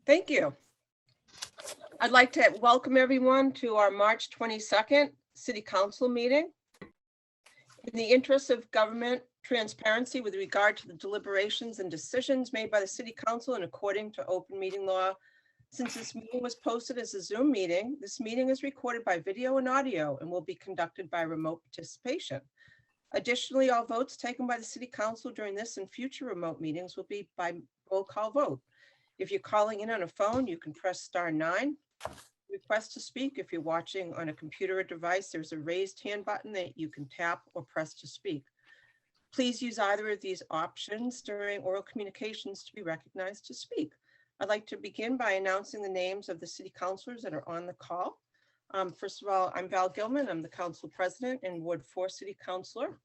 Thank you. I'd like to welcome everyone to our March 22nd City Council meeting. In the interest of government transparency with regard to the deliberations and decisions made by the City Council and according to open meeting law, since this meeting was posted as a Zoom meeting, this meeting is recorded by video and audio and will be conducted by remote participation. Additionally, all votes taken by the City Council during this and future remote meetings will be by roll call vote. If you're calling in on a phone, you can press *9. Request to speak. If you're watching on a computer or device, there's a raised hand button that you can tap or press to speak. Please use either of these options during oral communications to be recognized to speak. I'd like to begin by announcing the names of the City Councilors that are on the call. First of all, I'm Val Gilman. I'm the Council President and Ward 4 City Councilor.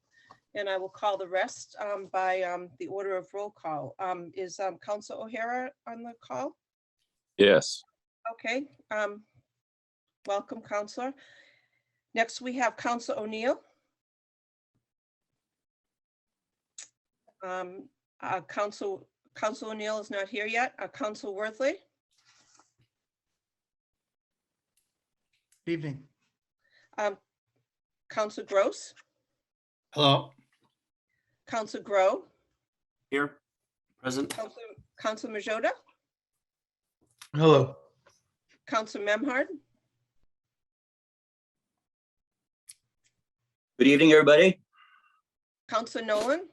And I will call the rest by the order of roll call. Is Councilor O'Hara on the call? Yes. Okay. Welcome, Councilor. Next, we have Councilor O'Neill. Councilor O'Neill is not here yet. Councilor Worthley. Evening. Councilor Gross. Hello. Councilor Grow. Here, present. Councilor Majota. Hello. Councilor Memhard. Good evening, everybody. Councilor Nolan.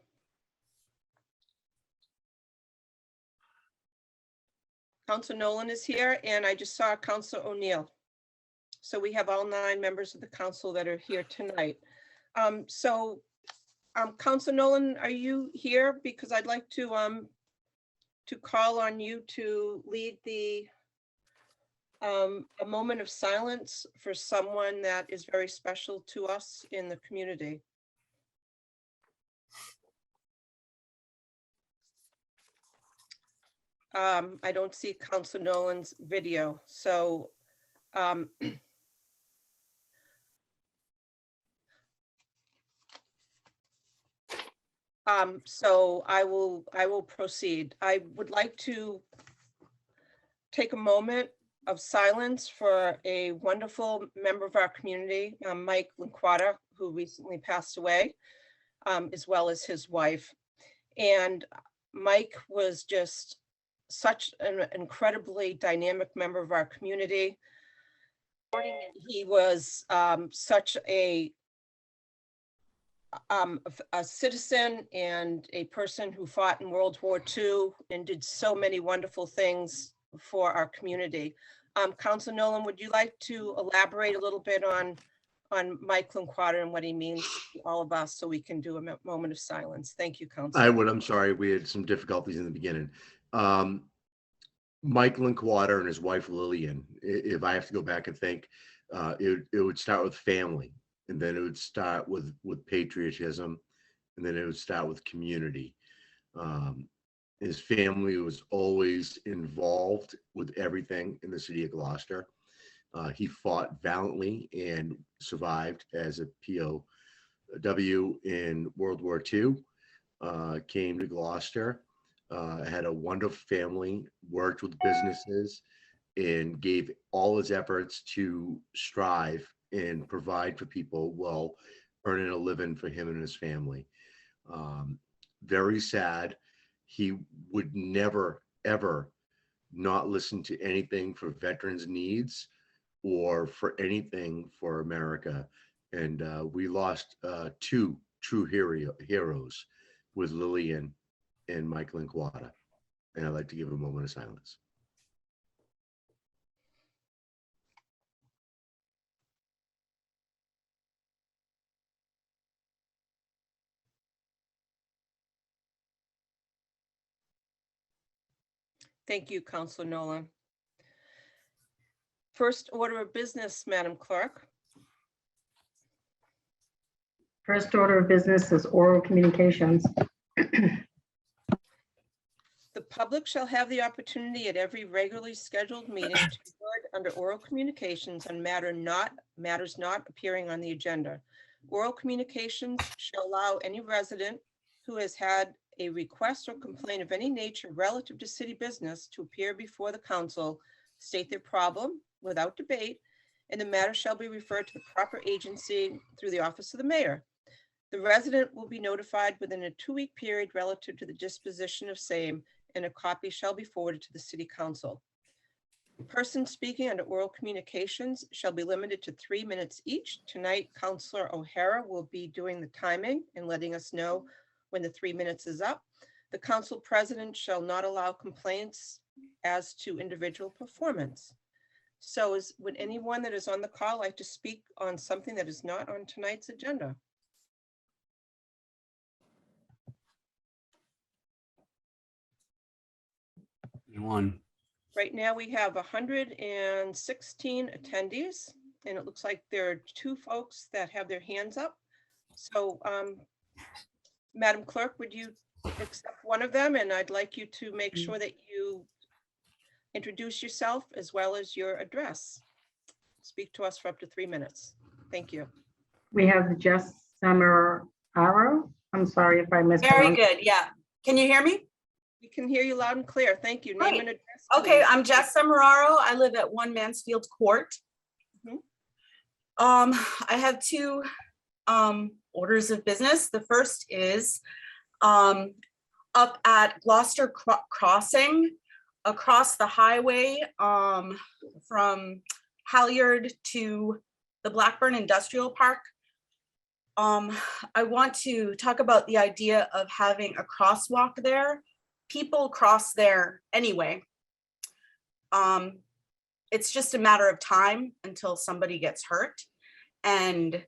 Councilor Nolan is here, and I just saw Councilor O'Neill. So we have all 9 members of the council that are here tonight. Councilor Nolan, are you here? Because I'd like to call on you to lead a moment of silence for someone that is very special to us in the community. I don't see Councilor Nolan's video, so so I will proceed. I would like to take a moment of silence for a wonderful member of our community, Mike Linquata, who recently passed away, as well as his wife. And Mike was just such an incredibly dynamic member of our community. He was such a citizen and a person who fought in World War II and did so many wonderful things for our community. Councilor Nolan, would you like to elaborate a little bit on Mike Linquata and what he means to all of us so we can do a moment of silence? Thank you, Councilor. I would. I'm sorry. We had some difficulties in the beginning. Mike Linquata and his wife Lillian, if I have to go back and think, it would start with family, and then it would start with patriotism, and then it would start with community. His family was always involved with everything in the city of Gloucester. He fought valiantly and survived as a POW in World War II, came to Gloucester, had a wonderful family, worked with businesses, and gave all his efforts to strive and provide for people while earning a living for him and his family. Very sad. He would never, ever not listen to anything for veterans' needs or for anything for America. And we lost 2 true heroes with Lillian and Mike Linquata. And I'd like to give a moment of silence. Thank you, Councilor Nolan. First order of business, Madam Clerk. First order of business is oral communications. The public shall have the opportunity at every regularly scheduled meeting to be heard under oral communications on matters not appearing on the agenda. Oral communications shall allow any resident who has had a request or complaint of any nature relative to city business to appear before the council, state their problem without debate, and the matter shall be referred to the proper agency through the office of the mayor. The resident will be notified within a 2-week period relative to the disposition of same, and a copy shall be forwarded to the city council. Persons speaking under oral communications shall be limited to 3 minutes each. Tonight, Councilor O'Hara will be doing the timing and letting us know when the 3 minutes is up. The council president shall not allow complaints as to individual performance. So would anyone that is on the call like to speak on something that is not on tonight's agenda? One. Right now, we have 116 attendees, and it looks like there are 2 folks that have their hands up. So, Madam Clerk, would you accept one of them? And I'd like you to make sure that you introduce yourself as well as your address. Speak to us for up to 3 minutes. Thank you. We have Jess Samararo. I'm sorry if I missed. Very good. Yeah. Can you hear me? We can hear you loud and clear. Thank you. Name Great. and address. Okay, please. I'm Jess Samararo. I live at 1 Mansfield Court. Mhm. I have 2 orders of business. The first is up at Gloucester Crossing, across the highway from Halyard to the Blackburn Industrial Park. I want to talk about the idea of having a crosswalk there. People cross there anyway. It's just a matter of time until somebody gets hurt. And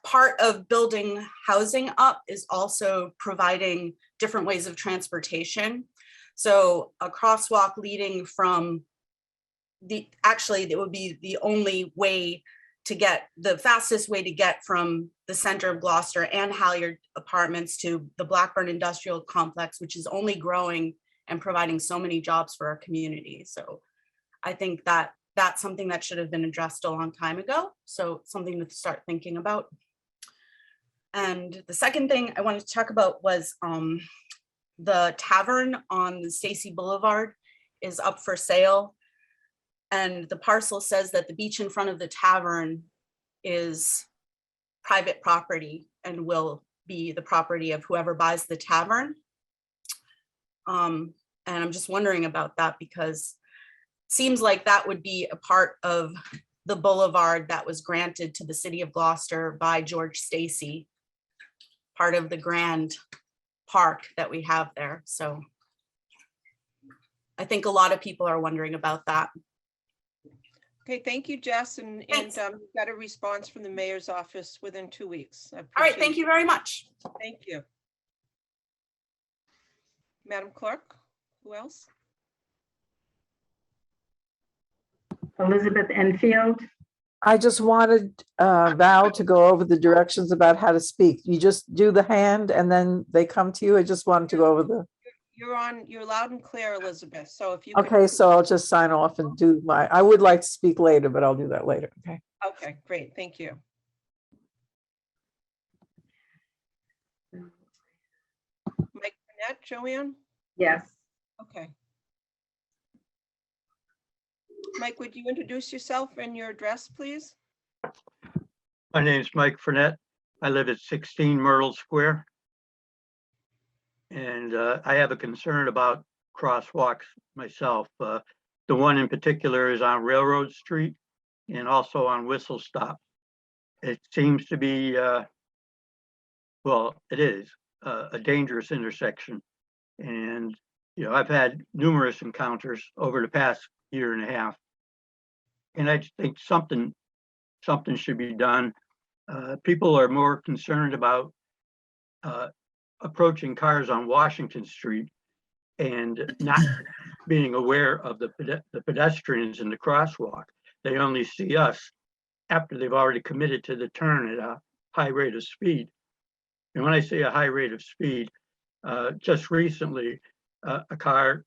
part of building housing up is also providing different ways of transportation. So a crosswalk leading from it would be the only way to get, the fastest way to get from the center of Gloucester and Halyard Apartments to the Blackburn Industrial Complex, which is only growing and providing so many jobs for our community. So I think that that's something that should have been addressed a long time ago. So something to start thinking about. And the second thing I wanted to talk about was the Tavern on the Stacey Boulevard is up for sale. And the parcel says that the beach in front of the tavern is private property and will be the property of whoever buys the tavern. And I'm just wondering about that because it seems like that would be a part of the boulevard that was granted to the city of Gloucester by George Stacey, part of the grand park that we have there. So I think a lot of people are wondering about that. Okay, thank you, Jess. And Thanks. you got a response from the mayor's office within 2 weeks. All right, thank you very much. Thank you. Madam Clerk, who else? Elizabeth Enfield. I just wanted Val to go over the directions about how to speak. You just do the hand and then they come to you. I just wanted to go over the, You're loud and clear, Elizabeth. So if you could- okay, so I'll just sign off and do I would like to speak later, but I'll do that later, okay? Okay, great. Thank you. Mike Burnett, Joanne? Yes. Okay. Mike, would you introduce yourself and your address, please? My name's Mike Fournette. I live at 16 Myrtle Square. And I have a concern about crosswalks myself. The one in particular is on Railroad Street and also on Whistle Stop. It seems to be, well, it is a dangerous intersection. And, you know, I've had numerous encounters over the past year and a half. And I just think something should be done. People are more concerned about approaching cars on Washington Street and not being aware of the pedestrians in the crosswalk. They only see us after they've already committed to the turn at a high rate of speed. And when I say a high rate of speed, just recently, a car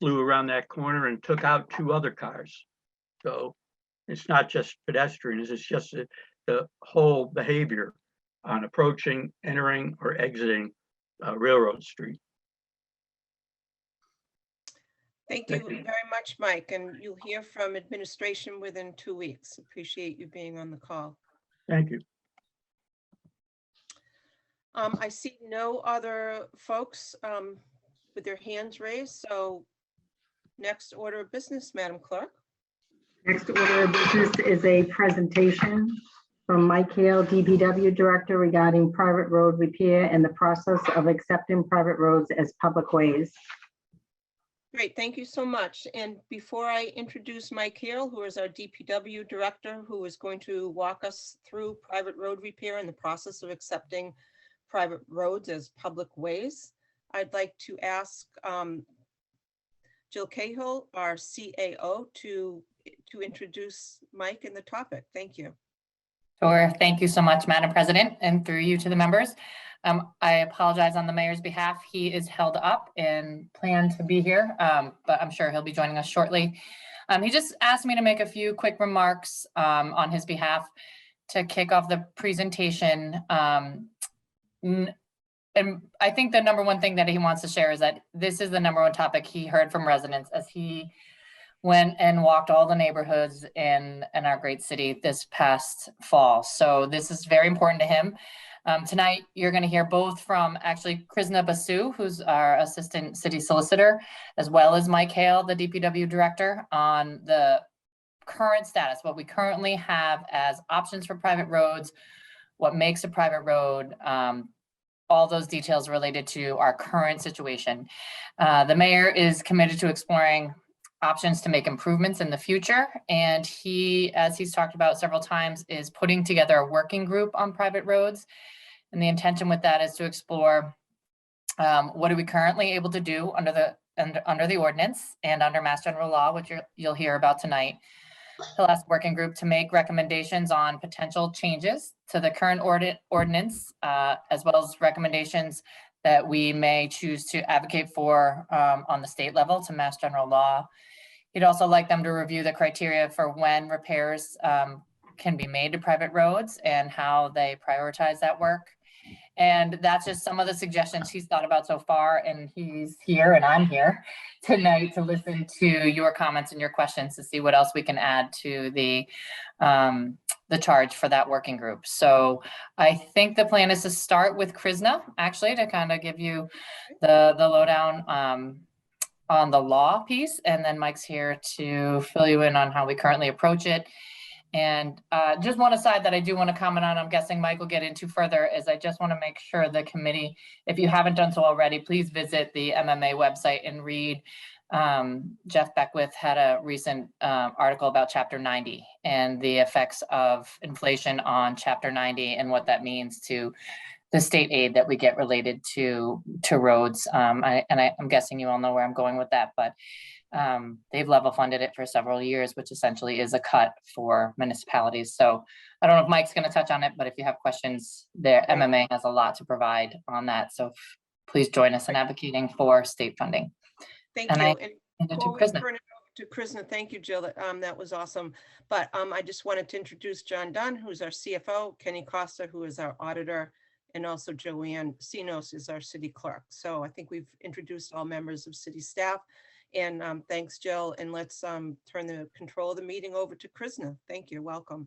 flew around that corner and took out 2 other cars. So it's not just pedestrians, it's just the whole behavior on approaching, entering, or exiting Railroad Street. Thank you very much, Mike, and you'll hear from administration within 2 weeks. Appreciate you being on the call. Thank you. I see no other folks with their hands raised, so next order of business, Madam Clerk. Next order of business is a presentation from Mike Hale, DPW Director, regarding private road repair and the process of accepting private roads as public ways. Great, thank you so much. And before I introduce Mike Hale, who is our DPW Director, who is going to walk us through private road repair and the process of accepting private roads as public ways, I'd like to ask Jill Cahill, our CAO, to introduce Mike and the topic. Thank you. Sure. Thank you so much, Madam President, and through you to the members. I apologize on the mayor's behalf. He is held up and planned to be here, but I'm sure he'll be joining us shortly. He just asked me to make a few quick remarks on his behalf to kick off the presentation. And I think the number one thing that he wants to share is that this is the number one topic he heard from residents as he went and walked all the neighborhoods in our great city this past fall. So this is very important to him. Tonight, you're going to hear both from actually Krishna Basu, who's our Assistant City Solicitor, as well as Mike Hale, the DPW Director, on the current status, what we currently have as options for private roads, what makes a private road, all those details related to our current situation. The mayor is committed to exploring options to make improvements in the future. And he, as he's talked about several times, is putting together a working group on private roads. And the intention with that is to explore what are we currently able to do under the ordinance and under Mass General Law, which you'll hear about tonight. He'll ask working group to make recommendations on potential changes to the current ordinance, as well as recommendations that we may choose to advocate for on the state level to Mass General Law. He'd also like them to review the criteria for when repairs can be made to private roads and how they prioritize that work. And that's just some of the suggestions he's thought about so far. And he's here and I'm here tonight to listen to your comments and your questions to see what else we can add to the charge for that working group. So I think the plan is to start with Krishna, actually, to kind of give you the lowdown on the law piece. And then Mike's here to fill you in on how we currently approach it. And just one aside that I do want to comment on, I'm guessing Mike will get into further, is I just want to make sure the committee, if you haven't done so already, please visit the MMA website and read. Jeff Beckwith had a recent article about Chapter 90 and the effects of inflation on Chapter 90 and what that means to the state aid that we get related to roads. I'm guessing you all know where I'm going with that, but they've level funded it for several years, which essentially is a cut for municipalities. So I don't know if Mike's going to touch on it, but if you have questions there, MMA has a lot to provide on that. So please join us in advocating for state funding. Thank And you. I And before we turn Krishna. it over to Krishna, thank you, Jill. That was awesome. But I just wanted to introduce John Dunn, who's our CFO, Kenny Costa, who is our auditor, and also Joanne Sinos is our city clerk. So I think we've introduced all members of city staff. And thanks, Jill. And let's turn the control of the meeting over to Krishna. Thank you. Welcome.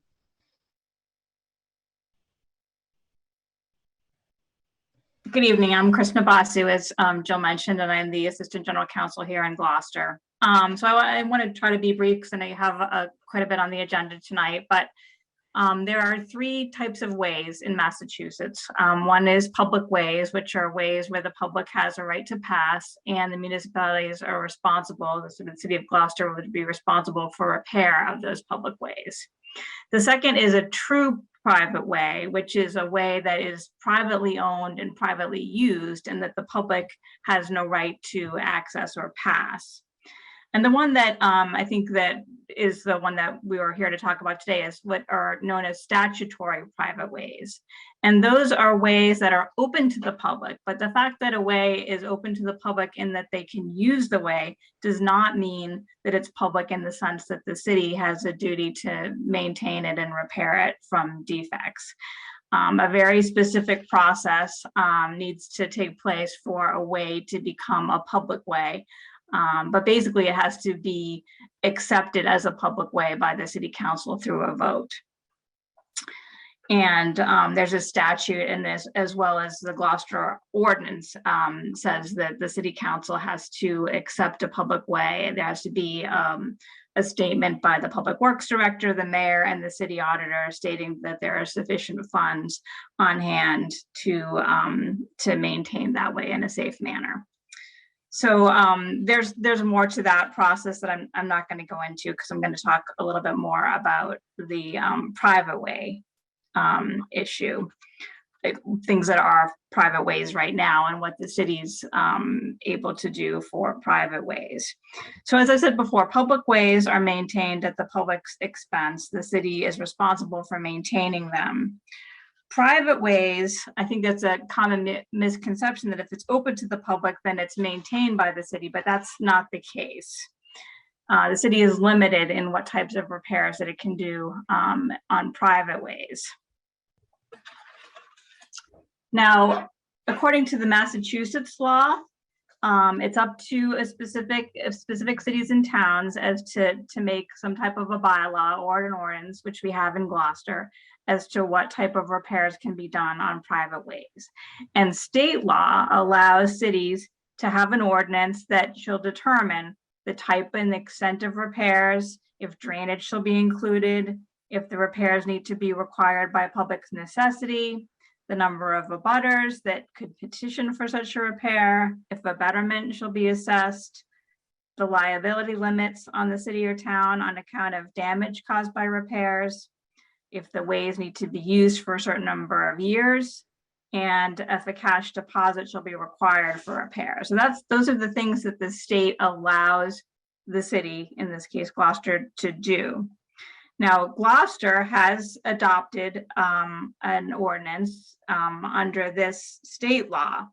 Good evening. I'm Krishna Basu, as Jill mentioned, and I'm the Assistant General Counsel here in Gloucester. So I want to try to be brief because I know you have quite a bit on the agenda tonight, but there are three types of ways in Massachusetts. One is public ways, which are ways where the public has a right to pass and the municipalities are responsible, so the city of Gloucester would be responsible for repair of those public ways. The second is a true private way, which is a way that is privately owned and privately used and that the public has no right to access or pass. And the one that I think that is the one that we are here to talk about today is what are known as statutory private ways. And those are ways that are open to the public, but the fact that a way is open to the public and that they can use the way does not mean that it's public in the sense that the city has a duty to maintain it and repair it from defects. A very specific process needs to take place for a way to become a public way. But basically it has to be accepted as a public way by the city council through a vote. And there's a statute in this, as well as the Gloucester Ordinance says that the city council has to accept a public way. There has to be a statement by the public works director, the mayor, and the city auditor stating that there are sufficient funds on hand to maintain that way in a safe manner. So there's more to that process that I'm not going to go into, because I'm going to talk a little bit more about the private way issue, things that are private ways right now and what the city's able to do for private ways. So as I said before, public ways are maintained at the public's expense. The city is responsible for maintaining them. Private ways, I think that's a common misconception that if it's open to the public, then it's maintained by the city, but that's not the case. The city is limited in what types of repairs that it can do on private ways. Now, according to the Massachusetts law, it's up to a specific cities and towns as to make some type of a bylaw or an ordinance, which we have in Gloucester, as to what type of repairs can be done on private ways. And state law allows cities to have an ordinance that shall determine the type and extent of repairs, if drainage shall be included, if the repairs need to be required by public necessity, the number of abutters that could petition for such a repair, if a betterment shall be assessed, the liability limits on the city or town on account of damage caused by repairs, if the ways need to be used for a certain number of years, and if a cash deposit shall be required for repair. So those are the things that the state allows the city, in this case Gloucester, to do. Now, Gloucester has adopted an ordinance under this state law.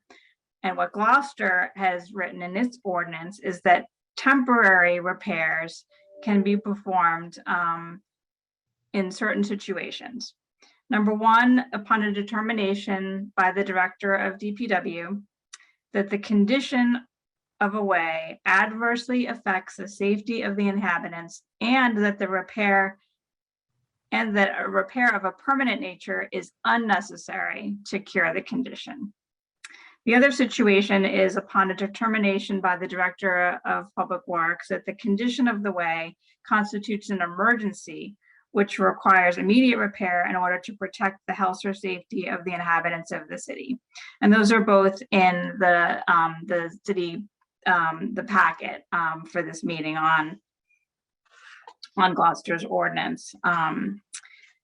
And what Gloucester has written in its ordinance is that temporary repairs can be performed in certain situations. Number one, upon a determination by the director of DPW that the condition of a way adversely affects the safety of the inhabitants, and that a repair of a permanent nature is unnecessary to cure the condition. The other situation is upon a determination by the director of public works that the condition of the way constitutes an emergency, which requires immediate repair in order to protect the health or safety of the inhabitants of the city. And those are both in the city, the packet for this meeting on Gloucester's ordinance.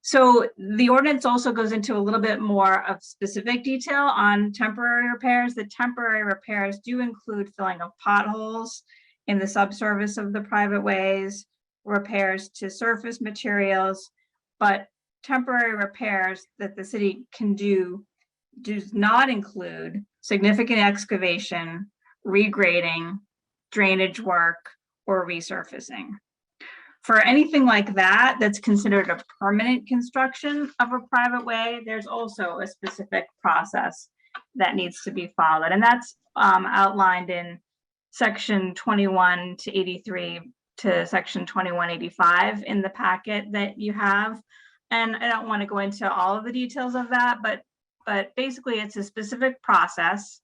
So the ordinance also goes into a little bit more of specific detail on temporary repairs. The temporary repairs do include filling of potholes in the subsurface of the private ways, repairs to surface materials, but temporary repairs that the city can do does not include significant excavation, regrading, drainage work, or resurfacing. For anything like that, that's considered a permanent construction of a private way, there's also a specific process that needs to be followed. And that's outlined in section 21 to 83 to section 2185 in the packet that you have. And I don't want to go into all of the details of that, but basically it's a specific process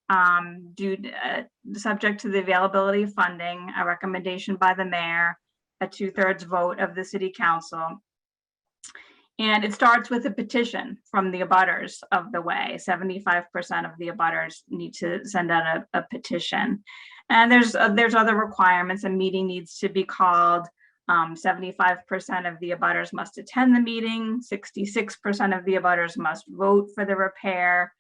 subject to the availability of funding, a recommendation by the mayor, a 2/3 vote of the city council. And it starts with a petition from the abutters of the way. 75% of the abutters need to send out a petition. And there's other requirements. A meeting needs to be called. 75% of the abutters must attend the meeting. 66% of the abutters must vote for the repair.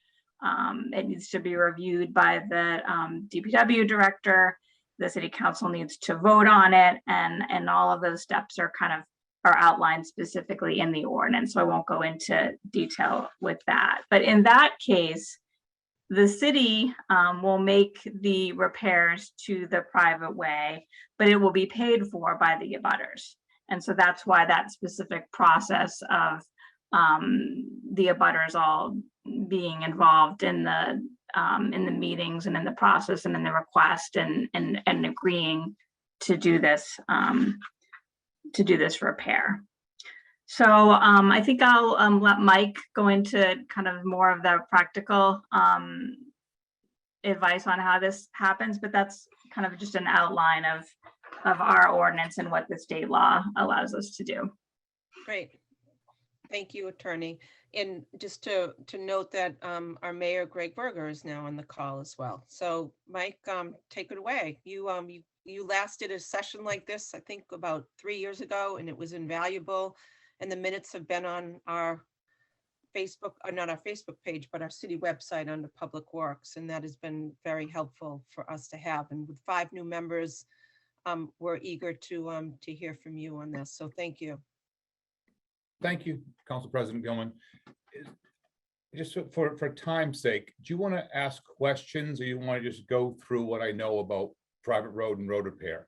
It needs to be reviewed by the DPW director. The city council needs to vote on it, and all of those steps are outlined specifically in the ordinance. So I won't go into detail with that. But in that case, the city will make the repairs to the private way, but it will be paid for by the abutters. And so that's why that specific process of the abutters all being involved in the meetings and in the process and in the request and agreeing to do this repair. So I think I'll let Mike go into kind of more of the practical advice on how this happens, but that's kind of just an outline of our ordinance and what the state law allows us to do. Great. Thank you, Attorney. And just to note that our Mayor Greg Berger is now on the call as well. So Mike, take it away. You last did a session like this, I think about 3 years ago, and it was invaluable. And the minutes have been on our Facebook, not our Facebook page, but our city website under Public Works. And that has been very helpful for us to have. And with 5 new members, we're eager to hear from you on this. So thank you. Thank you, Council President Gilman. Just for time's sake, do you want to ask questions or you want to just go through what I know about private road and road repair?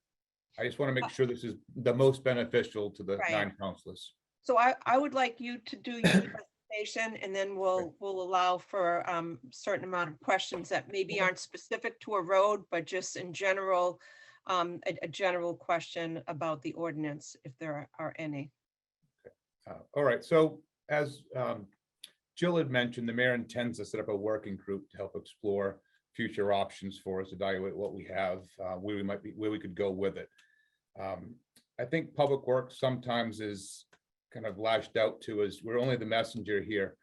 I just want to make sure this is the most beneficial to the Right. 9 councilors. So I would like you to do your presentation, and then we'll allow for a certain amount of questions that maybe aren't specific to a road, but just in general, a general question about the ordinance, if there are any. All right, so as Jill had mentioned, the mayor intends to set up a working group to help explore future options for us, evaluate what we have, where we could go with it. I think Public Works sometimes is kind of lashed out to as we're only the messenger here.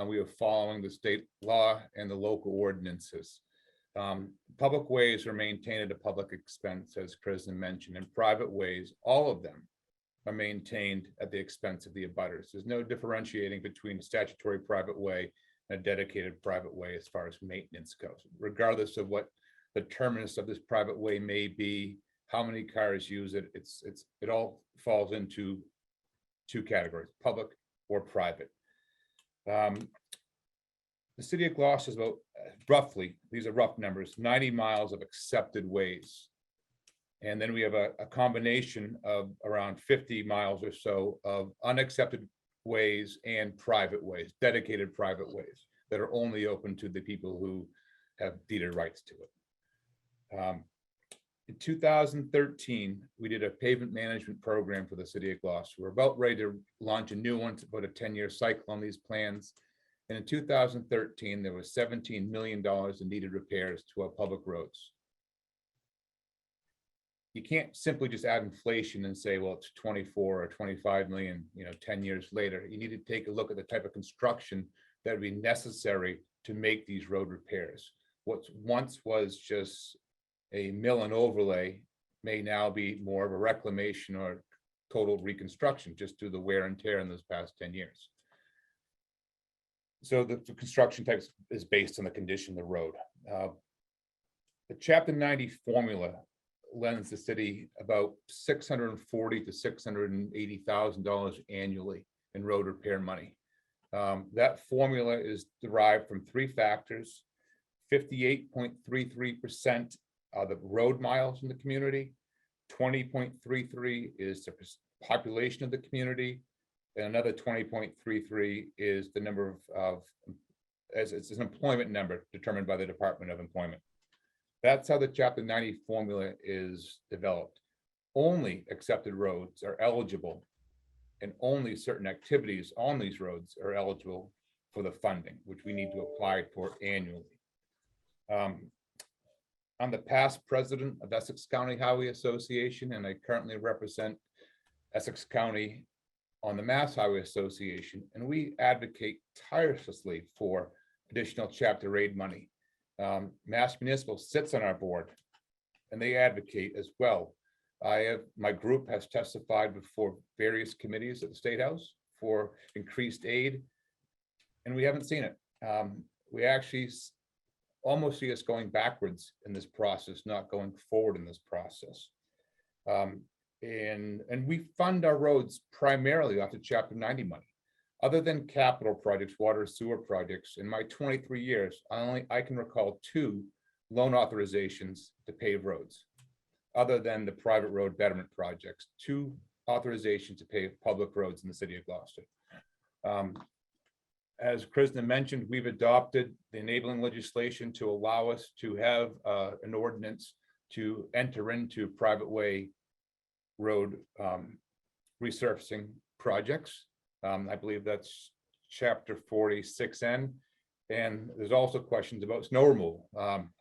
We are following the state law and the local ordinances. Public ways are maintained at a public expense, as Kristen mentioned, and private ways, all of them are maintained at the expense of the abutters. There's no differentiating between a statutory private way and a dedicated private way as far as maintenance goes, regardless of what the terminus of this private way may be, how many cars use it. It all falls into 2 categories, public or private. The city of Gloucester is about roughly, these are rough numbers, 90 miles of accepted ways. And then we have a combination of around 50 miles or so of unaccepted ways and private ways, dedicated private ways that are only open to the people who have deeded rights to it. In 2013, we did a pavement management program for the city of Gloucester. We're about ready to launch a new one, about a 10-year cycle on these plans. And in 2013, there was $17 million in needed repairs to our public roads. You can't simply just add inflation and say, well, it's 24 or 25 million, 10 years later. You need to take a look at the type of construction that would be necessary to make these road repairs. What once was just a mill and overlay may now be more of a reclamation or total reconstruction just due to the wear and tear in those past 10 years. So the construction type is based on the condition of the road. The Chapter 90 formula lends the city about $640,000 to $680,000 annually in road repair money. That formula is derived from 3 factors: 58.33% are the road miles in the community, 20.33 is the population of the community, and another 20.33 is the number of as it's an employment number determined by the Department of Employment. That's how the Chapter 90 formula is developed. Only accepted roads are eligible, and only certain activities on these roads are eligible for the funding, which we need to apply for annually. I'm the past president of Essex County Highway Association, and I currently represent Essex County on the Mass Highway Association, and we advocate tirelessly for additional Chapter 8 money. Mass Municipal sits on our board, and they advocate as well. My group has testified before various committees at the State House for increased aid, and we haven't seen it. We actually almost see us going backwards in this process, not going forward in this process. And we fund our roads primarily off the Chapter 90 money. Other than capital projects, water sewer projects, in my 23 years, I can recall 2 loan authorizations to pave roads. Other than the private road betterment projects, 2 authorizations to pave public roads in the city of Gloucester. As Krishna mentioned, we've adopted the enabling legislation to allow us to have an ordinance to enter into private way road resurfacing projects. I believe that's chapter 46N. And there's also questions about snow removal.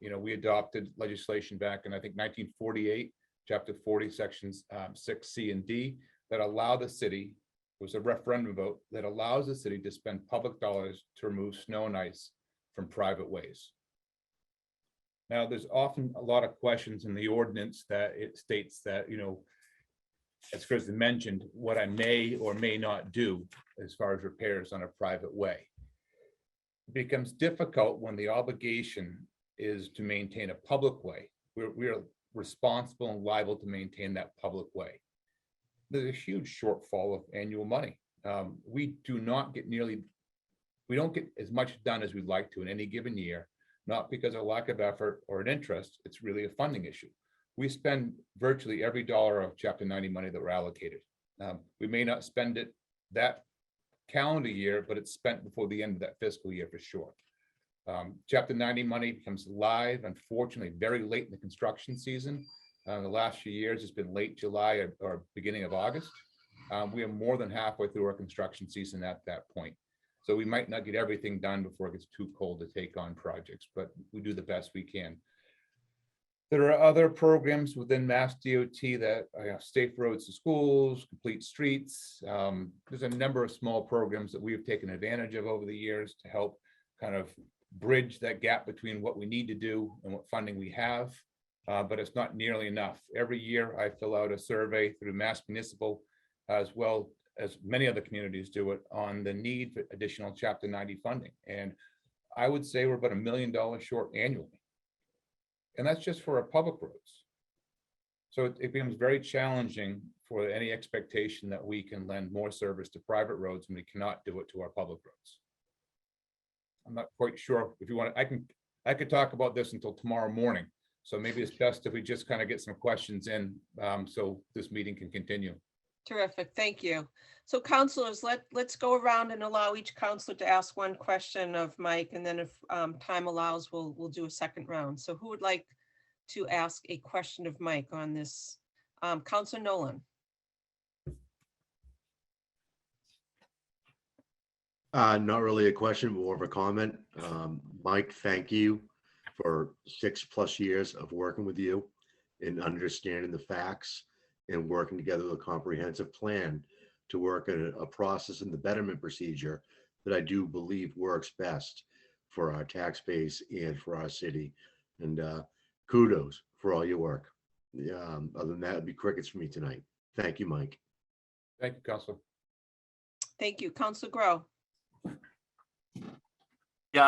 We adopted legislation back in, I think, 1948, chapter 40, sections 6C and D, that allow the city, was a referendum vote that allows the city to spend public dollars to remove snow and ice from private ways. Now, there's often a lot of questions in the ordinance that it states that, as Kristen mentioned, what I may or may not do as far as repairs on a private way. It becomes difficult when the obligation is to maintain a public way. We're responsible and liable to maintain that public way. There's a huge shortfall of annual money. We don't get as much done as we'd like to in any given year, not because of lack of effort or an interest. It's really a funding issue. We spend virtually every dollar of Chapter 90 money that we're allocated. We may not spend it that calendar year, but it's spent before the end of that fiscal year for sure. Chapter 90 money becomes live, unfortunately, very late in the construction season. The last few years, it's been late July or beginning of August. We are more than halfway through our construction season at that point. So we might not get everything done before it gets too cold to take on projects, but we do the best we can. There are other programs within Mass DOT that safe roads to schools, complete streets. There's a number of small programs that we have taken advantage of over the years to help kind of bridge that gap between what we need to do and what funding we have. But it's not nearly enough. Every year I fill out a survey through Mass Municipal, as well as many other communities do it, on the need for additional Chapter 90 funding. And I would say we're about $1 million short annually. And that's just for our public roads. So it becomes very challenging for any expectation that we can lend more service to private roads when we cannot do it to our public roads. I'm not quite sure if you want, I could talk about this until tomorrow morning. So maybe it's best if we just kind of get some questions in so this meeting can continue. Terrific, thank you. So councilors, let's go around and allow each councilor to ask one question of Mike, and then if time allows, we'll do a second round. So who would like to ask a question of Mike on this? Councilor Nolan. Not really a question, more of a comment. Mike, thank you for 6+ years of working with you and understanding the facts and working together with a comprehensive plan to work in a process in the betterment procedure that I do believe works best for our tax base and for our city. And kudos for all your work. Other than that, it'd be crickets for me tonight. Thank you, Mike. Thank you, Councilor. Thank you, Councilor Grow. Yeah,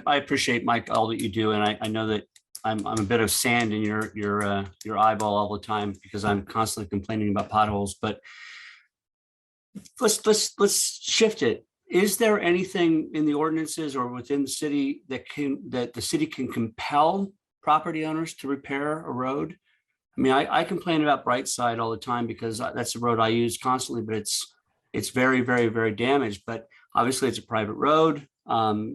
I appreciate, Mike, all that you do, and I know that I'm a bit of sand in your eyeball all the time because I'm constantly complaining about potholes. But let's shift it. Is there anything in the ordinances or within the city that the city can compel property owners to repair a road? I mean, I complain about Brightside all the time because that's a road I use constantly, but it's very, very, very damaged. But obviously, it's a private road.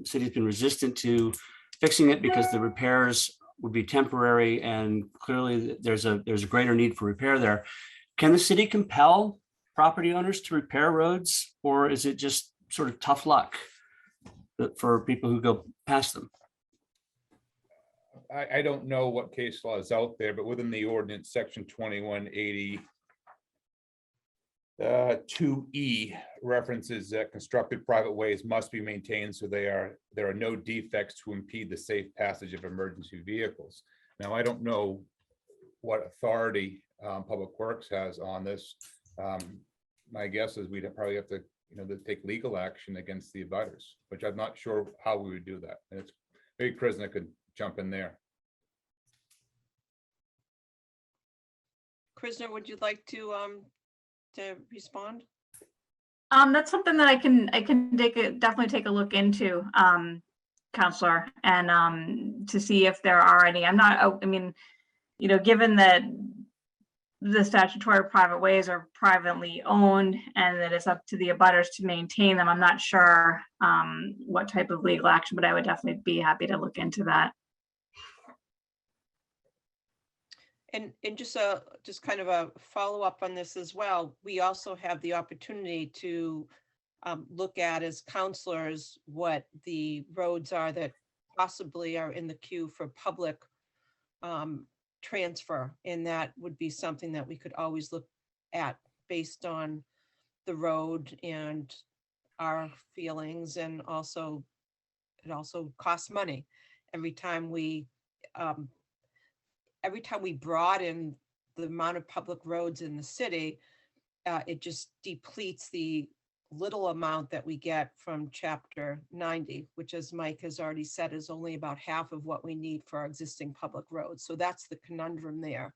City's been resistant to fixing it because the repairs would be temporary, and clearly there's a greater need for repair there. Can the city compel property owners to repair roads, or is it just sort of tough luck for people who go past them? I don't know what case law is out there, but within the ordinance, section 2180 2E references that constructed private ways must be maintained so there are no defects to impede the safe passage of emergency vehicles. Now, I don't know what authority Public Works has on this. My guess is we'd probably have to, take legal action against the abutters, which I'm not sure how we would do that. And it's maybe Krishna could jump in there. Krishna, would you like to respond? That's something that I can definitely take a look into, Counselor, and to see if there are any. Given that the statutory private ways are privately owned and that it's up to the abutters to maintain them. I'm not sure what type of legal action, but I would definitely be happy to look into that. And just kind of a follow-up on this as well, we also have the opportunity to look at as counselors what the roads are that possibly are in the queue for public transfer. And that would be something that we could always look at based on the road and our feelings. And also, it also costs money. Every time we broaden the amount of public roads in the city, it just depletes the little amount that we get from Chapter 90, which, as Mike has already said, is only about half of what we need for our existing public roads. So that's the conundrum there.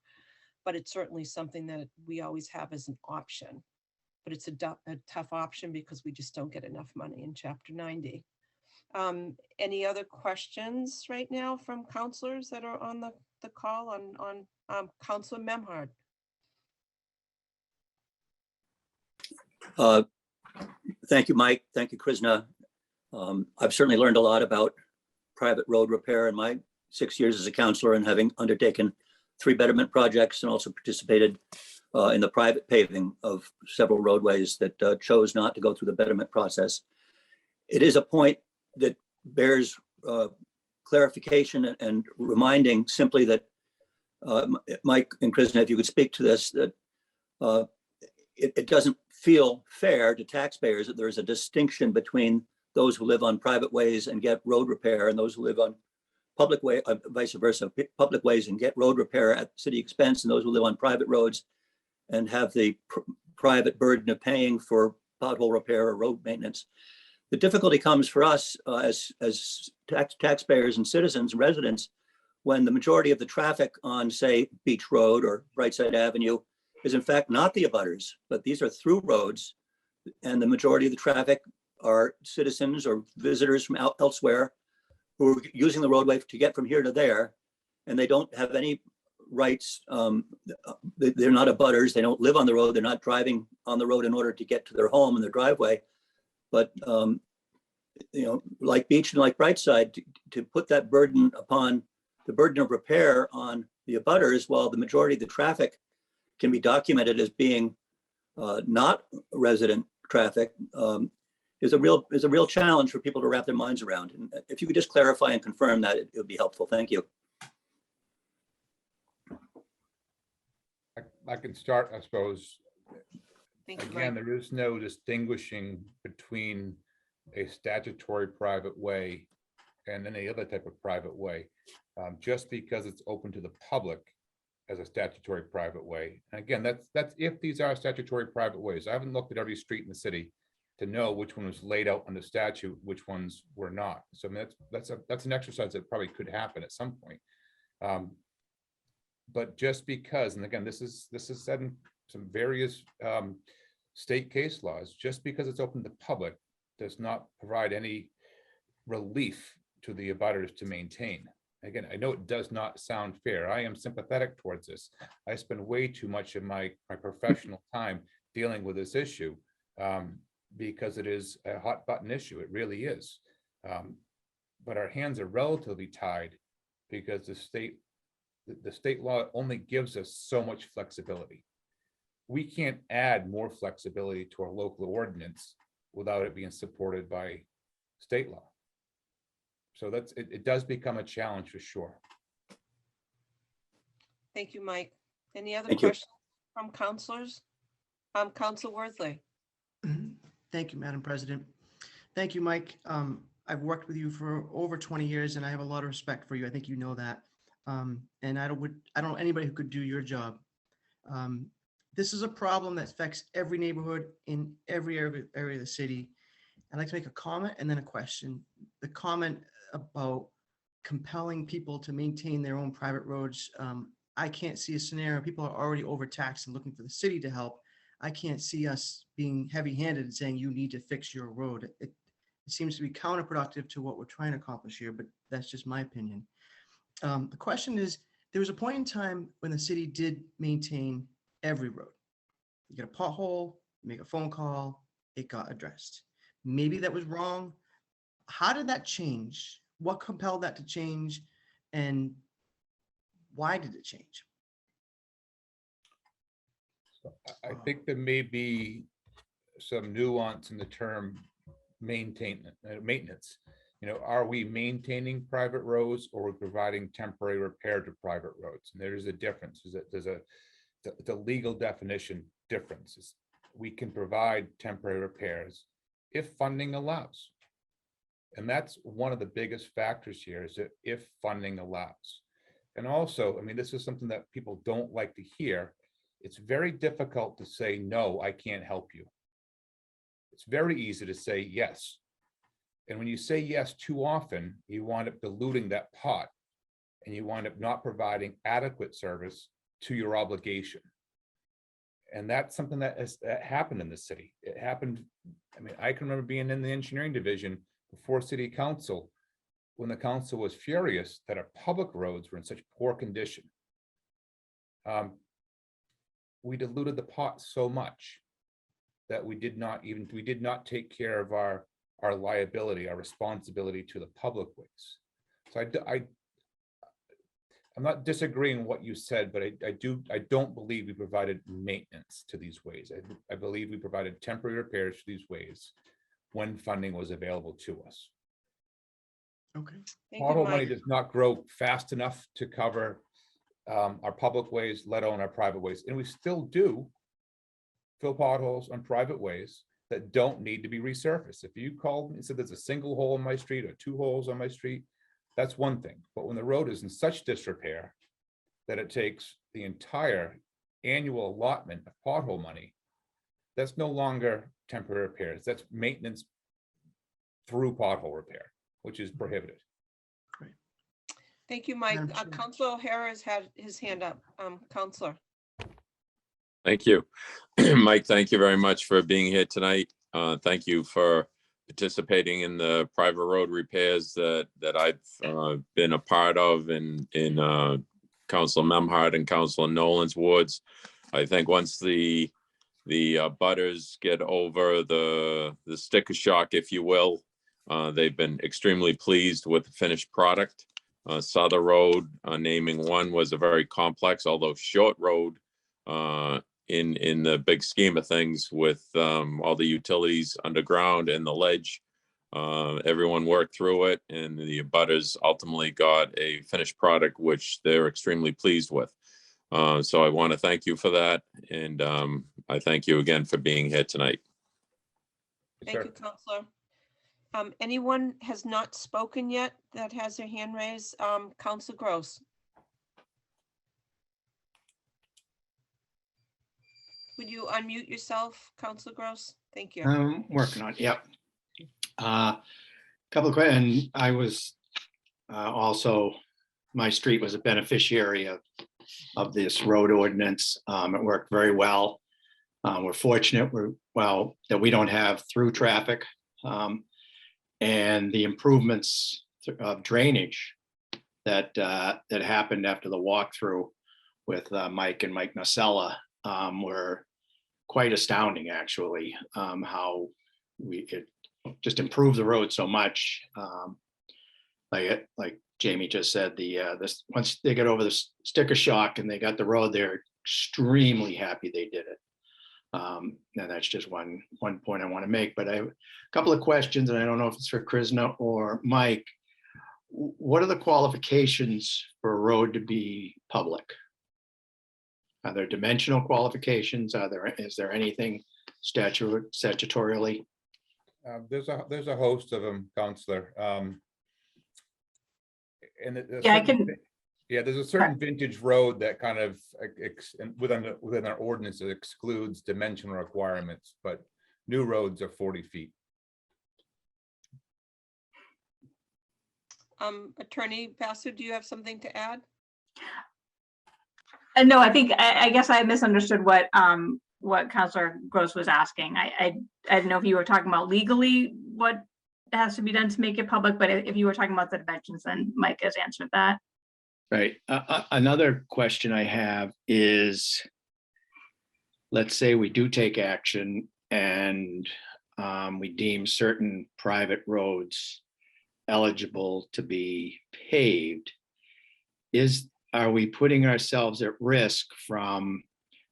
But it's certainly something that we always have as an option. But it's a tough option because we just don't get enough money in Chapter 90. Any other questions right now from counselors that are on the call on Councilor Memhard? Thank you, Mike. Thank you, Krishna. I've certainly learned a lot about private road repair in my 6 years as a counselor, and having undertaken 3 betterment projects and also participated in the private paving of several roadways that chose not to go through the betterment process. It is a point that bears clarification and reminding simply that, Mike and Krishna, if you could speak to this, that it doesn't feel fair to taxpayers that there is a distinction between those who live on private ways and get road repair and those who live on public way, vice versa, public ways and get road repair at city expense, and those who live on private roads and have the private burden of paying for pothole repair or road maintenance. The difficulty comes for us as taxpayers and citizens and residents when the majority of the traffic on, say, Beach Road or Brightside Avenue is in fact not the abutters, but these are through roads, and the majority of the traffic are citizens or visitors from elsewhere who are using the roadway to get from here to there, and they don't have any rights. They're not abutters. They don't live on the road. They're not driving on the road in order to get to their home and their driveway. But like Beach and like Brightside, to put that burden upon the burden of repair on the abutters, while the majority of the traffic can be documented as being not resident traffic, is a real challenge for people to wrap their minds around. And if you could just clarify and confirm that, it would be helpful. Thank you. I can start, I suppose. Thank you, Again, Mike. there is no distinguishing between a statutory private way and any other type of private way. Just because it's open to the public as a statutory private way. And again, that's if these are statutory private ways. I haven't looked at every street in the city to know which one was laid out under statute, which ones were not. So I mean, that's an exercise that probably could happen at some point. But just because, and again, this is said in some various state case laws, just because it's open to the public does not provide any relief to the abutters to maintain. Again, I know it does not sound fair. I am sympathetic towards this. I spend way too much of my professional time dealing with this issue because it is a hot button issue. It really is. But our hands are relatively tied because the state law only gives us so much flexibility. We can't add more flexibility to our local ordinance without it being supported by state law. So it does become a challenge for sure. Thank you, Mike. Any other Thank you. questions from counselors? Council Worthley. Thank you, Madam President. Thank you, Mike. I've worked with you for over 20 years and I have a lot of respect for you. I think you know that. And I don't know anybody who could do your job. This is a problem that affects every neighborhood in every area of the city. I'd like to make a comment and then a question. The comment about compelling people to maintain their own private roads. I can't see a scenario. People are already overtaxed and looking for the city to help. I can't see us being heavy-handed and saying you need to fix your road. It seems to be counterproductive to what we're trying to accomplish here, but that's just my opinion. The question is, there was a point in time when the city did maintain every road. You get a pothole, make a phone call, it got addressed. Maybe that was wrong. How did that change? What compelled that to change? And why did it change? I think there may be some nuance in the term maintenance. You know, are we maintaining private roads or are we providing temporary repair to private roads? And there is a difference. There's a legal definition difference. We can provide temporary repairs if funding allows. And that's one of the biggest factors here, is that if funding allows. And also, I mean, this is something that people don't like to hear. It's very difficult to say, no, I can't help you. It's very easy to say yes. And when you say yes too often, you wind up diluting that pot and you wind up not providing adequate service to your obligation. And that's something that happened in the city. It happened, I mean, I can remember being in the engineering division before city council, when the council was furious that our public roads were in such poor condition. We diluted the pot so much that we did not take care of our liability, our responsibility to the public ways. So I'm not disagreeing what you said, but I don't believe we provided maintenance to these ways. I believe we provided temporary repairs to these ways when funding was available to us. Okay. Thank you, Pothole money Mike. does not grow fast enough to cover our public ways, let alone our private ways. And we still do fill potholes on private ways that don't need to be resurfaced. If you called and said there's a single hole in my street or 2 holes on my street, that's one thing. But when the road is in such disrepair that it takes the entire annual allotment of pothole money, that's no longer temporary repairs. That's maintenance through pothole repair, which is prohibited. Great. Thank you, Mike. Madam Chair. Councilor O'Hara has had his hand up. Councilor. Thank you. Mike, thank you very much for being here tonight. Thank you for participating in the private road repairs that I've been a part of in Councilor Memhard and Councilor Nolan's wards. I think once the butters get over the sticker shock, if you will, they've been extremely pleased with the finished product. Souther Road, naming one, was a very complex, although short road in the big scheme of things, with all the utilities underground and the ledge. Everyone worked through it, and the abutters ultimately got a finished product, which they're extremely pleased with. So I want to thank you for that, and I thank you again for being here tonight. Thank you, Councilor. Anyone has not spoken yet that has their hand raised? Councilor Gross. Would you unmute yourself, Councilor Gross? Thank you. I'm working on it. Yep. Couple of questions. I was also, my street was a beneficiary of this road ordinance. It worked very well. We're fortunate that we don't have through traffic, and the improvements of drainage that happened after the walkthrough with Mike and Mike Nacella were quite astounding, actually. How it just improved the road so much. Like Jamie just said, this once they got over the sticker shock and they got the road, they're extremely happy they did it. And that's just one point I want to make. But I have a couple of questions, and I don't know if it's for Krishna or Mike. What are the qualifications for a road to be public? Are there dimensional qualifications? Is there anything statutorily? There's a host of them, Councilor. There's a certain vintage road that kind of within our ordinance, it excludes dimensional requirements, but new roads are 40 feet. Attorney Basu, do you have something to add? No, I guess I misunderstood what Councilor Gross was asking. I didn't know if you were talking about legally what has to be done to make it public, but if you were talking about the dimensions, then Mike has answered that. Right. Another question I have is, let's say we do take action and we deem certain private roads eligible to be paved, are we putting ourselves at risk from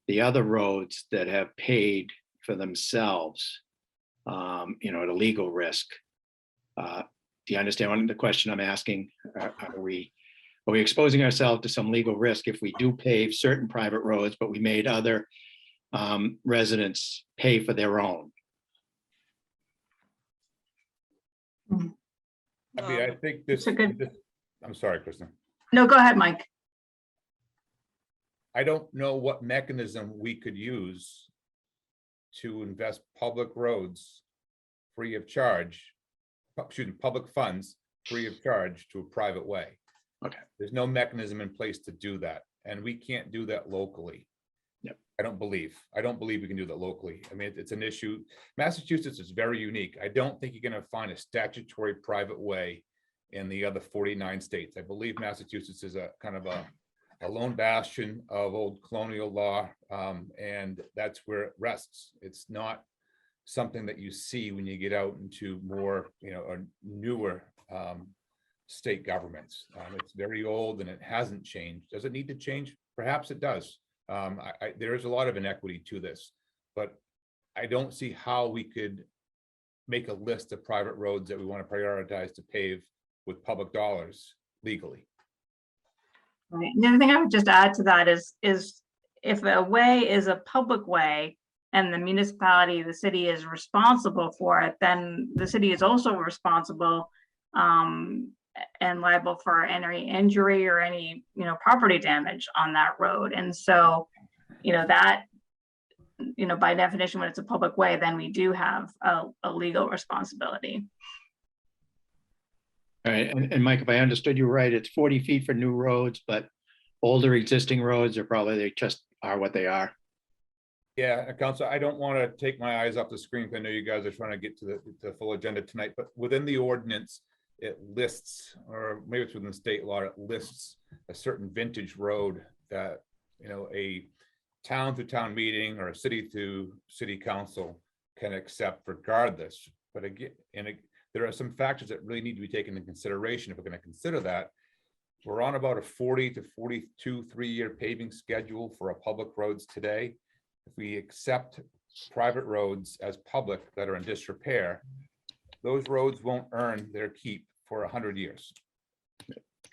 the other roads that have paid for themselves, at a legal risk? Do you understand the question I'm asking? Are we exposing ourselves to some legal risk if we do pave certain private roads, but we made other residents pay for their own? I mean, I think this, It's a good- I'm sorry, Kristen. No, go ahead, Mike. I don't know what mechanism we could use to invest public roads free of charge, public funds free of charge to a private way. Okay. There's no mechanism in place to do that, and we can't do that locally. Yep. I don't believe we can do that locally. I mean, it's an issue. Massachusetts is very unique. I don't think you're going to find a statutory private way in the other 49 states. I believe Massachusetts is a kind of a lone bastion of old colonial law, and that's where it rests. It's not something that you see when you get out into more, or newer state governments. It's very old and it hasn't changed. Does it need to change? Perhaps it does. There is a lot of inequity to this, but I don't see how we could make a list of private roads that we want to prioritize to pave with public dollars legally. Right. And the other thing I would just add to that is if a way is a public way and the municipality, the city is responsible for it, then the city is also responsible and liable for any injury or any, property damage on that road. And so, that, by definition, when it's a public way, then we do have a legal responsibility. All right, and Mike, if I understood you right, it's 40 feet for new roads, but older existing roads they just are what they are. Yeah, Council, I don't want to take my eyes off the screen, because I know you guys are trying to get to the full agenda tonight, but within the ordinance, it lists, or maybe it's within state law, it lists a certain vintage road that, a town to town meeting or a city to city council can accept regardless. But again, there are some factors that really need to be taken into consideration if we're going to consider that. We're on about a 40 to 42 3-year paving schedule for our public roads today. If we accept private roads as public that are in disrepair, those roads won't earn their keep for 100 years.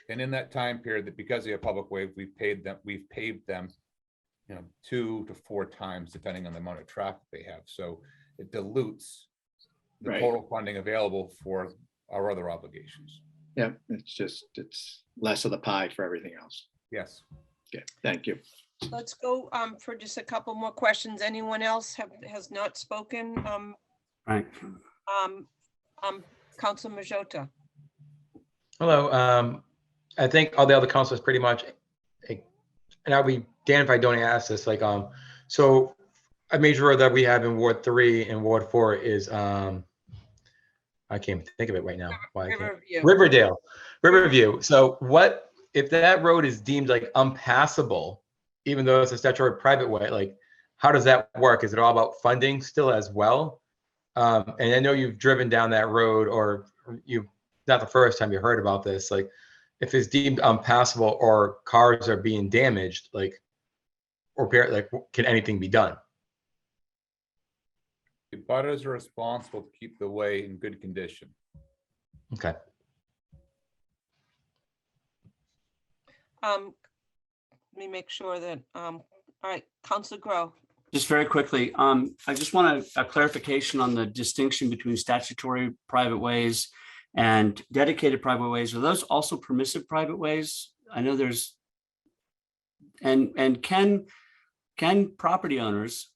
And in that time period, that because they are public way, we've paved them, 2 to 4 times, depending on the amount of traffic they have. So it dilutes the Right. total funding available for our other obligations. Yeah, it's less of the pie for everything else. Yes. Okay, thank you. Let's go for just a couple more questions. Anyone else has not spoken? Right. Council Majota. Hello. I think all the other councils pretty much, and I'll be damned if I don't ask this, so a major road that we have in Ward 3 and Ward 4 is, I can't even think of it right now. Why I can't. Riverview. So what, if that road is deemed unpassable, even though it's a statutory private way, how does that work? Is it all about funding still as well? And I know you've driven down that road, or not the first time you heard about this, if it's deemed unpassable or cars are being damaged, can anything be done? The butters are responsible to keep the way in good condition. Okay. Let me make sure that, all right, Council Grow. Just very quickly, I just want a clarification on the distinction between statutory private ways and dedicated private ways. Are those also permissive private ways? I know there's, and can property owners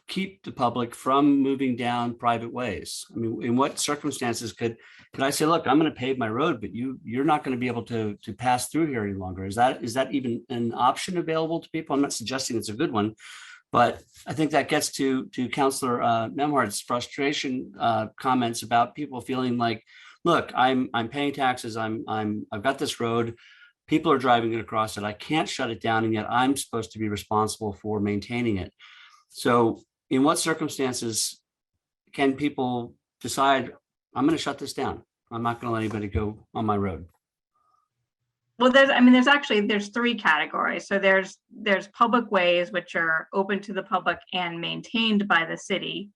keep the public from moving down private ways? I mean, in what circumstances could I say, look, I'm going to pave my road, but you're not going to be able to pass through here any longer? Is that even an option available to people? I'm not suggesting it's a good one, but I think that gets to Councilor Memhard's frustration comments about people feeling like, look, I'm paying taxes. I've got this road. People are driving it across it. I can't shut it down, and yet I'm supposed to be responsible for maintaining it. So in what circumstances can people decide, I'm going to shut this down? I'm not going to let anybody go on my road. Well, there's three categories. So there's public ways, which are open to the public and maintained by the city.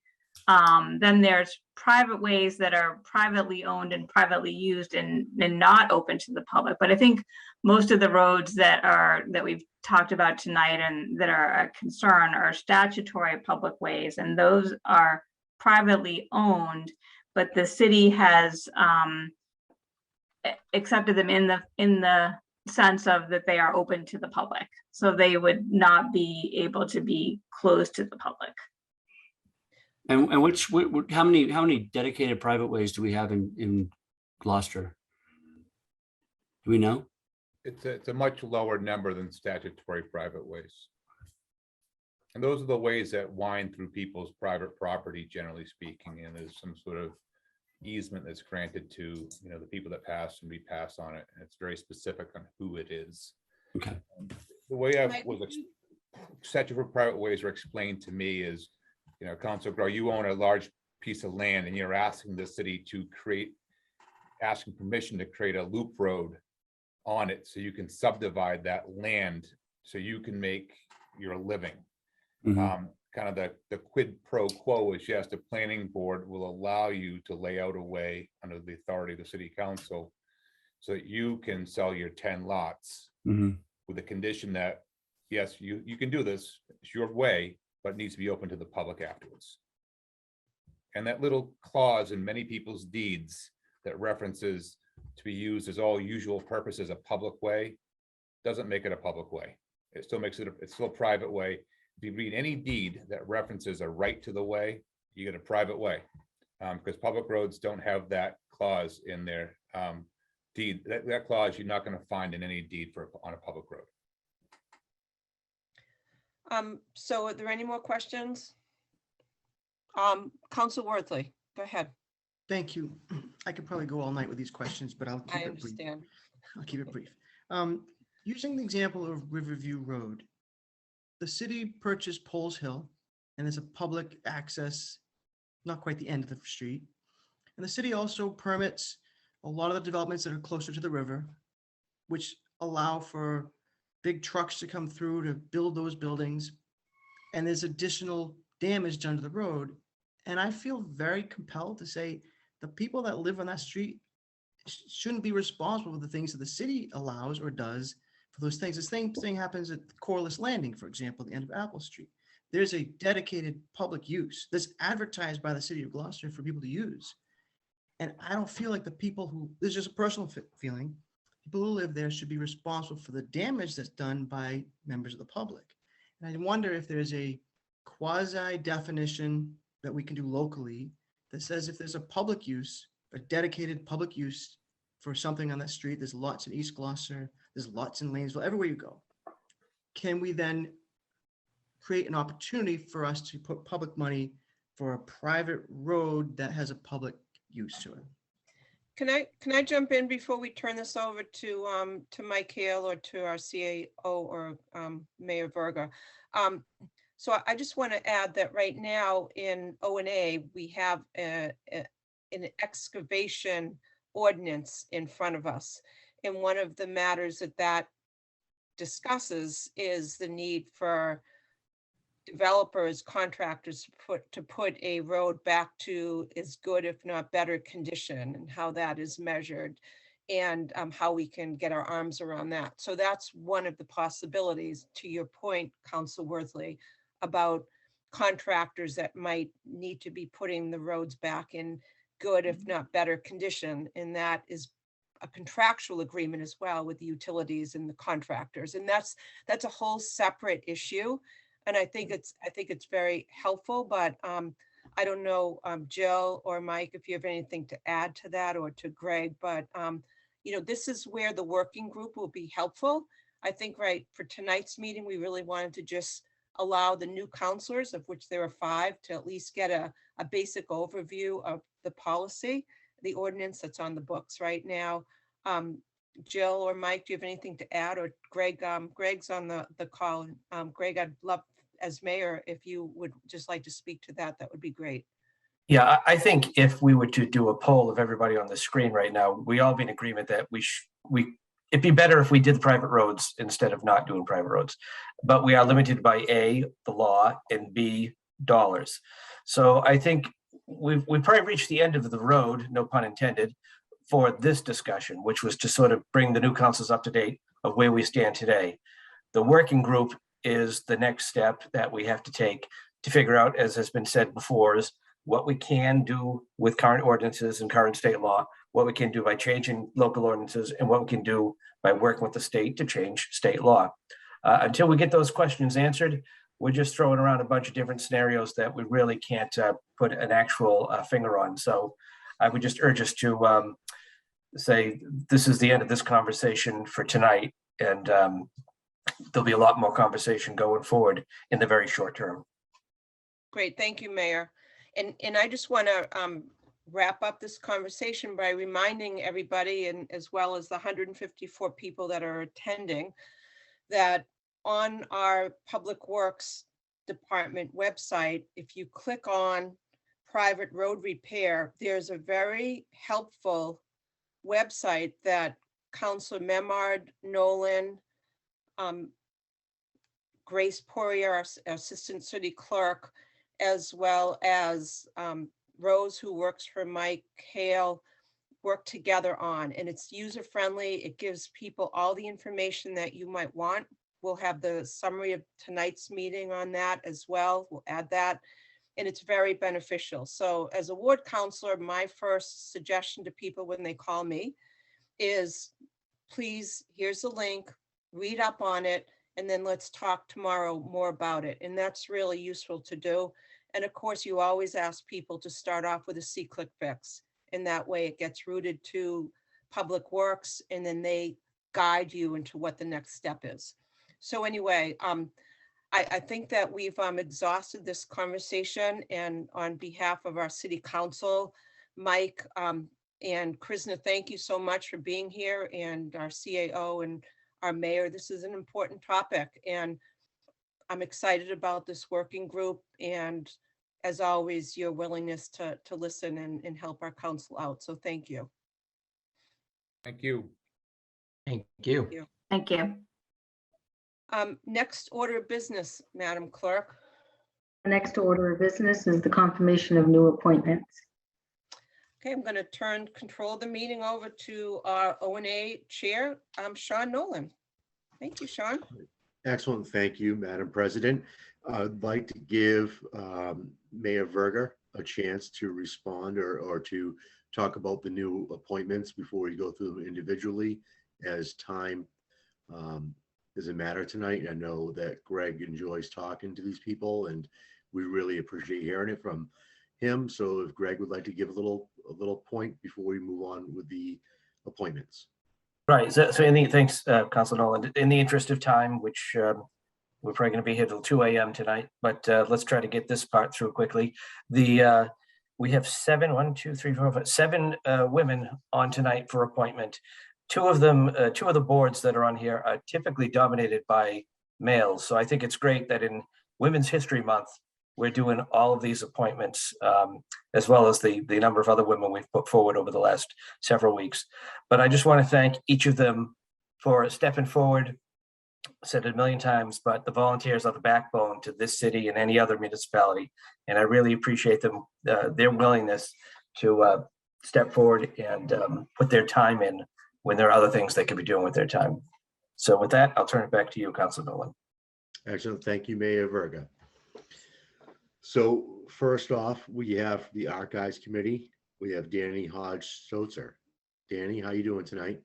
Then there's private ways that are privately owned and privately used and not open to the public. But I think most of the roads that we've talked about tonight and that are a concern are statutory public ways, and those are privately owned, but the city has accepted them in the sense of that they are open to the public. So they would not be able to be closed to the public. And how many dedicated private ways do we have in Gloucester? Do we know? It's a much lower number than statutory private ways. And those are the ways that wind through people's private property, generally speaking, and there's some sort of easement that's granted to, the people that pass and repass on it. And it's very specific on who it is. Okay. The way statutory private ways are explained to me is, Councilor Grow, you own a large piece of land and you're asking the city to asking permission to create a loop road on it so you can subdivide that land so you can make your living. Mhm. Kind of the quid pro quo is, yes, the planning board will allow you to lay out a way under the authority of the city council so that you can sell your 10 lots Mhm. with the condition that, yes, you can do this, it's your way, but it needs to be open to the public afterwards. And that little clause in many people's deeds that references to be used as all usual purposes a public way doesn't make it a public way. It still makes it's still a private way. If you read any deed that references a right to the way, you get a private way, because public roads don't have that clause in their deed. That clause you're not going to find in any deed on a public road. So are there any more questions? Council Worthley, go ahead. Thank you. I could probably go all night with these questions, but I'll keep I it brief. understand. I'll keep it brief. Using the example of Riverview Road, the city purchased Poles Hill, and there's a public access, not quite the end of the street. And the city also permits a lot of the developments that are closer to the river, which allow for big trucks to come through to build those buildings. And there's additional damage done to the road. And I feel very compelled to say the people that live on that street shouldn't be responsible for the things that the city allows or does for those things. The same thing happens at Corliss Landing, for example, the end of Apple Street. There's a dedicated public use that's advertised by the city of Gloucester for people to use. And I don't feel like the people who, this is just a personal feeling, people who live there should be responsible for the damage that's done by members of the public. And I wonder if there's a quasi definition that we can do locally that says if there's a public use, a dedicated public use for something on that street, there's lots in East Gloucester, there's lots in Lanesville, everywhere you go. Can we then create an opportunity for us to put public money for a private road that has a public use to it? Can I jump in before we turn this over to Mike Hale or to our CAO or Mayor Verga? So I just want to add that right now in O&A, we have an excavation ordinance in front of us. And one of the matters that discusses is the need for developers, contractors to put a road back to as good, if not better condition, and how that is measured, and how we can get our arms around that. So that's one of the possibilities, to your point, Council Worthley, about contractors that might need to be putting the roads back in good, if not better condition. And that is a contractual agreement as well with the utilities and the contractors. And that's a whole separate issue. And I think it's very helpful, but I don't know, Jill or Mike, if you have anything to add to that, or to Greg, but this is where the working group will be helpful. I think for tonight's meeting, we really wanted to just allow the new councilors, of which there are 5, to at least get a basic overview of the policy, the ordinance that's on the books right now. Jill or Mike, do you have anything to add? Or Greg? Greg's on the call. Greg, I'd love as mayor, if you would just like to speak to that, that would be great. Yeah, I think if we were to do a poll of everybody on the screen right now, we all be in agreement that it'd be better if we did the private roads instead of not doing private roads. But we are limited by A, the law, and B, dollars. So I think we've probably reached the end of the road, no pun intended, for this discussion, which was to sort of bring the new councils up to date of where we stand today. The working group is the next step that we have to take to figure out, as has been said before, is what we can do with current ordinances and current state law, what we can do by changing local ordinances, and what we can do by working with the state to change state law. Until we get those questions answered, we're just throwing around a bunch of different scenarios that we really can't put an actual finger on. So I would just urge us to say this is the end of this conversation for tonight, and there'll be a lot more conversation going forward in the very short term. Great, thank you, Mayor. And I just want to wrap up this conversation by reminding everybody, and as well as the 154 people that are attending, that on our Public Works Department website, if you click on private road repair, there's a very helpful website that Councilor Memard, Nolan, Grace Poirier, our Assistant City Clerk, as well as Rose, who works for Mike Hale, work together on, and it's user-friendly. It gives people all the information that you might want. We'll have the summary of tonight's meeting on that as well. We'll add that, and it's very beneficial. So as a ward counselor, my first suggestion to people when they call me is, please, here's the link, read up on it, and then let's talk tomorrow more about it. And that's really useful to do. And of course, you always ask people to start off with a C-click fix. And that way it gets routed to Public Works, and then they guide you into what the next step is. So anyway, I think that we've exhausted this conversation, and on behalf of our city council, Mike and Krishna, thank you so much for being here, and our CAO and our mayor. This is an important topic, and I'm excited about this working group, and as always, your willingness to listen and help our council out. So thank you. Thank you. Thank you. Thank you. Next order of business, Madam Clerk. The next order of business is the confirmation of new appointments. Okay, I'm going to turn control of the meeting over to our O&A Chair, Sean Nolan. Thank you, Sean. Excellent. Thank you, Madam President. I'd like to give Mayor Verga a chance to respond or to talk about the new appointments before we go through them individually, as time doesn't matter tonight. I know that Greg enjoys talking to these people, and we really appreciate hearing it from him. So if Greg would like to give a little point before we move on with the appointments. Right. So thanks, Councilor Nolan. In the interest of time, which we're probably going to be here till 2 a.m. tonight, but let's try to get this part through quickly. We have 7 women on tonight for appointment. Two of the boards that are on here are typically dominated by males. So I think it's great that in Women's History Month, we're doing all of these appointments, as well as the number of other women we've put forward over the last several weeks. But I just want to thank each of them for stepping forward. I said it a million times, but the volunteers are the backbone to this city and any other municipality. And I really appreciate them, their willingness to step forward and put their time in when there are other things they could be doing with their time. So with that, I'll turn it back to you, Councilor Nolan. Excellent. Thank you, Mayor Verga. So first off, we have the Archives Committee. We have Danny Hodge-Stotzer. Danny, how you doing tonight?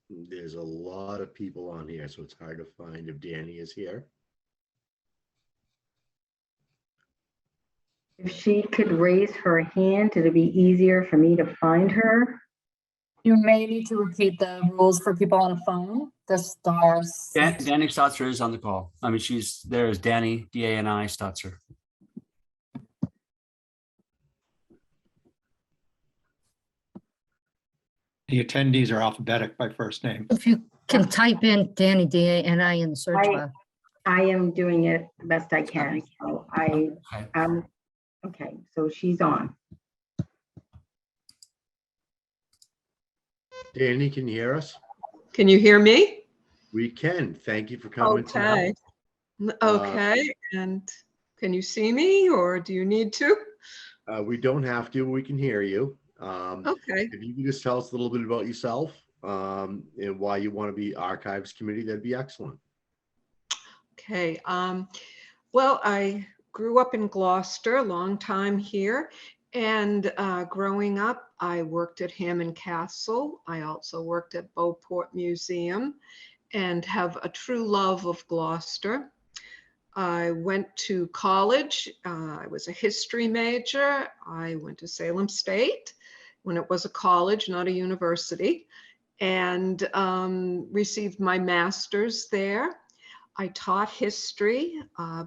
There's a lot of people on here, so it's hard to find if Danny is here. If she could raise her hand, it'd be easier for me to find her. You may need to repeat the rules for people on a phone. The stars. Danny Stotzer is on the call. I mean, she's there as Danny, D-A-N-I Stotzer. The attendees are alphabetic by first name. If you can type in Danny, D-A-N-I in the search I- bar. I am doing it the best I can. So okay, so she's on. Danny, can you hear us? Can you hear me? We can. Thank you for coming tonight. Okay, and can you see me or do you need to? We don't have to, we can hear you. Okay. If you can just tell us a little bit about yourself and why you want to be Archives Committee, that'd be excellent. Okay, well, I grew up in Gloucester, a long time here, and growing up, I worked at Hammond Castle. I also worked at Beauport Museum and have a true love of Gloucester. I went to college. I was a history major. I went to Salem State when it was a college, not a university, and received my master's there. I taught history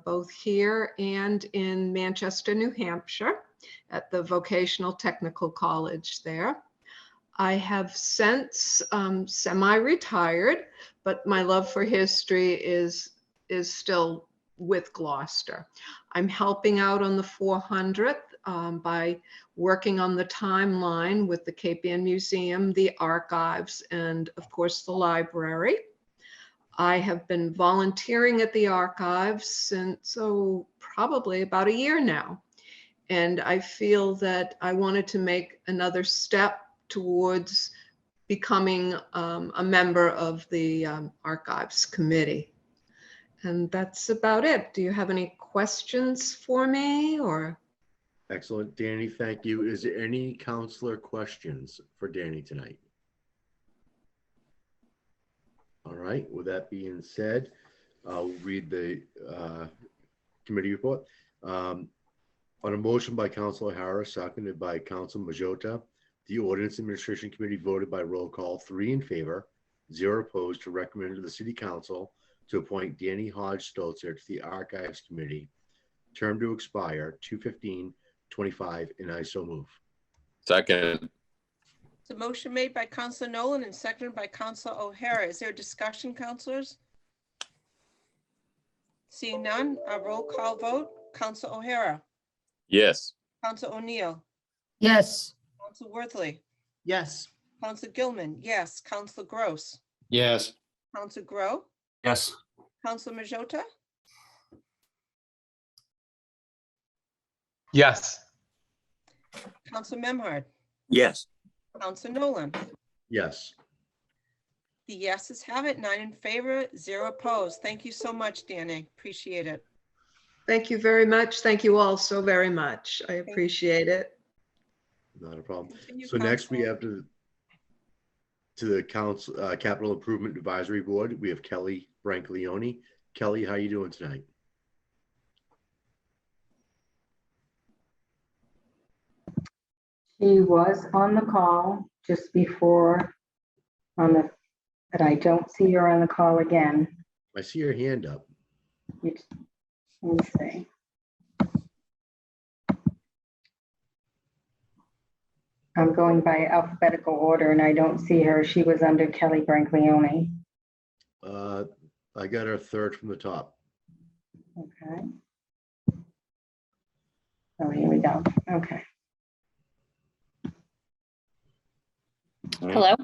both here and in Manchester, New Hampshire at the Vocational Technical College there. I have since semi-retired, but my love for history is still with Gloucester. I'm helping out on the 400th by working on the timeline with the Cape Ann Museum, the archives, and of course the library. I have been volunteering at the archives since, probably about a year now. And I feel that I wanted to make another step towards becoming a member of the Archives Committee. And that's about it. Do you have any questions for me or? Excellent, Danny, thank you. Is there any counselor questions for Danny tonight? All right, with that being said, I'll read the committee report. On a motion by Councilor Harris, seconded by Council Majota, the Ordinance Administration Committee voted by roll call 3 in favor, 0 opposed to recommend to the City Council to appoint Danny Hodge Stolzer to the Archives Committee, term to expire 2/15/25, and I so move. Second. It's a motion made by Councilor Nolan and seconded by Councilor O'Hara. Is there a discussion, councilors? Seeing none, a roll call vote. Councilor O'Hara. Yes. Councilor O'Neill. Yes. Councilor Worthley. Yes. Councilor Gilman. Yes. Councilor Gross. Yes. Councilor Grow. Yes. Councilor Majota. Yes. Councilor Memhard. Yes. Councilor Nolan. Yes. The yeses have it, 9 in favor, 0 opposed. Thank you so much, Danny. Appreciate it. Thank you very much. Thank you all so very much. I appreciate it. Not a problem. Continue, So next we Councilor. have to the Council Capital Improvement Advisory Board. We have Kelly Brancaleone. Kelly, how you doing tonight? She was on the call just before but I don't see her on the call again. I see your hand up. Let me see. I'm going by alphabetical order and I don't see her. She was under Kelly Brancaleone. I got her third from the top. Okay. Oh, here we go. Okay. Hello.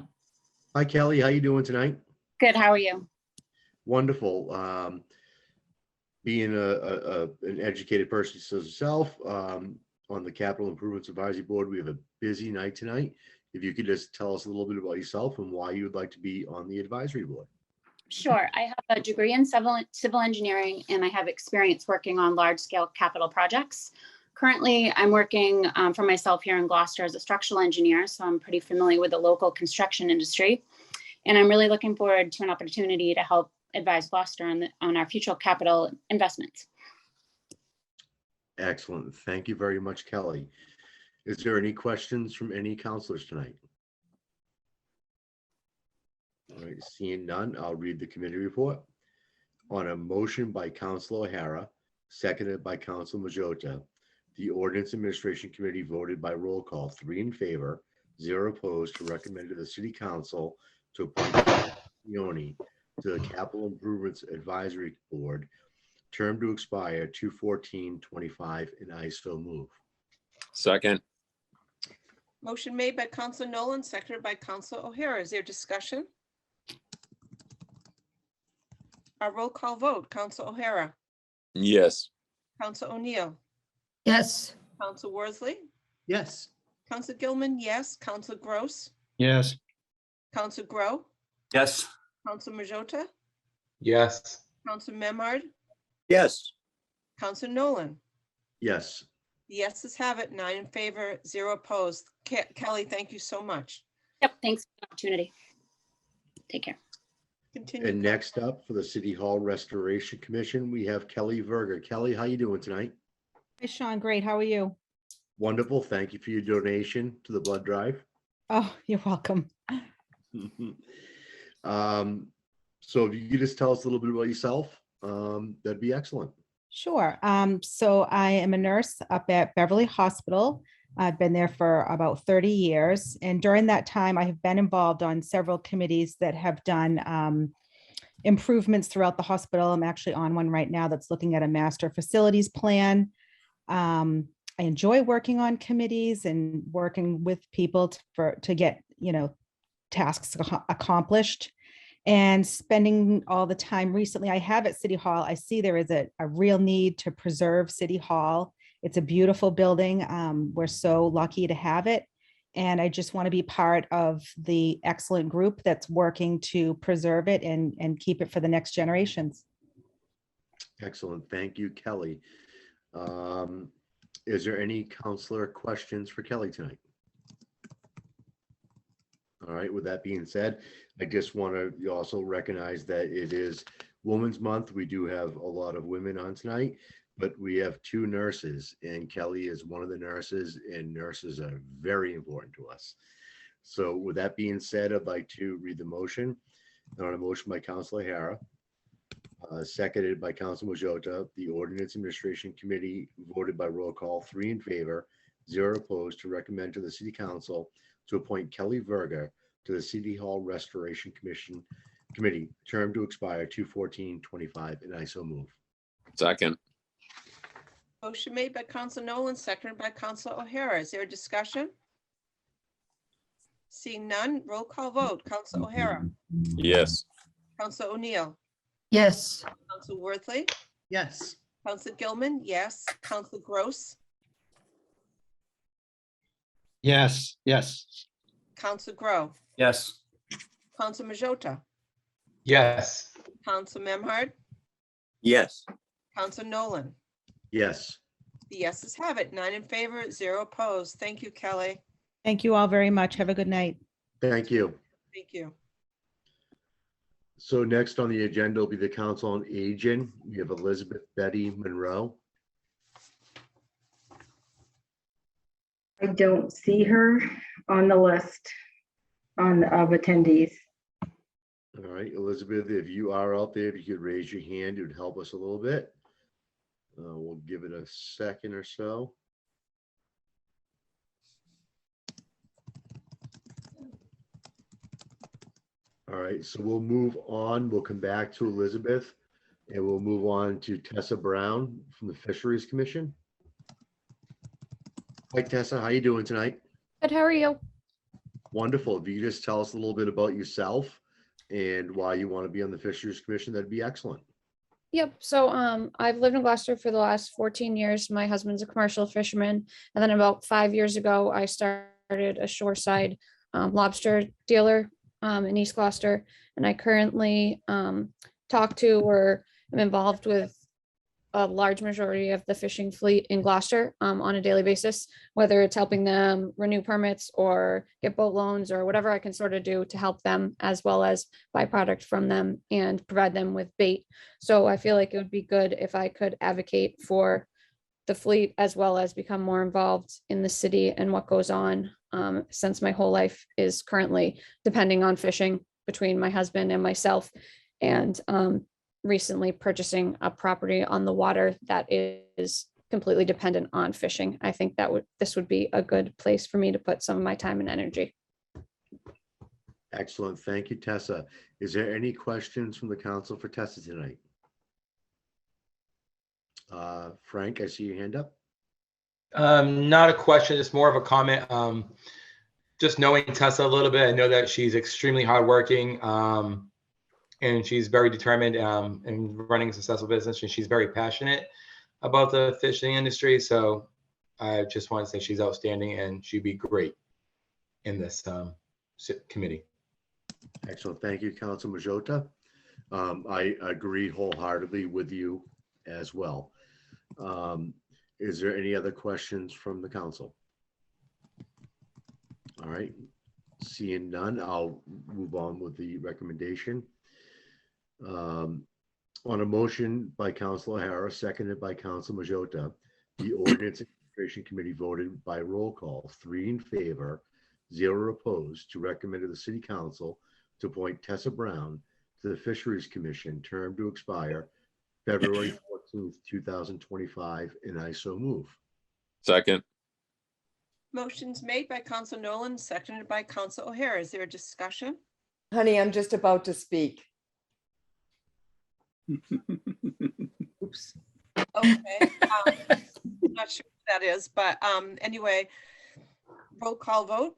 Hi, Kelly. How you doing tonight? Good. How are you? Wonderful. Being an educated person says herself, on the Capital Improvements Advisory Board, we have a busy night tonight. If you could just tell us a little bit about yourself and why you would like to be on the advisory board. Sure. I have a degree in civil engineering, and I have experience working on large-scale capital projects. Currently, I'm working for myself here in Gloucester as a structural engineer, so I'm pretty familiar with the local construction industry. And I'm really looking forward to an opportunity to help advise Gloucester on our future capital investments. Excellent. Thank you very much, Kelly. Is there any questions from any counselors tonight? All right, seeing none, I'll read the committee report. On a motion by Councilor O'Hara, seconded by Councilor Majota, the Ordinance Administration Committee voted by roll call 3 in favor, 0 opposed to recommend to the city council to appoint Leone to the Capital Improvements Advisory Board, term to expire 2/14/25, and I so move. Second. Motion made by Council Nolan, seconded by Council O'Hara. Is there discussion? A roll call vote. Council O'Hara, Yes. Council O'Neill, Yes. Council Worsley, Yes. Council Gilman, yes. Council Gross, Yes. Council Grow, Yes. Council Majota, Yes. Council Memard, Yes. Council Nolan. Yes. The yeses have it, 9 in favor, 0 opposed. Kelly, thank you so much. Yep, thanks for the opportunity. Take care. Continue. And next up for the City Hall Restoration Commission, we have Kelly Verga. Kelly, how you doing tonight? Hi, Sean. Great. How are you? Wonderful. Thank you for your donation to the blood drive. Oh, you're welcome. So if you could just tell us a little bit about yourself, that'd be excellent. Sure. So I am a nurse up at Beverly Hospital. I've been there for about 30 years. And during that time, I have been involved on several committees that have done improvements throughout the hospital. I'm actually on one right now that's looking at a master facilities plan. I enjoy working on committees and working with people to get, tasks accomplished. And spending all the time recently I have at City Hall, I see there is a real need to preserve City Hall. It's a beautiful building. We're so lucky to have it. And I just want to be part of the excellent group that's working to preserve it and keep it for the next generations. Excellent. Thank you, Kelly. Is there any counselor questions for Kelly tonight? All right, with that being said, I just want to also recognize that it is Women's Month. We do have a lot of women on tonight, but we have 2 nurses, and Kelly is one of the nurses, and nurses are very important to us. So with that being said, I'd like to read the motion. On a motion by Councilor O'Hara, seconded by Council Majota, the Ordinance Administration Committee voted by roll call, 3 in favor, 0 opposed, to recommend to the City Council to appoint Kelly Verga to the City Hall Restoration Committee, term to expire 2/14/25, and I so move. Second. Motion made by Council Nolan, seconded by Council O'Hara. Is there a discussion? Seeing none, roll call vote. Council O'Hara, Yes. Council O'Neill, Yes. Council Worthley, Yes. Council Gilman, yes. Council Gross, Yes. Yes. Council Grow, Yes. Council Majota, Yes. Council Memhard, Yes. Council Nolan. Yes. The yeses have it, 9 in favor, 0 opposed. Thank you, Kelly. Thank you all very much. Have a good night. Thank you. Thank you. So next on the agenda will be the Council on Aging. We have Elizabeth Betty Monroe. I don't see her on the list of attendees. All right, Elizabeth, if you are out there, if you could raise your hand, it would help us a little bit. We'll give it a second or so. All right, so we'll move on. We'll come back to Elizabeth and we'll move on to Tessa Brown from the Fisheries Commission. Hi, Tessa, how you doing tonight? Good, how are you? Wonderful. If you could just tell us a little bit about yourself and why you want to be on the Fisheries Commission, that'd be excellent. Yep, so I've lived in Gloucester for the last 14 years. My husband's a commercial fisherman. And then about 5 years ago, I started a shoreside lobster dealer in East Gloucester. And I currently talk to or am involved with a large majority of the fishing fleet in Gloucester on a daily basis, whether it's helping them renew permits or get boat loans or whatever I can sort of do to help them, as well as buy product from them and provide them with bait. So I feel like it would be good if I could advocate for the fleet as well as become more involved in the city and what goes on, since my whole life is currently depending on fishing between my husband and myself, and recently purchasing a property on the water that is completely dependent on fishing. I think this would be a good place for me to put some of my time and energy. Excellent. Thank you, Tessa. Is there any questions from the council for Tessa tonight? Frank, I see your hand up. Not a question, it's more of a comment. Just knowing Tessa a little bit, I know that she's extremely hardworking, and she's very determined in running a successful business, and she's very passionate about the fishing industry. So I just want to say she's outstanding and she'd be great in this committee. Excellent. Thank you, Council Majota. I agree wholeheartedly with you as well. Is there any other questions from the council? All right, seeing none, I'll move on with the recommendation. On a motion by Council O'Hara, seconded by Council Majota, the Ordinance and Administration Committee voted by roll call, 3 in favor, 0 opposed, to recommend to the City Council to appoint Tessa Brown to the Fisheries Commission, term to expire February 14th, 2025, and I so move. Second. Motion's made by Council Nolan, seconded by Council O'Hara. Is there a discussion? Honey, I'm just about to speak. Oops. Okay. Not sure what that is, but anyway, roll call vote.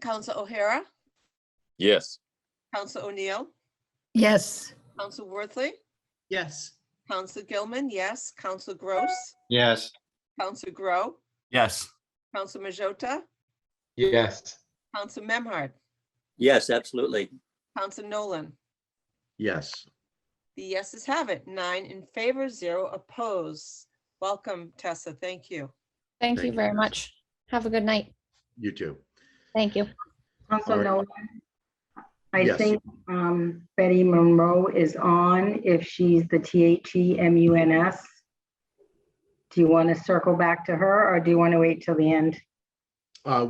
Council O'Hara, Yes. Council O'Neill, Yes. Council Worthley, Yes. Council Gilman, yes. Council Gross, Yes. Council Grow, Yes. Council Majota, Yes. Council Memhard, Yes, absolutely. Council Nolan. Yes. The yeses have it. 9 in favor, 0 opposed. Welcome, Tessa. Thank you. Thank you very Tessa. much. Have a good night. You too. Thank you. Also, All right. Nolan, I Yes. think Betty Monroe is on if she's the THEMUNS. Do you want to circle back to her or do you want to wait till the end?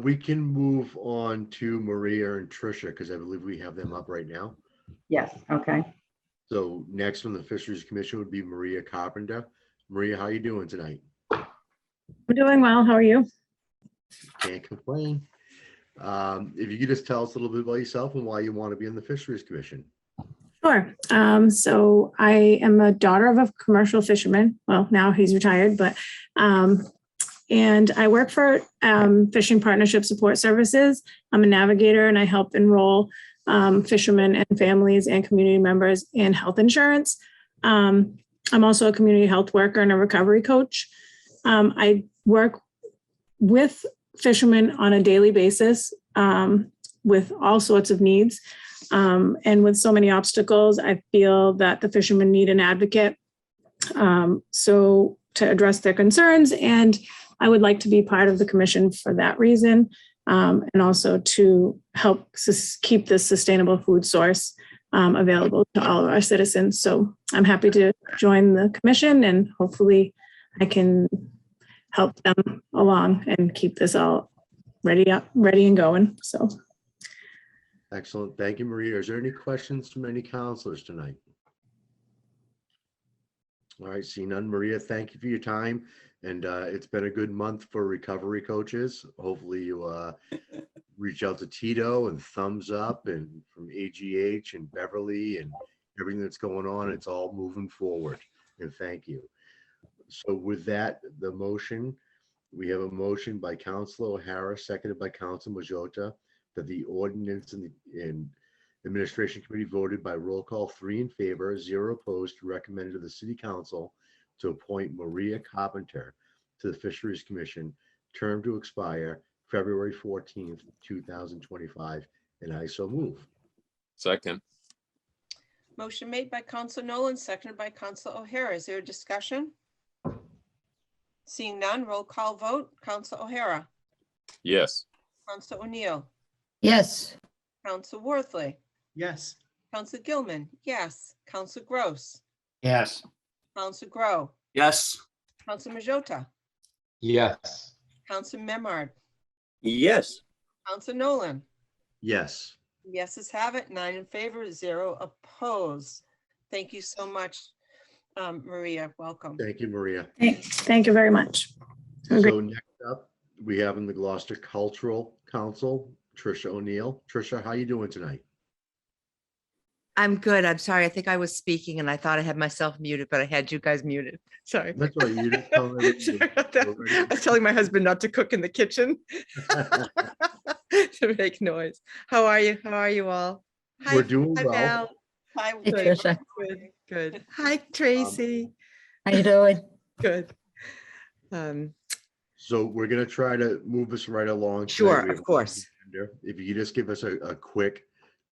We can move on to Maria and Tricia because I believe we have them up right now. Yes, okay. So next on the Fisheries Commission would be Maria Carpenter. Maria, how you doing tonight? I'm doing well. How are you? Can't complain. If you could just tell us a little bit about yourself and why you want to be in the Fisheries Commission. Sure. So I am a daughter of a commercial fisherman. Well, now he's retired, but and I work for Fishing Partnership Support Services. I'm a navigator and I help enroll fishermen and families and community members in health insurance. I'm also a community health worker and a recovery coach. I work with fishermen on a daily basis with all sorts of needs. And with so many obstacles, I feel that the fishermen need an advocate. So to address their concerns, and I would like to be part of the commission for that reason. And also to help keep this sustainable food source available to all of our citizens. So I'm happy to join the commission and hopefully I can help them along and keep this all ready and going. So. Excellent. Thank you, Maria. Is there any questions from any counselors tonight? All right, see none. Maria, thank you for your time. And it's been a good month for recovery coaches. Hopefully you reach out to Tito and Thumbs Up and from AGH and Beverly and everything that's going on. It's all moving forward. And thank you. So with that, the motion, we have a motion by Councilor O'Hara, seconded by Council Majota, that the Ordinance and Administration Committee voted by roll call 3 in favor, 0 opposed, to recommend to the City Council to appoint Maria Carpenter to the Fisheries Commission, term to expire February 14th, 2025, and I so move. Second. Motion made by Council Nolan, seconded by Council O'Hara. Is there a discussion? Seeing none, roll call vote. Council O'Hara, Yes. Council O'Neill, Yes. Council Worthley, Yes. Council Gilman, yes. Council Gross, Yes. Council Grow, Yes. Council Majota, Yes. Council Memard, Yes. Council Nolan. Yes. Yeses have it. 9 in favor, 0 opposed. Thank you so much. Maria. Welcome. Thank you, Maria. Thank you very much. So next up, we have in the Gloucester Cultural Council, Trisha O'Neill. Trisha, how you doing tonight? I'm good. I'm sorry. I think I was speaking and I thought I had myself muted, but I had you guys muted. Sorry. That's right. You just tell me what you Sorry about that. I was telling my husband not to cook in the kitchen to make noise. How are you? How are you all? Hi, We're doing hi, well. Val. Hi, Hey, Ray. Tricia. Good, good. Hi, Tracy. How you doing? Good. So we're gonna try to move us right along. tonight. Sure, We have of course. If you could just give us a quick,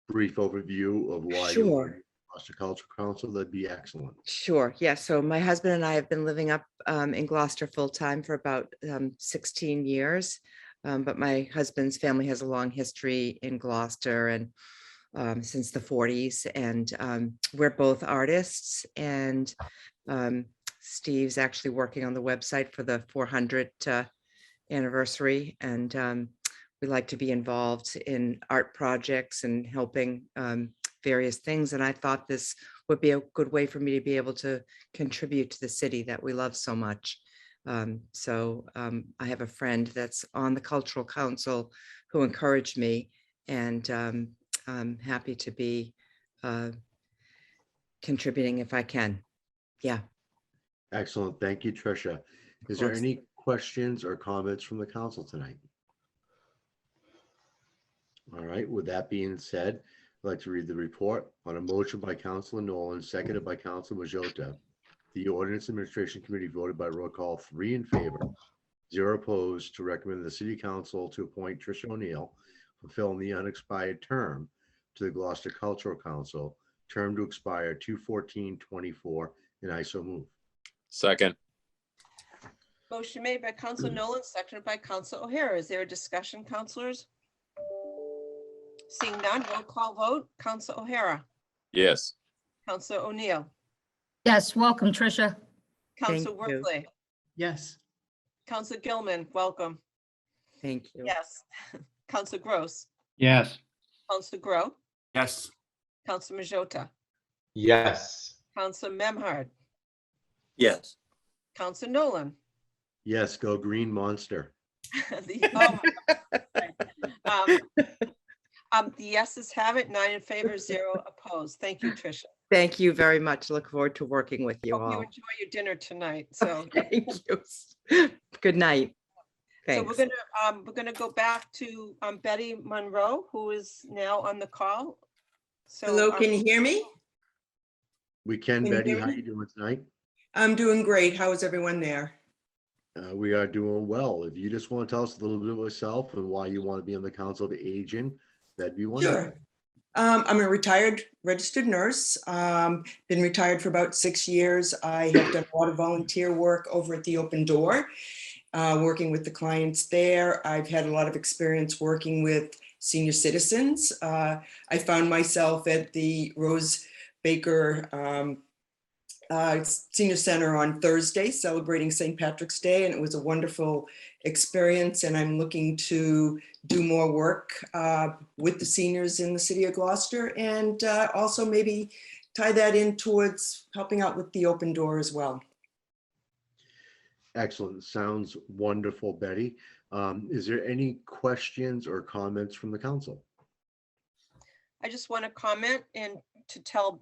brief overview of why you Sure. are in Gloucester Cultural Council, that'd be excellent. Sure. Yeah. So my husband and I have been living up in Gloucester full time for about 16 years. But my husband's family has a long history in Gloucester and since the 40s. And we're both artists. And Steve's actually working on the website for the 400th anniversary. And we like to be involved in art projects and helping various things. And I thought this would be a good way for me to be able to contribute to the city that we love so much. I have a friend that's on the Cultural Council who encouraged me, and I'm happy to be contributing if I can. Yeah. Excellent. Thank you, Trisha. Is there course. any questions or comments from the council tonight? All right, with that being said, I'd like to read the report on a motion by Councilor Nolan, seconded by Councilor Majota. The Ordinance Administration Committee voted by roll call 3 in favor, 0 opposed, to recommend the City Council to appoint Trisha O'Neill, fulfilling the unexpired term to the Gloucester Cultural Council, term to expire 2/14/24, and I so move. Second. Motion made by Council Nolan, seconded by Council O'Hara. Is there a discussion, councilors? Seeing none, roll call vote. Council O'Hara, Yes. Council O'Neill, Yes, welcome, Tricia. Council Thank you. Worthley, Yes. Council Gilman, welcome. Thank you. Yes. Council Gross, Yes. Council Grow, Yes. Council Majota, Yes. Council Memhard, Yes. Council Nolan. Yes, go Green Monster. The the yeses have it, 9 in favor, 0 opposed. Thank you, Tricia. Thank you very much. Look forward to working with you Hope you all. enjoy your dinner tonight. So, Thank you. Good night. so Thanks. we're gonna go back to Betty Monroe, who is now on the call. So Hello, can you hear me? We can, Can you Betty, hear how me? you doing tonight? I'm doing great. How is everyone there? We are doing well. If you just want to tell us a little bit about yourself and why you want to be on the Council of Aging, that'd be wonderful. Sure. I'm a retired registered nurse. Been retired for about 6 years. I have done a lot of volunteer work over at the Open Door, working with the clients there. I've had a lot of experience working with senior citizens. I found myself at the Rose Baker Senior Center on Thursday, celebrating St. Patrick's Day, and it was a wonderful experience. And I'm looking to do more work with the seniors in the city of Gloucester, and also maybe tie that in towards helping out with the Open Door as well. Excellent. Sounds wonderful, Betty. Is there any questions or comments from the council? I just want to comment and to tell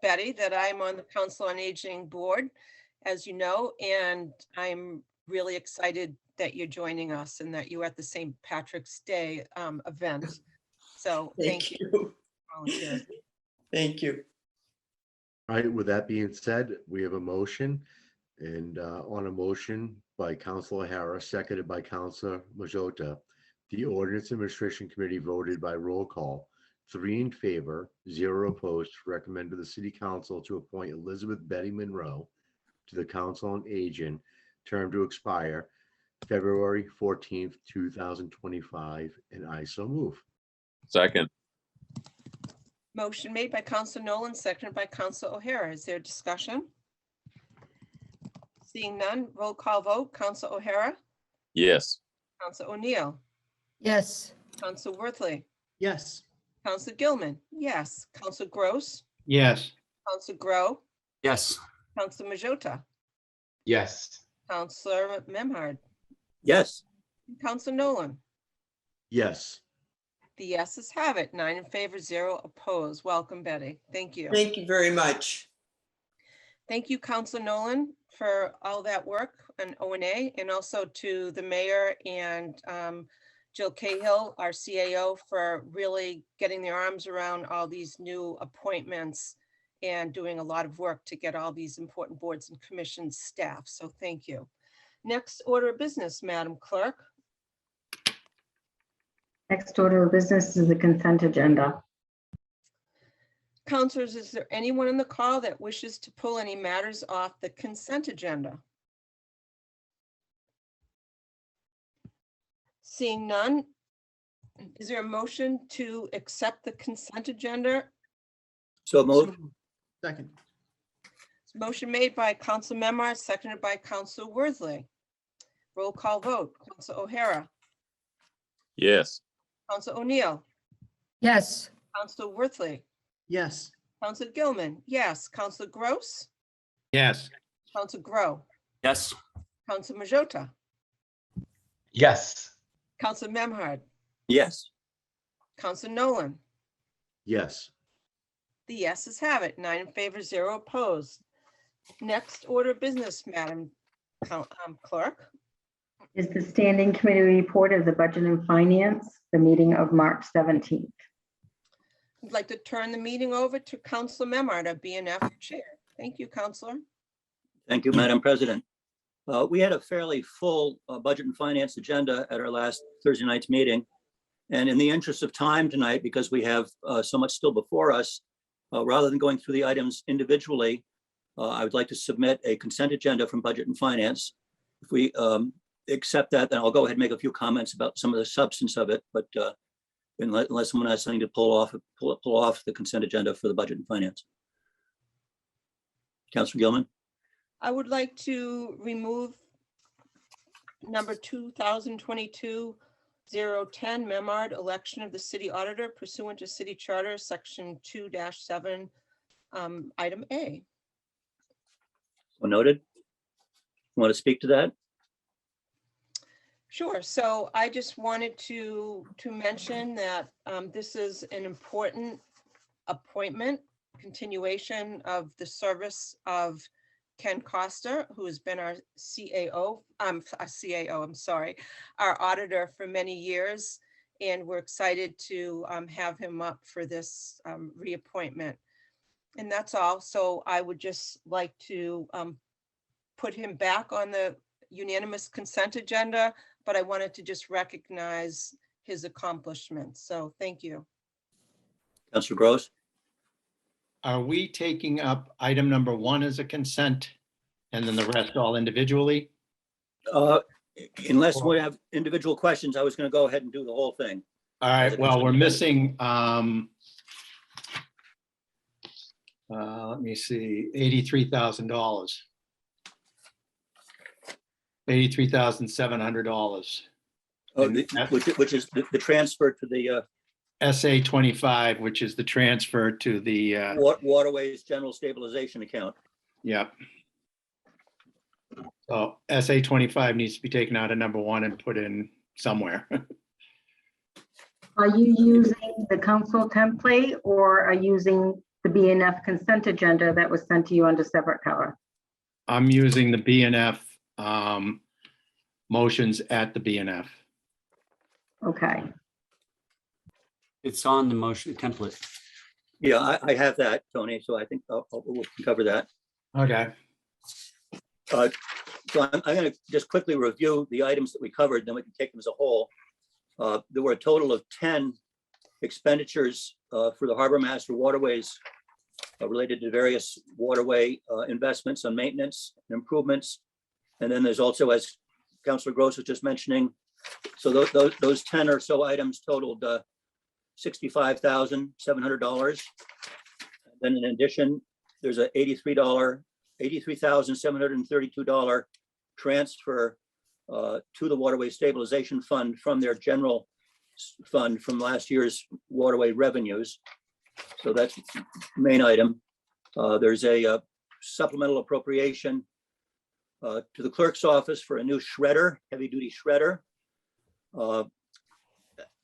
Betty that I'm on the Council on Aging Board, as you know, and I'm really excited that you're joining us and that you're at the St. Patrick's Day event. So thank you. Volunteers. Thank you. All right, with that being said, we have a motion, and on a motion by Councilor O'Hara, seconded by Councilor Majota, the Ordinance Administration Committee voted by roll call 3 in favor, 0 opposed, to recommend to the City Council to appoint Elizabeth Betty Monroe to the Council on Aging, term to expire February 14th, 2025, and I so move. Second. Motion made by Council Nolan, seconded by Council O'Hara. Is there discussion? Seeing none, roll call vote. Council O'Hara, Yes. Council O'Neill, Yes, Council Worthley, Yes. Council Gilman, yes. Council Gross, Yes. Council Grow, Yes. Council Majota, Yes. Councilor Memhard, Yes. Council Nolan. Yes. The yeses have it, 9 in favor, 0 opposed. Welcome, Betty. Thank you. Thank you very much. Thank you, Council Nolan, for all that work on O&A, and also to the mayor and Jill Cahill, our CAO, for really getting their arms around all these new appointments and doing a lot of work to get all these important boards and commissions staffed. So thank you. Next order of business, Madam Clerk. Next order of business is the consent agenda. Councilors, is there anyone on the call that wishes to pull any matters off the consent agenda? Seeing none, is there a motion to accept the consent agenda? So moved. Second. Motion made by Council Memard, seconded by Council Worthley. Roll call vote. Council O'Hara, Yes. Council O'Neill, Yes. Council Worthley, Yes. Council Gilman, yes. Council Gross, Yes. Council Grow, Yes. Council Majota, Yes. Council Memhard, Yes. Council Nolan. Yes. The yeses have it, 9 in favor, 0 opposed. Next order of business, Madam Clerk. Is the standing committee report of the Budget and Finance, the meeting of March 17th. I'd like to turn the meeting over to Council Memard, our BNF Chair. Thank you, Councilor. Thank you, Madam President. We had a fairly full budget and finance agenda at our last Thursday night's meeting. And in the interest of time tonight, because we have so much still before us, rather than going through the items individually, I would like to submit a consent agenda from Budget and Finance. If we accept that, then I'll go ahead and make a few comments about some of the substance of it, but unless someone has something to pull off the consent agenda for the Budget and Finance. Councilor Gilman? I would like to remove number 2022-010, Memard, election of the city auditor pursuant to city charter, section 2-7, item A. So noted. Want to speak to that? Sure. So I just wanted to mention that this is an important appointment, continuation of the service of Ken Costa, who has been our CAO, our auditor for many years. And we're excited to have him up for this reappointment. And that's all. So I would just like to put him back on the unanimous consent agenda, but I wanted to just recognize his accomplishments. So thank you. Councilor Gross? Are we taking up item number 1 as a consent and then the rest all individually? Unless we have individual questions, I was going to go ahead and do the whole thing. All right, well, we're missing, let me see, $83,000. $83,700. Oh, which is the transfer to the SA 25, which is the transfer to the Waterways General Stabilization Account. Yep. So SA 25 needs to be taken out of number 1 and put in somewhere. Are you using the council template or are you using the BNF consent agenda that was sent to you under separate cover? I'm using the BNF motions at the BNF. Okay. It's on the motion template. Yeah, I have that, Tony, so I think we'll cover that. Okay. So I'm going to just quickly review the items that we covered, then we can take them as a whole. There were a total of 10 expenditures for the Harbor Master Waterways related to various waterway investments on maintenance and improvements. And then there's also, as Councilor Gross was just mentioning, so those 10 or so items totaled $65,700. Then in addition, there's a $83,732 transfer to the Waterway Stabilization Fund from their general fund from last year's waterway revenues. So that's the main item. There's a supplemental appropriation to the clerk's office for a new shredder, heavy-duty shredder.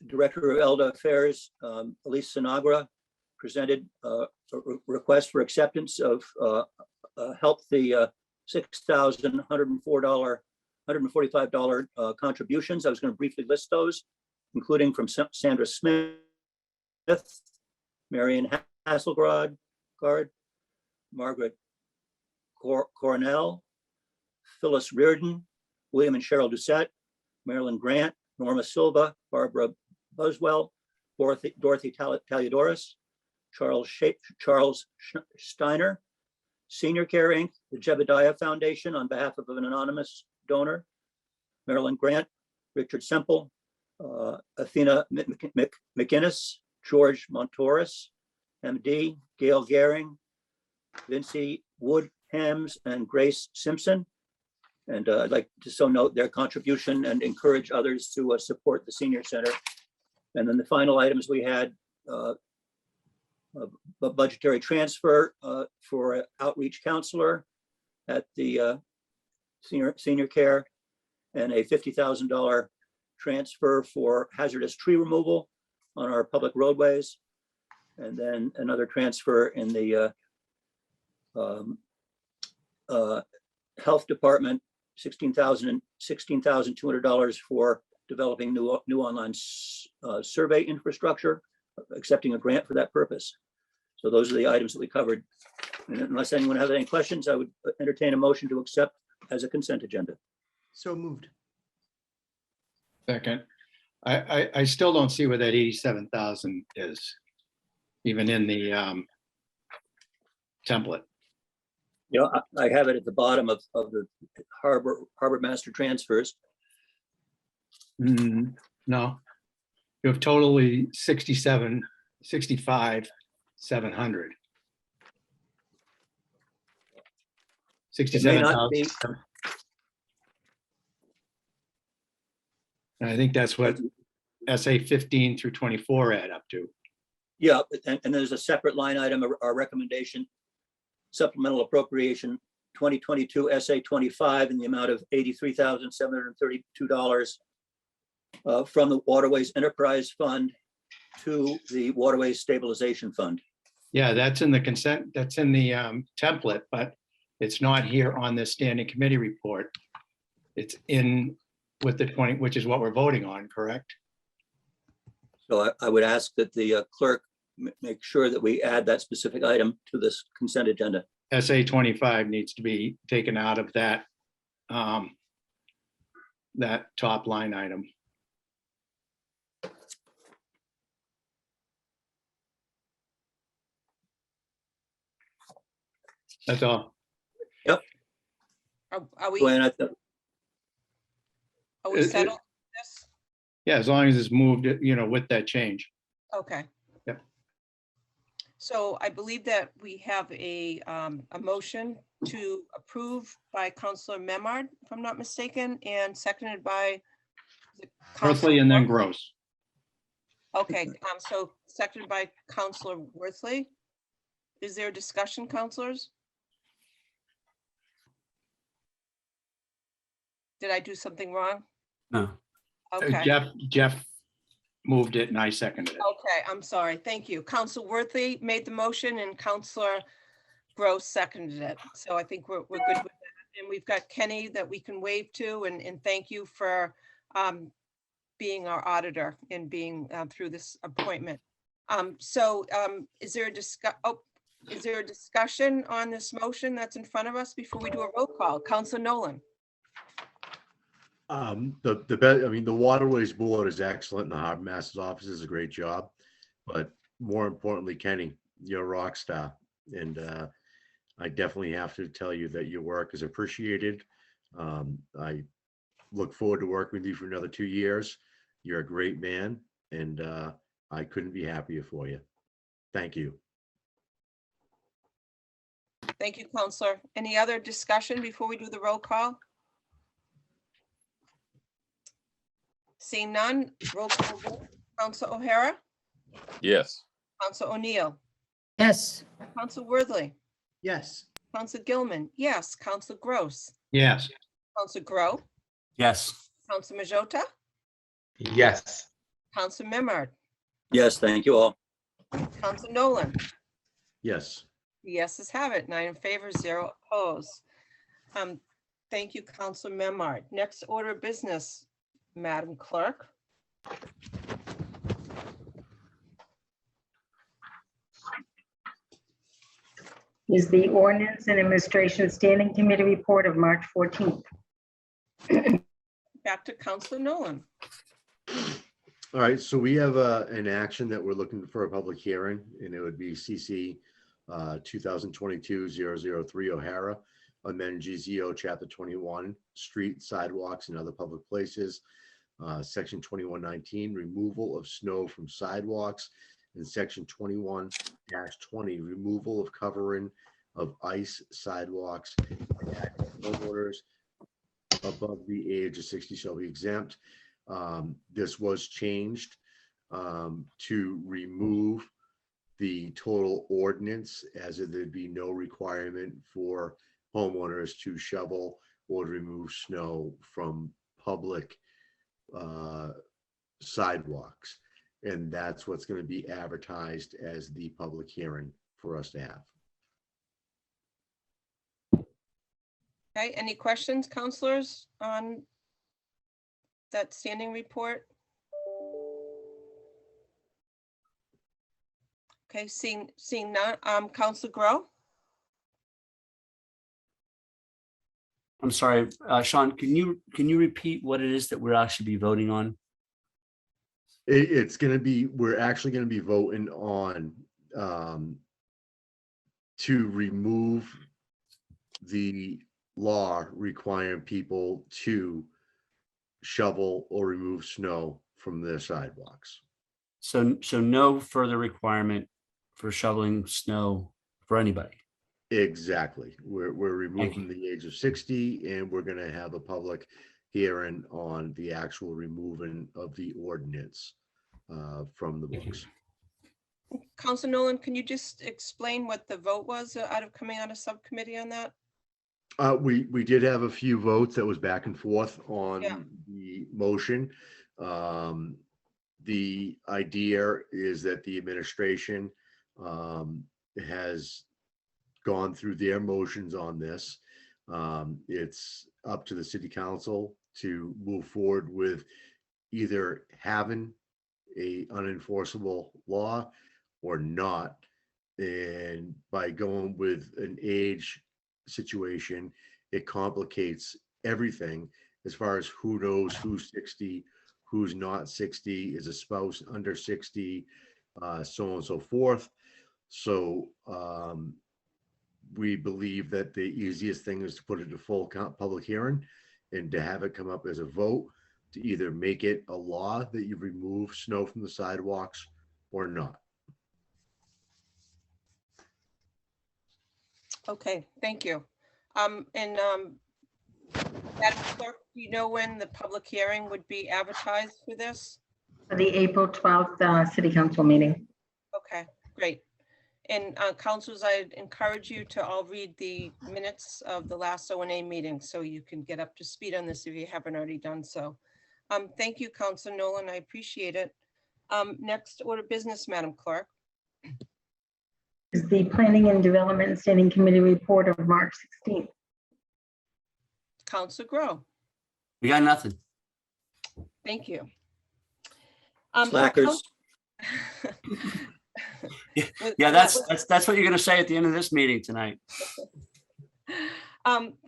Director of Elder Affairs, Elise Sinagra, presented a request for acceptance of help the $6,145 contributions. I was going to briefly list those, including from Sandra Smith, Marion Hasselgrad, Margaret Cornell, Phyllis Reardon, William and Cheryl Doucette, Marilyn Grant, Norma Silva, Barbara Buswell, Dorothy Taliadoris, Charles Steiner, Senior Care Inc., the Jebediah Foundation on behalf of an anonymous donor, Marilyn Grant, Richard Semple, Athena McInnes, George Montoris, MD, Gail Gehring, Vincie Woodhams, and Grace Simpson. And I'd like to so note their contribution and encourage others to support the Senior Center. And then the final items we had, a budgetary transfer for an outreach counselor at the senior care, and a $50,000 transfer for hazardous tree removal on our public roadways. And then another transfer in the health department, $16,200 for developing new online survey infrastructure, accepting a grant for that purpose. So those are the items that we covered. And unless anyone has any questions, I would entertain a motion to accept as a consent agenda. So moved. Second. I still don't see where that 87,000 is, even in the template. You know, I have it at the bottom of the harbor master transfers. No, you have totally 65, 700. It may not be. 67,000. And I think that's what SA 15 through 24 add up to. Yeah, and there's a separate line item, our recommendation, supplemental appropriation 2022 SA 25 in the amount of $83,732 from the Waterways Enterprise Fund to the Waterways Stabilization Fund. Yeah, that's in the consent, that's in the template, but it's not here on this standing committee report. It's in with the 20, which is what we're voting on, correct? So I would ask that the clerk make sure that we add that specific item to this consent agenda. SA 25 needs to be taken out of that, that top line item. That's all. Yep. Are we Glenn, settled with this? Yeah, as long as it's moved, you know, with that change. Okay. Yep. So I believe that we have a motion to approve by Councilor Memard, if I'm not mistaken, and seconded by Worthley and then Gross. Okay, so seconded by Councilor Worthley. Is there a discussion, councilors? Did I do something wrong? No. Okay. Jeff moved it and I seconded it. Okay, I'm sorry. Thank you. Council Worthy made the motion and Councilor Gross seconded it. So I think we're good with that. And we've got Kenny that we can wave to, and thank you for being our auditor and being through this appointment. Is there a discussion on this motion that's in front of us before we do a roll call? Councilor Nolan. The Waterways Board is excellent, and the Harbor Master's Office is a great job. But more importantly, Kenny, you're a rock star, and I definitely have to tell you that your work is appreciated. I look forward to working with you for another 2 years. You're a great man, and I couldn't be happier for you. Thank you. Thank you, Councilor. Any other discussion before we do the roll call? Seeing none, roll call vote. Councilor O'Hara, Yes. Councilor O'Neill, Yes. Councilor Worthley, Yes. Council Gilman, yes. Council Gross, Yes. Council Grow, Yes. Council Majota, Yes. Council Memard, Yes, thank you all. Council Nolan. Yes. Yeses have it, 9 in favor, 0 opposed. Thank you, Council Memard. Next order of business, Madam Clerk. Is the Ordinance and Administration Standing Committee report of March 14th. Back to Council Nolan. All right, so we have an action that we're looking for a public hearing, and it would be CC 2022-003 O'Hara, amend GZO Chapter 21, Street, Sidewalks, and Other Public Places, Section 2119, removal of snow from sidewalks, and Section 21-20, removal of covering of ice sidewalks, and homeowners above the age of 60 shall be exempt. This was changed to remove the total ordinance, as there'd be no requirement for homeowners to shovel or remove snow from public sidewalks. And that's what's going to be advertised as the public hearing for us to have. Okay, any questions, councilors, on that standing report? Okay, seeing none, Council Grow. I'm sorry, Sean, can you repeat what it is that we're actually be voting on? It's going to be, we're actually going to be voting on to remove the law requiring people to shovel or remove snow from their sidewalks. So no further requirement for shoveling snow for anybody. Exactly. We're removing the age of 60, and we're going to have a public hearing on the actual removing of the ordinance from the books. Council Nolan, can you just explain what the vote was coming out of subcommittee on that? We did have a few votes that was back and forth on the motion. The idea is that the administration has gone through their motions on this. It's up to the city council to move forward with either having a unenforceable law or not. And by going with an age situation, it complicates everything as far as who knows who's 60, who's not 60, is a spouse under 60, so on and so forth. So we believe that the easiest thing is to put it to full public hearing and to have it come up as a vote to either make it a law that you remove snow from the sidewalks or not. Okay, thank you. Madam Clerk, do you know when the public hearing would be advertised for this? For the April 12th City Council meeting. Okay, great. And councilors, I encourage you to all read the minutes of the last O&A meeting so you can get up to speed on this if you haven't already done so. Thank you, Council Nolan. I appreciate it. Next order of business, Madam Clerk. Is the Planning and Development Standing Committee report of March 16th. Council Grow. We got nothing. Thank you. Slackers. Yeah, that's what you're going to say at the end of this meeting tonight.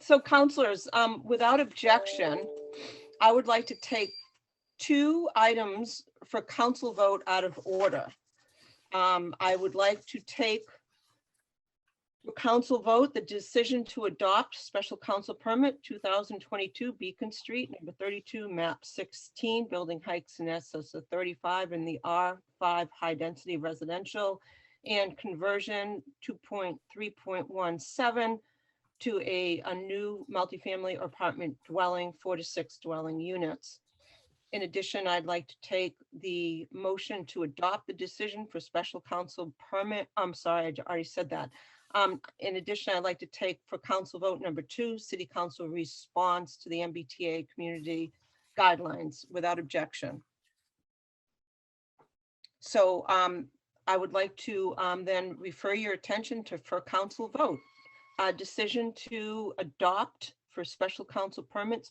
So councilors, without objection, I would like to take 2 items for council vote out of order. I would like to take for council vote the decision to adopt special council permit 2022 Beacon Street, number 32, map 16, building heights in excess of 35 in the R5 high density residential and conversion 2.3.17 to a new multifamily apartment dwelling, 4 to 6 dwelling units. In addition, I'd like to take the motion to adopt the decision for special council permit. I'm sorry, I already said that. In addition, I'd like to take for council vote number 2, city council response to the MBTA community guidelines without objection. So I would like to then refer your attention to for council vote. A decision to adopt for special council permit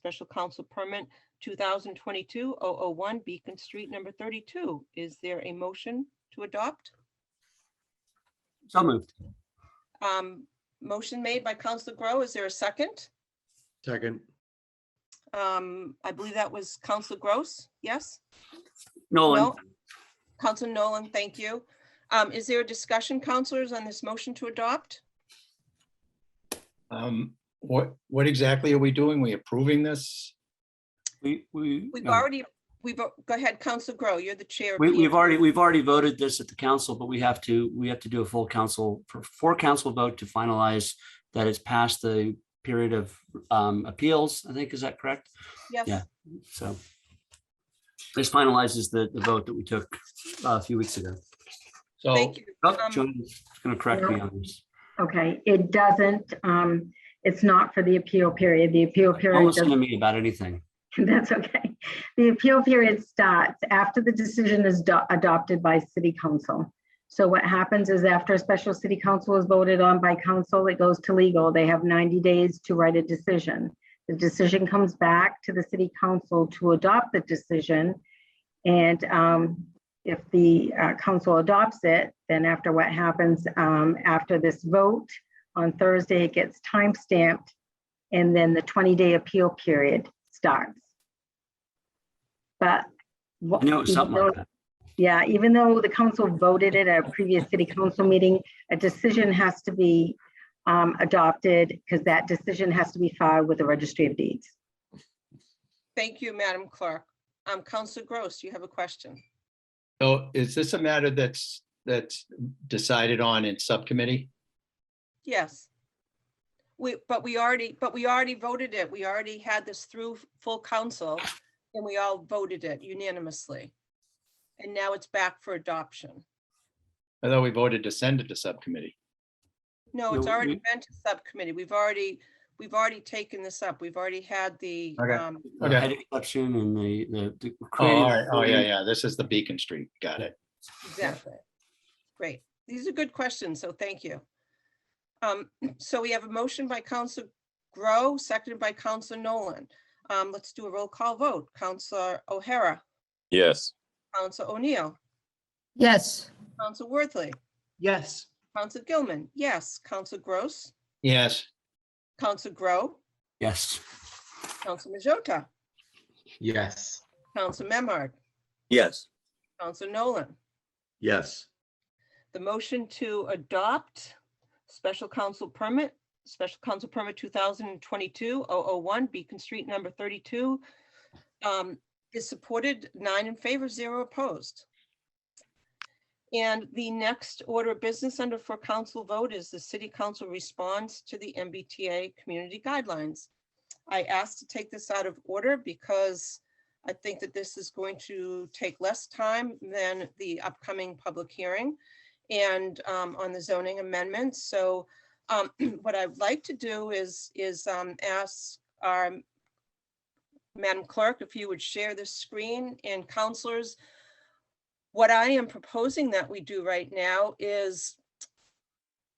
2022-001 Beacon Street number 32. Is there a motion to adopt? So moved. Motion made by Councilor Grow. Is there a second? Second. I believe that was Councilor Gross. Yes? Nolan. No? Councilor Nolan, thank you. Is there a discussion, councilors, on this motion to adopt? What exactly are we doing? We approving this? We've already, go ahead, Councilor Grow, you're the chair. of We've PNG. already voted this at the council, but we have to do a full council for council vote to finalize that it's past the period of appeals. I think, is that correct? Yes. Yeah. So this finalizes the vote that we took a few weeks ago. So Thank you. Joan's going to correct me on this. Okay, it doesn't, it's not for the appeal period. The appeal Don't period, listen to me about anything. that's okay. The appeal period starts after the decision is adopted by city council. So what happens is after a special city council is voted on by council, it goes to legal. They have 90 days to write a decision. The decision comes back to the city council to adopt the decision. And if the council adopts it, then after what happens after this vote on Thursday, it gets time-stamped, and then the 20-day appeal period starts. But I know it's something like that. yeah, even though the council voted it at a previous city council meeting, a decision has to be adopted because that decision has to be filed with the registry of deeds. Thank you, Madam Clerk. Councilor Gross, you have a question? So is this a matter that's decided on in subcommittee? Yes. We already voted it. We already had this through full council and we all voted it unanimously. And now it's back for adoption. I thought we voted to send it to subcommittee. No, it's already been to subcommittee. We've already taken this up. We've already had the. Okay. The head exception and the Oh, all right. Oh, yeah. This is the Beacon Street. Got it. Exactly. Great. These are good questions, so thank you. So we have a motion by Councilor Grow, seconded by Councilor Nolan. Let's do a roll call vote. Councilor O'Hara, Yes. Councilor O'Neill, Yes. Councilor Worthley, Yes. Councilor Gilman, yes. Councilor Gross, Yes. Councilor Grow, Yes. Councilor Majota, Yes. Councilor Memard, Yes. Councilor Nolan. Yes. The motion to adopt special council permit 2022-001 Beacon Street number 32 is supported, 9 in favor, 0 opposed. And the next order of business under for council vote is the city council response to the MBTA community guidelines. I asked to take this out of order because I think that this is going to take less time than the upcoming public hearing and on the zoning amendments. So what I'd like to do is ask our Madam Clerk if you would share the screen, and councilors, what I am proposing that we do right now is,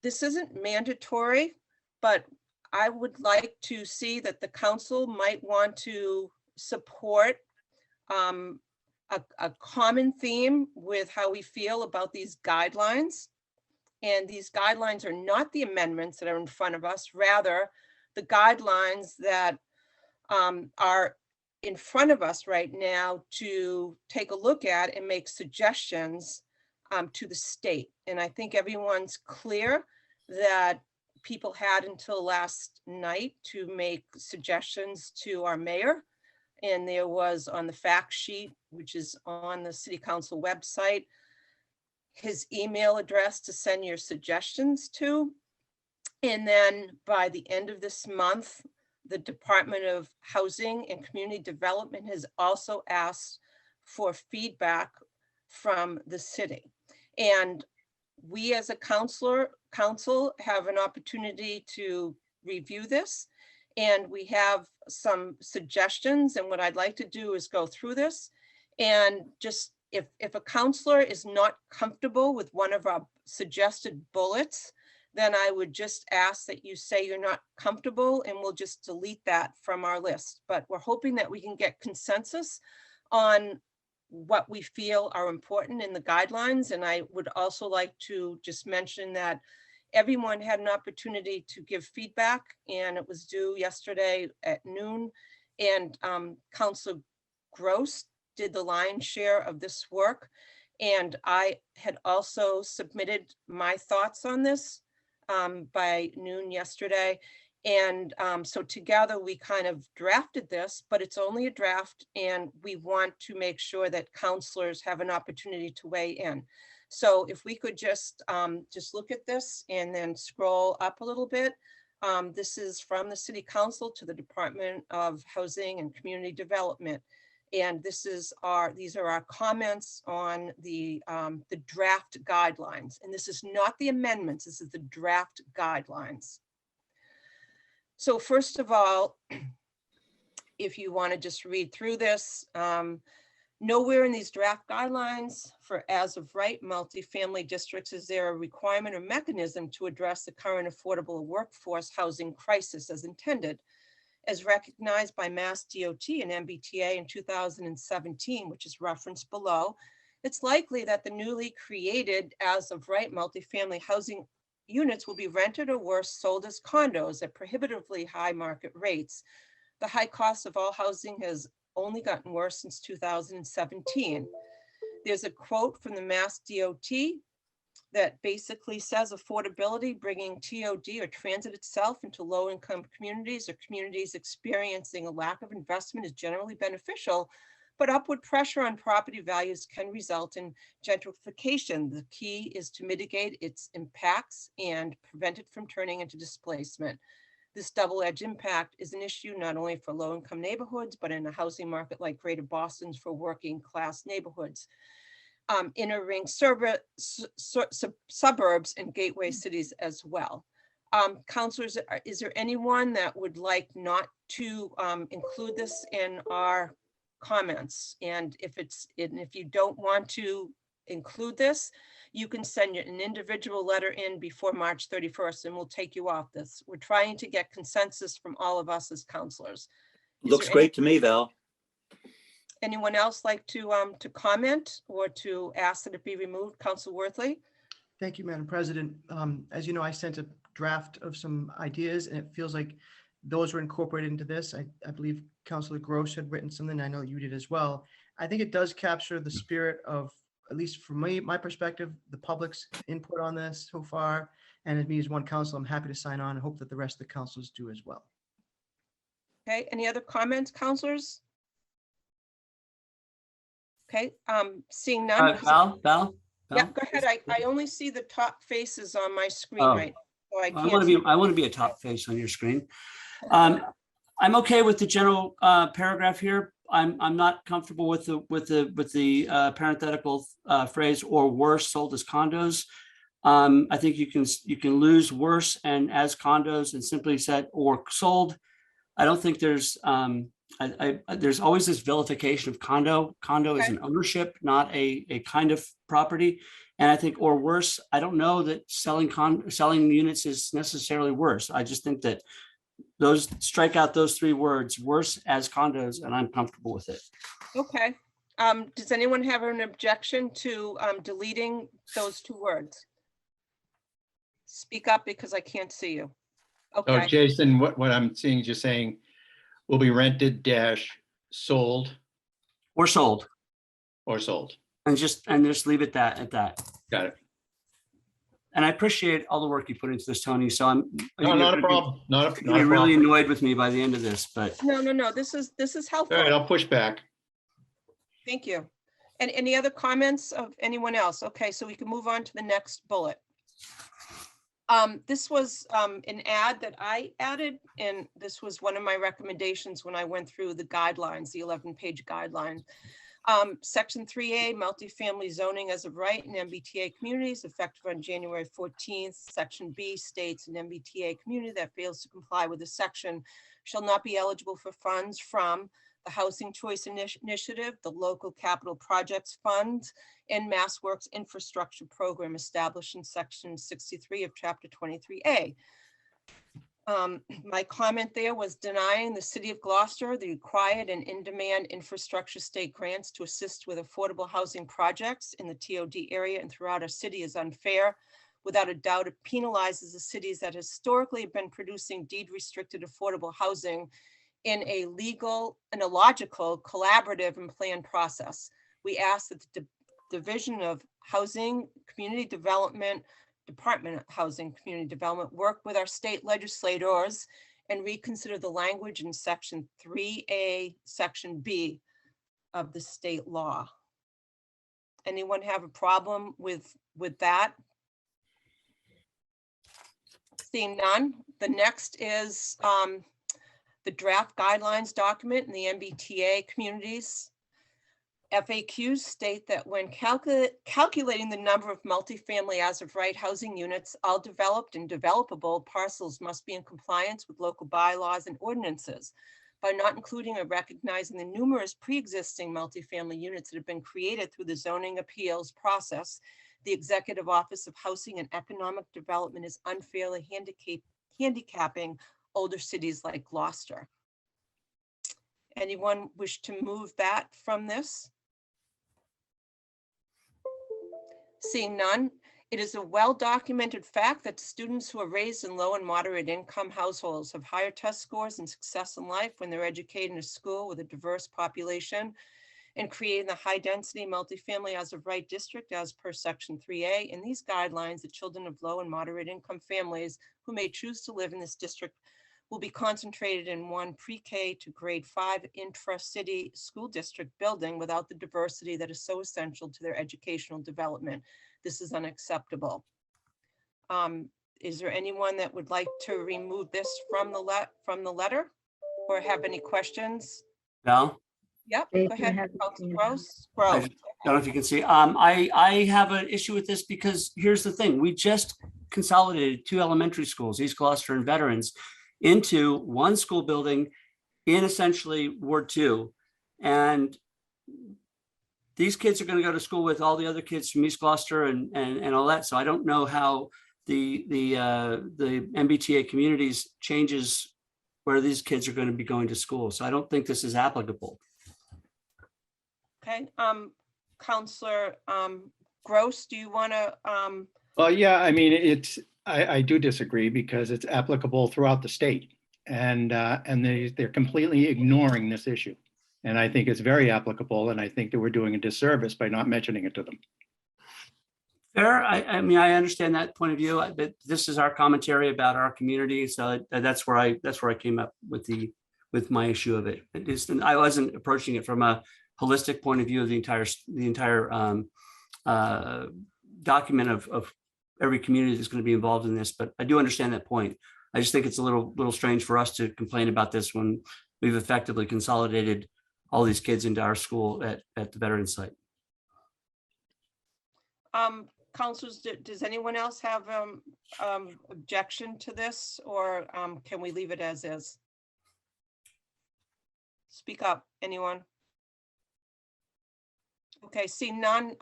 this isn't mandatory, but I would like to see that the council might want to support a common theme with how we feel about these guidelines. And these guidelines are not the amendments that are in front of us, rather the guidelines that are in front of us right now to take a look at and make suggestions to the state. And I think everyone's clear that people had until last night to make suggestions to our mayor. And there was on the fact sheet, which is on the city council website, his email address to send your suggestions to. And then by the end of this month, the Department of Housing and Community Development has also asked for feedback from the city. And we as a council have an opportunity to review this. And we have some suggestions, and what I'd like to do is go through this. And just if a counselor is not comfortable with one of our suggested bullets, then I would just ask that you say you're not comfortable, and we'll just delete that from our list. But we're hoping that we can get consensus on what we feel are important in the guidelines. And I would also like to just mention that everyone had an opportunity to give feedback, and it was due yesterday at noon. And Councilor Gross did the lion's share of this work. And I had also submitted my thoughts on this by noon yesterday. And so together we kind of drafted this, but it's only a draft, and we want to make sure that counselors have an opportunity to weigh in. So if we could just look at this and then scroll up a little bit. This is from the City Council to the Department of Housing and Community Development. And these are our comments on the draft guidelines. And this is not the amendments, this is the draft guidelines. So first of all, if you want to just read through this, nowhere in these draft guidelines for as of right multifamily districts is there a requirement or mechanism to address the current affordable workforce housing crisis as intended, as recognized by Mass DOT and MBTA in 2017, which is referenced below. It's likely that the newly created as of right multifamily housing units will be rented or worse sold as condos at prohibitively high market rates. The high cost of all housing has only gotten worse since 2017. There's a quote from the Mass DOT that basically says affordability, bringing TOD or transit itself into low-income communities or communities experiencing a lack of investment is generally beneficial, but upward pressure on property values can result in gentrification. The key is to mitigate its impacts and prevent it from turning into displacement. This double-edged impact is an issue not only for low-income neighborhoods, but in a housing market like Greater Boston's for working class neighborhoods, inner ring suburbs and gateway cities as well. Councilors, is there anyone that would like not to include this in our comments? And if you don't want to include this, you can send an individual letter in before March 31st and we'll take you off this. We're trying to get consensus from all of us as counselors. Looks great to me, Val. Anyone else like to comment or to ask that it be removed? Council Worthley? Thank you, Madam President. As you know, I sent a draft of some ideas and it feels like those were incorporated into this. I believe Councilor Gross had written something. I know you did as well. I think it does capture the spirit of, at least from my perspective, the public's input on this so far. And as me as one council, I'm happy to sign on and hope that the rest of the councils do as well. Okay, any other comments, councilors? Okay, seeing none. Val? Yeah, go ahead. I only see the top faces on my screen right now. So I want to be a top face on your screen. I'm okay with the general paragraph here. I'm not comfortable with the parenthetical phrase "or worse sold as condos." I think you can lose worse and as condos and simply said or sold. I don't think there's there's always this vilification of condo. Condo is an ownership, not a kind of property. And I think, or worse, I don't know that selling units is necessarily worse. I just think that strike out those three words, worse as condos, and I'm comfortable with it. Okay. Does anyone have an objection to deleting those two words? Speak up because I can't see you. Okay. Oh, Jason, what I'm seeing is you're saying will be rented - sold. Or sold. Or sold. And just leave it at that. Got it. And I appreciate all the work you put into this, Tony. So not a problem. You're really annoyed with me by the end of this, but no. This is helpful. All right, I'll push back. Thank you. And any other comments of anyone else? Okay, so we can move on to the next bullet. This was an ad that I added, and this was one of my recommendations when I went through the guidelines, the 11-page guidelines. Section 3A, multifamily zoning as of right in MBTA communities effective on January 14th. Section B states an MBTA community that fails to comply with the section shall not be eligible for funds from the Housing Choice Initiative, the Local Capital Projects Fund, and MassWorks Infrastructure Program established in Section 63 of Chapter 23A. My comment there was denying the City of Gloucester the required and in-demand infrastructure state grants to assist with affordable housing projects in the TOD area and throughout our city is unfair. Without a doubt, it penalizes the cities that historically have been producing deed-restricted affordable housing in a legal and a logical, collaborative and planned process. We ask that the Division of Housing, Community Development, Department of Housing Community Development work with our state legislators and reconsider the language in Section 3A, Section B of the state law. Anyone have a problem with that? Seeing none, the next is the draft guidelines document in the MBTA communities. FAQs state that when calculating the number of multifamily as of right housing units, all developed and developable parcels must be in compliance with local bylaws and ordinances. By not including or recognizing the numerous pre-existing multifamily units that have been created through the zoning appeals process, the Executive Office of Housing and Economic Development is unfairly handicapping older cities like Gloucester. Anyone wish to move that from this? Seeing none, it is a well-documented fact that students who are raised in low and moderate income households have higher test scores and success in life when they're educated in a school with a diverse population and creating the high-density multifamily as of right district as per Section 3A. In these guidelines, the children of low and moderate income families who may choose to live in this district will be concentrated in one pre-K to grade 5 intra-city school district building without the diversity that is so essential to their educational development. This is unacceptable. Is there anyone that would like to remove this from the letter or have any questions? Val? Yep, go ahead, Councilor Gross. I don't know if you can see. I have an issue with this because here's the thing. We just consolidated 2 elementary schools, East Gloucester and Veterans, into one school building in essentially Ward 2. And these kids are going to go to school with all the other kids from East Gloucester and all that. So I don't know how the MBTA communities changes where these kids are going to be going to school. So I don't think this is applicable. Okay, Councilor Gross, do you want to? Well, yeah, I mean, I do disagree because it's applicable throughout the state, and they're completely ignoring this issue. And I think it's very applicable, and I think that we're doing a disservice by not mentioning it to them. Fair. I mean, I understand that point of view, but this is our commentary about our community, so that's where I came up with my issue of it. I wasn't approaching it from a holistic point of view of the entire document of every community that's going to be involved in this, but I do understand that point. I just think it's a little strange for us to complain about this when we've effectively consolidated all these kids into our school at the Veterans site. Councilors, does anyone else have objection to this, or can we leave it as is? Speak up, anyone? Okay, see none.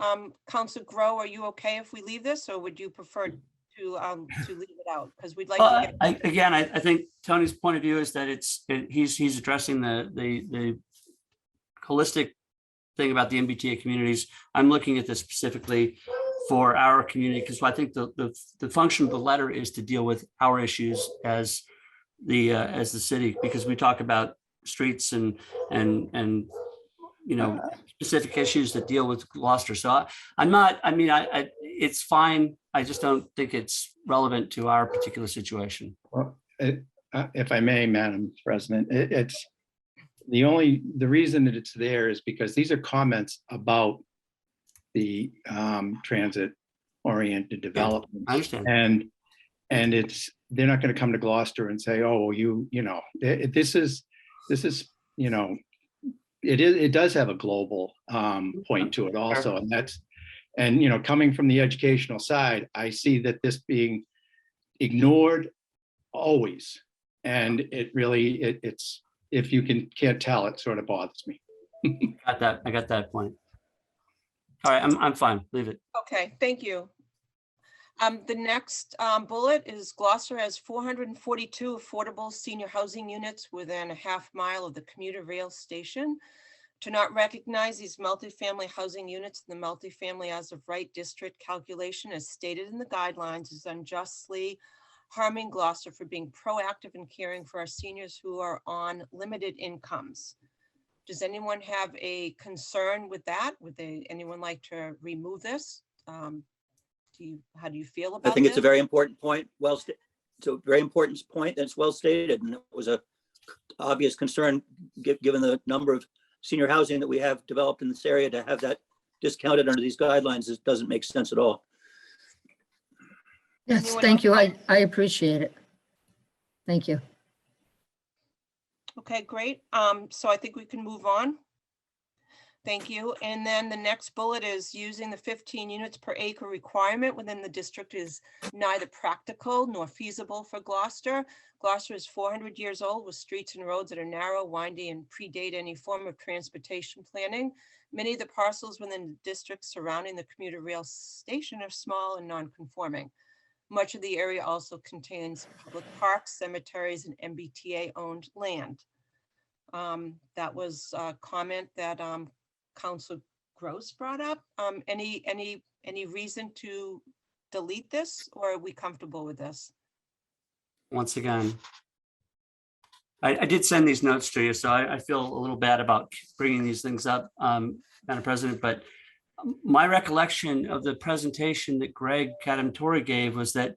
Councilor Grow, are you okay if we leave this, or would you prefer to leave it out? Because we'd like to get. I think Tony's point of view is that he's addressing the holistic thing about the MBTA communities. I'm looking at this specifically for our community because I think the function of the letter is to deal with our issues as the city, because we talk about streets and specific issues that deal with Gloucester. So it's fine. I just don't think it's relevant to our particular situation. Well, if I may, Madam President, it's the reason that it's there is because these are comments about the transit-oriented development. I understand. And they're not going to come to Gloucester and say, oh, this is it does have a global point to it also. And you know, coming from the educational side, I see that this being ignored always. And it really, it's, if you can't tell, it sort of bothers me. I got that point. All right, I'm fine. Leave it. Okay, thank you. The next bullet is Gloucester has 442 affordable senior housing units within a half mile of the commuter rail station. To not recognize these multifamily housing units in the multifamily as of right district calculation as stated in the guidelines is unjustly harming Gloucester for being proactive in caring for our seniors who are on limited incomes. Does anyone have a concern with that? Would anyone like to remove this? How do you feel about I think it's a this? very important point. It's a very important point that's well stated, and it was a obvious concern given the number of senior housing that we have developed in this area. To have that discounted under these guidelines, it doesn't make sense at all. Yes, thank you. I appreciate it. Thank you. Okay, great. So I think we can move on. Thank you. And then the next bullet is using the 15 units per acre requirement within the district is neither practical nor feasible for Gloucester. Gloucester is 400 years old with streets and roads that are narrow, windy, and predate any form of transportation planning. Many of the parcels within the district surrounding the commuter rail station are small and non-conforming. Much of the area also contains public parks, cemeteries, and MBTA-owned land. That was a comment that Councilor Gross brought up. Any reason to delete this, or are we comfortable with this? Once again, I did send these notes to you, so I feel a little bad about bringing these things up, Madam President, but my recollection of the presentation that Greg Carpenter gave was that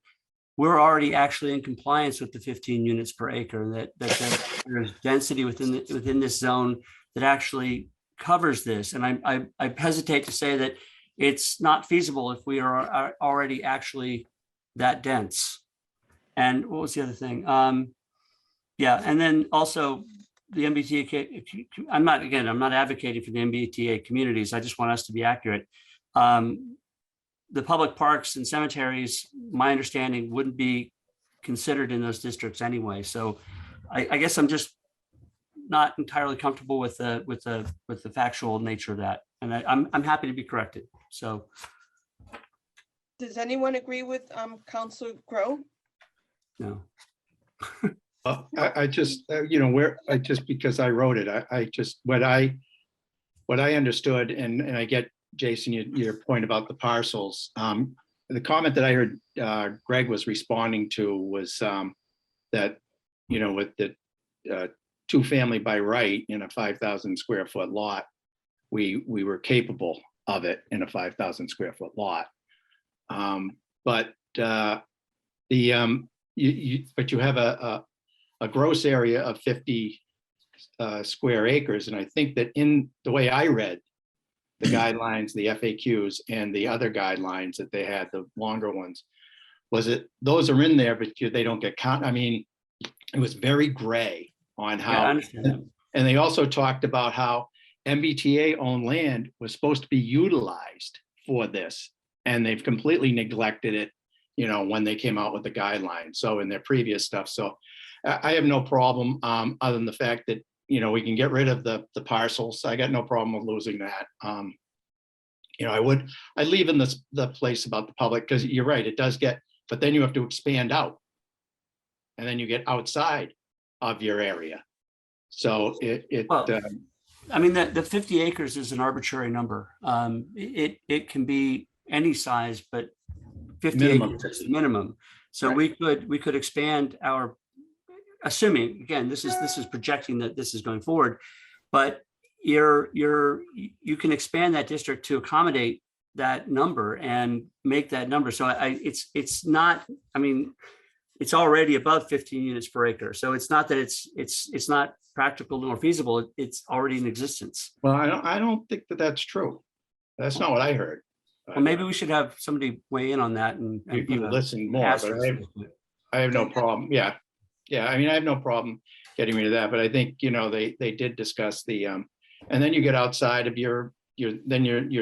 we're already actually in compliance with the 15 units per acre, that there's density within this zone that actually covers this. And I hesitate to say that it's not feasible if we are already actually that dense. And what was the other thing? Yeah, and then also the MBTA, I'm not advocating for the MBTA communities. I just want us to be accurate. The public parks and cemeteries, my understanding, wouldn't be considered in those districts anyway. So I guess I'm just not entirely comfortable with the factual nature of that, and I'm happy to be corrected. So, does anyone agree with Councilor Grow? No. I just, because I wrote it, I just, what I understood, and I get, Jason, your point about the parcels. The comment that I heard Greg was responding to was that, with the 2-family by right in a 5,000 square foot lot, we were capable of it in a 5,000 square foot lot. But you have a gross area of 50 square acres. And I think that in the way I read the guidelines, the FAQs, and the other guidelines that they had, the longer ones, was it those are in there, but they don't get counted. I mean, it was very gray on how, I understand that. And they also talked about how MBTA owned land was supposed to be utilized for this, and they've completely neglected it, when they came out with the guidelines. So in their previous stuff. So I have no problem, other than the fact that, we can get rid of the parcels. I got no problem with losing that. I'd leave in the place about the public, because you're right, it does get, but then you have to expand out. And then you get outside of your area. So I mean, the 50 acres is an arbitrary number. It can be any size, but 50 Minimum. acres is the minimum. So Right. we could expand our, assuming, again, this is projecting that this is going forward, but you can expand that district to accommodate that number and make that number. So it's not, I mean, it's already above 15 units per acre. So it's not that it's not practical nor feasible. It's already in existence. Well, I don't think that that's true. That's not what I heard. Well, maybe we should have somebody weigh in on that and You listen more, ask but us. I have no problem. Yeah. I mean, I have no problem getting rid of that, but I think, they did discuss the And then you get outside of your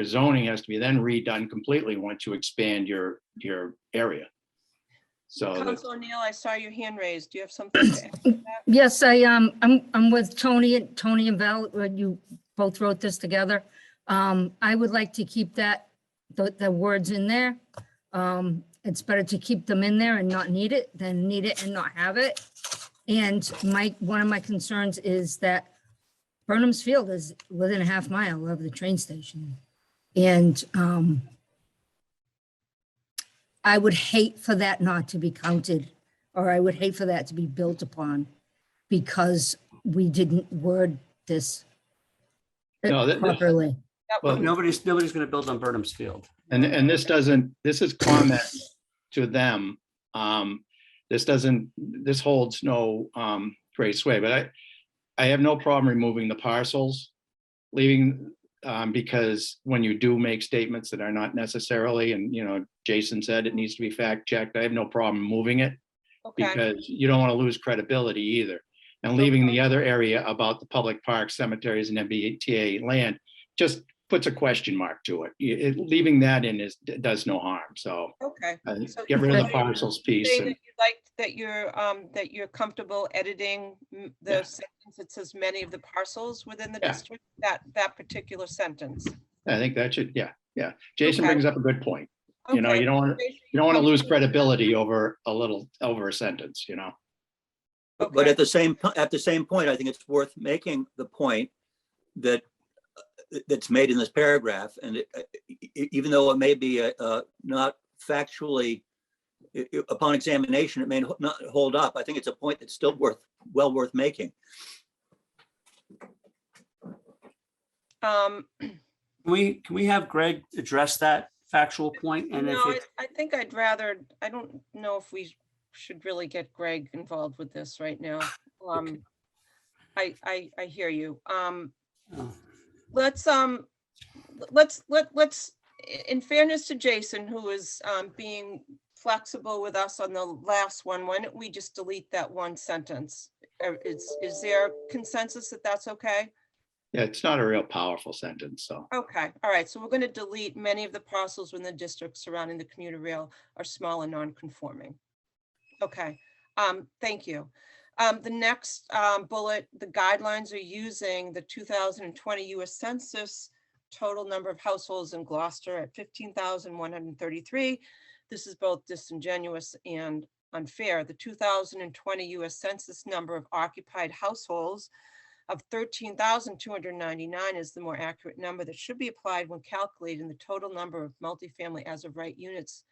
zoning has to be then redone completely once you expand your area. So Councilor O'Neill, I saw your hand raised. Do you have something to add to that? Yes, I'm with Tony and Val, you both wrote this together. I would like to keep the words in there. It's better to keep them in there and not need it than need it and not have it. And one of my concerns is that Burnham's Field is within a half mile of the train station. And I would hate for that not to be counted, or I would hate for that to be built upon because we didn't word this properly. Well, nobody's going to build on Burnham's Field. And this is comment to them. This holds no great sway, but I have no problem removing the parcels, leaving because when you do make statements that are not necessarily, and Jason said it needs to be fact checked, I have no problem moving it because you don't want to lose credibility either. And leaving the other area about the public parks, cemeteries, and MBTA land just puts a question mark to it. Leaving that in does no harm. So So get rid of the parcels piece. Say that you like that you're comfortable editing the sentence that says many of the parcels within the district. That particular sentence. I think that should. Yeah. Jason brings up a good point. You don't want to lose credibility over a sentence. But at the same point, I think it's worth making the point that's made in this paragraph, and even though it may be not factually, upon examination, it may not hold up. I think it's a point that's still well worth making. Can we have Greg address that factual point? And no, I think I'd rather. I don't know if we should really get Greg involved with this right now. I hear you. Let's in fairness to Jason, who is being flexible with us on the last one, why don't we just delete that one sentence? Is there consensus that that's okay? Yeah, it's not a real powerful sentence. So okay, all right. So we're going to delete many of the parcels within the district surrounding the commuter rail are small and non-conforming. Okay, thank you. The next bullet, the guidelines are using the 2020 US Census total number of households in Gloucester at 15,133. This is both disingenuous and unfair. The 2020 US Census number of occupied households of 13,299 is the more accurate number that should be applied when calculating the total number of multifamily as of right units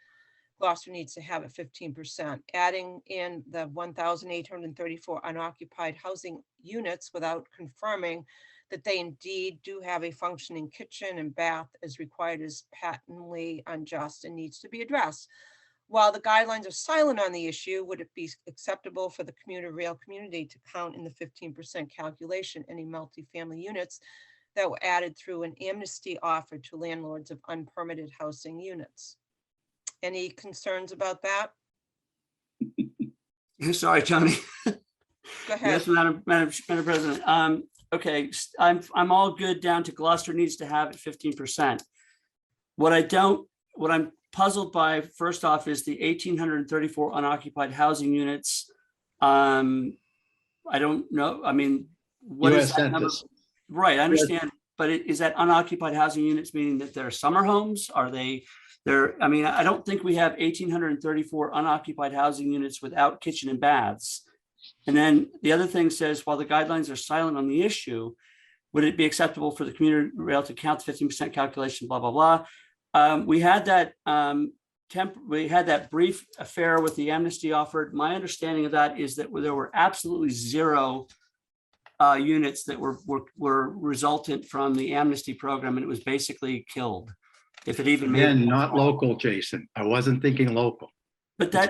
Gloucester needs to have at 15%. Adding in the 1,834 unoccupied housing units without confirming that they indeed do have a functioning kitchen and bath as required is patently unjust and needs to be addressed. While the guidelines are silent on the issue, would it be acceptable for the commuter rail community to count in the 15% calculation any multifamily units that were added through an amnesty offered to landlords of unpermitted housing units? Any concerns about that? Sorry, Tony. Go ahead. Yes, Madam President. Okay, I'm all good down to Gloucester needs to have it 15%. What I'm puzzled by, first off, is the 1,834 unoccupied housing units. I don't know. I mean, what is that number? Right, I understand. But is that unoccupied housing units meaning that they're summer homes? Are they? I mean, I don't think we have 1,834 unoccupied housing units without kitchen and baths. And then the other thing says, while the guidelines are silent on the issue, would it be acceptable for the commuter rail to count the 15% calculation, blah, blah, blah. We had that brief affair with the amnesty offered. My understanding of that is that there were absolutely zero units that were resultant from the amnesty program, and it was basically killed. If it even again, not local, Jason. I wasn't thinking local. But that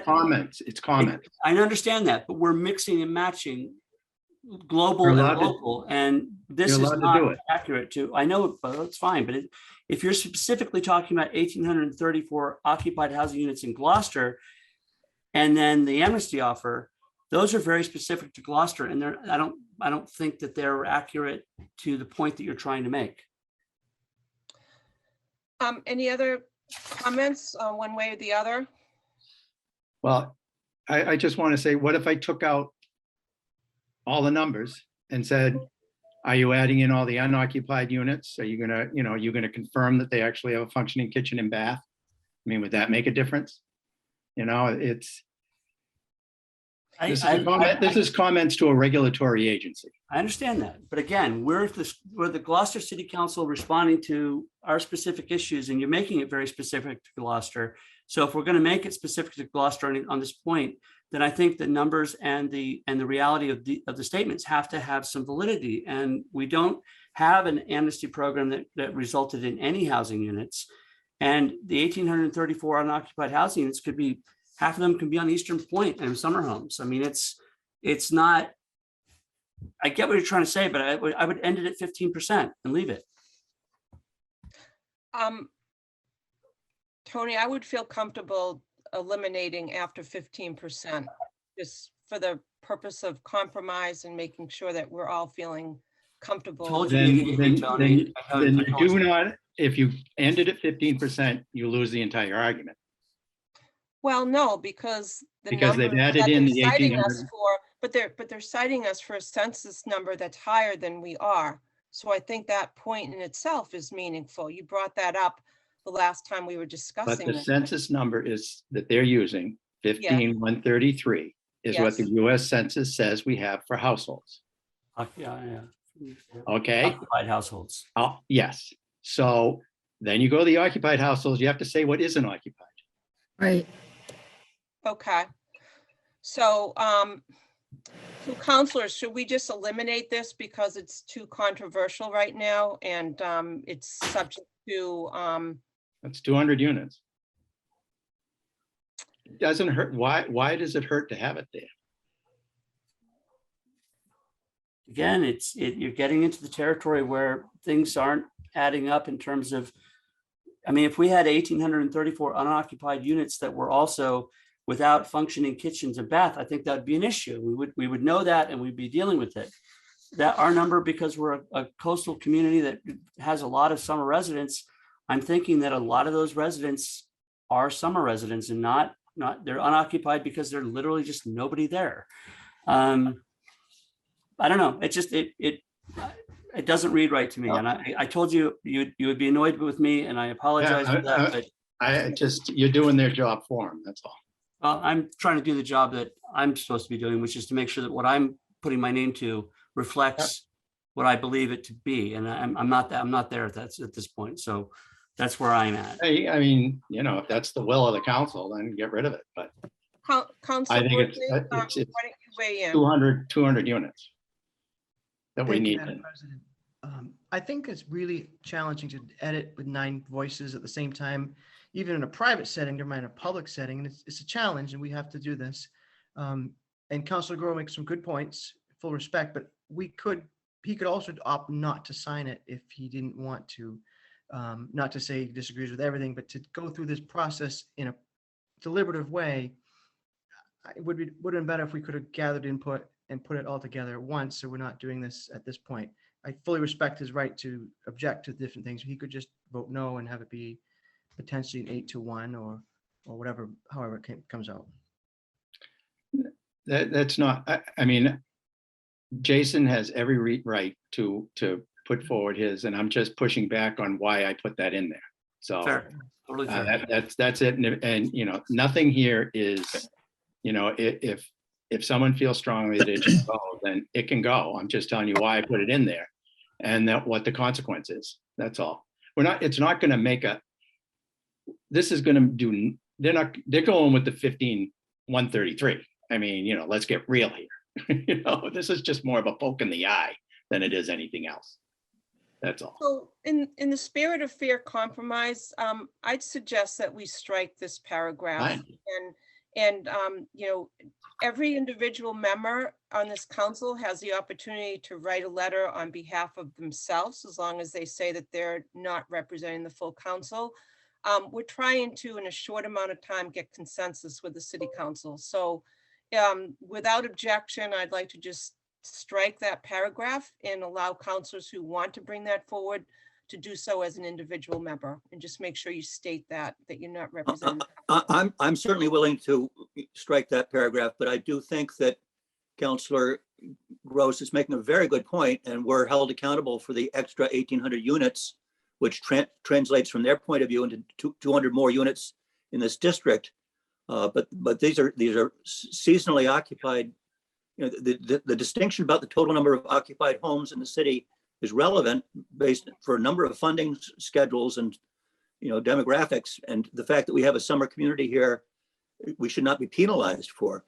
it's comments. I understand that, but we're mixing and matching global and local, and this is not accurate to. I know, but it's fine. But if you're specifically talking about 1,834 occupied housing units in Gloucester, and then the amnesty offer, those are very specific to Gloucester, and I don't think that they're accurate to the point that you're trying to make. Any other comments one way or the other? Well, I just want to say, what if I took out all the numbers and said, are you adding in all the unoccupied units? Are you gonna, you're gonna confirm that they actually have a functioning kitchen and bath? I mean, would that make a difference? It's, this is comments to a regulatory agency. I understand that, but again, we're the Gloucester City Council responding to our specific issues, and you're making it very specific to Gloucester. So if we're going to make it specific to Gloucester on this point, then I think the numbers and the reality of the statements have to have some validity. And we don't have an amnesty program that resulted in any housing units. And the 1,834 unoccupied housing units could be, half of them can be on Eastern Point and summer homes. I mean, it's not, I get what you're trying to say, but I would end it at 15% and leave it. Tony, I would feel comfortable eliminating after 15%, just for the purpose of compromise and making sure that we're all feeling comfortable. Then you do not, if you ended at 15%, you lose the entire argument. Well, no, because they've numbers added that in they're the citing 1,800. us for, but they're citing us for a census number that's higher than we are. So I think that point in itself is meaningful. You brought that up the last time we were But discussing the this. census number is that they're using, 15,133, is what the US Census says we have for households. Yeah. Okay. Occupied households. Oh, yes. So then you go to the occupied households, you have to say what isn't occupied. Right. Okay. So, so councilors, should we just eliminate this because it's too controversial right now and it's subject to That's 200 units. It doesn't hurt. Why does it hurt to have it there? Again, you're getting into the territory where things aren't adding up in terms of, I mean, if we had 1,834 unoccupied units that were also without functioning kitchens and bath, I think that'd be an issue. We would know that and we'd be dealing with it. That our number, because we're a coastal community that has a lot of summer residents, I'm thinking that a lot of those residents are summer residents and not they're unoccupied because they're literally just nobody there. I don't know. It just it doesn't read right to me. And I told you you would be annoyed with me, and I apologize for that. But you're doing their job for them. That's all. Well, I'm trying to do the job that I'm supposed to be doing, which is to make sure that what I'm putting my name to reflects what I believe it to be. And I'm not there at this point. So that's where I'm at. I mean, if that's the will of the council, then get rid of it. But Councilor, I think Woodley, it's why don't you weigh in? 200 units that we Thank you, need. Madam President. I think it's really challenging to edit with 9 voices at the same time, even in a private setting, never mind a public setting. And it's a challenge, and we have to do this. And Councilor Groh makes some good points, full respect, but he could also opt not to sign it if he didn't want to. Not to say he disagrees with everything, but to go through this process in a deliberative way, it would have been better if we could have gathered input and put it all together at once. So we're not doing this at this point. I fully respect his right to object to different things. He could just vote no and have it be potentially an 8-1 or whatever, however it comes out. That's not, I mean, Jason has every right to put forward his, and I'm just pushing back on why I put that in there. So fair. Totally fair. That's it. And nothing here is, if someone feels strongly that it should go, then it can go. I'm just telling you why I put it in there and what the consequence is. That's all. It's not going to make this is going to do, they're going with the 15,133. I mean, let's get real here. This is just more of a poke in the eye than it is anything else. That's all. So in the spirit of fair compromise, I'd suggest that we strike this paragraph. And every individual member on this council has the opportunity to write a letter on behalf of themselves, as long as they say that they're not representing the full council. We're trying to, in a short amount of time, get consensus with the city council. So without objection, I'd like to just strike that paragraph and allow counselors who want to bring that forward to do so as an individual member, and just make sure you state that you're not representing. I'm certainly willing to strike that paragraph, but I do think that Councillor Gross is making a very good point, and we're held accountable for the extra 1,800 units, which translates from their point of view into 200 more units in this district. But these are seasonally occupied. You know, the distinction about the total number of occupied homes in the city is relevant based for a number of funding schedules and, you know, demographics. And the fact that we have a summer community here, we should not be penalized for.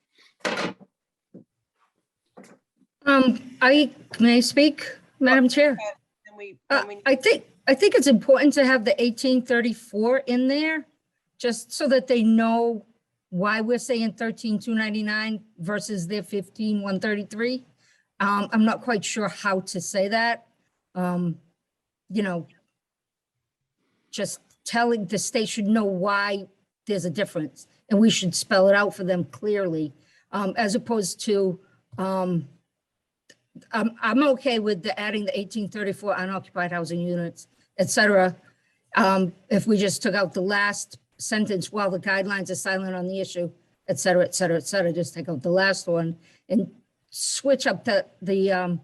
May I speak, Madam Chair? I think it's important to have the 1834 in there, just so that they know why we're saying 13,299 versus their 15,133. I'm not quite sure how to say that. You know, just telling the state should know why there's a difference, and we should spell it out for them clearly, as opposed to, I'm okay with adding the 1834 unoccupied housing units, et cetera. If we just took out the last sentence, while the guidelines are silent on the issue, et cetera, et cetera, et cetera, just take out the last one and switch up the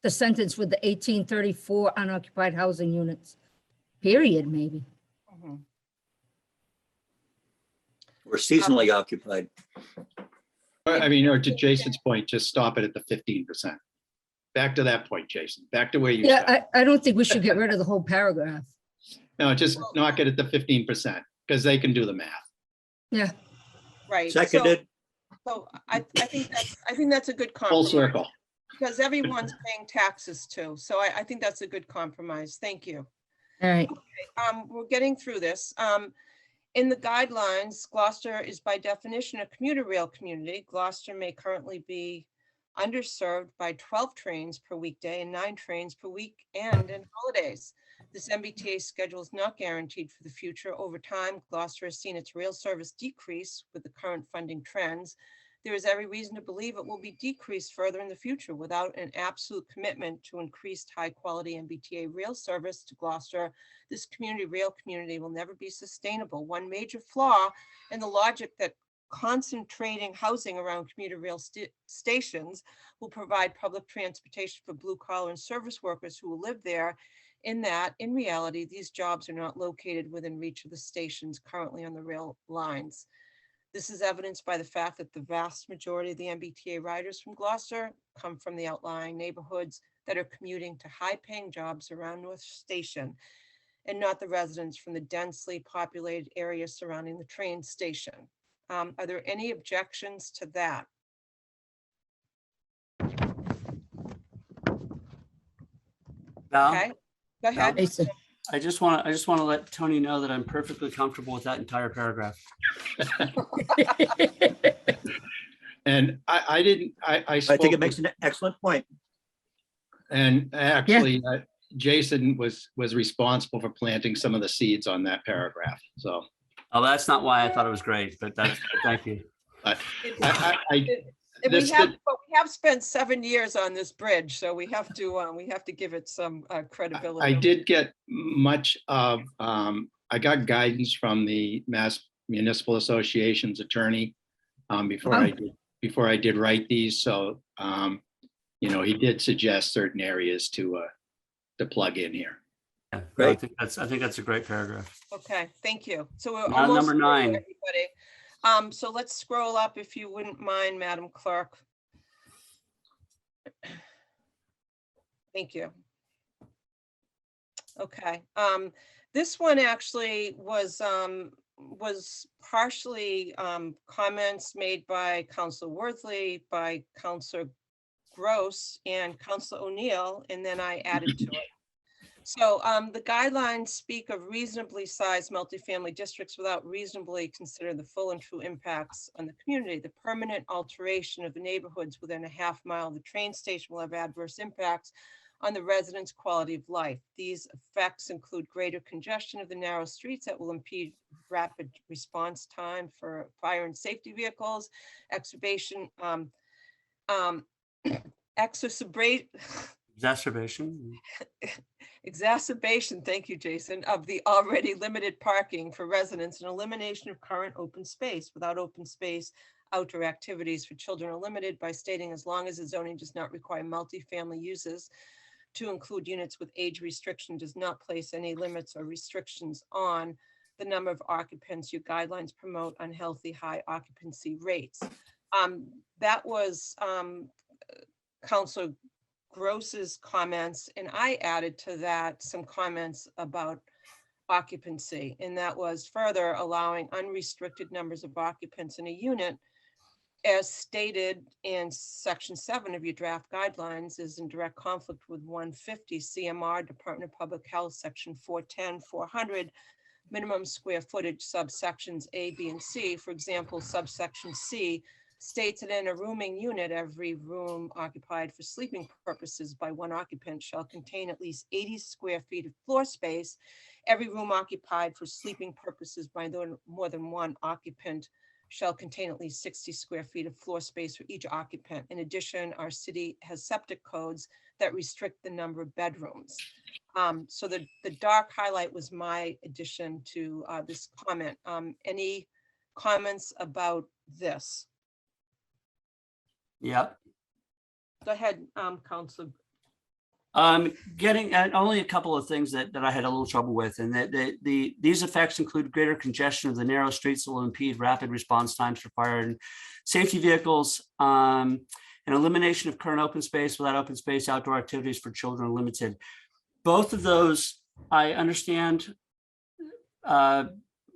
sentence with the 1834 unoccupied housing units, period, maybe. We're seasonally occupied. I mean, or to Jason's point, just stop it at the 15%. Back to that point, Jason, back to where you Yeah, started. I don't think we should get rid of the whole paragraph. No, just knock it at the 15% because they can do the math. Yeah. Right. Seconded. So I think that's a good Full compromise. circle. Because everyone's paying taxes too. So I think that's a good compromise. Thank you. All right. Okay, we're getting through this. In the guidelines, Gloucester is by definition a commuter rail community. Gloucester may currently be underserved by 12 trains per weekday and 9 trains per weekend and holidays. This MBTA schedule is not guaranteed for the future. Over time, Gloucester has seen its rail service decrease with the current funding trends. There is every reason to believe it will be decreased further in the future without an absolute commitment to increased high quality MBTA rail service to Gloucester. This rail community will never be sustainable. One major flaw in the logic that concentrating housing around commuter rail stations will provide public transportation for blue collar and service workers who will live there, in that, in reality, these jobs are not located within reach of the stations currently on the rail lines. This is evidenced by the fact that the vast majority of the MBTA riders from Gloucester come from the outlying neighborhoods that are commuting to high-paying jobs around North Station, and not the residents from the densely populated area surrounding the train station. Are there any objections to that? Val? Okay, go ahead. I just want to let Tony know that I'm perfectly comfortable with that entire paragraph. And I think it makes an excellent point. And actually, Jason was responsible for planting some of the seeds on that paragraph. So. Oh, that's not why I thought it was great, but thank you. But We have spent 7 years on this bridge, so we have to give it some credibility. I did get much of, I got guidance from the Mass Municipal Association's attorney before I did write these. So, you know, he did suggest certain areas to plug in here. Yeah, great. I think that's a great paragraph. Okay, thank you. So we're Now, almost number 9. through, everybody. So let's scroll up if you wouldn't mind, Madam Clerk. Thank you. Okay, this one actually was partially comments made by Councilor Worthley, by Councilor Gross, and Councilor O'Neill, and then I added to it. So the guidelines speak of reasonably sized multifamily districts without reasonably consider the full and true impacts on the community. The permanent alteration of the neighborhoods within a half mile of the train station will have adverse impacts on the residents' quality of life. These effects include greater congestion of the narrow streets that will impede rapid response time for fire and safety vehicles, exacerbation, exacerbation, thank you, Jason, of the already limited parking for residents and elimination of current open space. Without open space, outdoor activities for children are limited by stating as long as the zoning does not require multifamily uses to include units with age restriction, does not place any limits or restrictions on the number of occupants. Your guidelines promote unhealthy high occupancy rates. That was Councilor Gross's comments, and I added to that some comments about occupancy, and that was further allowing unrestricted numbers of occupants in a unit as stated in section 7 of your draft guidelines is in direct conflict with 150 CMR Department of Public Health, section 410, 400, minimum square footage subsections A, B, and C. For example, subsection C states that in a rooming unit, every room occupied for sleeping purposes by one occupant shall contain at least 80 square feet of floor space. Every room occupied for sleeping purposes by more than one occupant shall contain at least 60 square feet of floor space for each occupant. In addition, our city has septic codes that restrict the number of bedrooms. So the dark highlight was my addition to this comment. Any comments about this? Yep. Go ahead, Councilor. Getting at only a couple of things that I had a little trouble with, and that these effects include greater congestion of the narrow streets that will impede rapid response times for fire and safety vehicles, and elimination of current open space. Without open space, outdoor activities for children are limited. Both of those I understand.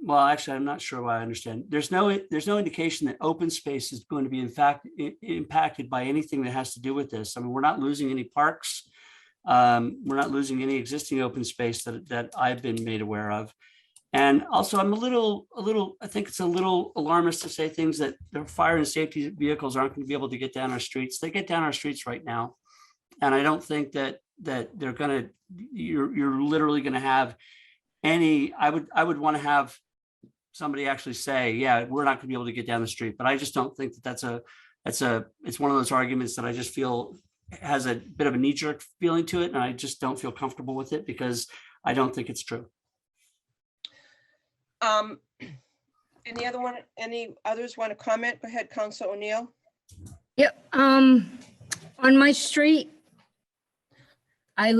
Well, actually, I'm not sure why I understand. There's no indication that open space is going to be in fact impacted by anything that has to do with this. I mean, we're not losing any parks. We're not losing any existing open space that I've been made aware of. And also I'm I think it's a little alarmist to say things that the fire and safety vehicles aren't going to be able to get down our streets. They get down our streets right now. And I don't think that they're going to, you're literally going to have any, I would want to have somebody actually say, yeah, we're not going to be able to get down the street. But I just don't think that it's one of those arguments that I just feel has a bit of a knee-jerk feeling to it, and I just don't feel comfortable with it because I don't think it's true. Any others want to comment? Go ahead, Councilor O'Neill. Yep. On my street, I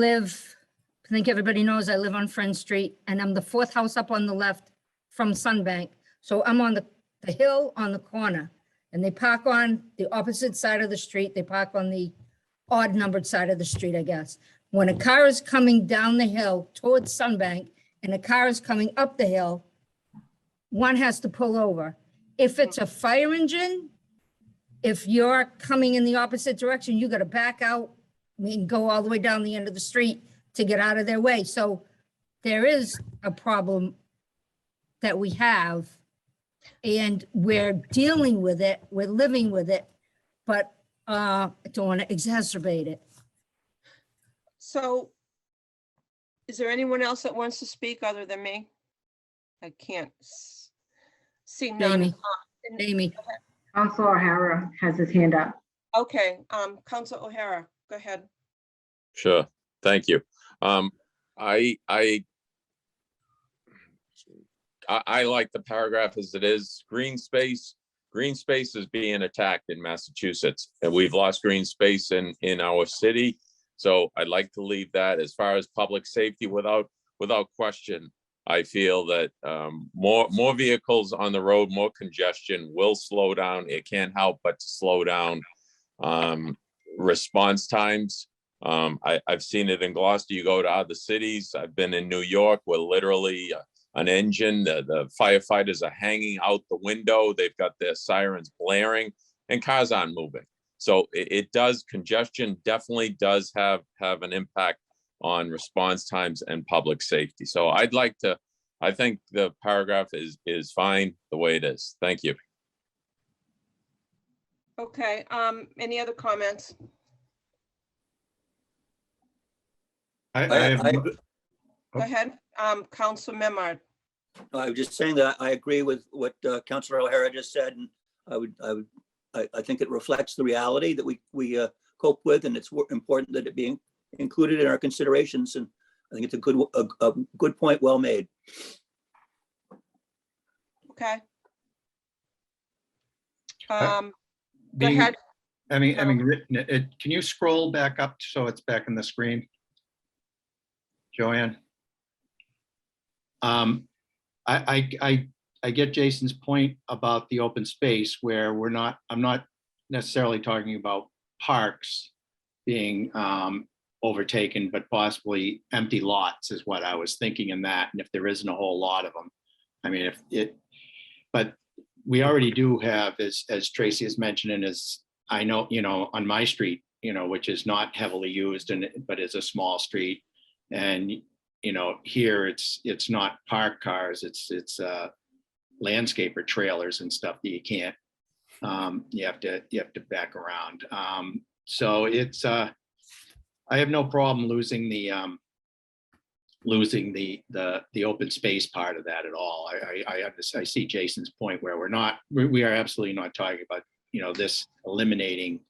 think everybody knows I live on Friend Street, and I'm the 4th house up on the left from Sunbank. So I'm on the hill on the corner, and they park on the opposite side of the street. They park on the odd numbered side of the street, I guess. When a car is coming down the hill towards Sunbank and a car is coming up the hill, one has to pull over. If it's a fire engine, if you're coming in the opposite direction, you got to back out and go all the way down the end of the street to get out of their way. So there is a problem that we have, and we're dealing with it, we're living with it, but I don't want to exacerbate it. So is there anyone else that wants to speak other than me? I can't see none. Amy. Councilor O'Hara has his hand up. Okay, Councilor O'Hara, go ahead. Sure, thank you. I like the paragraph as it is. Green space is being attacked in Massachusetts, and we've lost green space in our city. So I'd like to leave that. As far as public safety, without question, I feel that more vehicles on the road, more congestion will slow down. It can't help but to slow down response times. I've seen it in Gloucester. You go to other cities. I've been in New York where literally an engine, the firefighters are hanging out the window. They've got their sirens blaring and cars aren't moving. So it does, congestion definitely does have an impact on response times and public safety. So I think the paragraph is fine the way it is. Thank you. Okay, any other comments? Go ahead, Council Memard. I was just saying that I agree with what Councilor O'Hara just said, and I think it reflects the reality that we cope with, and it's important that it be included in our considerations. And I think it's a good point, well made. Okay. Go ahead. Written it, can you scroll back up so it's back on the screen, Joanne? I get Jason's point about the open space where I'm not necessarily talking about parks being overtaken, but possibly empty lots is what I was thinking in that. And if there isn't a whole lot of them, I mean, but we already do have, as Tracy has mentioned, and as I know, on my street, which is not heavily used but is a small street. And, here it's not parked cars, it's landscaper trailers and stuff that you can't, you have to back around. So it's, I have no problem losing the open space part of that at all. I see Jason's point where we are absolutely not talking about, this eliminating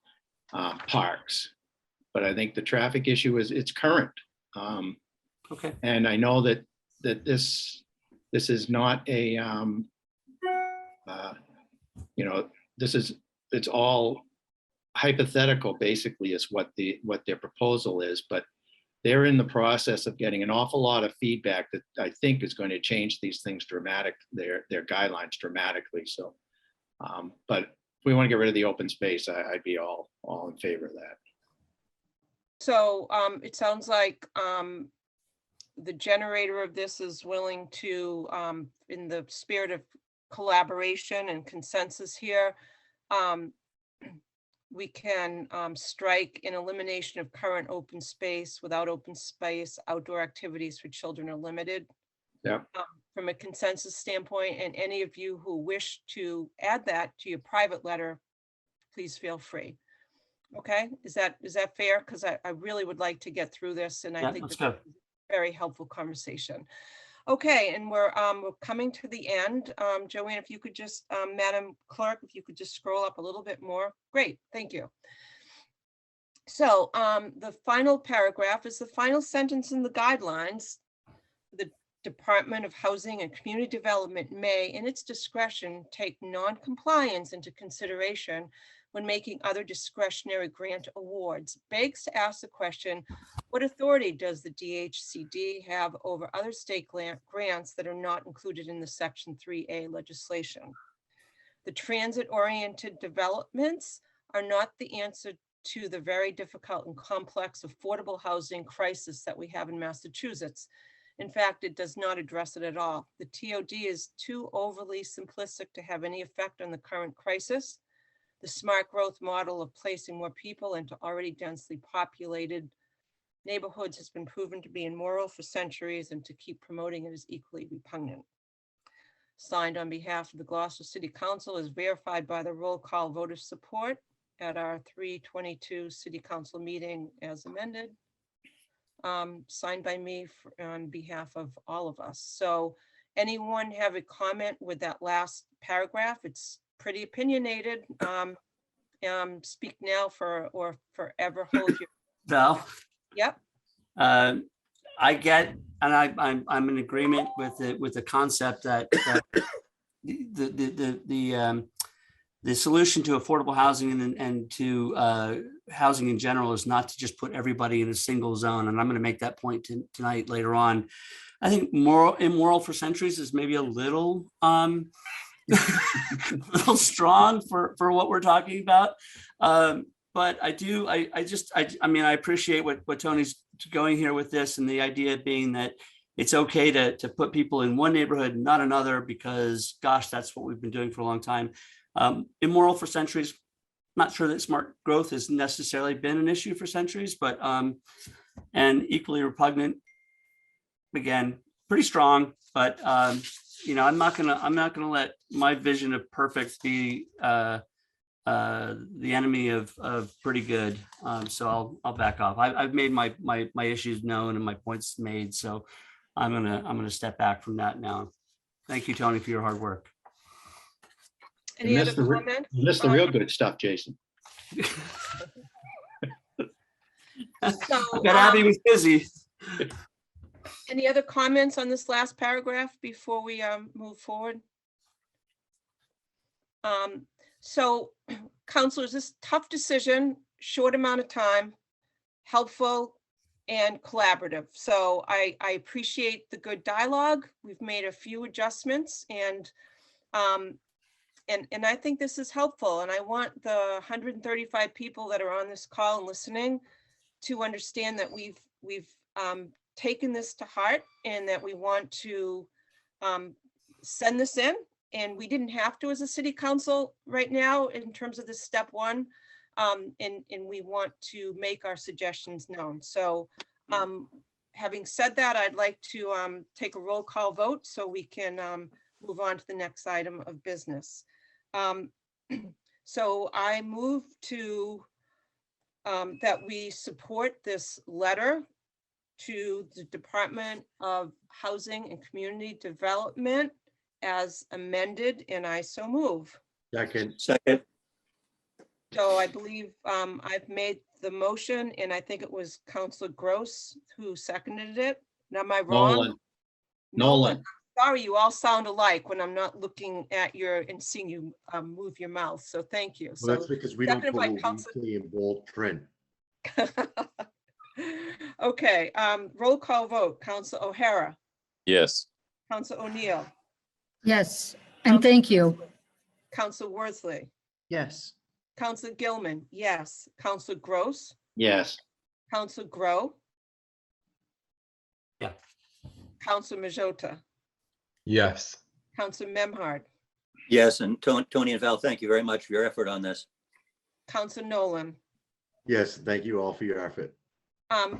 parks, but I think the traffic issue it's current. Okay. And I know that this is not a, it's all hypothetical basically is what their proposal is, but they're in the process of getting an awful lot of feedback that I think is going to change these things their guidelines dramatically. So, but if we want to get rid of the open space, I'd be all in favor of that. So it sounds like the generator of this is willing to, in the spirit of collaboration and consensus here, we can strike an elimination of current open space. Without open space, outdoor activities for children are limited. Yeah. From a consensus standpoint, and any of you who wish to add that to your private letter, please feel free. Okay, is that fair? Because I really would like to get through this, and I think this is a very helpful conversation. Okay, and we're coming to the end. Joanne, if you could just, Madam Clerk, if you could just scroll up a little bit more. Great, thank you. So the final paragraph is the final sentence in the guidelines. The Department of Housing and Community Development may, in its discretion, take non-compliance into consideration when making other discretionary grant awards. Begs to ask the question, what authority does the DHCD have over other state grants that are not included in the Section 3A legislation? The transit-oriented developments are not the answer to the very difficult and complex affordable housing crisis that we have in Massachusetts. In fact, it does not address it at all. The TOD is too overly simplistic to have any effect on the current crisis. The smart growth model of placing more people into already densely populated neighborhoods has been proven to be immoral for centuries, and to keep promoting it is equally repugnant. Signed on behalf of the Gloucester City Council, is verified by the roll call vote of support at our 3/22 City Council meeting as amended. Signed by me on behalf of all of us. So anyone have a comment with that last paragraph? It's pretty opinionated. Speak now or forever hold your. Val? Yep. I get, and I'm in agreement with the concept that the solution to affordable housing and to housing in general is not to just put everybody in a single zone. And I'm going to make that point tonight later on. I think immoral for centuries is maybe a little little strong for what we're talking about. But I mean, I appreciate what Tony's going here with this, and the idea being that it's okay to put people in one neighborhood and not another, because gosh, that's what we've been doing for a long time. Immoral for centuries, not sure that smart growth has necessarily been an issue for centuries, but and equally repugnant, again, pretty strong, but I'm not gonna let my vision of perfect be the enemy of pretty good. So I'll back off. I've made my issues known and my points made. So I'm gonna step back from that now. Thank you, Tony, for your hard work. Any other comments? You missed the real good stuff, Jason. So, But Abby was busy. any other comments on this last paragraph before we move forward? So councilors, this tough decision, short amount of time, helpful and collaborative. So I appreciate the good dialogue. We've made a few adjustments and I think this is helpful. And I want the 135 people that are on this call and listening to understand that we've taken this to heart and that we want to send this in. And we didn't have to as a city council right now in terms of this step one. And we want to make our suggestions known. So having said that, I'd like to take a roll call vote so we can move on to the next item of business. So I move to that we support this letter to the Department of Housing and Community Development as amended, and I so move. Second. Second. So I believe I've made the motion, and I think it was Councilor Gross who seconded it. Now, am I wrong? Nolan. Sorry, you all sound alike when I'm not looking at your and seeing you move your mouth. So thank you. Well, that's because we don't seconded put by what we Councilor- say in bold print. Okay, roll call vote. Councilor O'Hara, Yes. Councilor O'Neill, Yes, and thank you. Councilor Worsley, Yes. Councilor Gilman, yes. Councilor Gross, Yes. Councilor Grow, Yeah. Councilor Majota, Yes. Councilor Memhard, Yes, and Tony and Val, thank you very much for your effort on this. Councilor Nolan. Yes, thank you all for your effort.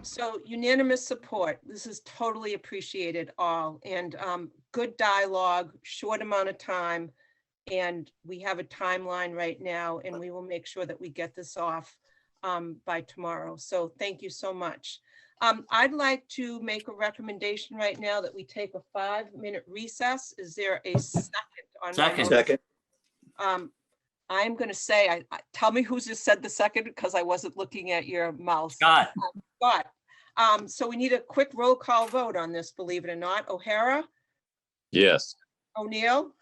So unanimous support. This is totally appreciated all, and good dialogue, short amount of time. And we have a timeline right now, and we will make sure that we get this off by tomorrow. So thank you so much. I'd like to make a recommendation right now that we take a 5-minute recess. Is there a second on my motion? Second. I'm going to say, tell me who just said the second because I wasn't looking at your mouth. Scott. Scott. So we need a quick roll call vote on this, believe it or not. O'Hara, Yes. O'Neill,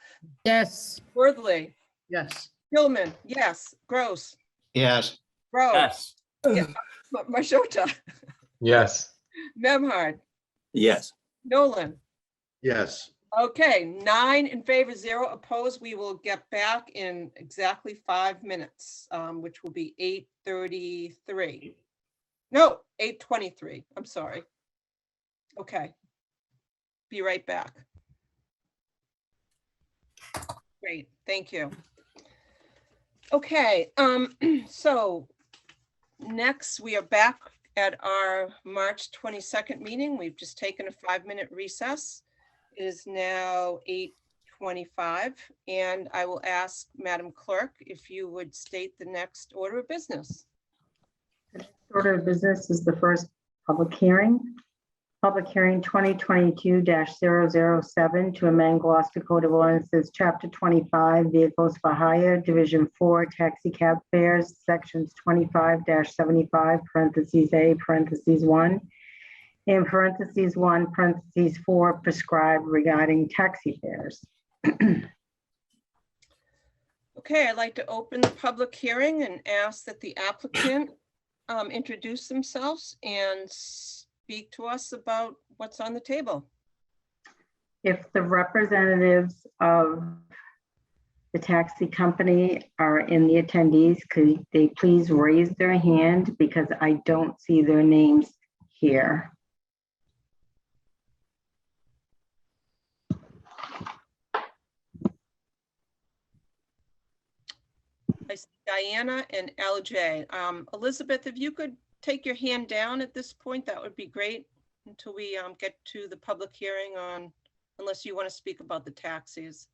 Yes. Worthley, Yes. Gilman, yes. Gross, Yes. Rowe, Yes. yeah. Majota, Yes. Memhard, Yes. Nolan. Yes. Okay, 9 in favor, 0 opposed. We will get back in exactly 5 minutes, which will be 8:33. No, 8:23. I'm sorry. Okay. Be right back. Great, thank you. Okay, so next we are back at our March 22nd meeting. We've just taken a 5-minute recess. It is now 8:25, and I will ask Madam Clerk if you would state the next order of business. Order of business is the first public hearing. Public hearing 2022-007 to amend Gloucester Code of Ordinances, Chapter 25, Vehicles for Hire, Division 4, Taxi Cab Fares, Sections 25-75, parentheses A, parentheses 1, in parentheses 1, parentheses 4, prescribed regarding taxi fares. Okay, I'd like to open the public hearing and ask that the applicant introduce themselves and speak to us about what's on the table. If the representatives of the taxi company are in the attendees, could they please raise their hand because I don't see their names here. I see Diana and LJ. Elizabeth, if you could take your hand down at this point, that would be great until we get to the public hearing on, unless you want to speak about the taxis.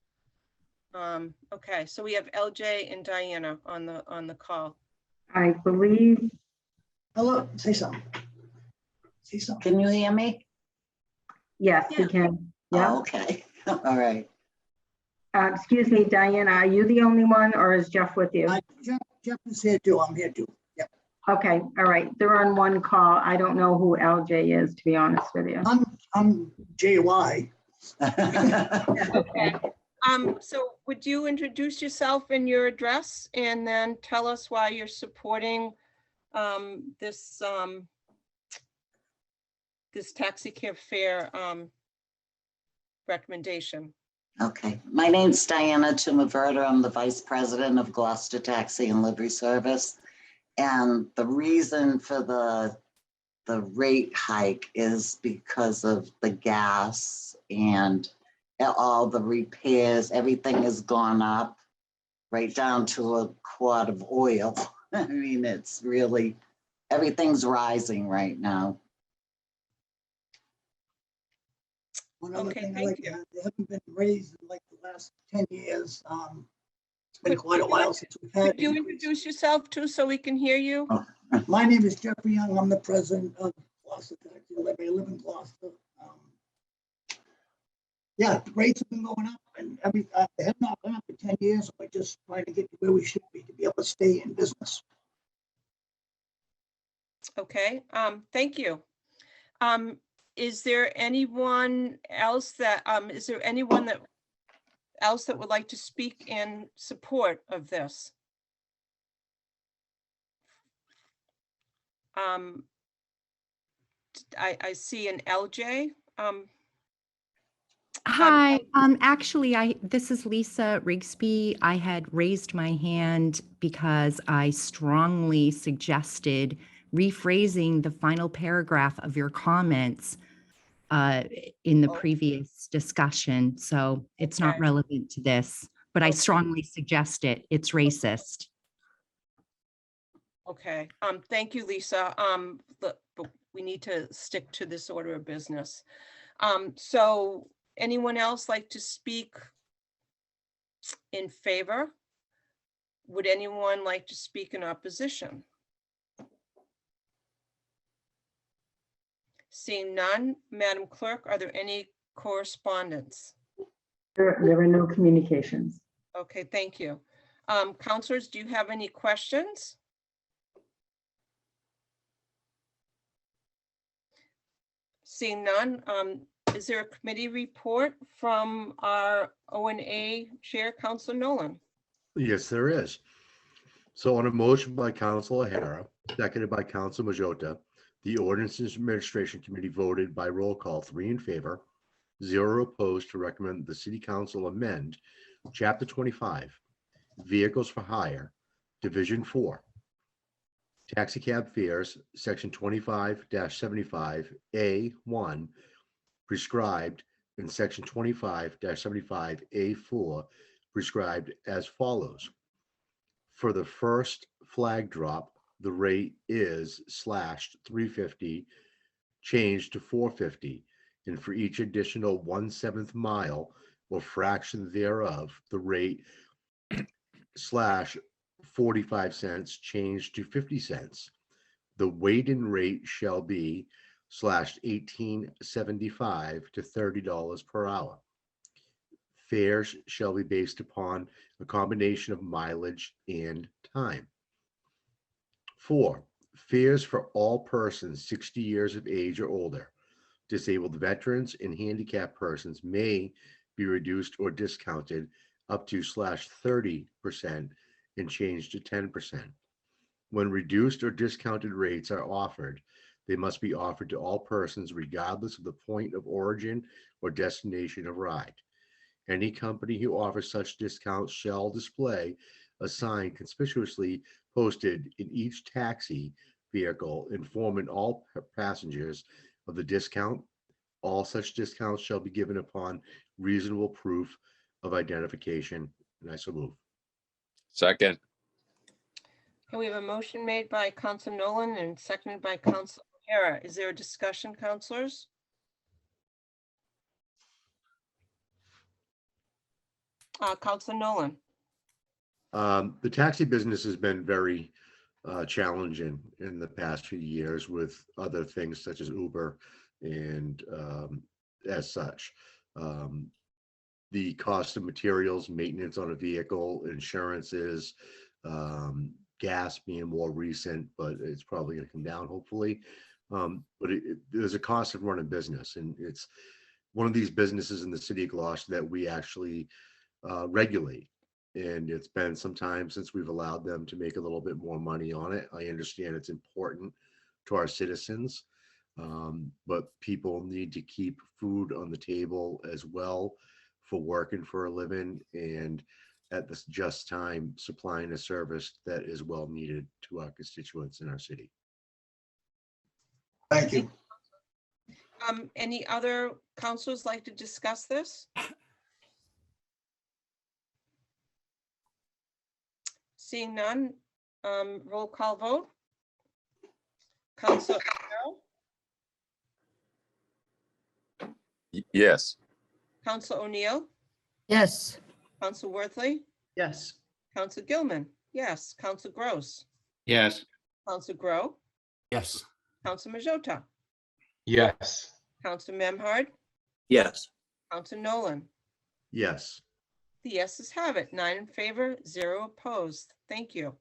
Okay, so we have LJ and Diana on the call. I believe, Hello, say something. Say something. Can you hear me? yes, we can. Yeah. Oh, okay. All right. Excuse me, Diana, are you the only one or is Jeff with you? Jeff is here too. I'm here too. Yep. Okay, all right. They're on one call. I don't know who LJ is, to be honest with you. I'm JY. Okay. So would you introduce yourself and your address and then tell us why you're supporting this this taxi cab fare recommendation? Okay, my name's Diana Tumaverta. I'm the Vice President of Gloucester Taxi and Livery Service. And the reason for the rate hike is because of the gas and all the repairs. Everything has gone up right down to a quart of oil. I mean, it's really, everything's rising right now. One other Okay, thing I thank like you. to add, they haven't been raised in like the last 10 years. It's been quite a while since we've had. Could you introduce yourself too so we can hear you? My name is Jeffrey Young. I'm the president of Gloucester Taxi Livery. I live in Gloucester. Yeah, the rates have been going up and they have not gone up for 10 years. We're just trying to get to where we should be to be able to stay in business. Okay, thank you. Is there anyone else that would like to speak in support of this? I see an LJ. Hi, actually, this is Lisa Rigsby. I had raised my hand because I strongly suggested rephrasing the final paragraph of your comments in the previous discussion. So it's not relevant to this, but I strongly suggest it. It's racist. Okay, thank you, Lisa. But we need to stick to this order of business. So anyone else like to speak in favor? Would anyone like to speak in opposition? Seeing none, Madam Clerk, are there any correspondence? There are no communications. Okay, thank you. Councilors, do you have any questions? Seeing none, is there a committee report from our O&A Chair, Councilor Nolan? Yes, there is. So on a motion by Councilor O'Hara, seconded by Councilor Majota, the Ordinances Administration Committee voted by roll call 3 in favor, 0 opposed to recommend the City Council amend Chapter 25, Vehicles for Hire, Division 4, Taxi Cab Fares, Section 25-75A1, prescribed, and Section 25-75A4, prescribed as follows. For the first flag drop, the rate is /350, changed to $4.50, and for each additional 1/7 mile or fraction thereof, the rate /45 cents, changed to 50 cents. The weighted rate shall be /18.75 to $30 per hour. Fares shall be based upon a combination of mileage and time. 4, fares for all persons 60 years of age or older. Disabled veterans and handicapped persons may be reduced or discounted up to /30% and changed to 10%. When reduced or discounted rates are offered, they must be offered to all persons regardless of the point of origin or destination of ride. Any company who offers such discounts shall display a sign conspicuously posted in each taxi vehicle informing all passengers of the discount. All such discounts shall be given upon reasonable proof of identification. And I so move. Second. Okay, we have a motion made by Councilor Nolan and seconded by Councilor O'Hara. Is there a discussion, councilors? Councilor Nolan. The taxi business has been very challenging in the past few years with other things such as Uber and as such. The cost of materials, maintenance on a vehicle, insurances, gas being more recent, but it's probably going to come down hopefully. But there's a cost of running business, and it's one of these businesses in the city of Gloucester that we actually regulate. And it's been some time since we've allowed them to make a little bit more money on it. I understand it's important to our citizens, but people need to keep food on the table as well for working for a living, and at this just time supplying a service that is well needed to our constituents in our city. Thank you. Any other councilors like to discuss this? Seeing none, roll call vote. Councilor O'Neill, Yes. Councilor O'Neill, Yes. Councilor Worthley, Yes. Councilor Gilman, yes, Councilor Gross, Yes. Councilor Grow, Yes. Councilor Majota, Yes. Councilor Memhard, Yes. Councilor Nolan. Yes. The yeses have it, 9 in favor, 0 opposed. Thank you.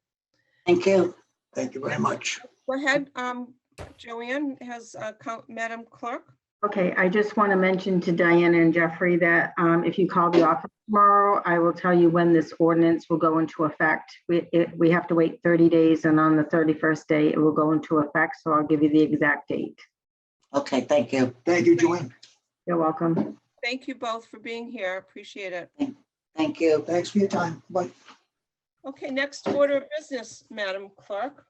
Thank you. Thank you very much. Go ahead, Joanne has, Madam Clerk. Okay, I just want to mention to Diana and Jeffrey that if you call the office tomorrow, I will tell you when this ordinance will go into effect. We have to wait 30 days, and on the 31st day, it will go into effect. So I'll give you the exact date. Okay, thank you. Thank you, Joanne. You're welcome. Thank you both for being here. Appreciate it. Thank you. Thanks for your time. Bye. Okay, next order of business, Madam Clerk.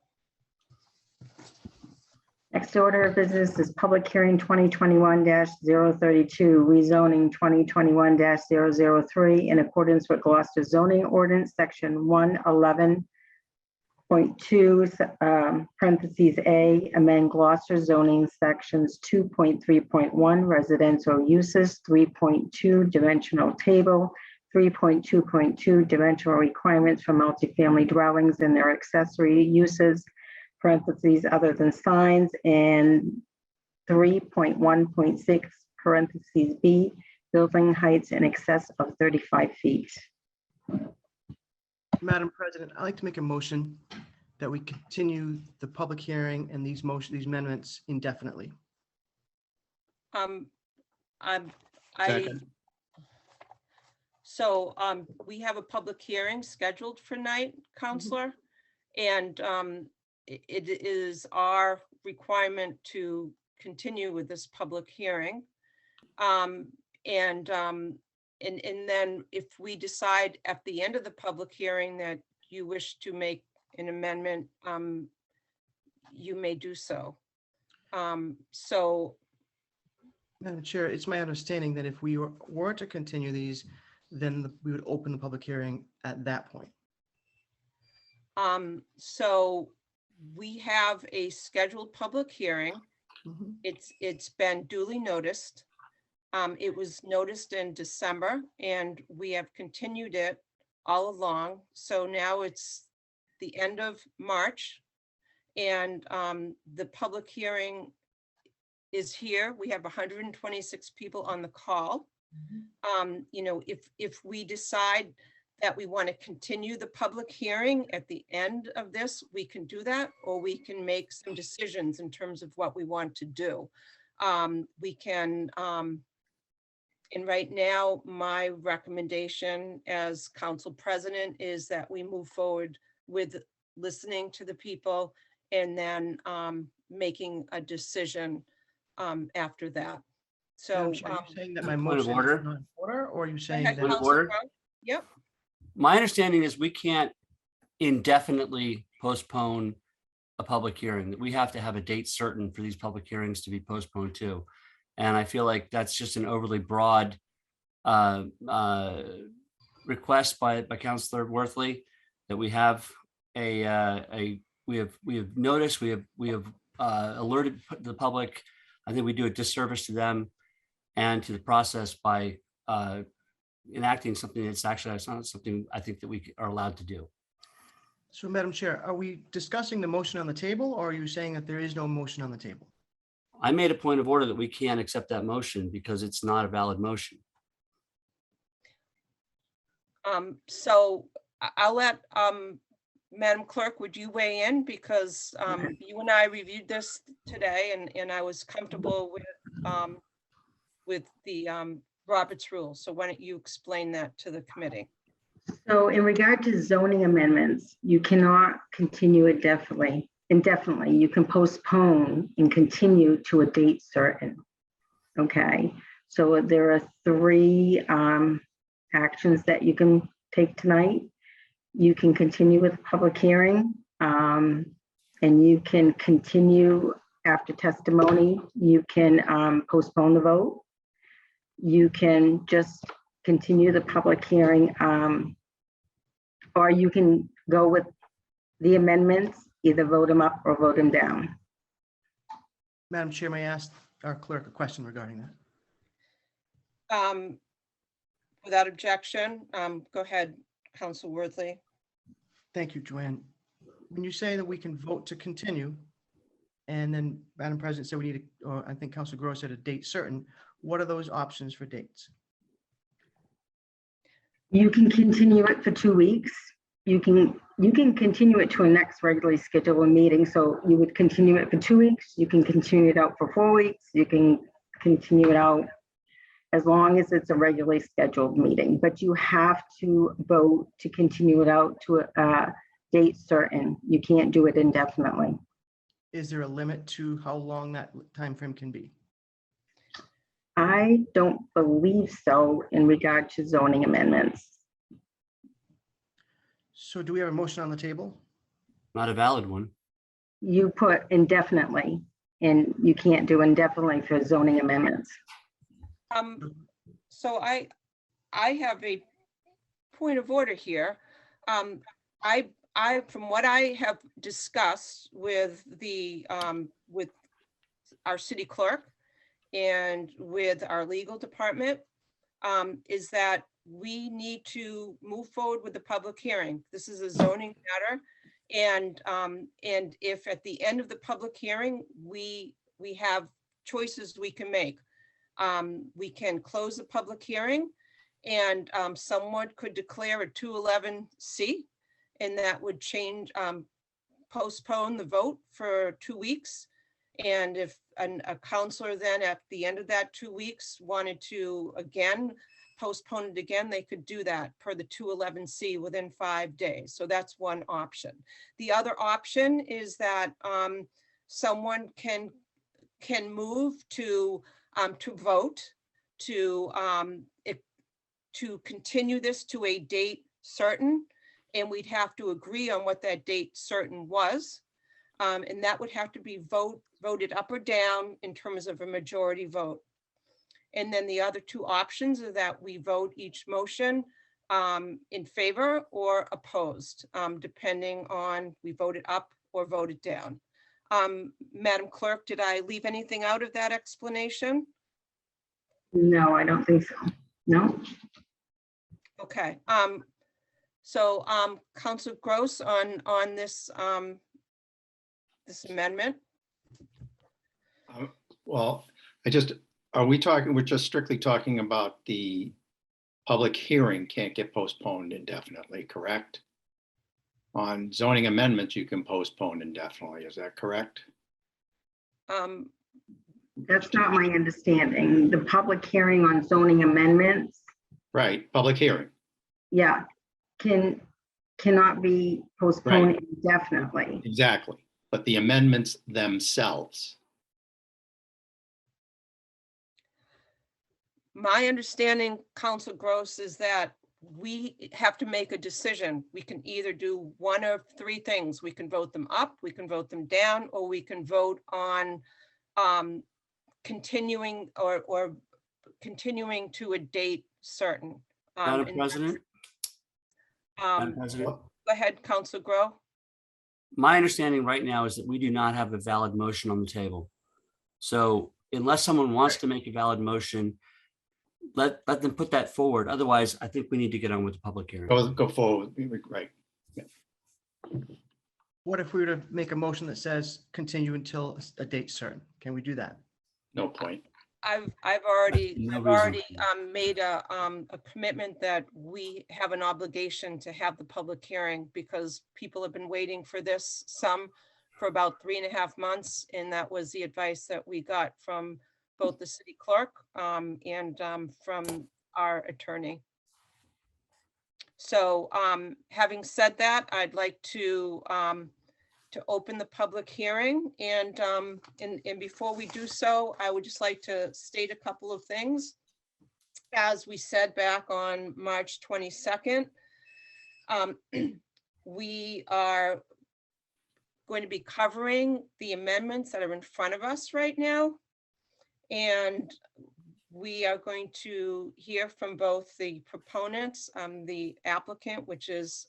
Next order of business is public hearing 2021-032, rezoning 2021-003 in accordance with Gloucester zoning ordinance section 111.2 parentheses A, amend Gloucester zoning sections 2.3.1 residential uses, 3.2 dimensional table, 3.2.2 dimensional requirements for multifamily dwellings and their accessory uses, parentheses other than signs, and 3.1.6 parentheses B, building heights in excess of 35 feet. Madam President, I'd like to make a motion that we continue the public hearing and these amendments indefinitely. So we have a public hearing scheduled for night, Counselor, and it is our requirement to continue with this public hearing. And then if we decide at the end of the public hearing that you wish to make an amendment, you may do so. Madam Chair, it's my understanding that if we were to continue these, then we would open the public hearing at that point. So we have a scheduled public hearing. It's been duly noticed. It was noticed in December, and we have continued it all along. So now it's the end of March, and the public hearing is here. We have 126 people on the call. You know, if we decide that we want to continue the public hearing at the end of this, we can do that, or we can make some decisions in terms of what we want to do. We can, and right now, my recommendation as council president is that we move forward with listening to the people and then making a decision after that. So Madam Chair, are you saying that my Point of motion order. is not in order, or are you saying ahead, that? Point of Councilor order. Crowe. Yep. My understanding is we can't indefinitely postpone a public hearing. We have to have a date certain for these public hearings to be postponed to. And I feel like that's just an overly broad request by Councilor Worthley, that we have we have noticed, we have alerted the public. I think we do a disservice to them and to the process by enacting something that's actually, it's not something I think that we are allowed to do. So Madam Chair, are we discussing the motion on the table, or are you saying that there is no motion on the table? I made a point of order that we can't accept that motion because it's not a valid motion. So I'll let, Madam Clerk, would you weigh in? Because you and I reviewed this today and I was comfortable with the Roberts rule. So why don't you explain that to the committee? So in regard to zoning amendments, you cannot continue indefinitely. You can postpone and continue to a date certain. Okay, so there are 3 actions that you can take tonight. You can continue with public hearing, and you can continue after testimony. You can postpone the vote. You can just continue the public hearing, or you can go with the amendments, either vote them up or vote them down. Madam Chair, may I ask our clerk a question regarding that? Without objection, go ahead, Council Worthley. Thank you, Joanne. When you say that we can vote to continue, and then Madam President said we need, or I think Council Gross said a date certain, what are those options for dates? You can continue it for 2 weeks. You can continue it to a next regularly scheduled meeting. So you would continue it for 2 weeks. You can continue it out for 4 weeks. You can continue it out as long as it's a regularly scheduled meeting, but you have to vote to continue it out to a date certain. You can't do it indefinitely. Is there a limit to how long that time frame can be? I don't believe so in regard to zoning amendments. So do we have a motion on the table? Not a valid one. You put indefinitely, and you can't do indefinitely for zoning amendments. So I have a point of order here. From what I have discussed with with our city clerk and with our legal department, is that we need to move forward with the public hearing. This is a zoning matter. And if at the end of the public hearing, we have choices we can make. We can close the public hearing and someone could declare a 211C, and that would change, postpone the vote for 2 weeks. And if a counselor then at the end of that 2 weeks wanted to again postpone it again, they could do that per the 211C within 5 days. So that's one option. The other option is that someone can move to vote to continue this to a date certain, and we'd have to agree on what that date certain was. And that would have to be voted up or down in terms of a majority vote. And then the other 2 options are that we vote each motion in favor or opposed, depending on we voted up or voted down. Madam Clerk, did I leave anything out of that explanation? No, I don't think so. No. Okay. So Council Gross on this this amendment. Well, we're just strictly talking about the public hearing can't get postponed indefinitely, correct? On zoning amendments, you can postpone indefinitely, is that correct? That's not my understanding. The public hearing on zoning amendments, Right, public hearing. yeah, cannot be postponed indefinitely. Exactly, but the amendments themselves. My understanding, Council Gross, is that we have to make a decision. We can either do one of 3 things. We can vote them up, we can vote them down, or we can vote on continuing or continuing to a date certain. Madam President? Madam President? Go ahead, Council Grow. My understanding right now is that we do not have a valid motion on the table. So unless someone wants to make a valid motion, let them put that forward. Otherwise, I think we need to get on with the public hearing. Go forward, right. What if we were to make a motion that says continue until a date certain? Can we do that? No point. I've already No reason. made a commitment that we have an obligation to have the public hearing because people have been waiting for this, some for about 3.5 months. And that was the advice that we got from both the city clerk and from our attorney. So having said that, I'd like to open the public hearing, and before we do so, I would just like to state a couple of things. As we said back on March 22nd, we are going to be covering the amendments that are in front of us right now, and we are going to hear from both the proponents, the applicant, which is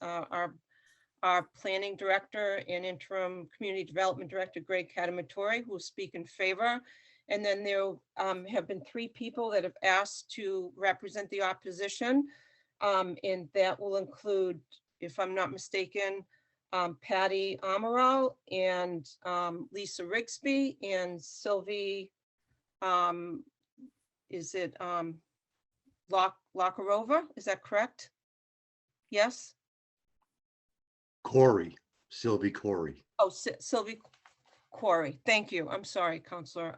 our planning director and interim community development director, Greg Catamatori, who will speak in favor. And then there have been 3 people that have asked to represent the opposition. And that will include, if I'm not mistaken, Patty Amaral and Lisa Rigsby and Sylvie, is it Lakarova? Is that correct? Yes? Sylvie Corey. Oh, Sylvie Corey. Thank you. I'm sorry, Counselor.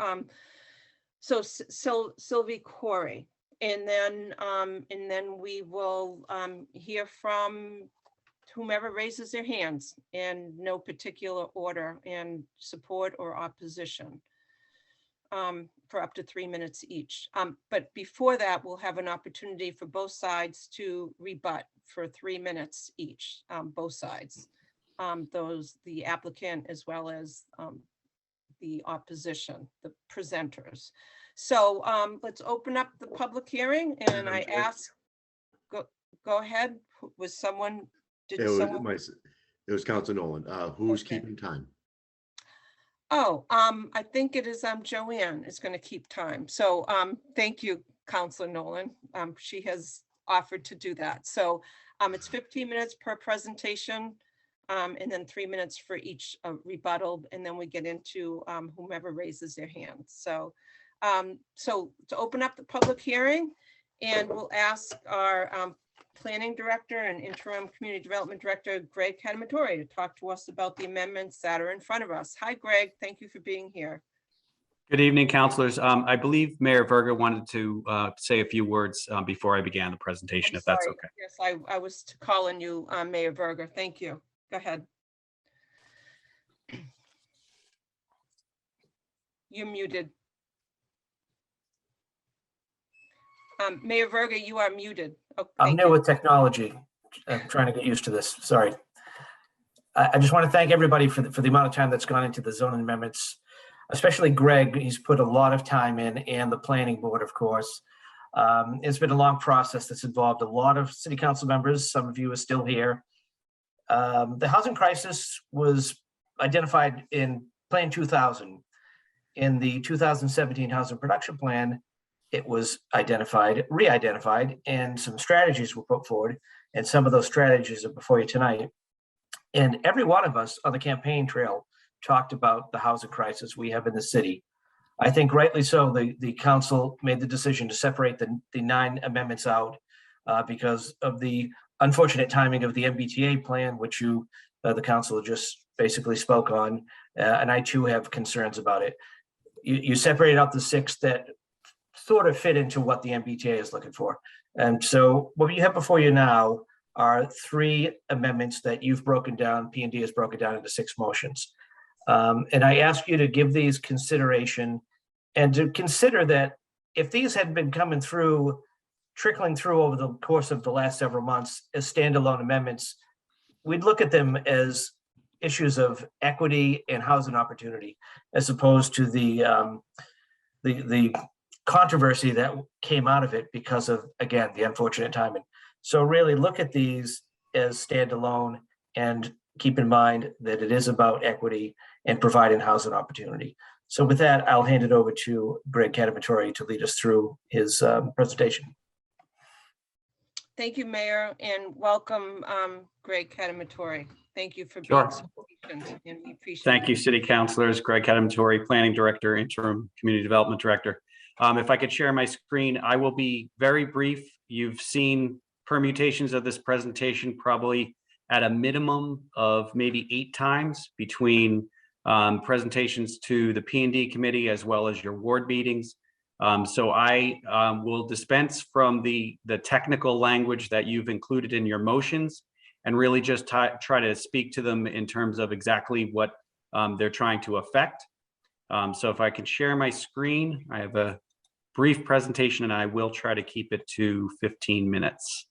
So Sylvie Corey, and then we will hear from whomever raises their hands in no particular order, and support or opposition for up to 3 minutes each. But before that, we'll have an opportunity for both sides to rebut for 3 minutes each, both sides, the applicant as well as the opposition, the presenters. So let's open up the public hearing, and I ask, go ahead. Was someone, It was Council Nolan. Who's keeping time? Oh, I think it is Joanne is going to keep time. So thank you, Councilor Nolan. She has offered to do that. So it's 15 minutes per presentation, and then 3 minutes for each rebuttal, and then we get into whomever raises their hand. So to open up the public hearing, and we'll ask our planning director and interim community development director, Greg Catamatori, to talk to us about the amendments that are in front of us. Hi, Greg. Thank you for being here. Good evening, councilors. I believe Mayor Verga wanted to say a few words before I began the presentation, if that's okay. Yes, I was calling you Mayor Verga. Thank you. Go ahead. You're muted. Mayor Verga, you are muted. Oh, I'm new with technology. I'm trying to get used to this. Sorry. I just want to thank everybody for the amount of time that's gone into the zoning amendments, especially Greg. He's put a lot of time in, and the planning board, of course. It's been a long process that's involved a lot of city council members. Some of you are still here. The housing crisis was identified in Plan 2000. In the 2017 Housing Production Plan, it was identified, re-identified, and some strategies were put forward. And some of those strategies are before you tonight. And every one of us on the campaign trail talked about the housing crisis we have in the city. I think rightly so, the council made the decision to separate the 9 amendments out because of the unfortunate timing of the MBTA plan, which you, the council, just basically spoke on. And I too have concerns about it. You separated out the 6 that sort of fit into what the MBTA is looking for. And so what you have before you now are 3 amendments that you've broken down, P&D has broken down into 6 motions. And I ask you to give these consideration and to consider that if these had been trickling through over the course of the last several months as standalone amendments, we'd look at them as issues of equity and housing opportunity, as opposed to the controversy that came out of it because of, again, the unfortunate timing. So really look at these as standalone and keep in mind that it is about equity and providing housing opportunity. So with that, I'll hand it over to Greg Catamatore to lead us through his presentation. Thank you, Mayor, and welcome, Greg Catamatore. Thank you for Sure. being so patient, and we appreciate Thank you, it. City Councilors. Greg Catamatore, Planning Director, Interim Community Development Director. If I could share my screen, I will be very brief. You've seen permutations of this presentation probably at a minimum of maybe 8 times between presentations to the P&D committee as well as your ward meetings. So I will dispense from the technical language that you've included in your motions and really just try to speak to them in terms of exactly what they're trying to affect. So if I can share my screen, I have a brief presentation and I will try to keep it to 15 minutes.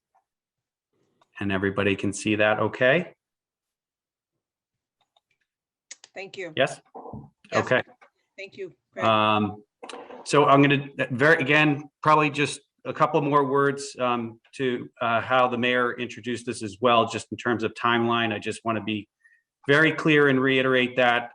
And everybody can see that okay? Thank you. Yes? Yes. Okay. Thank you, Greg. So I'm going to again, probably just a couple more words to how the mayor introduced this as well, just in terms of timeline. I just want to be very clear and reiterate that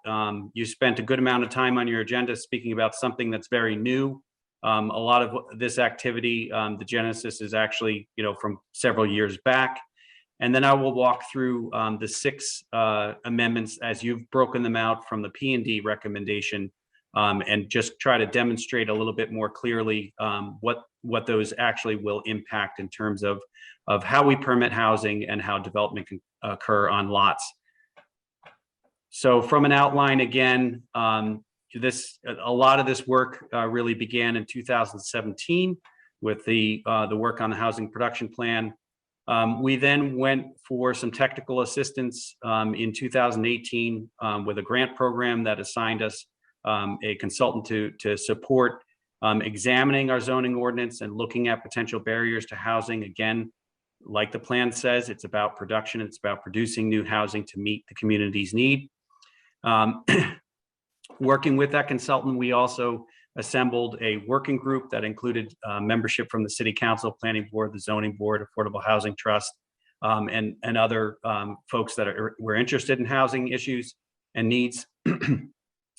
you spent a good amount of time on your agenda speaking about something that's very new. A lot of this activity, the genesis is actually, from several years back. And then I will walk through the 6 amendments as you've broken them out from the P&D recommendation and just try to demonstrate a little bit more clearly what those actually will impact in terms of how we permit housing and how development can occur on lots. So from an outline again, a lot of this work really began in 2017 with the work on the housing production plan. We then went for some technical assistance in 2018 with a grant program that assigned us a consultant to support examining our zoning ordinance and looking at potential barriers to housing. Again, like the plan says, it's about production. It's about producing new housing to meet the community's need. Working with that consultant, we also assembled a working group that included membership from the City Council, Planning Board, the Zoning Board, Affordable Housing Trust, and other folks that were interested in housing issues and needs.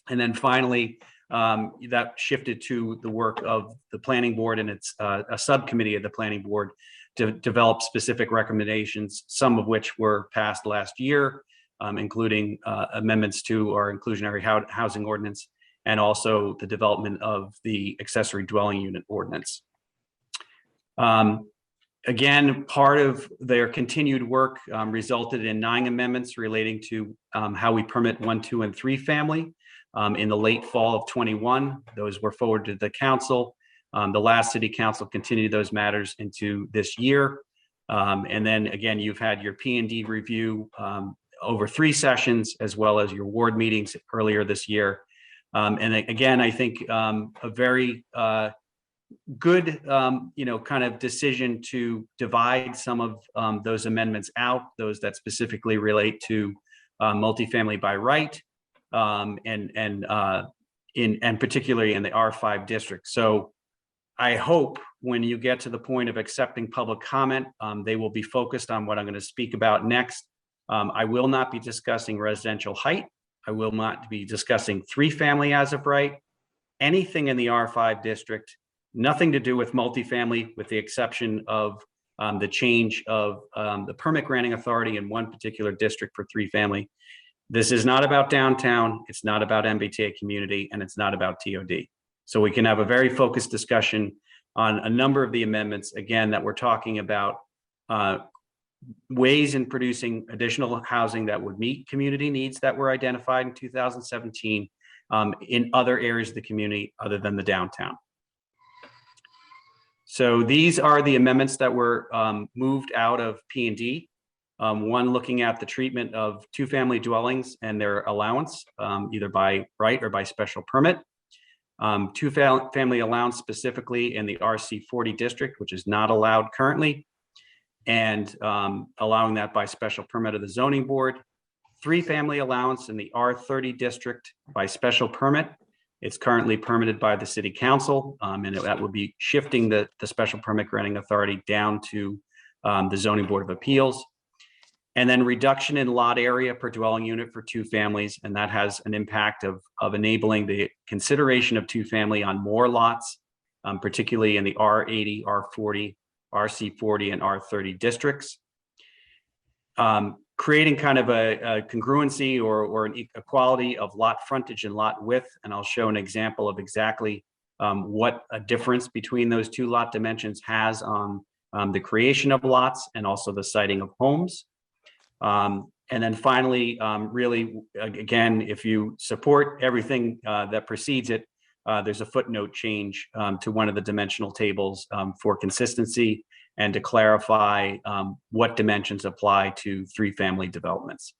And then finally, that shifted to the work of the Planning Board, and it's a subcommittee of the Planning Board to develop specific recommendations, some of which were passed last year, including amendments to our inclusionary housing ordinance, and also the development of the accessory dwelling unit ordinance. Again, part of their continued work resulted in 9 amendments relating to how we permit 1, 2, and 3 family in the late fall of 21. Those were forwarded to the council. The last city council continued those matters into this year. And then again, you've had your P&D review over 3 sessions, as well as your ward meetings earlier this year. And again, I think a very good, kind of decision to divide some of those amendments out, those that specifically relate to multifamily by right, and particularly in the R5 district. So I hope when you get to the point of accepting public comment, they will be focused on what I'm going to speak about next. I will not be discussing residential height. I will not be discussing 3 family as of right, anything in the R5 district, nothing to do with multifamily, with the exception of the change of the permit granting authority in one particular district for 3 family. This is not about downtown. It's not about MBTA community, and it's not about TOD. So we can have a very focused discussion on a number of the amendments, again, that we're talking about ways in producing additional housing that would meet community needs that were identified in 2017 in other areas of the community other than the downtown. So these are the amendments that were moved out of P&D. One looking at the treatment of 2 family dwellings and their allowance, either by right or by special permit. 2 family allowance specifically in the RC40 district, which is not allowed currently, and allowing that by special permit of the zoning board. 3 family allowance in the R30 district by special permit. It's currently permitted by the city council, and that would be shifting the special permit granting authority down to the zoning board of appeals. And then reduction in lot area per dwelling unit for two families, and that has an impact of enabling the consideration of two family on more lots, particularly in the R80, R40, RC40, and R30 districts. Creating kind of a congruency or an equality of lot frontage and lot width, and I'll show an example of exactly what a difference between those two lot dimensions has on the creation of lots and also the siting of homes. And then finally, really, again, if you support everything that precedes it, there's a footnote change to one of the dimensional tables for consistency and to clarify what dimensions apply to three-family developments.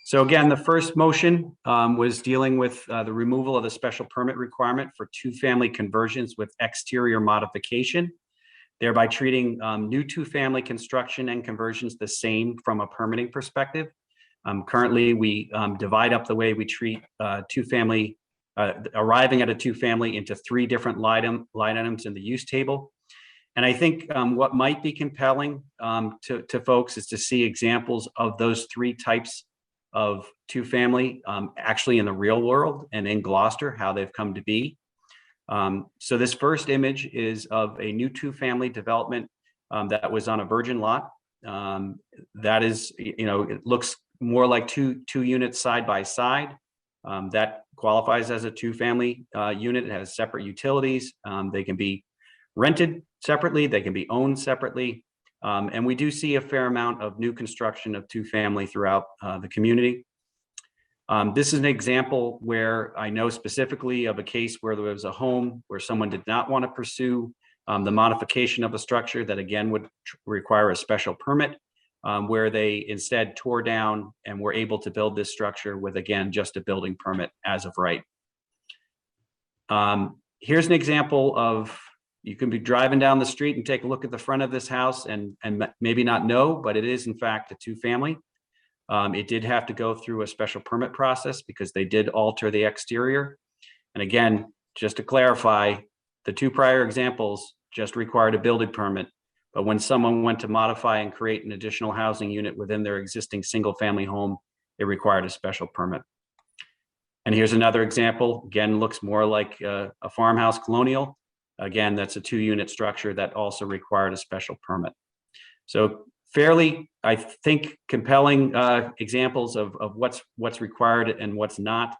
So again, the first motion was dealing with the removal of the special permit requirement for two-family conversions with exterior modification, thereby treating new two-family construction and conversions the same from a permitting perspective. Currently, we divide up the way we treat two-family, arriving at a two-family into three different line items in the use table. And I think what might be compelling to folks is to see examples of those three types of two-family actually in the real world and in Gloucester, how they've come to be. So this first image is of a new two-family development that was on a virgin lot. That is, it looks more like two units side by side. That qualifies as a two-family unit. It has separate utilities. They can be rented separately. They can be owned separately. And we do see a fair amount of new construction of two-family throughout the community. This is an example where I know specifically of a case where there was a home where someone did not want to pursue the modification of a structure that again would require a special permit, where they instead tore down and were able to build this structure with, again, just a building permit as of right. Here's an example of, you can be driving down the street and take a look at the front of this house and maybe not know, but it is in fact a two-family. It did have to go through a special permit process because they did alter the exterior. And again, just to clarify, the two prior examples just required a building permit, but when someone went to modify and create an additional housing unit within their existing single-family home, it required a special permit. And here's another example, again, looks more like a farmhouse colonial. Again, that's a two-unit structure that also required a special permit. So fairly, I think, compelling examples of what's required and what's not.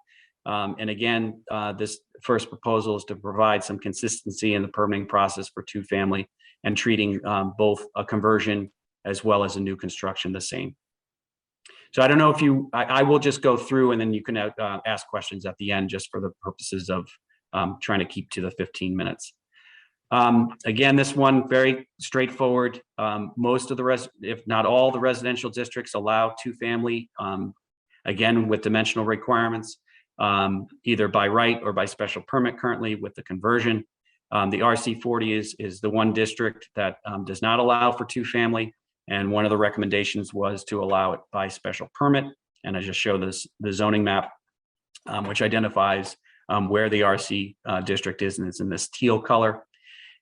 And again, this first proposal is to provide some consistency in the permitting process for two-family and treating both a conversion as well as a new construction the same. So I don't know if I will just go through and then you can ask questions at the end just for the purposes of trying to keep to the 15 minutes. Again, this one very straightforward. Most of the if not all the residential districts allow two-family, again, with dimensional requirements, either by right or by special permit currently with the conversion. The RC40 is the one district that does not allow for two-family. And one of the recommendations was to allow it by special permit. And I just show the zoning map, which identifies where the RC district is, and it's in this teal color.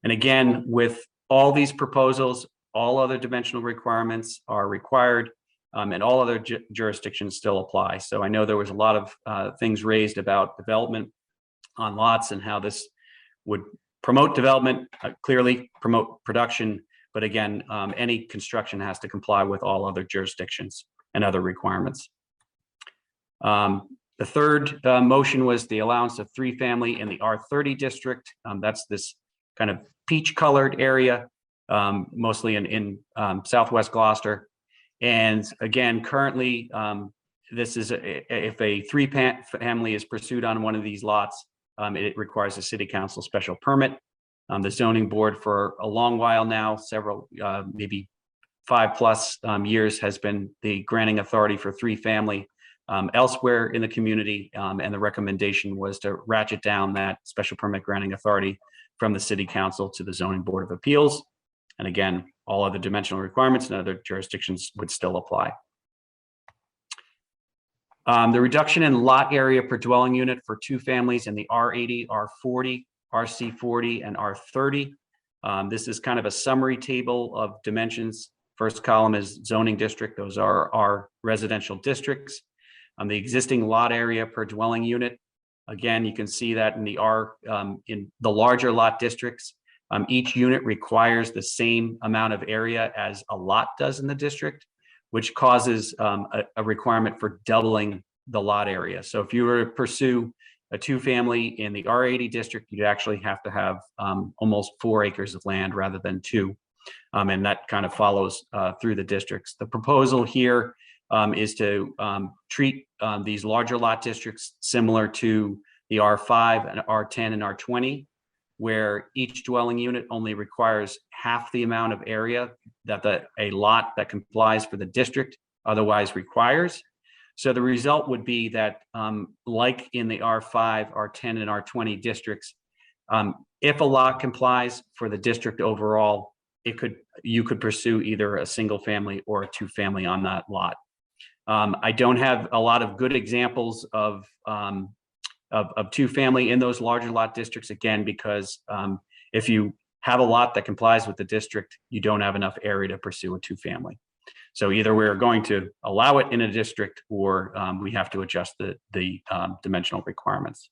And again, with all these proposals, all other dimensional requirements are required, and all other jurisdictions still apply. So I know there was a lot of things raised about development on lots and how this would promote development, clearly promote production. But again, any construction has to comply with all other jurisdictions and other requirements. The third motion was the allowance of three-family in the R30 district. That's this kind of peach colored area, mostly in Southwest Gloucester. And again, currently, this is if a three-family is pursued on one of these lots, it requires a city council special permit. The zoning board for a long while now, several, maybe 5+ years, has been the granting authority for three-family elsewhere in the community. And the recommendation was to ratchet down that special permit granting authority from the city council to the zoning board of appeals. And again, all other dimensional requirements and other jurisdictions would still apply. The reduction in lot area per dwelling unit for two families in the R80, R40, RC40, and R30. This is kind of a summary table of dimensions First column is zoning district. Those are our residential districts. The existing lot area per dwelling unit. Again, you can see that in in the larger lot districts, each unit requires the same amount of area as a lot does in the district, which causes a requirement for doubling the lot area. So if you were to pursue a two-family in the R80 district, you'd actually have to have almost 4 acres of land rather than 2. And that kind of follows through the districts. The proposal here is to treat these larger lot districts similar to the R5 and R10 and R20, where each dwelling unit only requires half the amount of area that a lot that complies for the district otherwise requires. So the result would be that, like in the R5, R10, and R20 districts, if a lot complies for the district overall, you could pursue either a single family or a two-family on that lot. I don't have a lot of good examples of two-family in those larger lot districts, again, because if you have a lot that complies with the district, you don't have enough area to pursue a two-family. So either we're going to allow it in a district or we have to adjust the dimensional requirements.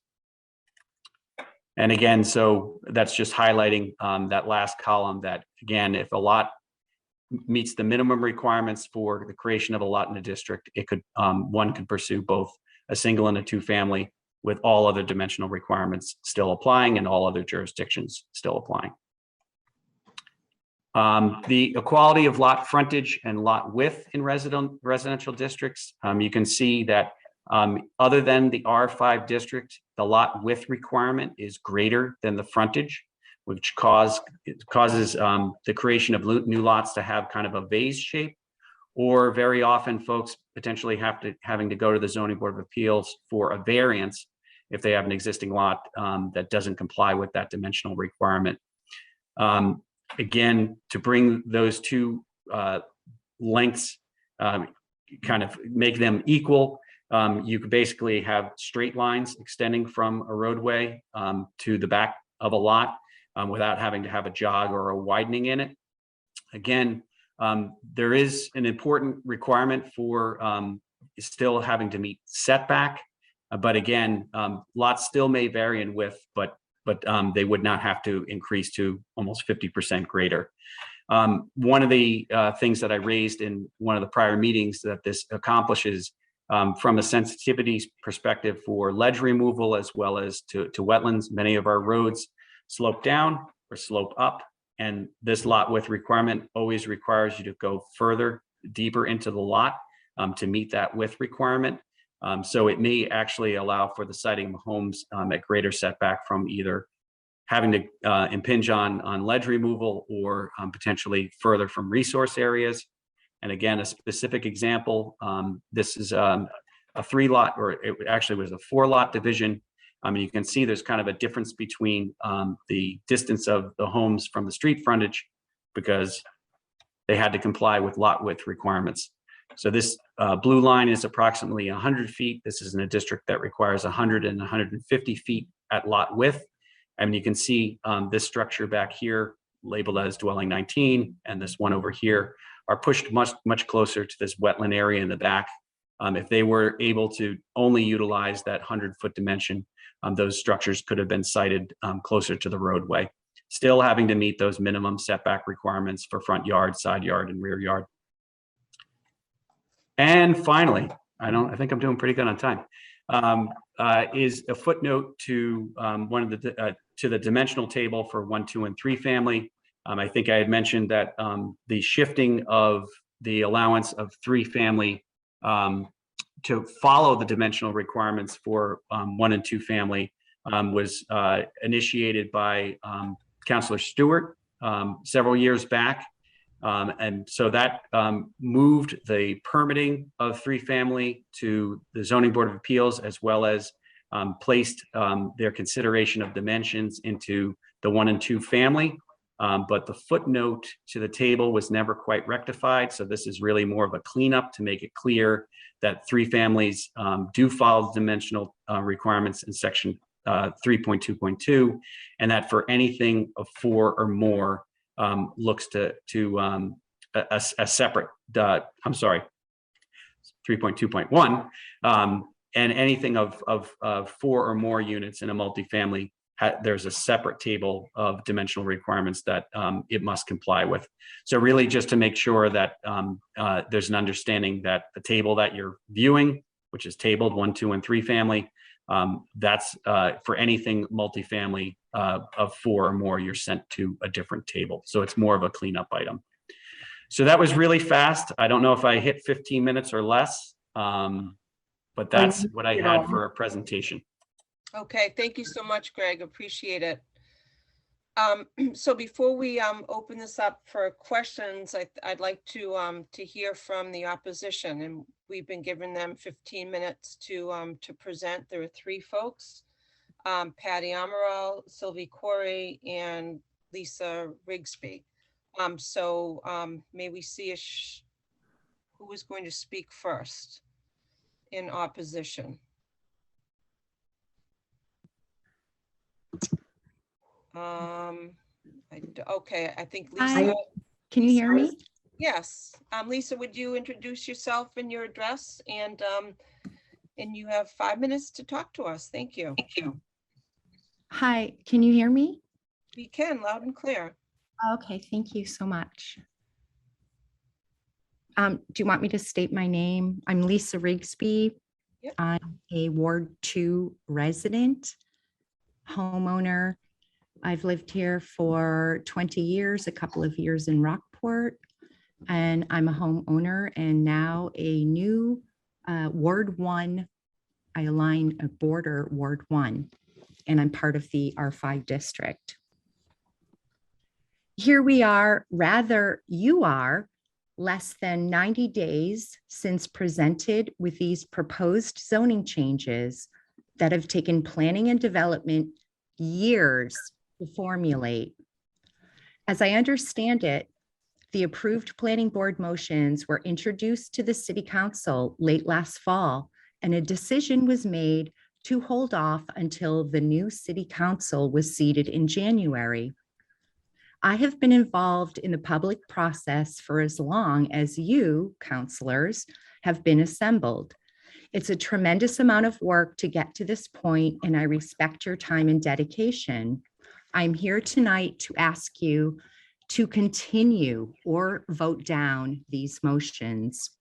And again, so that's just highlighting that last column that, again, if a lot meets the minimum requirements for the creation of a lot in a district, it could one could pursue both a single and a two-family with all other dimensional requirements still applying and all other jurisdictions still applying. The equality of lot frontage and lot width in residential districts, you can see that other than the R5 district, the lot width requirement is greater than the frontage, which causes the creation of new lots to have kind of a vase shape, or very often folks potentially having to go to the Zoning Board of Appeals for a variance if they have an existing lot that doesn't comply with that dimensional requirement. Again, to bring those two lengths, kind of make them equal, you could basically have straight lines extending from a roadway to the back of a lot without having to have a jog or a widening in it. Again, there is an important requirement for still having to meet setback, but again, lots still may vary in width, but they would not have to increase to almost 50% greater. One of the things that I raised in one of the prior meetings that this accomplishes from a sensitivity perspective for ledge removal as well as to wetlands. Many of our roads slope down or slope up, and this lot width requirement always requires you to go further, deeper into the lot to meet that width requirement. So it may actually allow for the siting of homes at greater setback from either having to impinge on ledge removal or potentially further from resource areas. And again, a specific example, this is a 3-lot, or it actually was a 4-lot division. You can see there's kind of a difference between the distance of the homes from the street frontage because they had to comply with lot width requirements. So this blue line is approximately 100 feet. This is in a district that requires 100 and 150 feet at lot width. And you can see this structure back here labeled as dwelling 19 and this one over here are pushed much closer to this wetland area in the back. If they were able to only utilize that 100-foot dimension, those structures could have been sited closer to the roadway, still having to meet those minimum setback requirements for front yard, side yard, and rear yard. And finally, I think I'm doing pretty good on time, is a footnote to to the dimensional table for 1, 2, and 3 family. I think I had mentioned that the shifting of the allowance of 3 family to follow the dimensional requirements for 1 and 2 family was initiated by Councilor Stewart several years back. And so that moved the permitting of 3 family to the Zoning Board of Appeals, as well as placed their consideration of dimensions into the 1 and 2 family. But the footnote to the table was never quite rectified. So this is really more of a cleanup to make it clear that 3 families do follow the dimensional requirements in section 3.2.2, and that for anything of 4 or more looks to a separate, I'm sorry, 3.2.1, and anything of 4 or more units in a multifamily, there's a separate table of dimensional requirements that it must comply with. So really just to make sure that there's an understanding that the table that you're viewing, which is tabled 1, 2, and 3 family, that's for anything multifamily of 4 or more, you're sent to a different table. So it's more of a cleanup item. So that was really fast. I don't know if I hit 15 minutes or less, but that's what I had for a presentation. Okay, thank you so much, Greg. Appreciate it. So before we open this up for questions, I'd like to hear from the opposition, and we've been giving them 15 minutes to present. There are 3 folks, Patty Amaral, Sylvie Corey, and Lisa Rigsby. May we see who is going to speak first in opposition? Okay, I think Lisa. Hi, can you hear me? Yes. Lisa, would you introduce yourself and your address, and you have 5 minutes to talk to us. Thank you. Thank you. Hi, can you hear me? We can, loud and clear. Okay, thank you so much. Do you want me to state my name? I'm Lisa Rigsby. Yep. I'm a Ward 2 resident, homeowner. I've lived here for 20 years, a couple of years in Rockport, and I'm a homeowner and now a new Ward 1. I align a border Ward 1, and I'm part of the R5 district. Here we are, rather you are, less than 90 days since presented with these proposed zoning changes that have taken planning and development years to formulate. As I understand it, the approved planning board motions were introduced to the City Council late last fall, and a decision was made to hold off until the new City Council was seated in January. I have been involved in the public process for as long as you, councilors, have been assembled. It's a tremendous amount of work to get to this point, and I respect your time and dedication. I'm here tonight to ask you to continue or vote down these motions.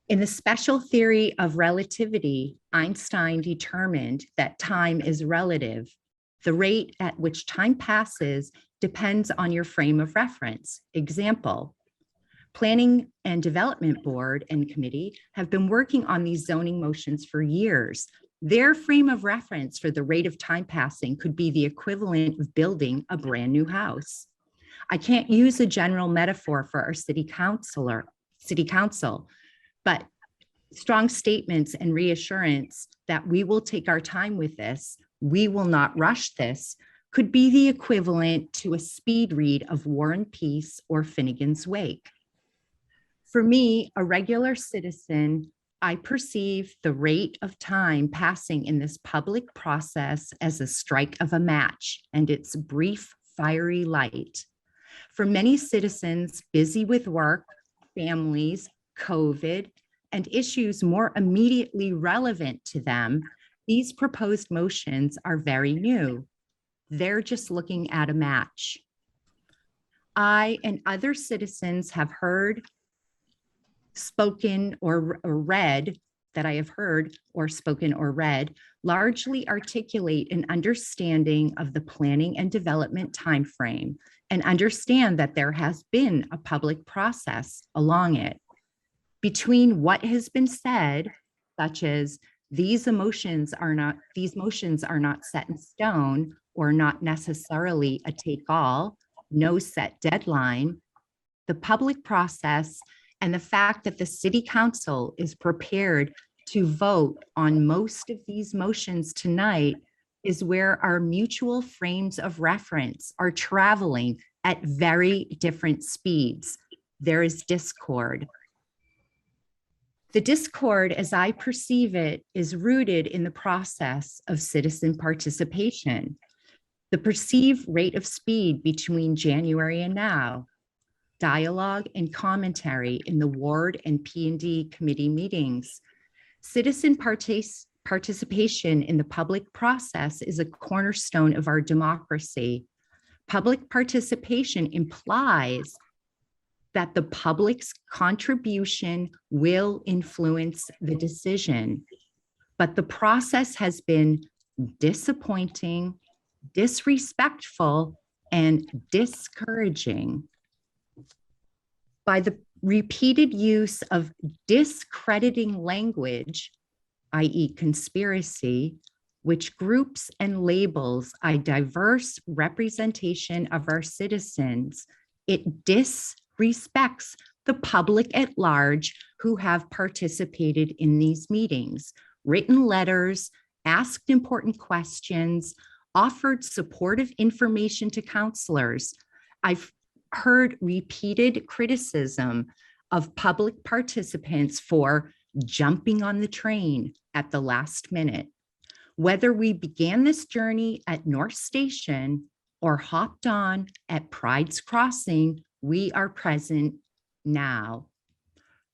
In the special theory of relativity, Einstein determined that time is relative. The rate at which time passes depends on your frame of reference. Example, Planning and Development Board and Committee have been working on these zoning motions for years. Their frame of reference for the rate of time passing could be the equivalent of building a brand new house. I can't use a general metaphor for our city council, but strong statements and reassurance that we will take our time with this, we will not rush this, could be the equivalent to a speed read of War and Peace or Finnegan's Wake. For me, a regular citizen, I perceive the rate of time passing in this public process as a strike of a match and its brief, fiery light. For many citizens busy with work, families, COVID, and issues more immediately relevant to them, these proposed motions are very new. They're just looking at a match. I and other citizens have heard, spoken or read, that I have heard or spoken or read, largely articulate an understanding of the planning and development timeframe and understand that there has been a public process along it. Between what has been said, such as these motions are not set in stone or not necessarily a take-all, no set deadline, the public process, and the fact that the City Council is prepared to vote on most of these motions tonight is where our mutual frames of reference are traveling at very different speeds. There is discord. The discord, as I perceive it, is rooted in the process of citizen participation. The perceived rate of speed between January and now. dialogue, and commentary in the ward and P&D committee meetings. Citizen participation in the public process is a cornerstone of our democracy. Public participation implies that the public's contribution will influence the decision, but the process has been disappointing, disrespectful, and discouraging. By the repeated use of discrediting language, i.e. conspiracy, which groups and labels a diverse representation of our citizens, it disrespects the public at large who have participated in these meetings, written letters, asked important questions, offered supportive information to councilors. I've heard repeated criticism of public participants for jumping on the train at the last minute. Whether we began this journey at North Station or hopped on at Pride's Crossing, we are present now.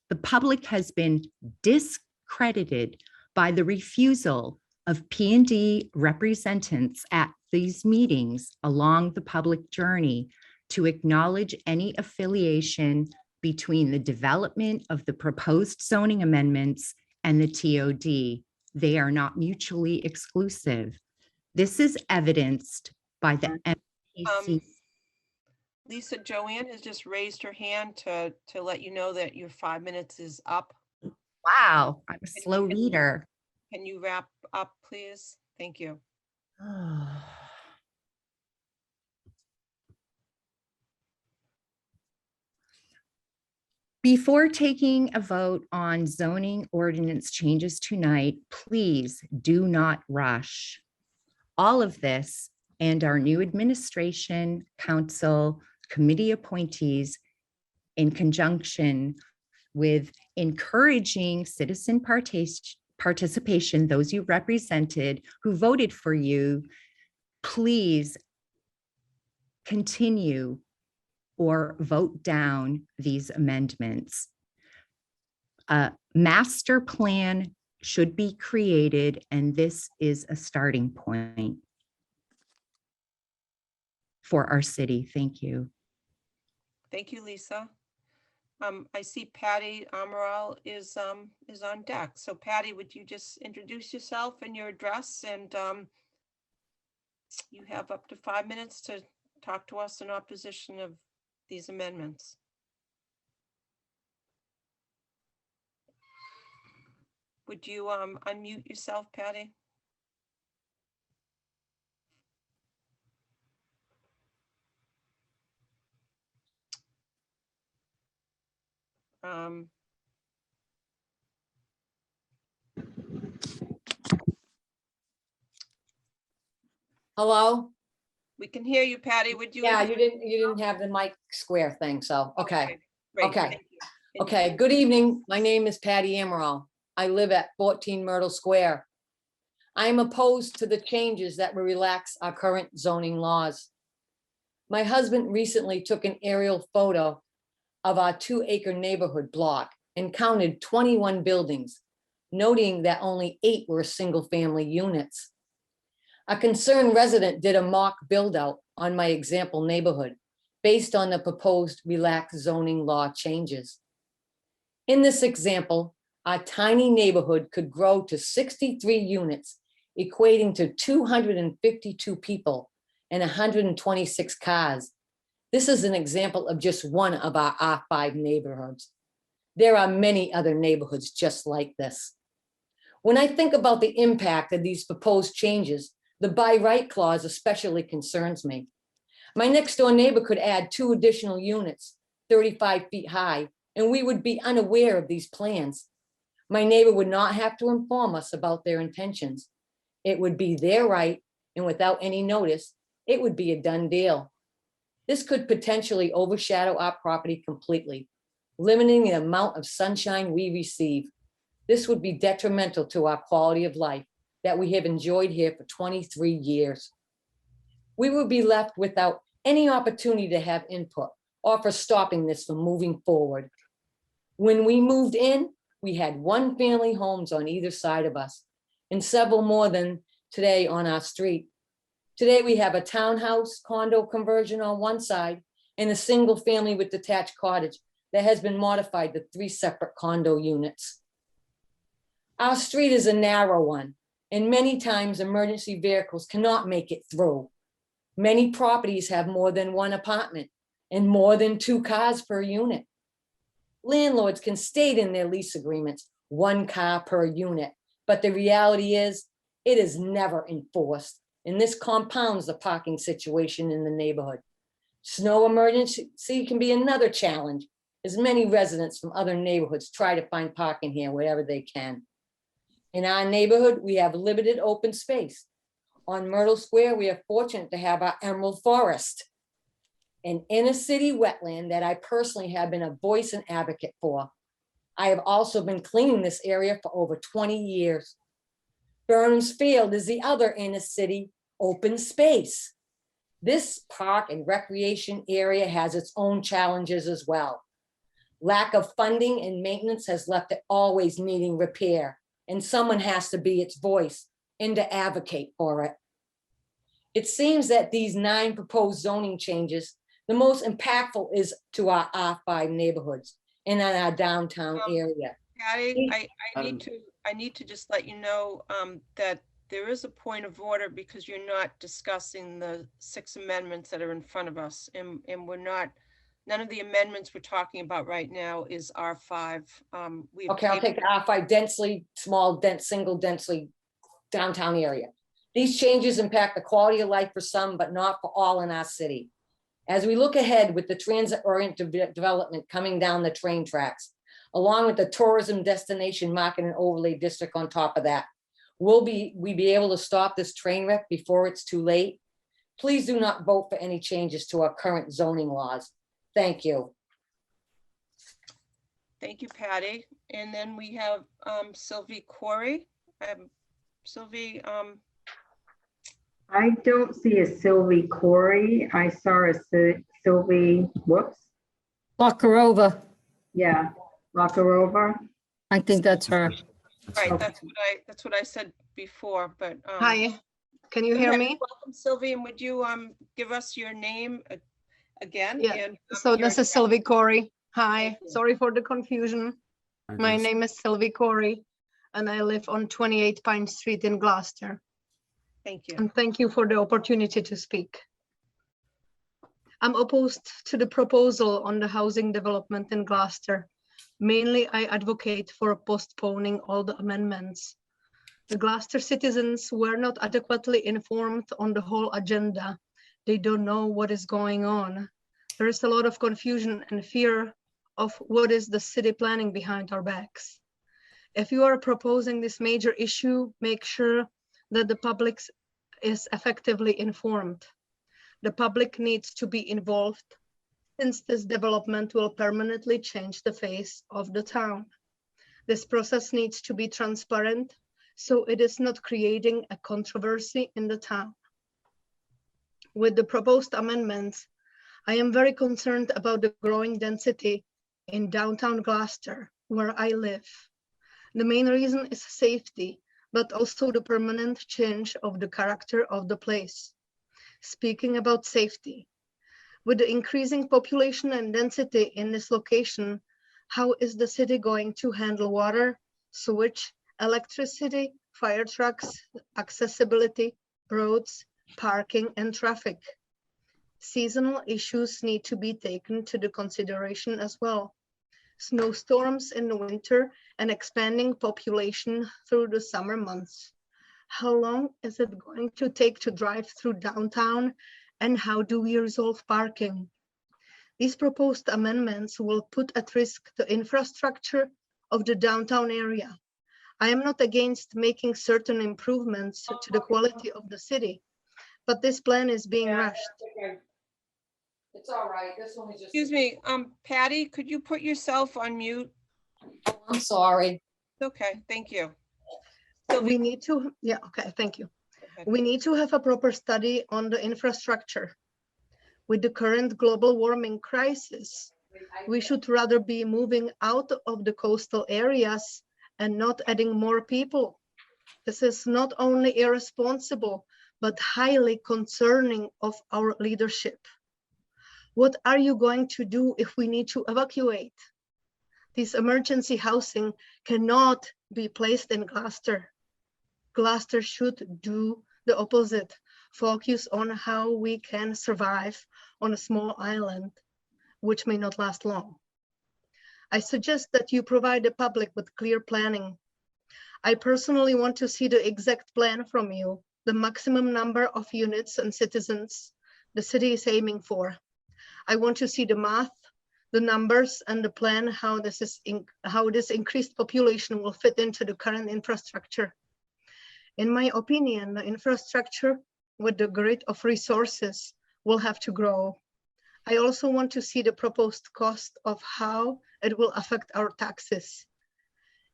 The public has been discredited by the refusal of P&D representatives at these meetings along the public journey to acknowledge any affiliation between the development of the proposed zoning amendments and the TOD. They are not mutually exclusive. This is evidenced by the MPC. Lisa, Joanne has just raised her hand to let you know that your 5 minutes is up. Wow, I'm a slow reader. Can you wrap up, please? Thank you. Before taking a vote on zoning ordinance changes tonight, please do not rush. All of this and our new administration, council, committee appointees, in conjunction with encouraging citizen participation, those you represented who voted for you, please continue or vote down these amendments. A master plan should be created, and this is a starting point for our city. Thank you. Thank you, Lisa. I see Patty Amaral is on deck. So Patty, would you just introduce yourself and your address, and you have up to 5 minutes to talk to us in opposition of these amendments. Would you unmute yourself, Patty? Hello? We can hear you, Patty. Would you? Yeah, you didn't have the mic square thing, so, okay. Great, Okay. thank you. Okay, good evening. My name is Patty Amaral. I live at 14 Myrtle Square. I am opposed to the changes that will relax our current zoning laws. My husband recently took an aerial photo of our 2-acre neighborhood block and counted 21 buildings, noting that only 8 were single-family units. A concerned resident did a mock build-out on my example neighborhood based on the proposed relaxed zoning law changes. In this example, our tiny neighborhood could grow to 63 units, equating to 252 people and 126 cars. This is an example of just one of our R5 neighborhoods. There are many other neighborhoods just like this. When I think about the impact of these proposed changes, the by right clause especially concerns me. My next door neighbor could add 2 additional units, 35 feet high, and we would be unaware of these plans. My neighbor would not have to inform us about their intentions. It would be their right, and without any notice, it would be a done deal. This could potentially overshadow our property completely, limiting the amount of sunshine we receive. This would be detrimental to our quality of life that we have enjoyed here for 23 years. We would be left without any opportunity to have input or for stopping this from moving forward. When we moved in, we had one family homes on either side of us and several more than today on our street. Today, we have a townhouse condo conversion on one side and a single family with detached cottage that has been modified to 3 separate condo units. Our street is a narrow one, and many times emergency vehicles cannot make it through. Many properties have more than one apartment and more than 2 cars per unit. Landlords can state in their lease agreements 1 car per unit, but the reality is it is never enforced, and this compounds the parking situation in the neighborhood. Snow emergency can be another challenge, as many residents from other neighborhoods try to find parking here wherever they can. In our neighborhood, we have limited open space. On Myrtle Square, we are fortunate to have our Emerald Forest, an inner city wetland that I personally have been a voice and advocate for. I have also been cleaning this area for over 20 years. Burnham's Field is the other inner city open space. This park and recreation area has its own challenges as well. Lack of funding and maintenance has left it always needing repair, and someone has to be its voice and to advocate for it. It seems that these 9 proposed zoning changes, the most impactful is to our R5 neighborhoods and in our downtown area. Patty, I need to just let you know that there is a point of order because you're not discussing the 6 amendments that are in front of us, and we're not, none of the amendments we're talking about right now is R5. Okay, I'll take the R5 densely, small, dense, single densely downtown area. These changes impact the quality of life for some, but not for all in our city. As we look ahead with the transit-oriented development coming down the train tracks, along with the tourism destination market and overlay district on top of that, will we be able to stop this train wreck before it's too late? Please do not vote for any changes to our current zoning laws. Thank you. Thank you, Patty. And then we have Sylvie Corey. Sylvie. I don't see a Sylvie Corey. I saw a Sylvie, whoops. Lockerova. Yeah, Lockerova. I think that's her. Right, that's what I said before, but. Hi, can you hear me? Welcome, Sylvie, and would you give us your name again? Yeah, and, so this is Sylvie Corey. Hi, sorry for the confusion. My name is Sylvie Corey, and I live on 28 Pine Street in Gloucester. Thank you. And thank you for the opportunity to speak. I'm opposed to the proposal on the housing development in Gloucester. Mainly, I advocate for postponing all the amendments. The Gloucester citizens were not adequately informed on the whole agenda. They don't know what is going on. There is a lot of confusion and fear of what is the city planning behind our backs. If you are proposing this major issue, make sure that the public is effectively informed. The public needs to be involved since this development will permanently change the face of the town. This process needs to be transparent so it is not creating a controversy in the town. With the proposed amendments, I am very concerned about the growing density in downtown Gloucester, where I live. The main reason is safety, but also the permanent change of the character of the place. Speaking about safety, with the increasing population and density in this location, how is the city going to handle water, sewage, electricity, fire trucks, accessibility, roads, parking, and traffic? Seasonal issues need to be taken to the consideration as well. Snowstorms in the winter and expanding population through the summer months. How long is it going to take to drive through downtown, and how do we resolve parking? These proposed amendments will put at risk the infrastructure of the downtown area. I am not against making certain improvements to the quality of the city, but this plan is being rushed. It's all right. This one is just. Excuse me, Patty, could you put yourself on mute? Oh, I'm sorry. Okay, thank you. So we need to, yeah, okay, thank you. We need to have a proper study on the infrastructure. With the current global warming crisis, we should rather be moving out of the coastal areas and not adding more people. This is not only irresponsible, but highly concerning of our leadership. What are you going to do if we need to evacuate? This emergency housing cannot be placed in Gloucester. Gloucester should do the opposite, focus on how we can survive on a small island, which may not last long. I suggest that you provide the public with clear planning. I personally want to see the exact plan from you, the maximum number of units and citizens the city is aiming for. I want to see the math, the numbers, and the plan how this increased population will fit into the current infrastructure. In my opinion, the infrastructure with the grid of resources will have to grow. I also want to see the proposed cost of how it will affect our taxes.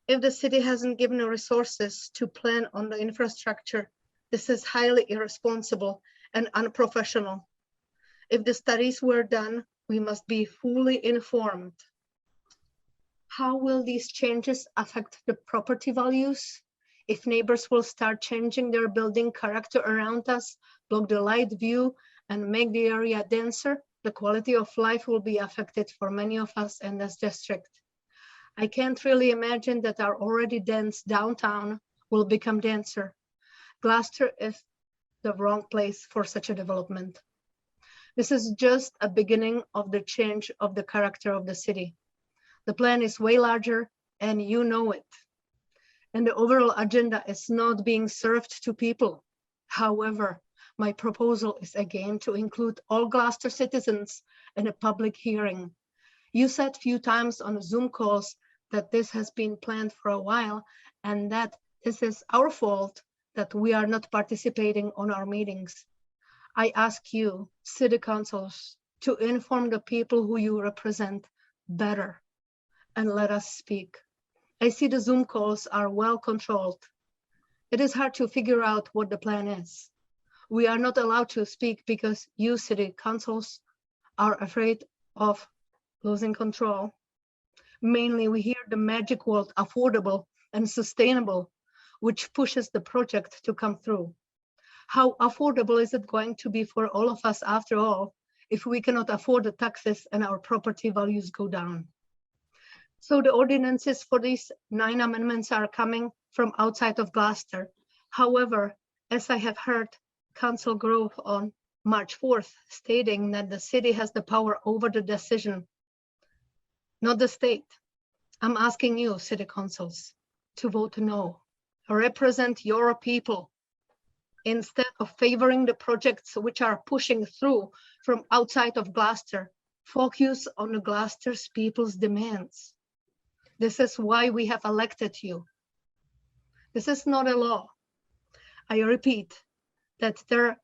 If the city hasn't given the resources to plan on the infrastructure, this is highly irresponsible and unprofessional. If the studies were done, we must be fully informed. How will these changes affect the property values? If neighbors will start changing their building character around us, block the light view, and make the area denser, the quality of life will be affected for many of us in this district. I can't really imagine that our already dense downtown will become denser. Gloucester is the wrong place for such a development. This is just a beginning of the change of the character of the city. The plan is way larger, and you know it. And the overall agenda is not being served to people. However, my proposal is again to include all Gloucester citizens in a public hearing. You said a few times on Zoom calls that this has been planned for a while and that this is our fault that we are not participating on our meetings. I ask you, city councils, to inform the people who you represent better and let us speak. I see the Zoom calls are well controlled. It is hard to figure out what the plan is. We are not allowed to speak because you city councils are afraid of losing control. Mainly, we hear the magic word affordable and sustainable, which pushes the project to come through. How affordable is it going to be for all of us after all, if we cannot afford the taxes and our property values go down? So the ordinances for these 9 amendments are coming from outside of Gloucester. However, as I have heard Council Grove on March 4th stating that the city has the power over the decision, not the state. I'm asking you, city councils, to vote no. Represent your people instead of favoring the projects which are pushing through from outside of Gloucester. Focus on the Gloucester's people's demands. This is why we have elected you. This is not a law. I repeat that there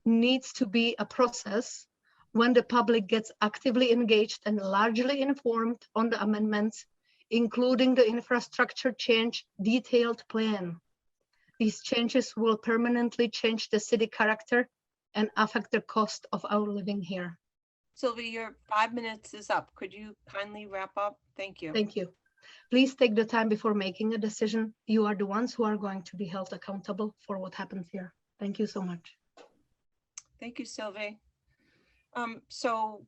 needs to be a process when the public gets actively engaged and largely informed on the amendments, including the infrastructure change detailed plan. These changes will permanently change the city character and affect the cost of our living here. Sylvie, your 5 minutes is up. Could you kindly wrap up? Thank you. Thank you. Please take the time before making a decision. You are the ones who are going to be held accountable for what happens here. Thank you so much. Thank you, Sylvie. So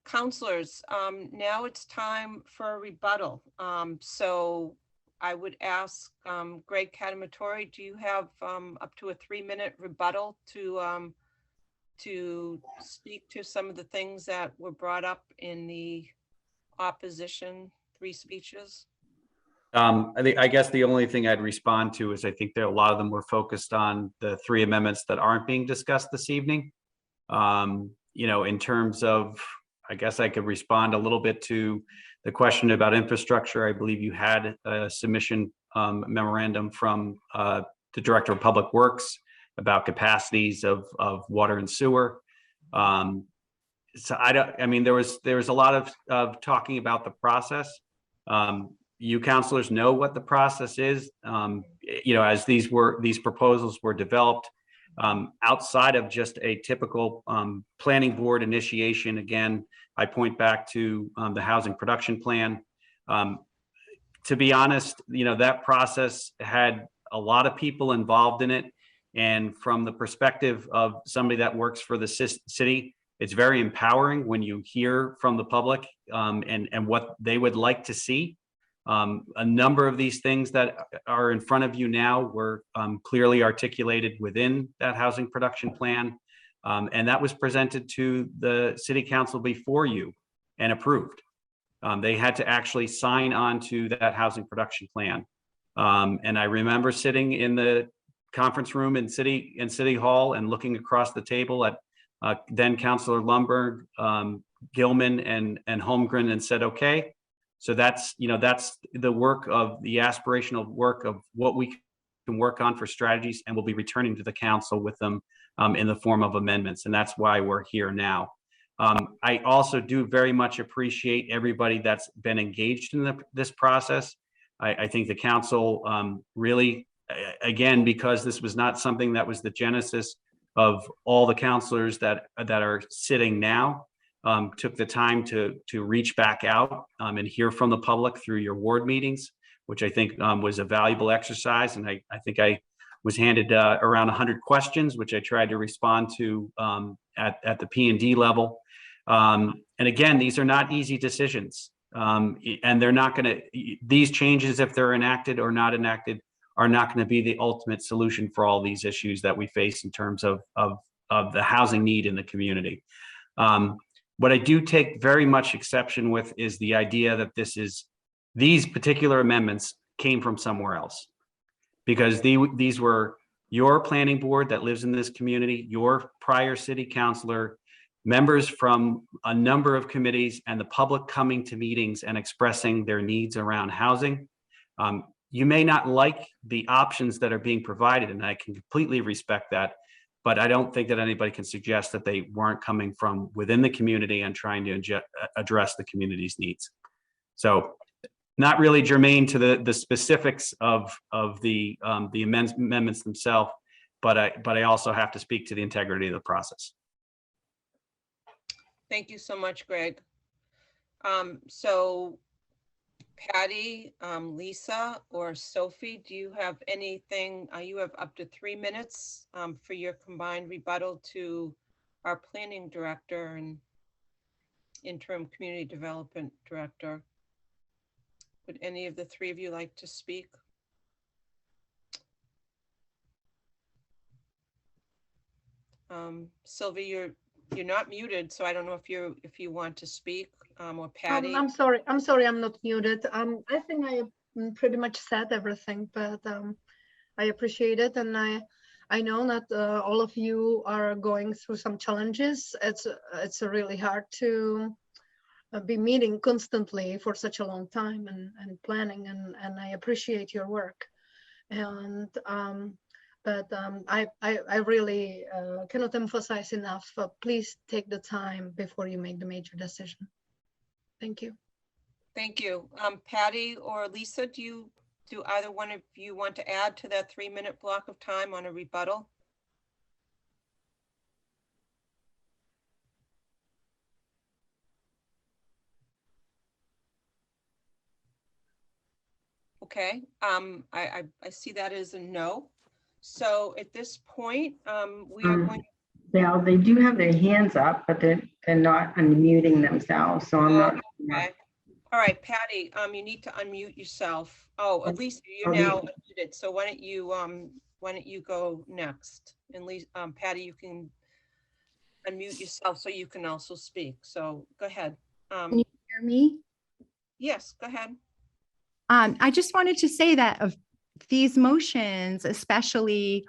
councilors, now it's time for a rebuttal. So I would ask Greg Catamatori, do you have up to a 3-minute rebuttal to speak to some of the things that were brought up in the opposition 3 speeches? I guess the only thing I'd respond to is I think that a lot of them were focused on the 3 amendments that aren't being discussed this evening. You know, in terms of, I guess I could respond a little bit to the question about infrastructure. I believe you had a submission memorandum from the Director of Public Works about capacities of water and sewer. So I mean, there was a lot of talking about the process. You councilors know what the process is. You know, as these proposals were developed, outside of just a typical planning board initiation. Again, I point back to the housing production plan. To be honest, that process had a lot of people involved in it. And from the perspective of somebody that works for the city, it's very empowering when you hear from the public and what they would like to see. A number of these things that are in front of you now were clearly articulated within that housing production plan. And that was presented to the city council before you and approved. They had to actually sign on to that housing production plan. And I remember sitting in the conference room in City Hall and looking across the table at then Councilor Lundberg, Gilman, and Holmgren, and said, okay, so that's the work of the aspirational work of what we can work on for strategies, and we'll be returning to the council with them in the form of amendments. And that's why we're here now. I also do very much appreciate everybody that's been engaged in this process. I think the council really, again, because this was not something that was the genesis of all the councilors that are sitting now, took the time to reach back out and hear from the public through your ward meetings, which I think was a valuable exercise. And I think I was handed around 100 questions, which I tried to respond to at the P&D level. And again, these are not easy decisions. And they're not going to, these changes, if they're enacted or not enacted, are not going to be the ultimate solution for all these issues that we face in terms of the housing need in the community. What I do take very much exception with is the idea that these particular amendments came from somewhere else, because these were your planning board that lives in this community, your prior city councilor, members from a number of committees, and the public coming to meetings and expressing their needs around housing. You may not like the options that are being provided, and I can completely respect that, but I don't think that anybody can suggest that they weren't coming from within the community and trying to address the community's needs. So not really germane to the specifics of the amendments themselves, but I also have to speak to the integrity of the process. Thank you so much, Greg. So Patty, Lisa, or Sophie, do you have anything? You have up to 3 minutes for your combined rebuttal to our planning director and interim community development director. Would any of the three of you like to speak? Sylvie, you're not muted, so I don't know if you want to speak, or Patty. I'm sorry, I'm not muted. I think I pretty much said everything, but I appreciate it, and I know that all of you are going through some challenges. It's really hard to be meeting constantly for such a long time and planning, and I appreciate your work. And but I really cannot emphasize enough, please take the time before you make the major decision. Thank you. Thank you. Patty or Lisa, do either one of you want to add to that 3-minute block of time on a rebuttal? Okay, I see that as a no. So at this point, we are going. Yeah, they do have their hands up, but they're not unmuting themselves. So I'm not. Okay. All right, Patty, you need to unmute yourself. Oh, at least you're now unmuted. So why don't you go next? And Patty, you can unmute yourself so you can also speak. So go ahead. Can you hear me? Yes, go ahead. I just wanted to say that of these motions, especially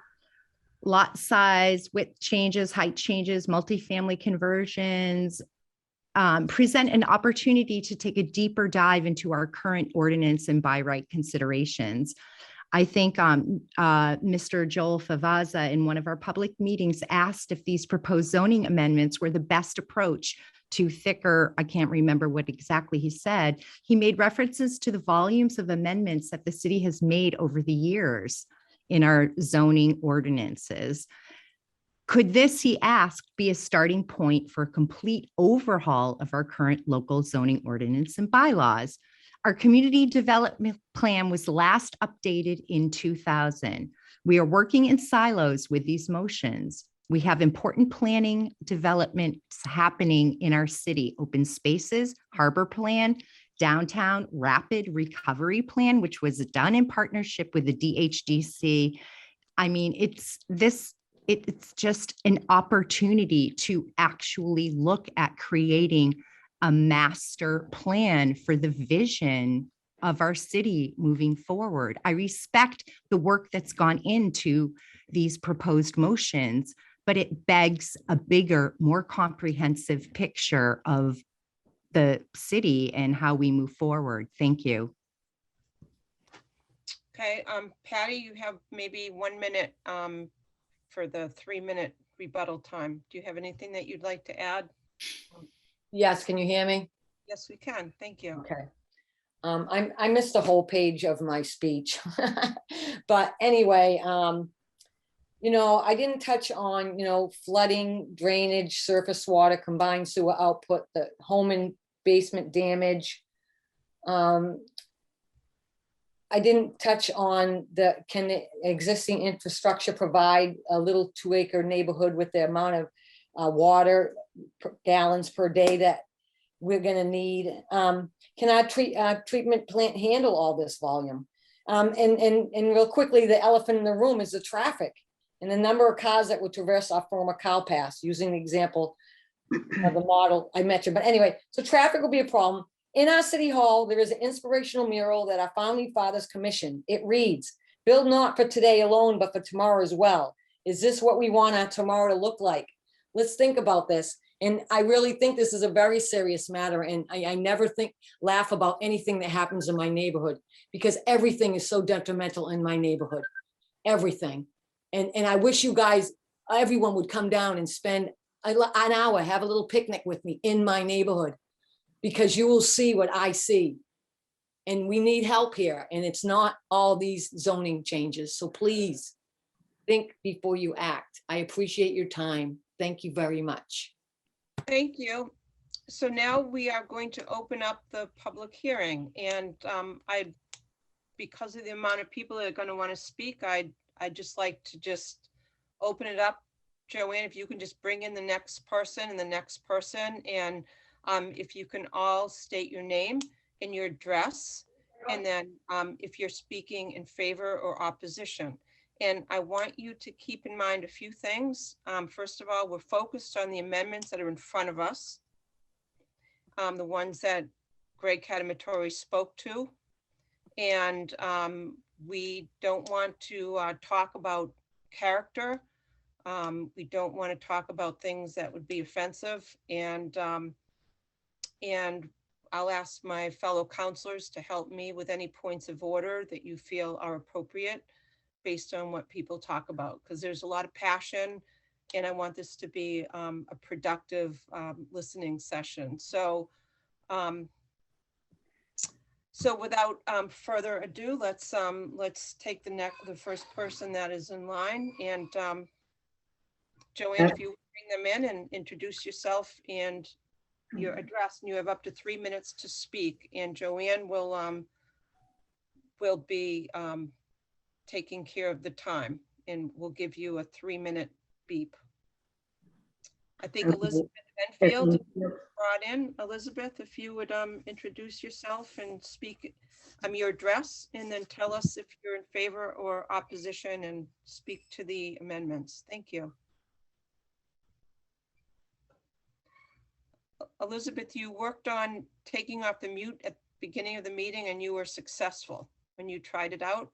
lot size, width changes, height changes, multifamily conversions, present an opportunity to take a deeper dive into our current ordinance and by right considerations. I think Mr. Joel Favaza in one of our public meetings asked if these proposed zoning amendments were the best approach to thicker, I can't remember what exactly he said. He made references to the volumes of amendments that the city has made over the years in our zoning ordinances. Could this, he asked, be a starting point for a complete overhaul of our current local zoning ordinance and bylaws? Our community development plan was last updated in 2000. We are working in silos with these motions. We have important planning developments happening in our city: open spaces, harbor plan, downtown rapid recovery plan, which was done in partnership with the DHDC. I mean, it's just an opportunity to actually look at creating a master plan for the vision of our city moving forward. I respect the work that's gone into these proposed motions, but it begs a bigger, more comprehensive picture of the city and how we move forward. Thank you. Okay, Patty, you have maybe 1 minute for the 3-minute rebuttal time. Do you have anything that you'd like to add? Yes, can you hear me? Yes, we can. Thank you. Okay. I missed a whole page of my speech. But anyway, you know, I didn't touch on, you know, flooding, drainage, surface water, combined sewer output, the home and basement damage. I didn't touch on can the existing infrastructure provide a little 2-acre neighborhood with the amount of water gallons per day that we're gonna need? Can our treatment plant handle all this volume? And real quickly, the elephant in the room is the traffic and the number of cars that would traverse our former cow pass, using the example of the model I mentioned. But anyway, so traffic will be a problem. In our city hall, there is an inspirational mural that our founding fathers commissioned. It reads, "Build not for today alone, but for tomorrow as well." Is this what we want our tomorrow to look like? Let's think about this. And I really think this is a very serious matter. And I never laugh about anything that happens in my neighborhood, because everything is so detrimental in my neighborhood, everything. And I wish you guys, everyone would come down and spend an hour, have a little picnic with me in my neighborhood, because you will see what I see. And we need help here. And it's not all these zoning changes. So please think before you act. I appreciate your time. Thank you very much. Thank you. So now we are going to open up the public hearing, and because of the amount of people that are going to want to speak, I'd just like to open it up. Joanne, if you can just bring in the next person and the next person, and if you can all state your name and your address, and then if you're speaking in favor or opposition. And I want you to keep in mind a few things. First of all, we're focused on the amendments that are in front of us, the ones that Greg Catamatori spoke to. And we don't want to talk about character. We don't want to talk about things that would be offensive. And I'll ask my fellow councilors to help me with any points of order that you feel are appropriate based on what people talk about, because there's a lot of passion, and I want this to be a productive listening session. So, without further ado, let's take the first person that is in line. And Joanne, if you bring them in and introduce yourself and your address, and you have up to 3 minutes to speak. And Joanne will be taking care of the time, and we'll give you a 3-minute beep. I think Elizabeth Enfield brought in. Elizabeth, if you would introduce yourself and speak your address, and then tell us if you're in favor or opposition, and speak to the amendments. Thank you. Elizabeth, you worked on taking off the mute at the beginning of the meeting, and you were successful when you tried it out.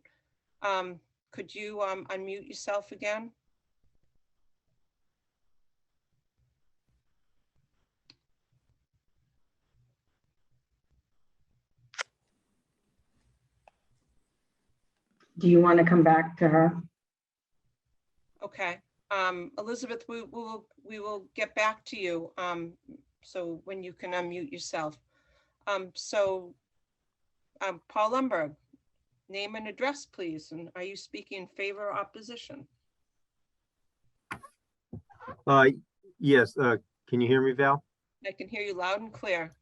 Could you unmute yourself again? Do you want to come back to her? Okay. Elizabeth, we will get back to you. So when you can unmute yourself. Paul Lumberg, name and address, please. And are you speaking in favor or opposition? Yes, can you hear me, Val? I can hear you loud and clear.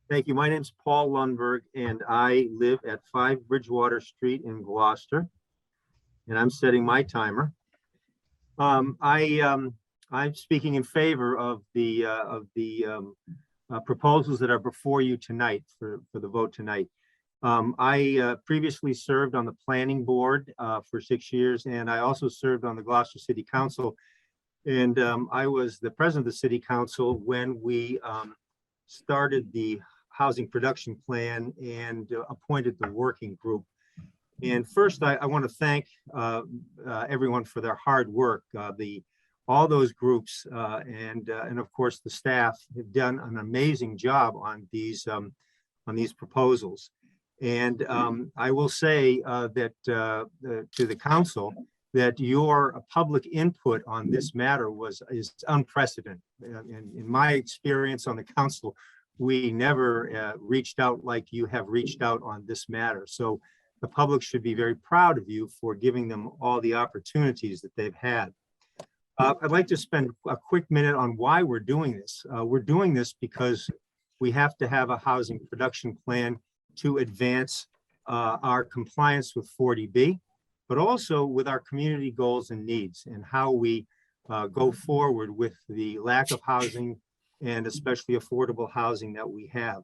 Thank you. My name's Paul Lundberg, and I live at 5 Bridgewater Street in Gloucester, and I'm setting my timer. I'm speaking in favor of the proposals that are before you tonight for the vote tonight. I previously served on the planning board for 6 years, and I also served on the Gloucester City Council. And I was the president of the City Council when we started the housing production plan and appointed the working group. And first, I want to thank everyone for their hard work. All those groups and of course the staff have done an amazing job on these proposals. And I will say that to the council that your public input on this matter is unprecedented. In my experience on the council, we never reached out like you have reached out on this matter. So the public should be very proud of you for giving them all the opportunities that they've had. I'd like to spend a quick minute on why we're doing this. We're doing this because we have to have a housing production plan to advance our compliance with 40B, but also with our community goals and needs and how we go forward with the lack of housing and especially affordable housing that we have.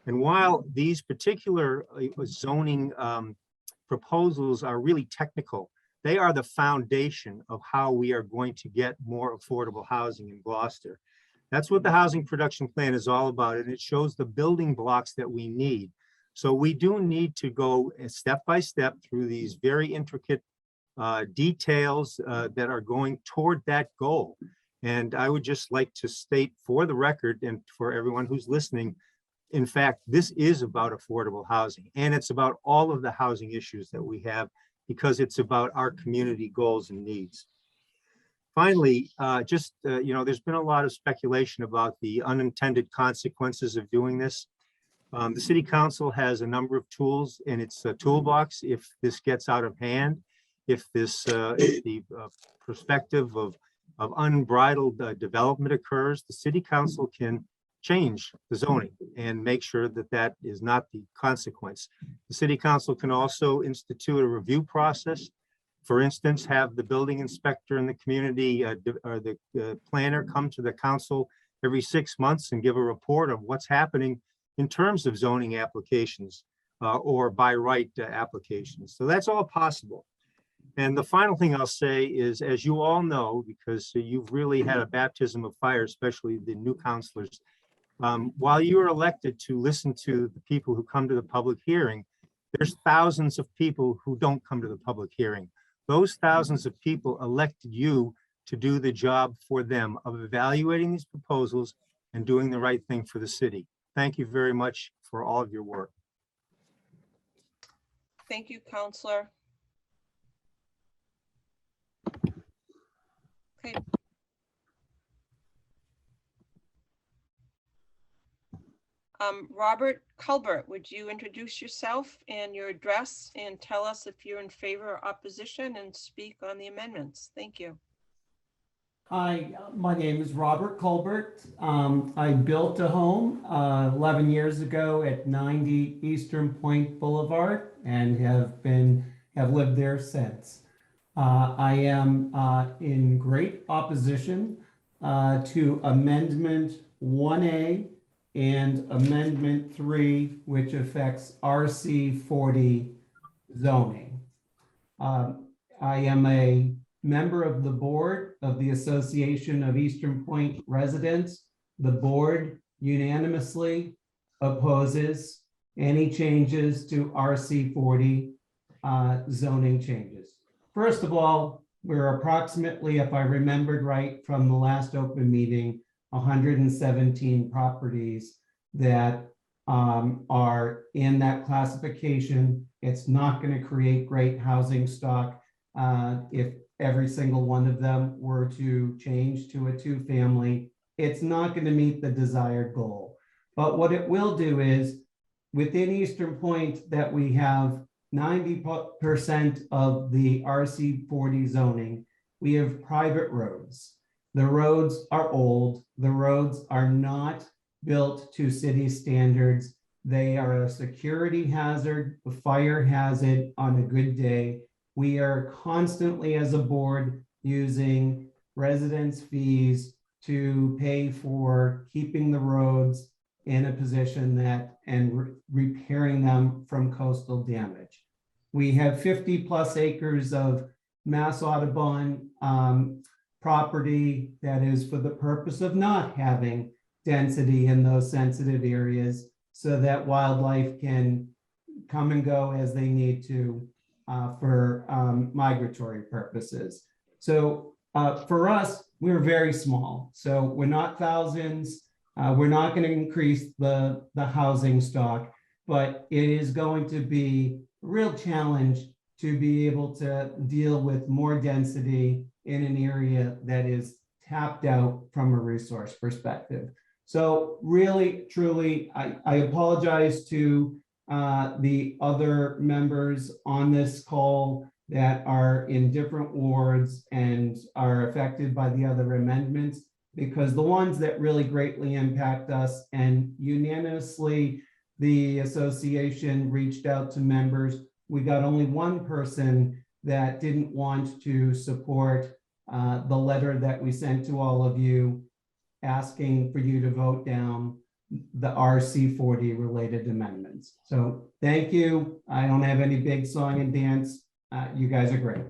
And while these particular zoning proposals are really technical, they are the foundation of how we are going to get more affordable housing in Gloucester. That's what the housing production plan is all about, and it shows the building blocks that we need. So we do need to go step by step through these very intricate details that are going toward that goal. And I would just like to state for the record and for everyone who's listening, in fact, this is about affordable housing, and it's about all of the housing issues that we have, because it's about our community goals and needs. Finally, there's been a lot of speculation about the unintended consequences of doing this. The City Council has a number of tools in its toolbox. If this gets out of hand, if the perspective of unbridled development occurs, the City Council can change the zoning and make sure that that is not the consequence. The City Council can also institute a review process. For instance, have the building inspector in the community or the planner come to the council every 6 months and give a report of what's happening in terms of zoning applications or by right applications. So that's all possible. And the final thing I'll say is, as you all know, because you've really had a baptism of fire, especially the new councilors, while you are elected to listen to the people who come to the public hearing, there's thousands of people who don't come to the public hearing. Those thousands of people elected you to do the job for them of evaluating these proposals and doing the right thing for the city. Thank you very much for all of your work. Thank you, Counselor. Okay. Robert Culbert, would you introduce yourself and your address and tell us if you're in favor or opposition and speak on the amendments? Thank you. Hi, my name is Robert Culbert. I built a home 11 years ago at 90 Eastern Point Boulevard and have lived there since. I am in great opposition to Amendment 1A and Amendment 3, which affects RC 40 zoning. I am a member of the board of the Association of Eastern Point Residents. The board unanimously opposes any changes to RC 40 zoning changes. First of all, we're approximately, if I remembered right from the last open meeting, 117 properties that are in that classification. It's not going to create great housing stock if every single one of them were to change to a 2-family. It's not going to meet the desired goal. But what it will do is, within Eastern Point, that we have 90% of the RC 40 zoning, we have private roads. The roads are old. The roads are not built to city standards. They are a security hazard, a fire hazard on a good day. We are constantly, as a board, using residents' fees to pay for keeping the roads in a position that and repairing them from coastal damage. We have 50+ acres of Mass Audubon property that is for the purpose of not having density in those sensitive areas so that wildlife can come and go as they need to for migratory purposes. So for us, we're very small. So we're not thousands. We're not going to increase the housing stock, but it is going to be a real challenge to be able to deal with more density in an area that is tapped out from a resource perspective. So really, truly, I apologize to the other members on this call that are in different wards and are affected by the other amendments, because the ones that really greatly impact us, and unanimously the association reached out to members. We got only one person that didn't want to support the letter that we sent to all of you asking for you to vote down the RC40 related amendments. So thank you. I don't have any big song and dance. You guys are great.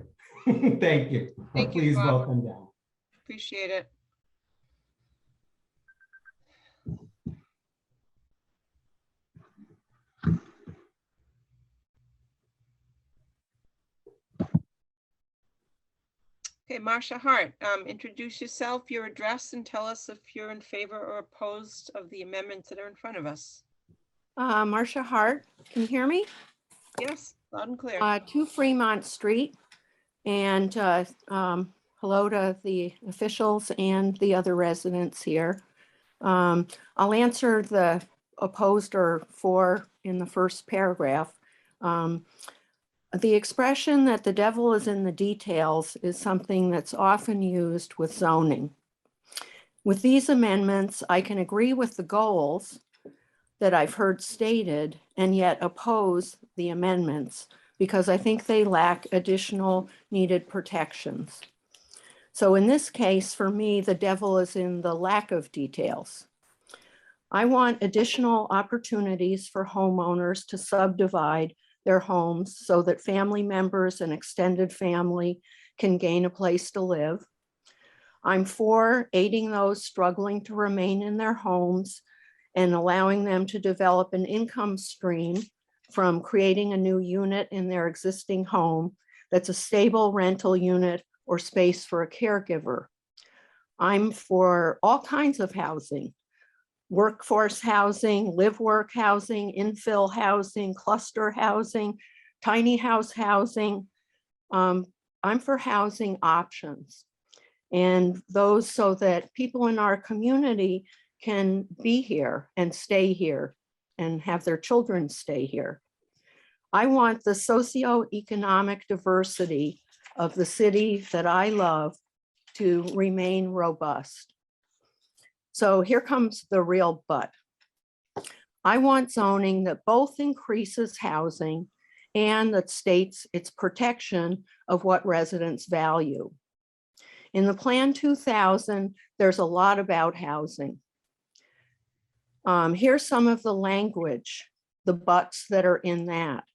Thank you. Thank you, Please Bob. vote them down. Appreciate it. Okay, Marcia Hart, introduce yourself, your address, and tell us if you're in favor or opposed of the amendments that are in front of us. Marcia Hart, can you hear me? Yes, loud and clear. 2 Fremont Street. And hello to the officials and the other residents here. I'll answer the opposed or for in the first paragraph. The expression that the devil is in the details is something that's often used with zoning. With these amendments, I can agree with the goals that I've heard stated and yet oppose the amendments because I think they lack additional needed protections. So in this case, for me, the devil is in the lack of details. I want additional opportunities for homeowners to subdivide their homes so that family members and extended family can gain a place to live. I'm for aiding those struggling to remain in their homes and allowing them to develop an income stream from creating a new unit in their existing home that's a stable rental unit or space for a caregiver. I'm for all kinds of housing. Workforce housing, live-work housing, infill housing, cluster housing, tiny house housing. I'm for housing options and those so that people in our community can be here and stay here and have their children stay here. I want the socioeconomic diversity of the city that I love to remain robust. So here comes the real but. I want zoning that both increases housing and that states its protection of what residents value. In the Plan 2000, there's a lot about housing. Here's some of the language, the buts that are in that.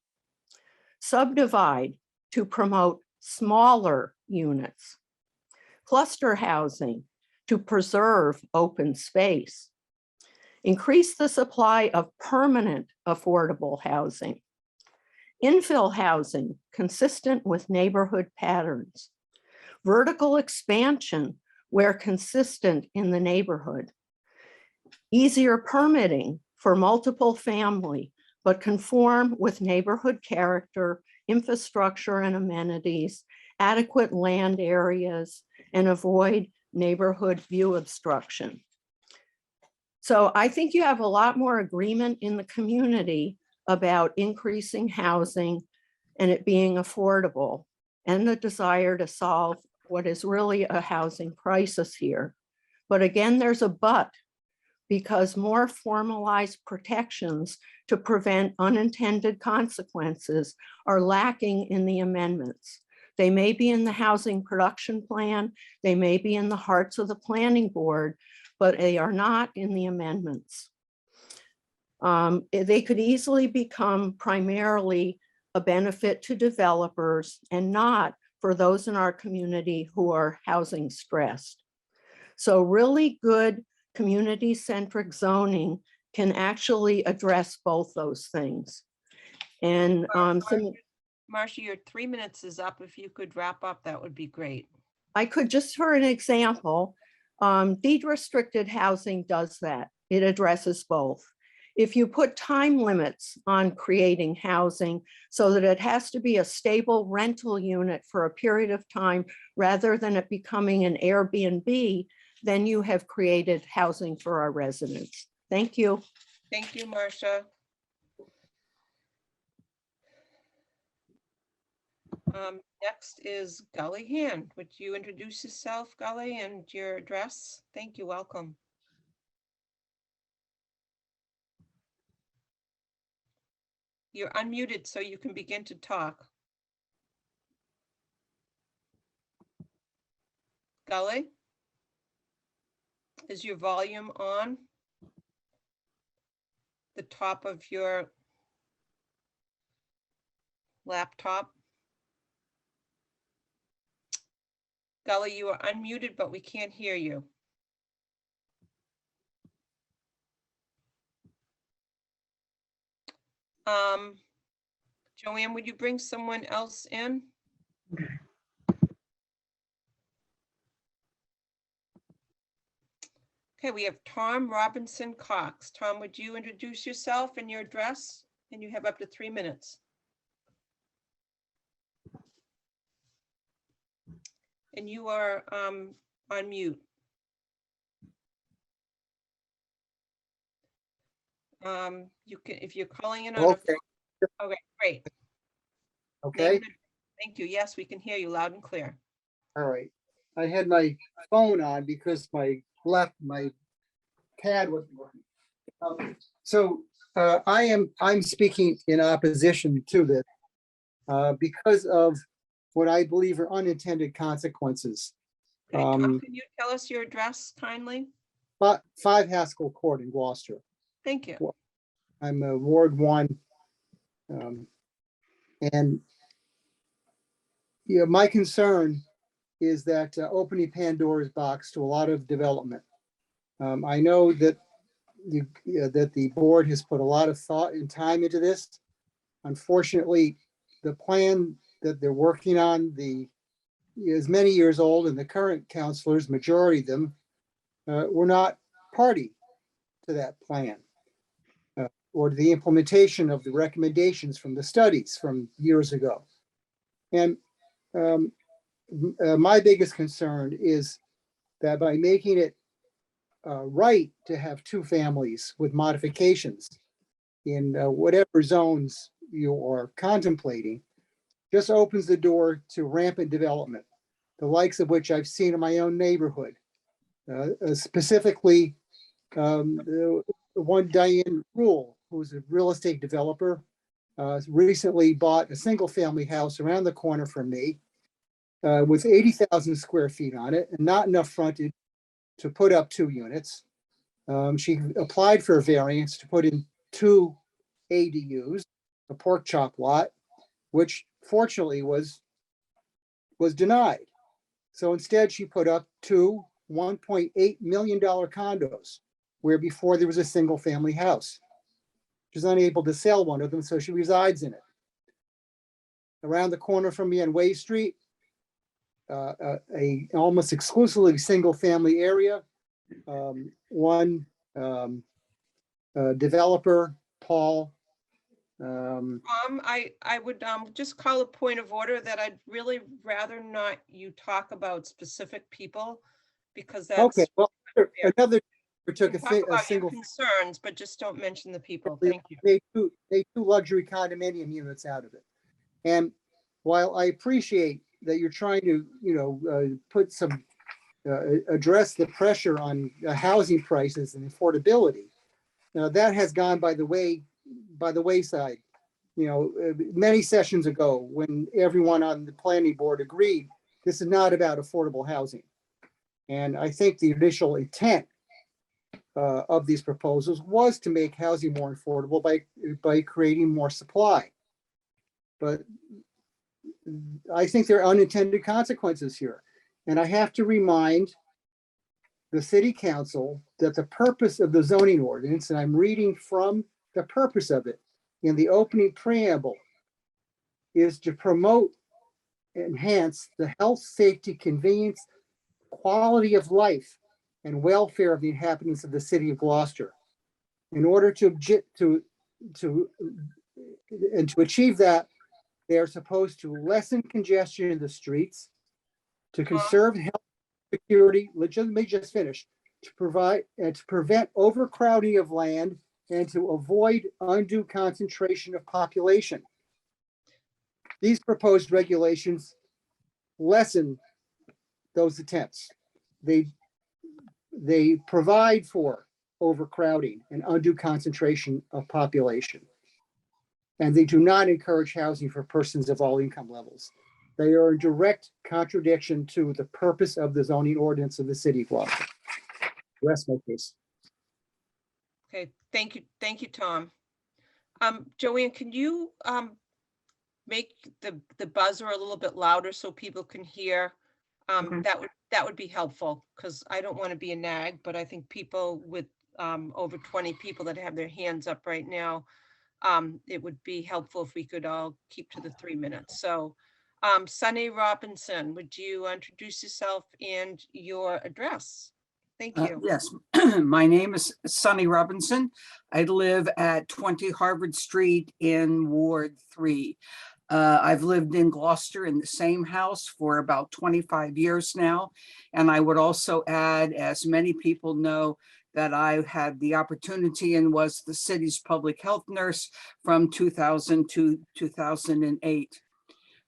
Subdivide to promote smaller units. Cluster housing to preserve open space. Increase the supply of permanent affordable housing. Infill housing consistent with neighborhood patterns. Vertical expansion where consistent in the neighborhood. Easier permitting for multiple family, but conform with neighborhood character, infrastructure and amenities, adequate land areas, and avoid neighborhood view obstruction. So I think you have a lot more agreement in the community about increasing housing and it being affordable and the desire to solve what is really a housing crisis here. But again, there's a but, because more formalized protections to prevent unintended consequences are lacking in the amendments. They may be in the housing production plan, they may be in the hearts of the planning board, but they are not in the amendments. They could easily become primarily a benefit to developers and not for those in our community who are housing stressed. So really good community-centric zoning can actually address both those things. And Marcia, your 3 minutes is up. If you could wrap up, that would be great. I could, just for an example, deed restricted housing does that. It addresses both. If you put time limits on creating housing so that it has to be a stable rental unit for a period of time rather than it becoming an Airbnb, then you have created housing for our residents. Thank you. Thank you, Marcia. Next is Gully Hand. Would you introduce yourself, Gully, and your address? Thank you. Welcome. You're unmuted, so you can begin to talk. Gully? Is your volume on? The top of your laptop? Gully, you are unmuted, but we can't hear you. Joanne, would you bring someone else in? Okay, we have Tom Robinson Cox. Tom, would you introduce yourself and your address? And you have up to 3 minutes. And you are on mute. You can, if you're calling in on a phone. Okay, great. Okay. Thank you. Yes, we can hear you loud and clear. All right. I had my phone on because my pad wasn't working. I'm speaking in opposition to this because of what I believe are unintended consequences. Okay, Tom, can you tell us your address kindly? 5 Haskell Court in Gloucester. Thank you. I'm a Ward 1. And my concern is that opening Pandora's box to a lot of development. I know that that the board has put a lot of thought and time into this. Unfortunately, the plan that they're working on is many years old, and the current councilors, majority of them, were not party to that plan or to the implementation of the recommendations from the studies from years ago. And my biggest concern is that by making it right to have 2 families with modifications in whatever zones you are contemplating, just opens the door to rampant development, the likes of which I've seen in my own neighborhood. Specifically, the one Diane Rule, who's a real estate developer, recently bought a single family house around the corner from me with 80,000 square feet on it and not enough frontage to put up 2 units. She applied for a variance to put in 2 ADUs, a pork chop lot, which fortunately was denied. So instead she put up 2 $1.8 million condos, where before there was a single family house. She's unable to sell one of them, so she resides in it. Around the corner from me on Way Street, a almost exclusively single family area. One developer, Paul. I would just call a point of order that I'd really rather not you talk about specific people, because that's okay. Well, another took a single concerns, but just don't mention the people. Thank you. They 2 luxury condominium units out of it. And while I appreciate that you're trying to, put some, address the pressure on housing prices and affordability. Now that has gone by the wayside. Many sessions ago, when everyone on the planning board agreed, this is not about affordable housing. And I think the initial intent of these proposals was to make housing more affordable by creating more supply. But I think there are unintended consequences here. And I have to remind the city council that the purpose of the zoning ordinance, and I'm reading from the purpose of it in the opening preamble, is to promote, enhance the health, safety, convenience, quality of life, and welfare of the inhabitants of the city of Gloucester. In order to achieve that, they are supposed to lessen congestion in the streets, to conserve health, security, let me just finish, to provide and to prevent overcrowding of land and to avoid undue concentration of population. These proposed regulations lessen those attempts. They provide for overcrowding and undue concentration of population. And they do not encourage housing for persons of all income levels. They are in direct contradiction to the purpose of the zoning ordinance of the city of Gloucester. Rest my case. Okay, thank you, Tom. Joanne, can you make the buzzer a little bit louder so people can hear? That would be helpful, because I don't want to be a nag, but I think people with over 20 people that have their hands up right now, it would be helpful if we could all keep to the 3 minutes. So Sunny Robinson, would you introduce yourself and your address? Thank you. Yes, my name is Sonny Robinson. I live at 20 Harvard Street in Ward 3. I've lived in Gloucester in the same house for about 25 years now. And I would also add, as many people know, that I had the opportunity and was the city's public health nurse from 2000 to 2008.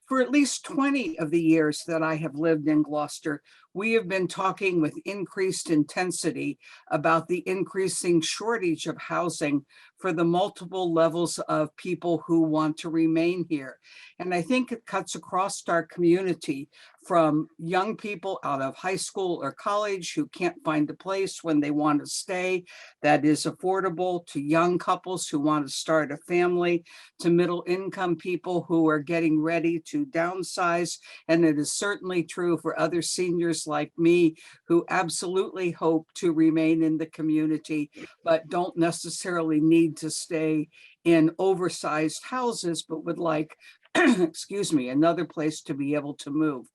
For at least 20 of the years that I have lived in Gloucester, we have been talking with increased intensity about the increasing shortage of housing for the multiple levels of people who want to remain here. And I think it cuts across our community, from young people out of high school or college who can't find a place when they want to stay that is affordable, to young couples who want to start a family, to middle income people who are getting ready to downsize. And it is certainly true for other seniors like me who absolutely hope to remain in the community, but don't necessarily need to stay in oversized houses, but would like, excuse me, another place to be able to move.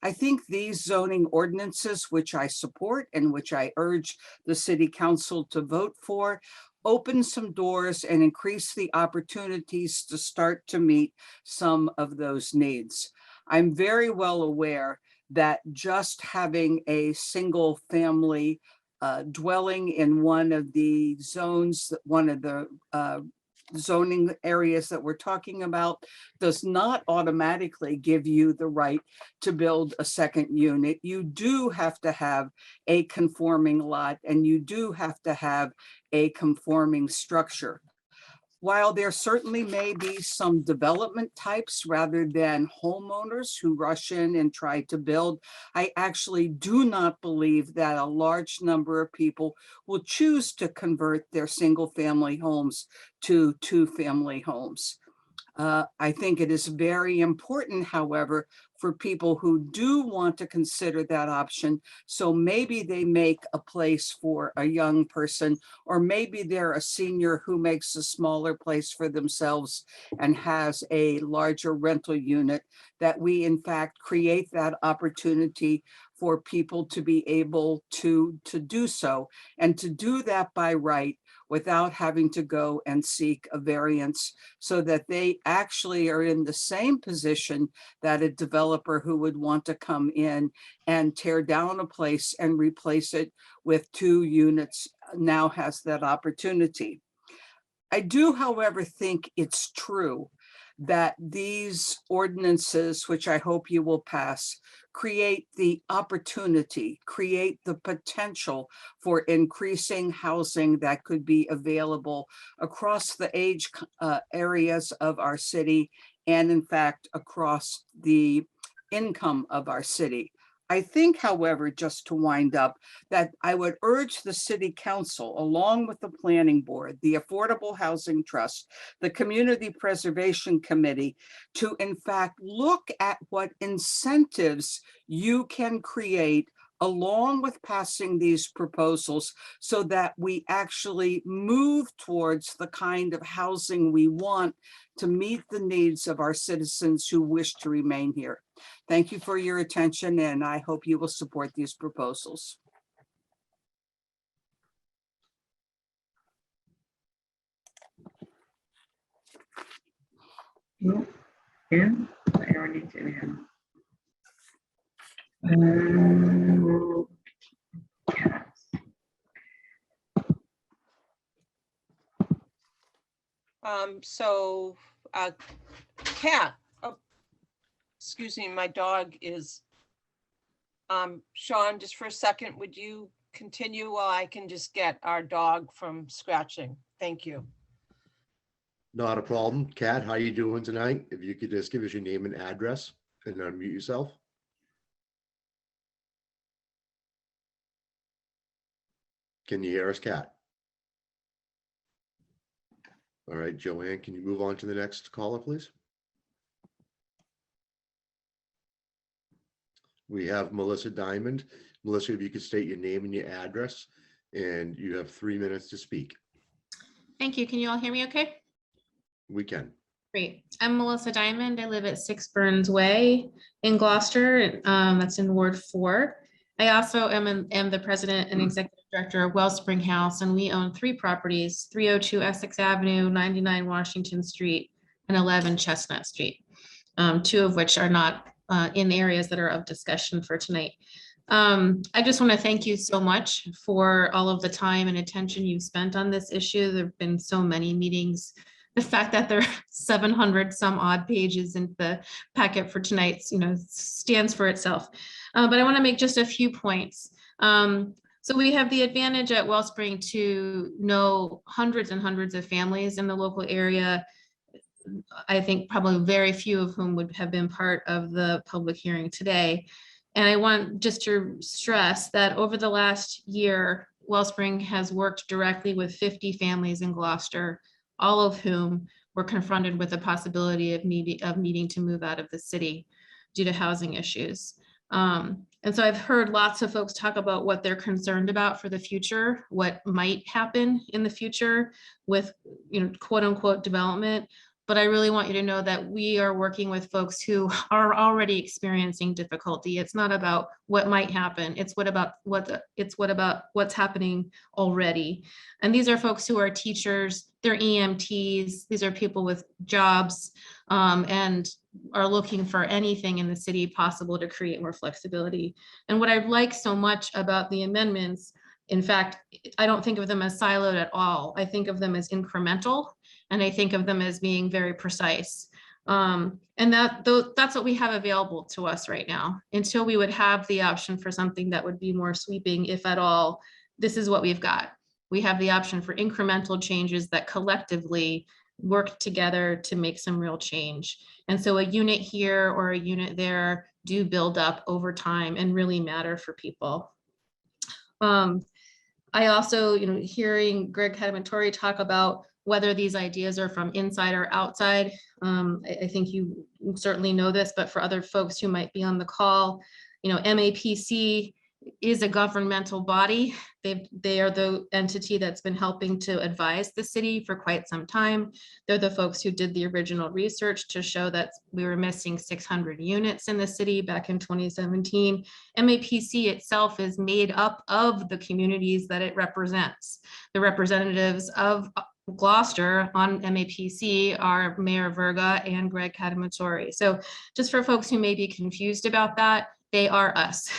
I think these zoning ordinances, which I support and which I urge the city council to vote for, open some doors and increase the opportunities to start to meet some of those needs. I'm very well aware that just having a single family dwelling in one of the zones, one of the zoning areas that we're talking about, does not automatically give you the right to build a second unit. You do have to have a conforming lot, and you do have to have a conforming structure. While there certainly may be some development types rather than homeowners who rush in and try to build, I actually do not believe that a large number of people will choose to convert their single family homes to two-family homes. I think it is very important, however, for people who do want to consider that option. So maybe they make a place for a young person, or maybe they're a senior who makes a smaller place for themselves and has a larger rental unit, that we in fact create that opportunity for people to be able to do so, and to do that by right, without having to go and seek a variance, so that they actually are in the same position that a developer who would want to come in and tear down a place and replace it with 2 units now has that opportunity. I do, however, think it's true that these ordinances, which I hope you will pass, create the opportunity, create the potential for increasing housing that could be available across the age areas of our city, and in fact, across the income of our city. I think, however, just to wind up, that I would urge the City Council, along with the Planning Board, the Affordable Housing Trust, the Community Preservation Committee, to in fact look at what incentives you can create along with passing these proposals so that we actually move towards the kind of housing we want to meet the needs of our citizens who wish to remain here. Thank you for your attention, and I hope you will support these proposals. Yeah, I already did him. Kat, oh, excuse me, my dog is, Sean, just for a second, would you continue while I can just get our dog from scratching? Thank you. Not a problem. Kat, how you doing tonight? If you could just give us your name and address and unmute yourself. Can you hear us, Kat? All right, Joanne, can you move on to the next caller, please? We have Melissa Diamond. Melissa, if you could state your name and your address, and you have 3 minutes to speak. Thank you. Can you all hear me okay? We can. Great. I'm Melissa Diamond. I live at 6 Burns Way in Gloucester. That's in Ward 4. I also am the president and executive director of Wellspring House, and we own 3 properties: 302 Essex Avenue, 99 Washington Street, and 11 Chestnut Street, 2 of which are not in areas that are of discussion for tonight. I just want to thank you so much for all of the time and attention you've spent on this issue. There have been so many meetings. The fact that there are 700 some odd pages in the packet for tonight's, stands for itself. But I want to make just a few points. So we have the advantage at Wellspring to know hundreds and hundreds of families in the local area. I think probably very few of whom would have been part of the public hearing today. And I want just to stress that over the last year, Wellspring has worked directly with 50 families in Gloucester, all of whom were confronted with the possibility of needing to move out of the city due to housing issues. And so I've heard lots of folks talk about what they're concerned about for the future, what might happen in the future with, quote unquote development. But I really want you to know that we are working with folks who are already experiencing difficulty. It's not about what might happen. It's what about what's happening already. And these are folks who are teachers, they're EMTs, these are people with jobs, and are looking for anything in the city possible to create more flexibility. And what I like so much about the amendments, in fact, I don't think of them as siloed at all. I think of them as incremental, and I think of them as being very precise. And that's what we have available to us right now. Until we would have the option for something that would be more sweeping, if at all, this is what we've got. We have the option for incremental changes that collectively work together to make some real change. And so a unit here or a unit there do build up over time and really matter for people. I also, hearing Greg Carpenter talk about whether these ideas are from inside or outside. I think you certainly know this, but for other folks who might be on the call, MAPC is a governmental body. They are the entity that's been helping to advise the city for quite some time. They're the folks who did the original research to show that we were missing 600 units in the city back in 2017. MAPC itself is made up of the communities that it represents. The representatives of Gloucester on MAPC are Mayor Verga and Greg Carpenter. So just for folks who may be confused about that, they are us.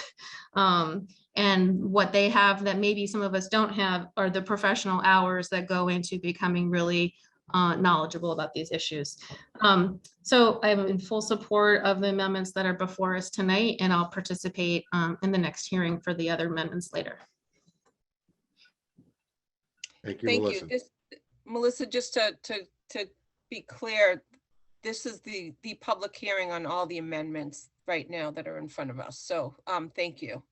And what they have that maybe some of us don't have are the professional hours that go into becoming really knowledgeable about these issues. So I'm in full support of the amendments that are before us tonight, and I'll participate in the next hearing for the other amendments later. Thank you, Thank Melissa. you. Melissa, just to be clear, this is the public hearing on all the amendments right now that are in front of us. So thank you.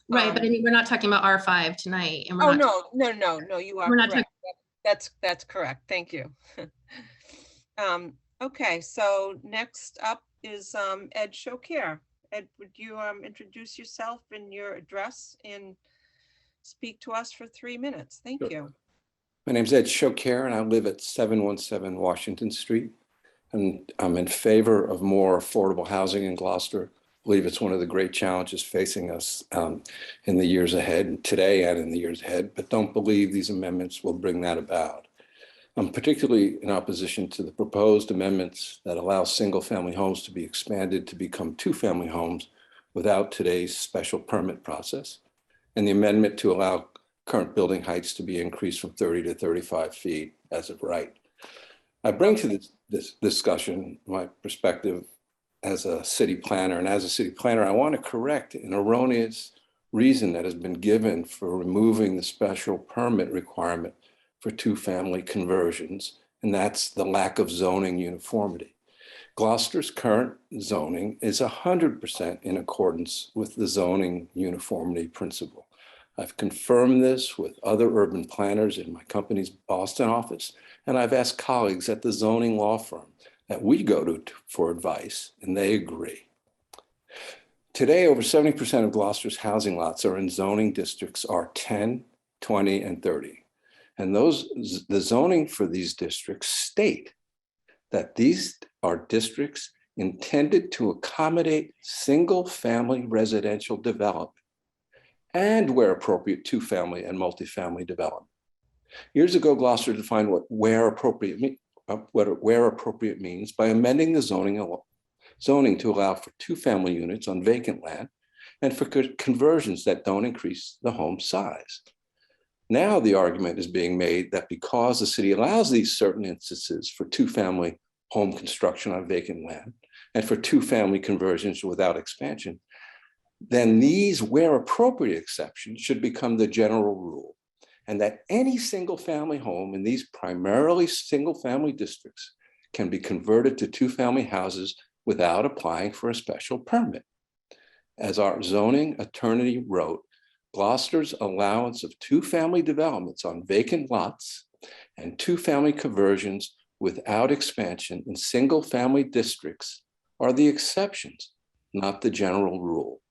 Right, but I mean, we're not talking about R5 tonight. And we're Oh, not no, you are we're not correct. That's correct. Thank you. Okay, so next up is Ed Shokir. Ed, would you introduce yourself and your address and speak to us for 3 minutes? Thank you. My name's Ed Shokir, and I live at 717 Washington Street. And I'm in favor of more affordable housing in Gloucester. I believe it's one of the great challenges facing us in the years ahead, today and in the years ahead, but don't believe these amendments will bring that about. I'm particularly in opposition to the proposed amendments that allow single-family homes to be expanded to become two-family homes without today's special permit process, and the amendment to allow current building heights to be increased from 30 to 35 feet as of right. I bring to this discussion my perspective as a city planner, and as a city planner, I want to correct an erroneous reason that has been given for removing the special permit requirement for two-family conversions, and that's the lack of zoning uniformity. Gloucester's current zoning is 100% in accordance with the zoning uniformity principle. I've confirmed this with other urban planners in my company's Boston office, and I've asked colleagues at the zoning law firm that we go to for advice, and they agree. Today, over 70% of Gloucester's housing lots are in zoning districts R10, 20, and 30. And the zoning for these districts state that these are districts intended to accommodate single-family residential development and, where appropriate, two-family and multifamily development. Years ago, Gloucester defined what where appropriate means by amending the zoning to allow for two-family units on vacant land and for conversions that don't increase the home size. Now the argument is being made that because the city allows these certain instances for two-family home construction on vacant land and for two-family conversions without expansion, then these where appropriate exceptions should become the general rule, and that any single-family home in these primarily single-family districts can be converted to two-family houses without applying for a special permit. As our zoning attorney wrote, Gloucester's allowance of two-family developments on vacant lots and two-family conversions without expansion in single-family districts are the exceptions, not the general rule.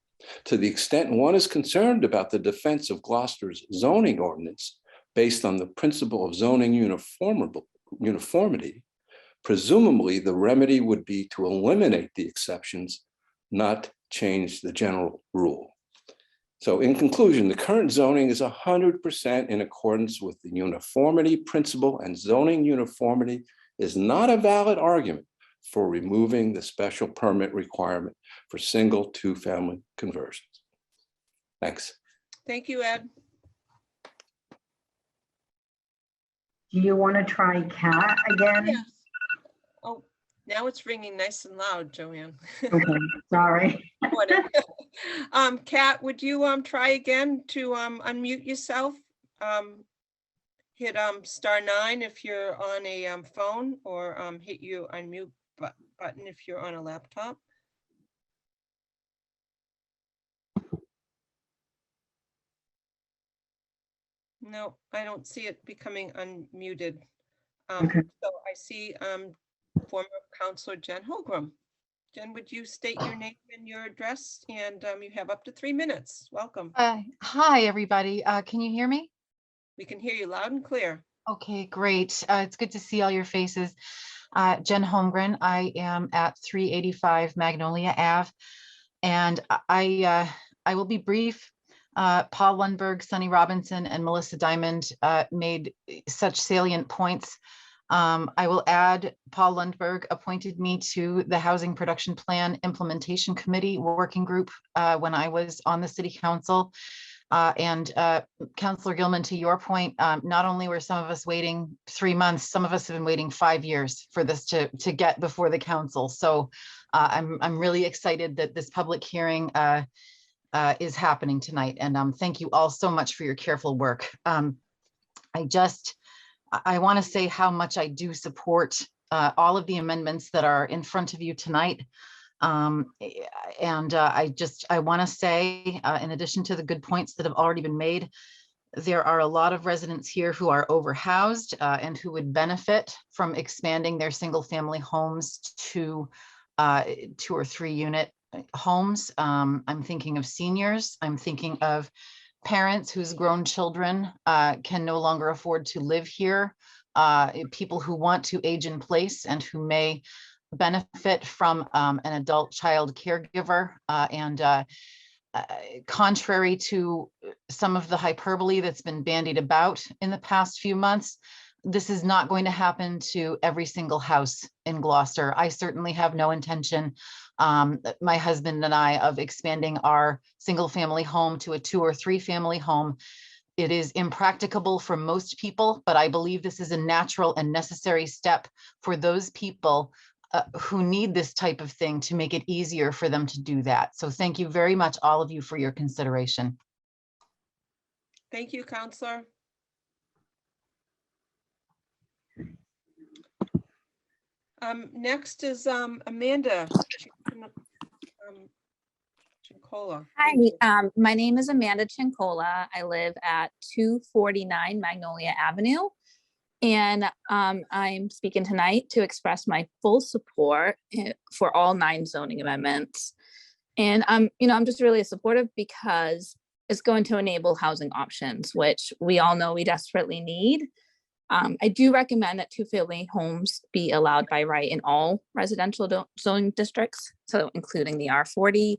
To the extent one is concerned about the defense of Gloucester's zoning ordinance based on the principle of zoning uniformity, presumably the remedy would be to eliminate the exceptions, not change the general rule. So in conclusion, the current zoning is 100% in accordance with the uniformity principle, and zoning uniformity is not a valid argument for removing the special permit requirement for single two-family conversions. Thanks. Thank you, Ed. Do you want to try Kat again? Yes. Oh, now it's ringing nice and loud, Joanne. Okay, sorry. Kat, would you try again to unmute yourself? Hit *9 if you're on a phone, or hit your unmute button if you're on a laptop. No, I don't see it becoming unmuted. Okay. So I see former Councilor Jen Holgram. Jen, would you state your name and your address? And you have up to 3 minutes. Welcome. Hi, everybody. Can you hear me? We can hear you loud and clear. Okay, great. It's good to see all your faces. Jen Holmgren. I am at 385 Magnolia Ave, and I will be brief. Paul Lundberg, Sonny Robinson, and Melissa Diamond made such salient points. I will add, Paul Lundberg appointed me to the Housing Production Plan Implementation Committee working group when I was on the City Council. And Councillor Gilman, to your point, not only were some of us waiting 3 months, some of us have been waiting 5 years for this to get before the council. So I'm really excited that this public hearing is happening tonight. And thank you all so much for your careful work. I want to say how much I do support all of the amendments that are in front of you tonight. I want to say, in addition to the good points that have already been made, there are a lot of residents here who are overhoused and who would benefit from expanding their single family homes to 2 or 3 unit homes. I'm thinking of seniors. I'm thinking of parents whose grown children can no longer afford to live here, people who want to age in place and who may benefit from an adult child caregiver. Contrary to some of the hyperbole that's been bandied about in the past few months, this is not going to happen to every single house in Gloucester. I certainly have no intention, my husband and I, of expanding our single family home to a 2 or 3 family home. It is impracticable for most people, but I believe this is a natural and necessary step for those people who need this type of thing to make it easier for them to do that. So thank you very much, all of you, for your consideration. Thank you, Counselor. Next is Amanda Chincola. Hi, my name is Amanda Chincola. I live at 249 Magnolia Avenue. And I'm speaking tonight to express my full support for all 9 zoning amendments. And I'm just really supportive because it's going to enable housing options, which we all know we desperately need. I do recommend that 2-family homes be allowed by right in all residential zoning districts, so including the R40.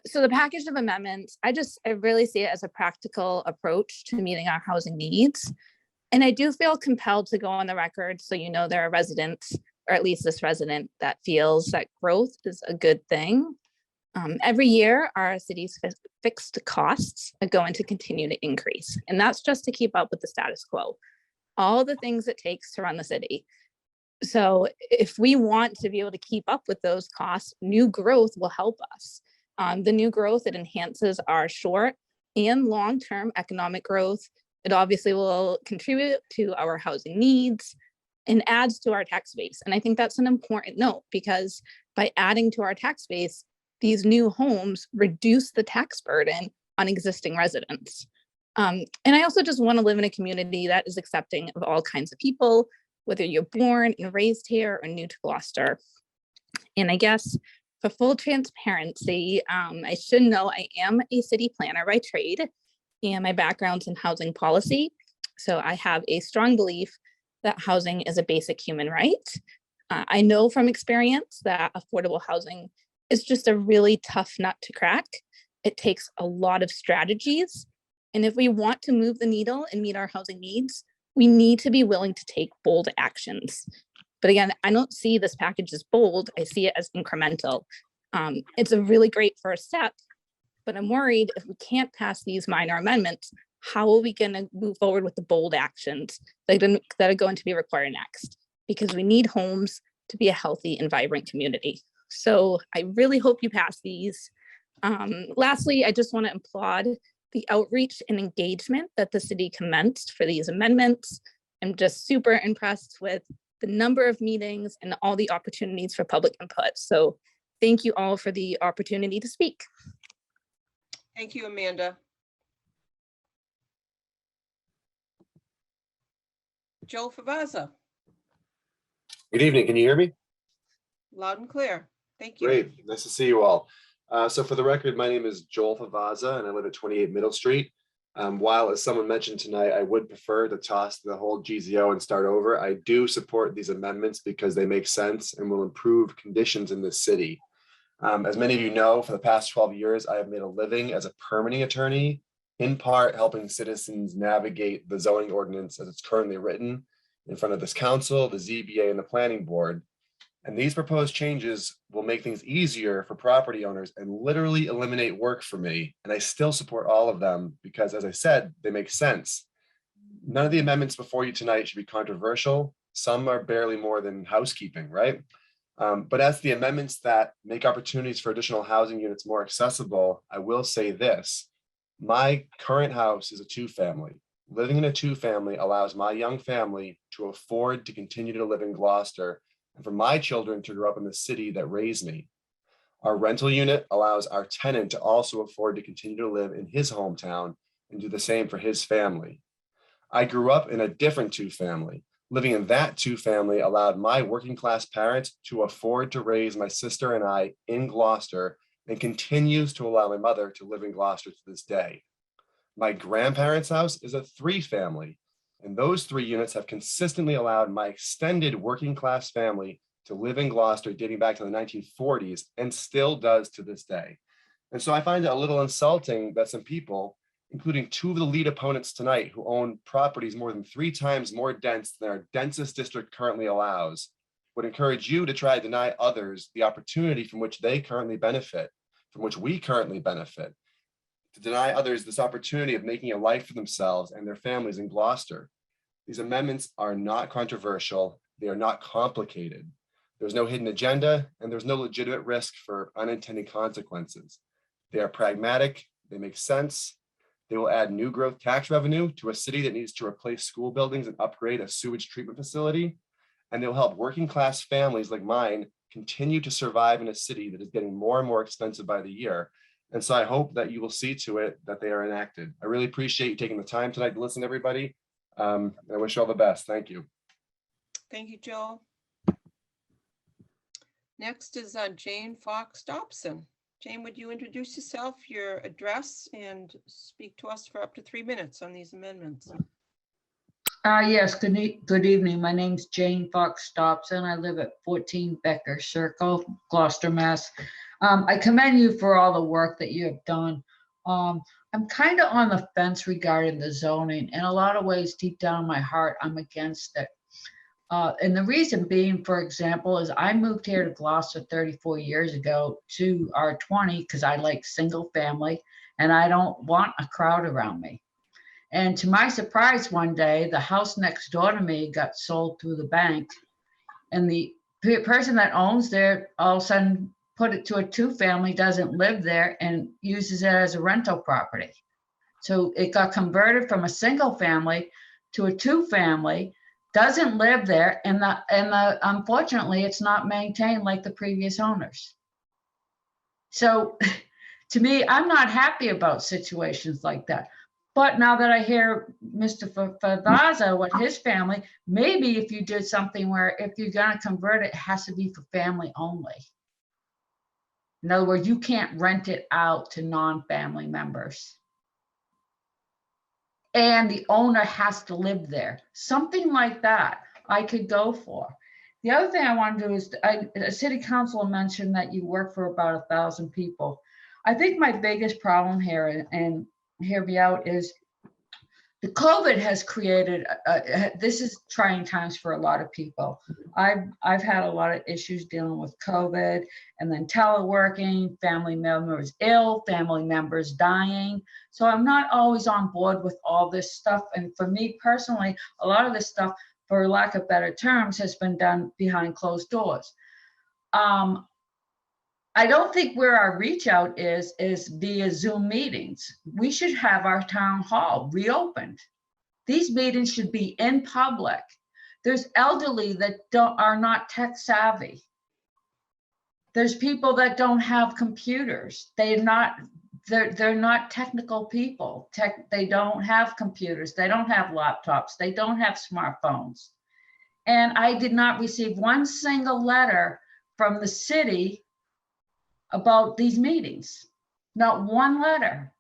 So the package of amendments, I really see it as a practical approach to meeting our housing needs. And I do feel compelled to go on the record, so there are residents, or at least this resident, that feels that growth is a good thing. Every year, our city's fixed costs are going to continue to increase, and that's just to keep up with the status quo. All the things it takes to run the city. So if we want to be able to keep up with those costs, new growth will help us. The new growth, it enhances our short and long-term economic growth. It obviously will contribute to our housing needs and adds to our tax base. And I think that's an important note, because by adding to our tax base, these new homes reduce the tax burden on existing residents. And I also just want to live in a community that is accepting of all kinds of people, whether you're born and raised here or new to Gloucester. And I guess for full transparency, I should know I am a city planner by trade, and my background's in housing policy. So I have a strong belief that housing is a basic human right. I know from experience that affordable housing is just a really tough nut to crack. It takes a lot of strategies. And if we want to move the needle and meet our housing needs, we need to be willing to take bold actions. But again, I don't see this package as bold. I see it as incremental. It's a really great first step, but I'm worried if we can't pass these minor amendments, how are we going to move forward with the bold actions that are going to be required next? Because we need homes to be a healthy and vibrant community. So I really hope you pass these. Lastly, I just want to applaud the outreach and engagement that the city commenced for these amendments. I'm just super impressed with the number of meetings and all the opportunities for public input. So thank you all for the opportunity to speak. Thank you, Amanda. Joe Favazza. Good evening. Can you hear me? Loud and clear. Thank you. Great. Nice to see you all. So for the record, my name is Joel Favazza and I live at 28 Middle Street. While, as someone mentioned tonight, I would prefer to toss the whole GZO and start over, I do support these amendments because they make sense and will improve conditions in this city. As many of you know, for the past 12 years, I have made a living as a permitting attorney, in part helping citizens navigate the zoning ordinance as it's currently written in front of this council, the ZBA, and the planning board. And these proposed changes will make things easier for property owners and literally eliminate work for me. And I still support all of them because, as I said, they make sense. None of the amendments before you tonight should be controversial. Some are barely more than housekeeping, right? But as the amendments that make opportunities for additional housing units more accessible, I will say this. My current house is a two-family. Living in a two-family allows my young family to afford to continue to live in Gloucester and for my children to grow up in the city that raised me. Our rental unit allows our tenant to also afford to continue to live in his hometown and do the same for his family. I grew up in a different two-family. Living in that two-family allowed my working class parents to afford to raise my sister and I in Gloucester and continues to allow my mother to live in Gloucester to this day. My grandparents' house is a three-family, and those 3 units have consistently allowed my extended working class family to live in Gloucester dating back to the 1940s and still does to this day. And so I find it a little insulting that some people, including 2 of the lead opponents tonight who own properties more than 3 times more dense than our densest district currently allows, would encourage you to try to deny others the opportunity from which they currently benefit, from which we currently benefit, to deny others this opportunity of making a life for themselves and their families in Gloucester. These amendments are not controversial. They are not complicated. There's no hidden agenda, and there's no legitimate risk for unintended consequences. They are pragmatic. They make sense. They will add new growth tax revenue to a city that needs to replace school buildings and upgrade a sewage treatment facility. And they'll help working class families like mine continue to survive in a city that is getting more and more expensive by the year. And so I hope that you will see to it that they are enacted. I really appreciate you taking the time tonight to listen to everybody. I wish you all the best. Thank you. Thank you, Joel. Next is Jane Fox Dobson. Jane, would you introduce yourself, your address, and speak to us for up to 3 minutes on these amendments? Yes, good evening. My name's Jane Fox Dobson. I live at 14 Becker Circle, Gloucester, Mass. I commend you for all the work that you have done. I'm kind of on the fence regarding the zoning. In a lot of ways, deep down in my heart, I'm against it. And the reason being, for example, is I moved here to Gloucester 34 years ago to R20 because I like single family and I don't want a crowd around me. And to my surprise, one day, the house next door to me got sold through the bank, and the person that owns there all of a sudden put it to a 2-family, doesn't live there, and uses it as a rental property. So it got converted from a single family to a 2-family, doesn't live there, and unfortunately, it's not maintained like the previous owners. So to me, I'm not happy about situations like that. But now that I hear Mr. Favaza, what his family, maybe if you did something where if you're gonna convert it, it has to be for family only. In other words, you can't rent it out to non-family members. And the owner has to live there. Something like that I could go for. The other thing I want to do is, a city council mentioned that you work for about 1,000 people. I think my biggest problem here, and hear me out, is the COVID has created, this is trying times for a lot of people. I've had a lot of issues dealing with COVID, and then teleworking, family members ill, family members dying. So I'm not always on board with all this stuff. And for me personally, a lot of this stuff, for lack of better terms, has been done behind closed doors. I don't think where our reach out is via Zoom meetings. We should have our town hall reopened. These meetings should be in public. There's elderly that are not tech savvy. There's people that don't have computers. They're not technical people. They don't have computers. They don't have laptops. They don't have smartphones. And I did not receive one single letter from the city about these meetings. Not one letter.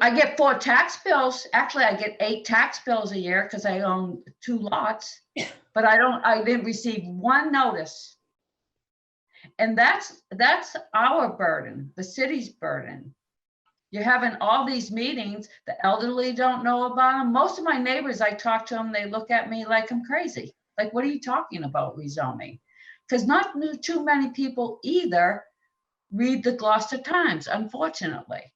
I get 4 tax bills. Actually, I get 8 tax bills a year because I own 2 lots, but I didn't receive one notice. And that's our burden, the city's burden. You're having all these meetings, the elderly don't know about them. Most of my neighbors, I talk to them, they look at me like I'm crazy. Like, what are you talking about rezoning? Because not too many people either read the Gloucester Times, unfortunately.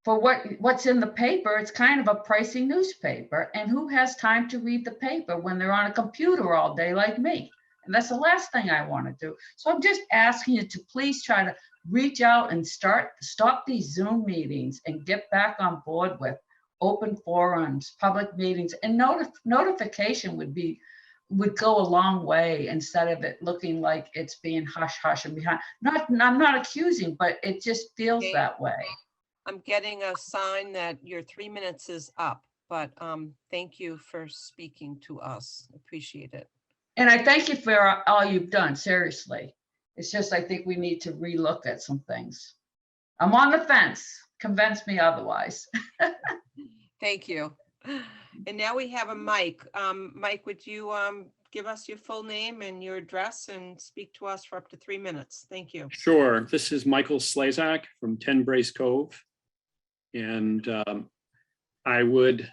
For what's in the paper, it's kind of a pricey newspaper. And who has time to read the paper when they're on a computer all day like me? And that's the last thing I want to do. So I'm just asking you to please try to reach out and stop these Zoom meetings and get back on board with open forums, public meetings, and notification would go a long way instead of it looking like it's being hush hush and behind. I'm not accusing, but it just feels that way. I'm getting a sign that your 3 minutes is up, but thank you for speaking to us. Appreciate it. And I thank you for all you've done, seriously. It's just, I think we need to relook at some things. I'm on the fence. Convince me otherwise. Thank you. And now we have a Mike. Mike, would you give us your full name and your address and speak to us for up to 3 minutes? Thank you. Sure. This is Michael Slazak from 10 Brace Cove. And I would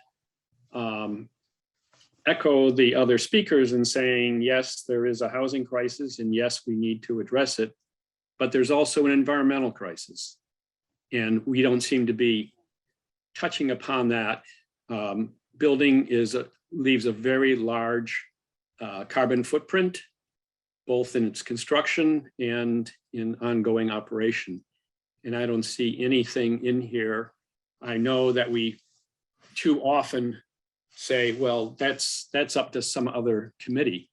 echo the other speakers in saying, yes, there is a housing crisis, and yes, we need to address it. But there's also an environmental crisis. And we don't seem to be touching upon that. Building leaves a very large carbon footprint, both in its construction and in ongoing operation. And I don't see anything in here. I know that we too often say, well, that's up to some other committee,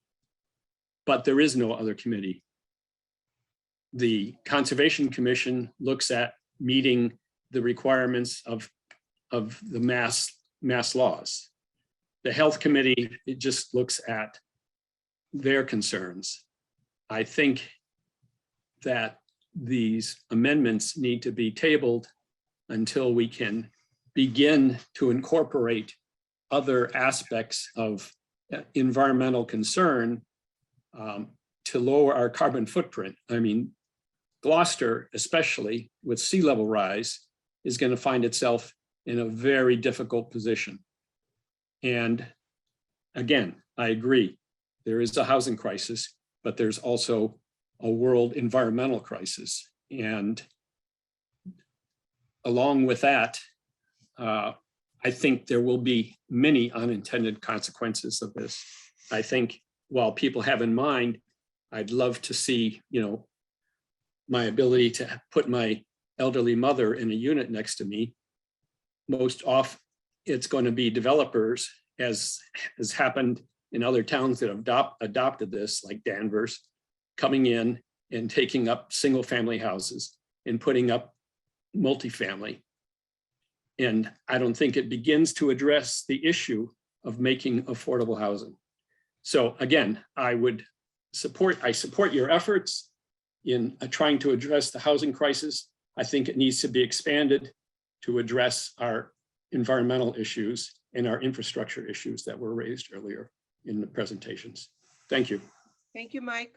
but there is no other committee. The Conservation Commission looks at meeting the requirements of the mass laws. The Health Committee, it just looks at their concerns. I think that these amendments need to be tabled until we can begin to incorporate other aspects of environmental concern to lower our carbon footprint. I mean, Gloucester, especially with sea level rise, is going to find itself in a very difficult position. And again, I agree, there is a housing crisis, but there's also a world environmental crisis. And along with that, I think there will be many unintended consequences of this. I think while people have in mind, I'd love to see, my ability to put my elderly mother in a unit next to me. Most often it's going to be developers, as has happened in other towns that have adopted this, like Danvers, coming in and taking up single family houses and putting up multifamily. And I don't think it begins to address the issue of making affordable housing. So again, I support your efforts in trying to address the housing crisis. I think it needs to be expanded to address our environmental issues and our infrastructure issues that were raised earlier in the presentations. Thank you. Thank you, Mike.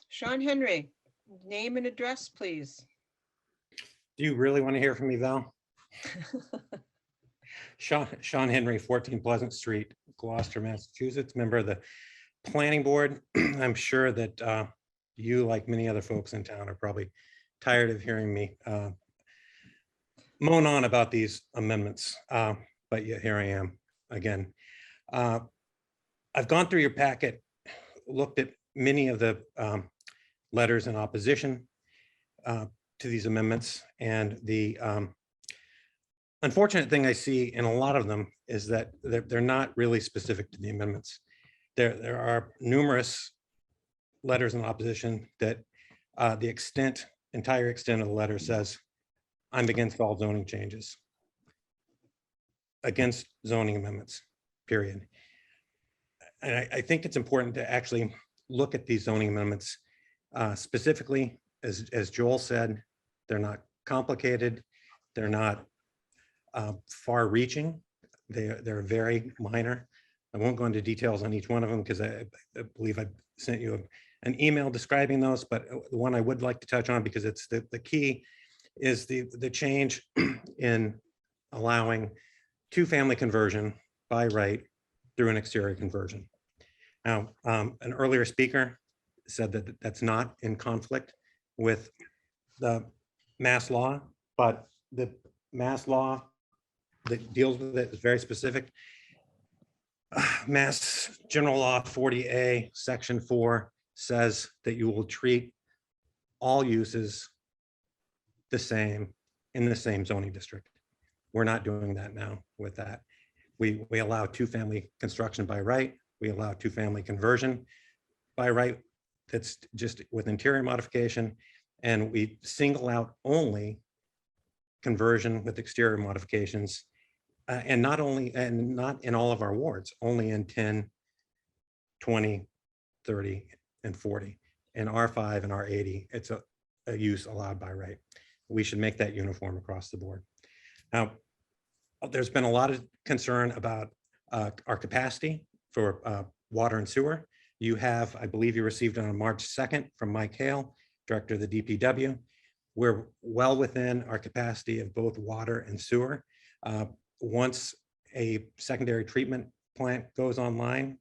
Sean Henry, name and address, please. Do you really want to hear from me, Val? Sean Henry, 14 Pleasant Street, Gloucester, Massachusetts, member of the planning board. I'm sure that you, like many other folks in town, are probably tired of hearing me moan on about these amendments, but yet here I am again. I've gone through your packet, looked at many of the letters in opposition to these amendments, and the unfortunate thing I see in a lot of them is that they're not really specific to the amendments. There are numerous letters in opposition that the entire extent of the letter says, I'm against all zoning changes, against zoning amendments, period. And I think it's important to actually look at these zoning amendments specifically, as Joel said, they're not complicated, they're not far-reaching, they're very minor. I won't go into details on each one of them because I believe I sent you an email describing those, but the one I would like to touch on, because it's the key, is the change in allowing two-family conversion by right through an exterior conversion. Now, an earlier speaker said that that's not in conflict with the mass law, but the mass law that deals with it is very specific. Mass General Law 40A, Section 4 says that you will treat all uses the same in the same zoning district. We're not doing that now with that. We allow two-family construction by right. We allow two-family conversion by right. That's just with interior modification. And we single out only conversion with exterior modifications. And not in all of our wards, only in 10, 20, 30, and 40. In R5 and R80, it's a use allowed by right. We should make that uniform across the board. Now, there's been a lot of concern about our capacity for water and sewer. You have, I believe you received on March 2nd from Mike Hale, Director of the DPW. We're well within our capacity of both water and sewer. Once a secondary treatment plant goes online,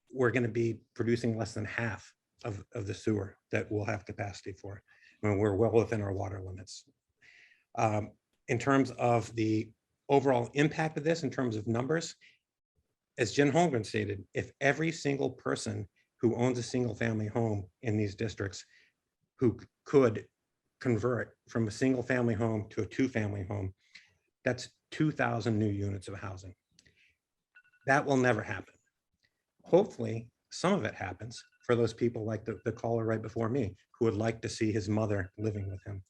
we're going to be producing less than half of the sewer that we'll have capacity for. When we're well within our water limits. In terms of the overall impact of this, in terms of numbers, as Jen Holmgren stated, if every single person who owns a single family home in these districts who could convert from a single family home to a two-family home, that's 2,000 new units of housing. That will never happen. Hopefully, some of it happens for those people like the caller right before me, who would like to see his mother living with him.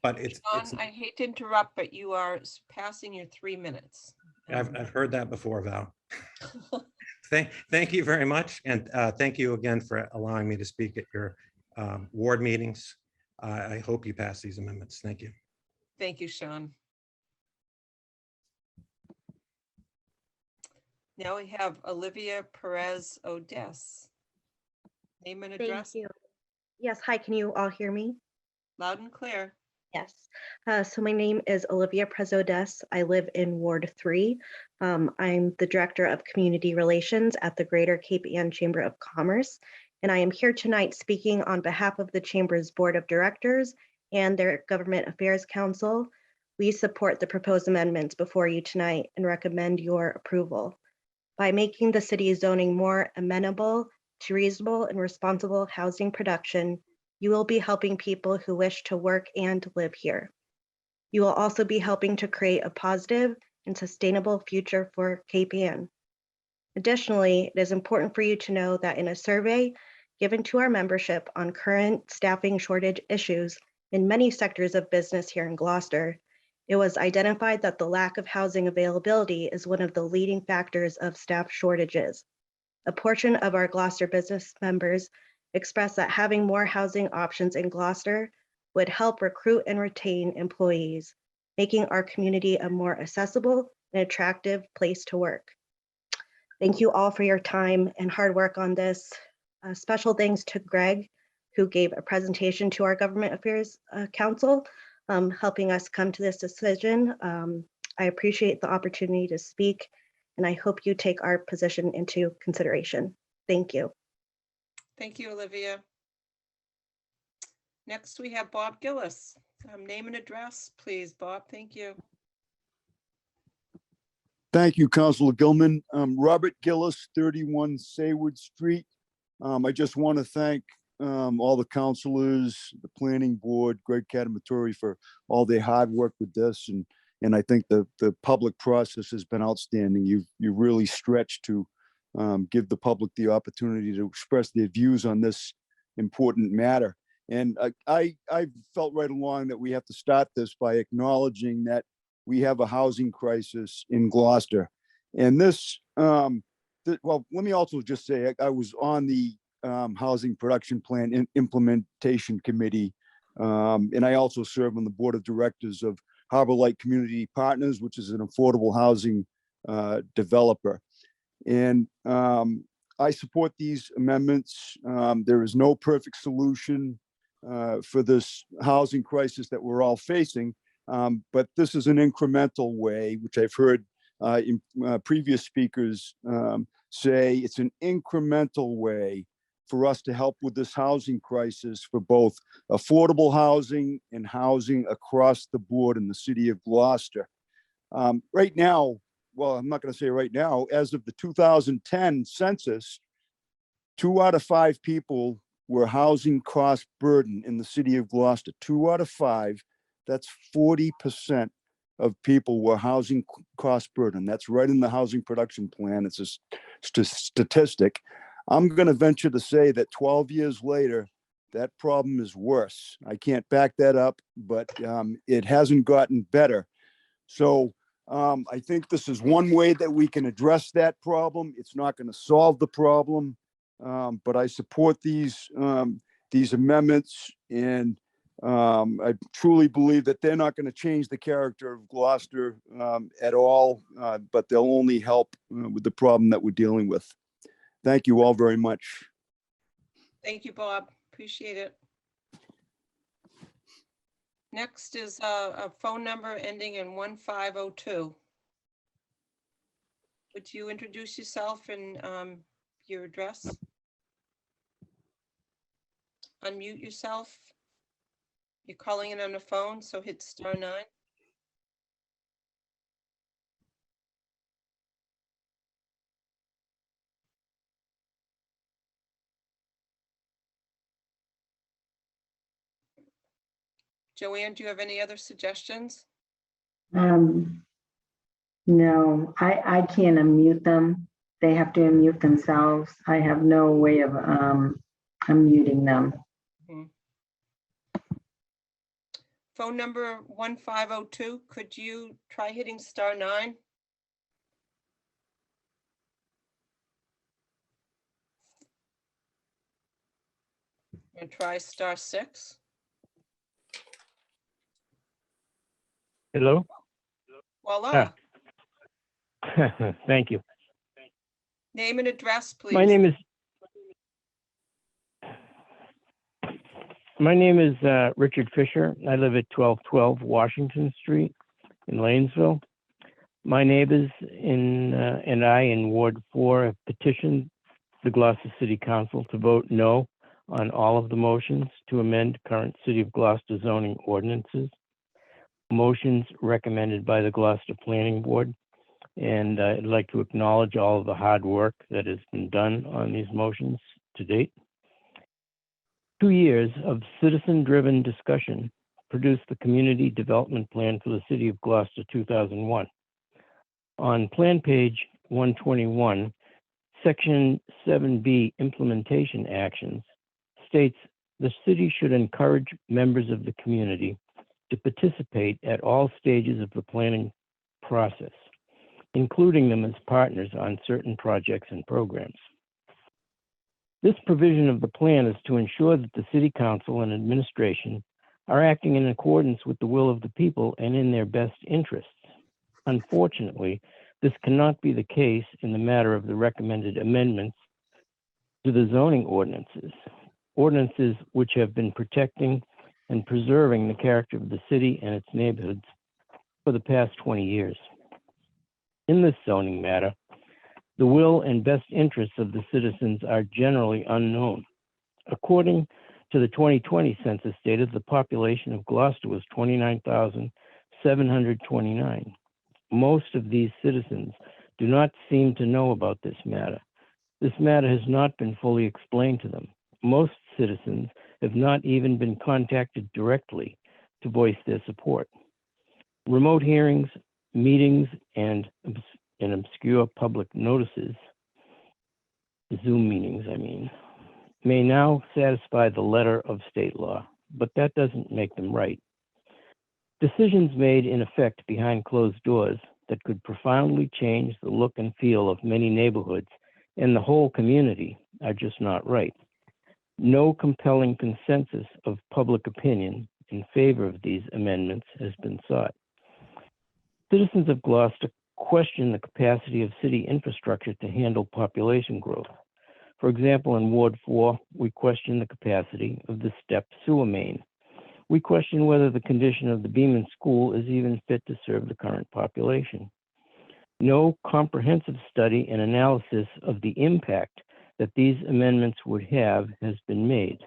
But Sean, I hate to interrupt, but you are passing your 3 minutes. I've heard that before, Val. Thank you very much. And thank you again for allowing me to speak at your ward meetings. I hope you pass these amendments. Thank you. Thank you, Sean. Now we have Olivia Perez Odess. Name and address. Thank you. Yes, hi, can you all hear me? Loud and clear. Yes. So my name is Olivia Perez Odess. I live in Ward 3. I'm the Director of Community Relations at the Greater Cape Ann Chamber of Commerce, and I am here tonight speaking on behalf of the Chamber's Board of Directors and their Government Affairs Council. We support the proposed amendments before you tonight and recommend your approval. By making the city's zoning more amenable to reasonable and responsible housing production, you will be helping people who wish to work and live here. You will also be helping to create a positive and sustainable future for Cape Ann. Additionally, it is important for you to know that in a survey given to our membership on current staffing shortage issues in many sectors of business here in Gloucester, it was identified that the lack of housing availability is one of the leading factors of staff shortages. A portion of our Gloucester business members expressed that having more housing options in Gloucester would help recruit and retain employees, making our community a more accessible and attractive place to work. Thank you all for your time and hard work on this. Special thanks to Greg, who gave a presentation to our Government Affairs Council, helping us come to this decision. I appreciate the opportunity to speak, and I hope you take our position into consideration. Thank you. Thank you, Olivia. Next, we have Bob Gillis. Name and address, please, Bob. Thank you. Thank you, Councilor Gilman. Robert Gillis, 31 Saywood Street. I just want to thank all the councilors, the planning board, Greg Catamaturi, for all their hard work with this. And I think the public process has been outstanding. You really stretched to give the public the opportunity to express their views on this important matter. And I felt right along that we have to start this by acknowledging that we have a housing crisis in Gloucester. And this, well, let me also just say, I was on the Housing Production Plan Implementation Committee, and I also serve on the Board of Directors of Harbor Light Community Partners, which is an affordable housing developer. And I support these amendments. There is no perfect solution for this housing crisis that we're all facing, but this is an incremental way, which I've heard previous speakers say it's an incremental way for us to help with this housing crisis for both affordable housing and housing across the board in the city of Gloucester. Right now, well, I'm not going to say right now, as of the 2010 census, 2 out of 5 people were housing cost burden in the city of Gloucester. 2 out of 5, that's 40% of people were housing cost burden. That's right in the housing production plan. It's a statistic. I'm going to venture to say that 12 years later, that problem is worse. I can't back that up, but it hasn't gotten better. So I think this is one way that we can address that problem. It's not going to solve the problem, but I support these amendments, and I truly believe that they're not going to change the character of Gloucester at all, but they'll only help with the problem that we're dealing with. Thank you all very much. Thank you, Bob. Appreciate it. Next is a phone number ending in 1502. Would you introduce yourself and your address? Unmute yourself. You're calling in on the phone, so hit *9. Joanne, do you have any other suggestions? No, I can't unmute them. They have to unmute themselves. I have no way of unmuting them. Phone number 1502, could you try hitting *9? And try *6. Hello? Voila. Thank you. Name and address, please. My name is Richard Fisher. I live at 1212 Washington Street in Lanesville. My neighbors and I in Ward 4 have petitioned the Gloucester City Council to vote no on all of the motions to amend current City of Gloucester zoning ordinances. Motions recommended by the Gloucester Planning Board. And I'd like to acknowledge all of the hard work that has been done on these motions to date. 2 years of citizen-driven discussion produced the Community Development Plan for the City of Gloucester 2001. On plan page 121, Section 7B Implementation Actions states the city should encourage members of the community to participate at all stages of the planning process, including them as partners on certain projects and programs. This provision of the plan is to ensure that the City Council and administration are acting in accordance with the will of the people and in their best interests. Unfortunately, this cannot be the case in the matter of the recommended amendments to the zoning ordinances which have been protecting and preserving the character of the city and its neighborhoods for the past 20 years. In this zoning matter, the will and best interests of the citizens are generally unknown. According to the 2020 census data, the population of Gloucester was 29,729. Most of these citizens do not seem to know about this matter. This matter has not been fully explained to them. Most citizens have not even been contacted directly to voice their support. Remote hearings, meetings, and obscure public notices, Zoom meetings, I mean, may now satisfy the letter of state law, but that doesn't make them right. Decisions made in effect behind closed doors that could profoundly change the look and feel of many neighborhoods and the whole community are just not right. No compelling consensus of public opinion in favor of these amendments has been sought. Citizens of Gloucester question the capacity of city infrastructure to handle population growth. For example, in Ward 4, we question the capacity of the step sewer main. We question whether the condition of the Beaman School is even fit to serve the current population. No comprehensive study and analysis of the impact that these amendments would have has been made.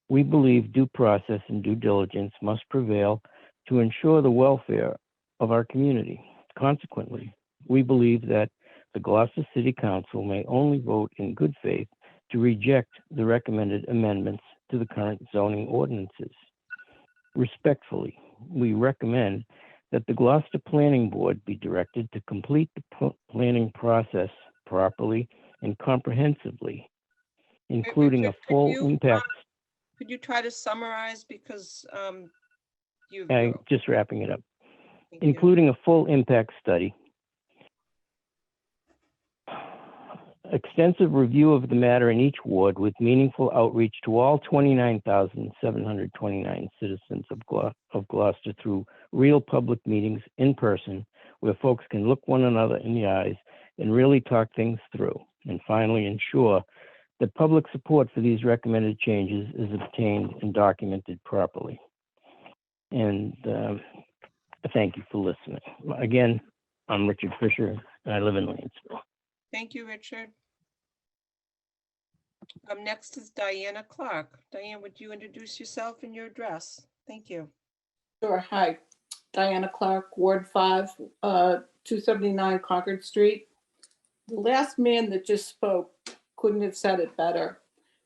We believe due process and due diligence must prevail to ensure the welfare of our community. Consequently, we believe that the Gloucester City Council may only vote in good faith to reject the recommended amendments to the current zoning ordinances. Respectfully, we recommend that the Gloucester Planning Board be directed to complete the planning process properly and comprehensively, including a Richard, full impact. Could you try to summarize, because you. Just wrapping it up, Thank you. including a full impact study, extensive review of the matter in each ward with meaningful outreach to all 29,729 citizens of Gloucester through real public meetings in person where folks can look one another in the eyes and really talk things through. And finally, ensure that public support for these recommended changes is obtained and documented properly. And thank you for listening. Again, I'm Richard Fisher, and I live in Lanesville. Thank you, Richard. Next is Diana Clark. Diane, would you introduce yourself and your address? Thank you. Sure. Hi, Diana Clark, Ward 5, 279 Concord Street. The last man that just spoke couldn't have said it better.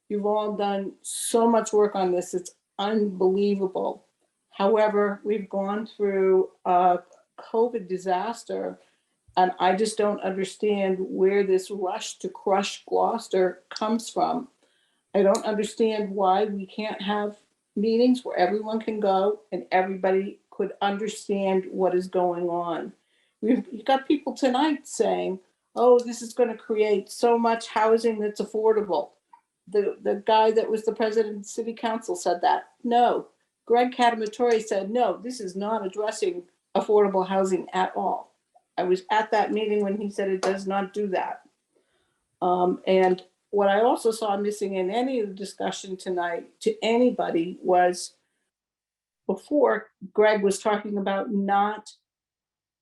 You've all done so much work on this. It's unbelievable. However, we've gone through a COVID disaster, and I just don't understand where this rush to crush Gloucester comes from. I don't understand why we can't have meetings where everyone can go and everybody could understand what is going on. We've got people tonight saying, oh, this is going to create so much housing that's affordable. The guy that was the president of the city council said that. No, Greg Catamatore said, no, this is not addressing affordable housing at all. I was at that meeting when he said it does not do that. And what I also saw missing in any of the discussion tonight to anybody was, before Greg was talking about not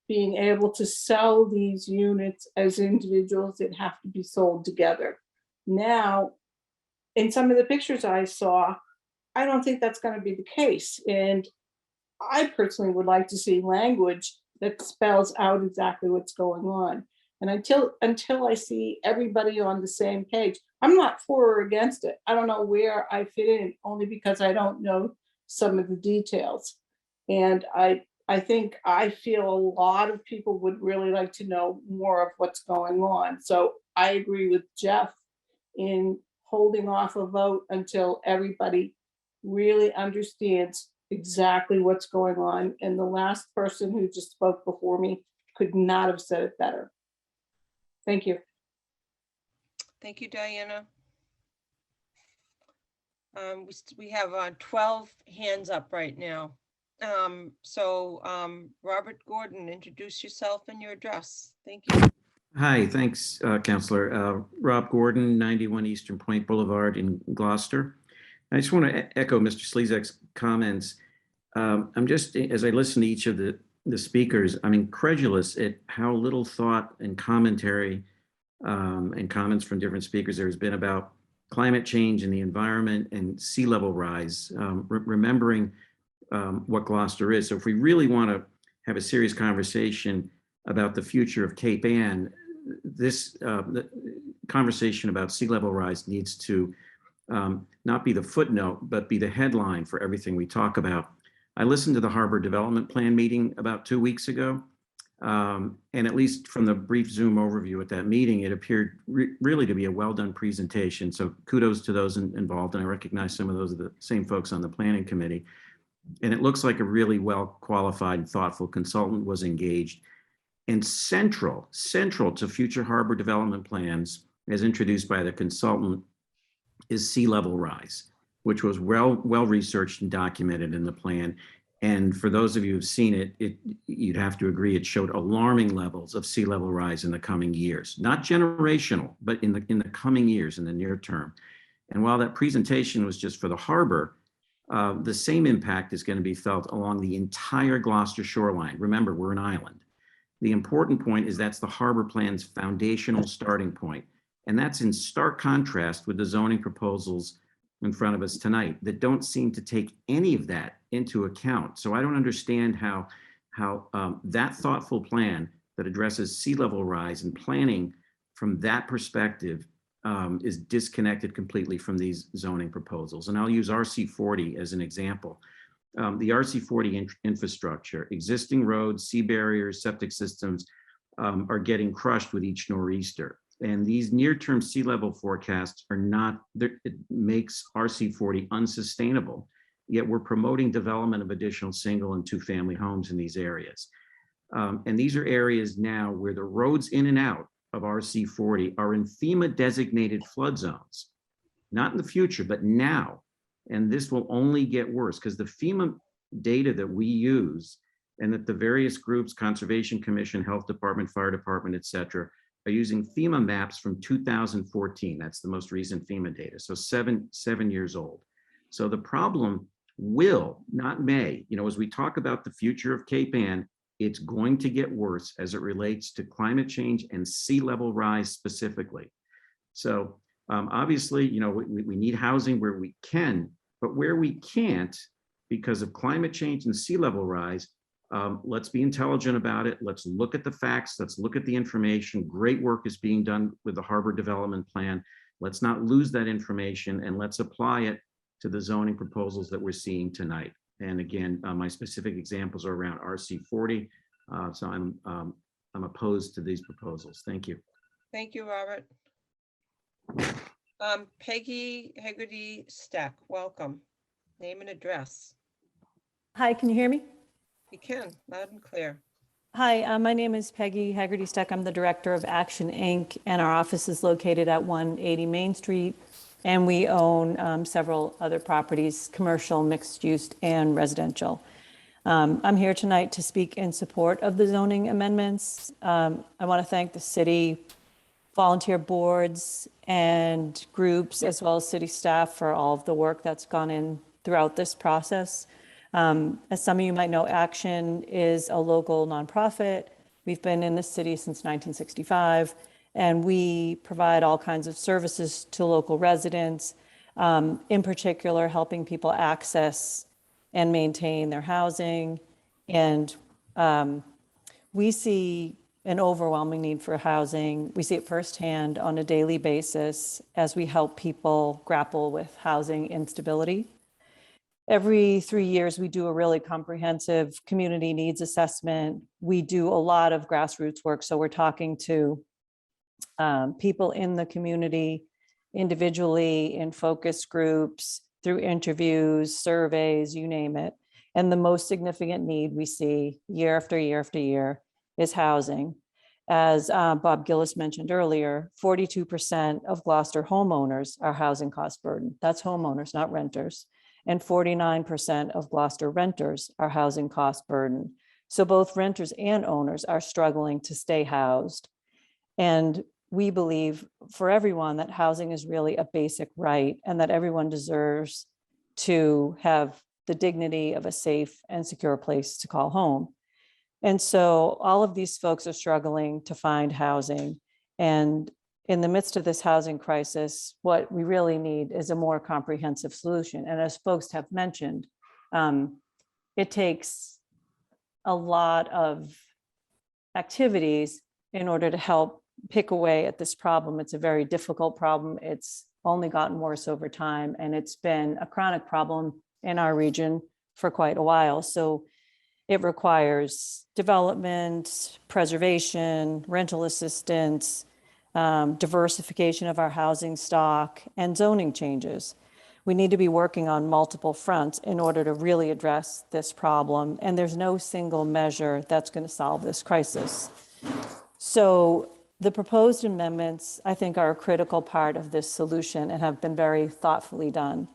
being able to sell these units as individuals that have to be sold together. Now, in some of the pictures I saw, I don't think that's going to be the case. And I personally would like to see language that spells out exactly what's going on. And until I see everybody on the same page, I'm not for or against it. I don't know where I fit in, only because I don't know some of the details. And I feel a lot of people would really like to know more of what's going on. So I agree with Jeff in holding off a vote until everybody really understands exactly what's going on. And the last person who just spoke before me could not have said it better. Thank you. Thank you, Diana. We have 12 hands up right now. Robert Gordon, introduce yourself and your address. Thank you. Hi, thanks, Councilor. Rob Gordon, 91 Eastern Point Boulevard in Gloucester. I just want to echo Mr. Slezak's comments. I'm just, as I listen to each of the speakers, I'm incredulous at how little thought and commentary and comments from different speakers there has been about climate change and the environment and sea level rise, remembering what Gloucester is. So if we really want to have a serious conversation about the future of Cape Ann, this the conversation about sea level rise needs to not be the footnote, but be the headline for everything we talk about. I listened to the Harbor Development Plan meeting about 2 weeks ago, and at least from the brief Zoom overview at that meeting, it appeared really to be a well-done presentation. So kudos to those involved, and I recognize some of those are the same folks on the planning committee. And it looks like a really well-qualified and thoughtful consultant was engaged. And central to future harbor development plans, as introduced by the consultant, is sea level rise, which was well researched and documented in the plan. And for those of you who've seen it, you'd have to agree it showed alarming levels of sea level rise in the coming years, not generational, but in the coming years, in the near term. And while that presentation was just for the harbor, the same impact is going to be felt along the entire Gloucester shoreline. Remember, we're an island. The important point is that's the harbor plan's foundational starting point. And that's in stark contrast with the zoning proposals in front of us tonight that don't seem to take any of that into account. So I don't understand how that thoughtful plan that addresses sea level rise and planning from that perspective is disconnected completely from these zoning proposals. And I'll use RC40 as an example. The RC40 infrastructure, existing roads, sea barriers, septic systems are getting crushed with each nor'easter. And these near-term sea level forecasts are not, it makes RC40 unsustainable. Yet we're promoting development of additional single and two-family homes in these areas. And these are areas now where the roads in and out of RC40 are in FEMA designated flood zones, not in the future, but now. And this will only get worse because the FEMA data that we use and that the various groups, Conservation Commission, Health Department, Fire Department, et cetera, are using FEMA maps from 2014. That's the most recent FEMA data. So seven years old. So the problem will, not may, as we talk about the future of Cape Ann, it's going to get worse as it relates to climate change and sea level rise specifically. So obviously, we need housing where we can, but where we can't, because of climate change and sea level rise, let's be intelligent about it. Let's look at the facts. Let's look at the information. Great work is being done with the harbor development plan. Let's not lose that information and let's apply it to the zoning proposals that we're seeing tonight. And again, my specific examples are around RC40. So I'm opposed to these proposals. Thank you. Thank you, Robert. Peggy Hegarty Stack, welcome. Name and address. Hi, can you hear me? You can, loud and clear. Hi, my name is Peggy Hegarty Stack. I'm the director of Action Inc. and our office is located at 180 Main Street. And we own several other properties, commercial, mixed use, and residential. I'm here tonight to speak in support of the zoning amendments. I want to thank the city volunteer boards and groups, as well as city staff for all of the work that's gone in throughout this process. As some of you might know, Action is a local nonprofit. We've been in the city since 1965. And we provide all kinds of services to local residents, in particular, helping people access and maintain their housing. And we see an overwhelming need for housing. We see it firsthand on a daily basis as we help people grapple with housing instability. Every 3 years, we do a really comprehensive community needs assessment. We do a lot of grassroots work. So we're talking to people in the community, individually, in focus groups, through interviews, surveys, you name it. And the most significant need we see year after year after year is housing. As Bob Gillis mentioned earlier, 42% of Gloucester homeowners are housing cost burden. That's homeowners, not renters. And 49% of Gloucester renters are housing cost burden. So both renters and owners are struggling to stay housed. And we believe for everyone that housing is really a basic right and that everyone deserves to have the dignity of a safe and secure place to call home. And so all of these folks are struggling to find housing. And in the midst of this housing crisis, what we really need is a more comprehensive solution. And as folks have mentioned, it takes a lot of activities in order to help pick away at this problem. It's a very difficult problem. It's only gotten worse over time, and it's been a chronic problem in our region for quite a while. So it requires development, preservation, rental assistance, diversification of our housing stock, and zoning changes. We need to be working on multiple fronts in order to really address this problem. And there's no single measure that's going to solve this crisis. So the proposed amendments, I think, are a critical part of this solution and have been very thoughtfully done.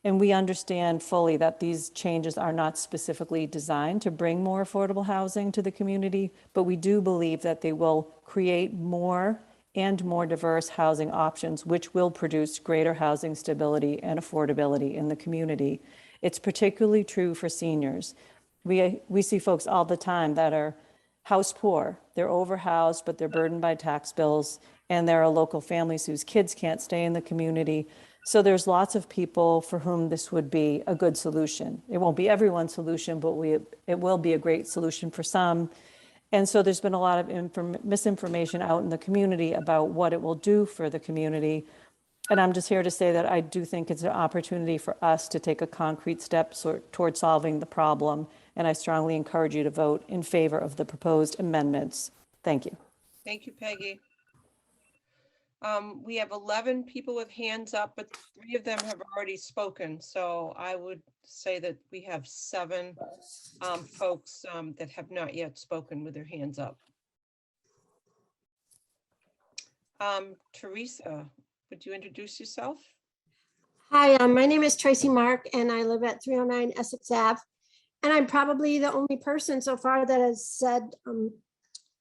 And we understand fully that these changes are not specifically designed to bring more affordable housing to the community, but we do believe that they will create more and more diverse housing options, which will produce greater housing stability and affordability in the community. It's particularly true for seniors. We see folks all the time that are house poor. They're overhoused, but they're burdened by tax bills. And there are local families whose kids can't stay in the community. So there's lots of people for whom this would be a good solution. It won't be everyone's solution, but it will be a great solution for some. And so there's been a lot of misinformation out in the community about what it will do for the community. And I'm just here to say that I do think it's an opportunity for us to take a concrete step toward solving the problem. And I strongly encourage you to vote in favor of the proposed amendments. Thank you. Thank you, Peggy. We have 11 people with hands up, but 3 of them have already spoken. So I would say that we have 7 folks that have not yet spoken with their hands up. Teresa, would you introduce yourself? Hi, my name is Tracy Mark, and I live at 309 Essex Ave. And I'm probably the only person so far that has said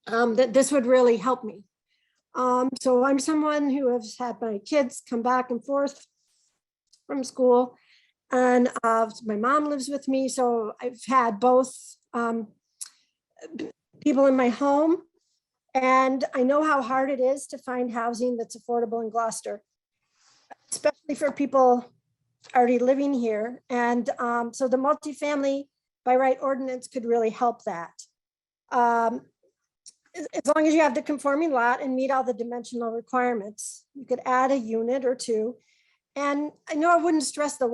that this would really help me. So I'm someone who has had my kids come back and forth from school, and my mom lives with me. So I've had both people in my home, and I know how hard it is to find housing that's affordable in Gloucester, especially for people already living here. And so the multifamily by right ordinance could really help that. As long as you have the conforming lot and meet all the dimensional requirements, you could add a unit or 2. And I know I wouldn't stress the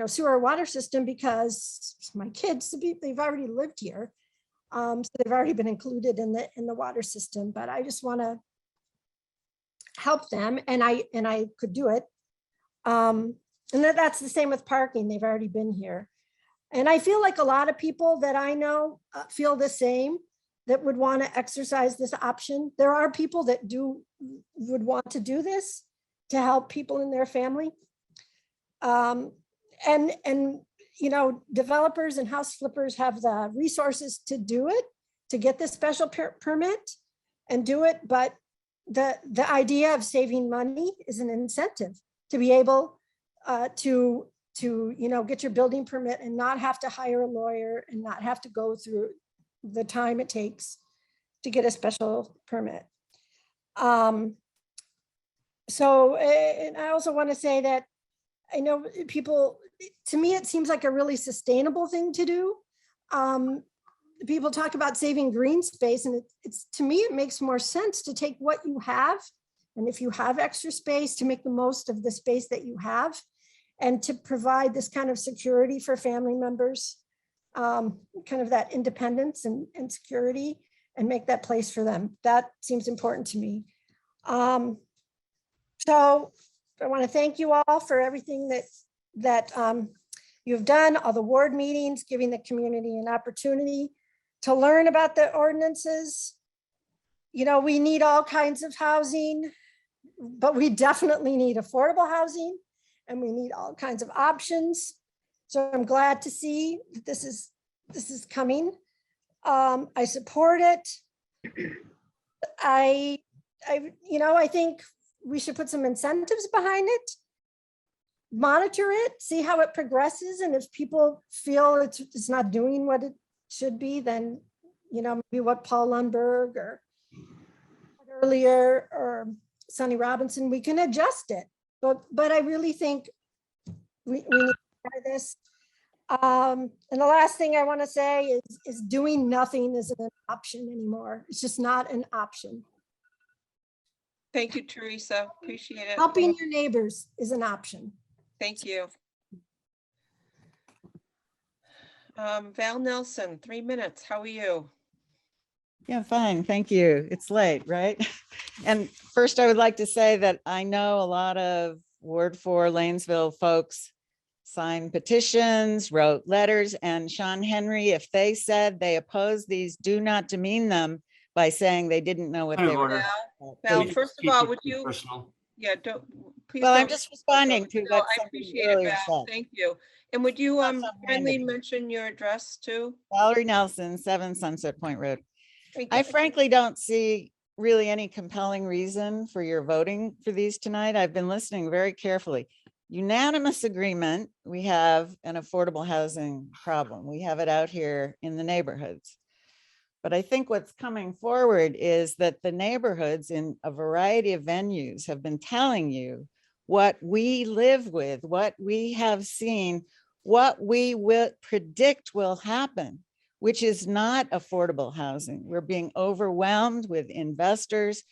sewer water system because my kids, they've already lived here. So they've already been included in the water system, but I just want to help them, and I could do it. And that's the same with parking. They've already been here. And I feel like a lot of people that I know feel the same, that would want to exercise this option. There are people that would want to do this to help people in their family. And developers and house flippers have the resources to do it, to get this special permit and do it. But the idea of saving money is an incentive to be able to get your building permit and not have to hire a lawyer and not have to go through the time it takes to get a special permit. So, and I also want to say that I know people, to me, it seems like a really sustainable thing to do. People talk about saving green space, and to me, it makes more sense to take what you have, and if you have extra space, to make the most of the space that you have, and to provide this kind of security for family members, kind of that independence and security, and make that place for them. That seems important to me. So I want to thank you all for everything that you've done, all the ward meetings, giving the community an opportunity to learn about the ordinances. We need all kinds of housing, but we definitely need affordable housing, and we need all kinds of options. So I'm glad to see that this is coming. I support it. I think we should put some incentives behind it, monitor it, see how it progresses. And if people feel it's not doing what it should be, then, maybe what Paul Lundberg or earlier or Sonny Robinson, we can adjust it. But I really think we need to try this. And the last thing I want to say is doing nothing isn't an option anymore. It's just not an option. Thank you, Teresa. Appreciate it. Helping your neighbors is an option. Thank you. Val Nelson, 3 minutes. How are you? Yeah, fine. Thank you. It's late, right? And first, I would like to say that I know a lot of Ward 4 Lanesville folks signed petitions, wrote letters, and Sean Henry, if they said they opposed these, do not demean them by saying they didn't know what they were. Val, first of all, would you? Yeah, don't. Please Well, I'm don't- just responding to No, what I somebody appreciate it, earlier Val. said. Thank you. And would you kindly random. mention your address too? Valerie Nelson, 7 Sunset Point Road. Thank I you. frankly don't see really any compelling reason for your voting for these tonight. I've been listening very carefully. Unanimous agreement, we have an affordable housing problem. We have it out here in the neighborhoods. But I think what's coming forward is that the neighborhoods in a variety of venues have been telling you what we live with, what we have seen, what we will predict will happen, which is not affordable housing. We're being overwhelmed with investors,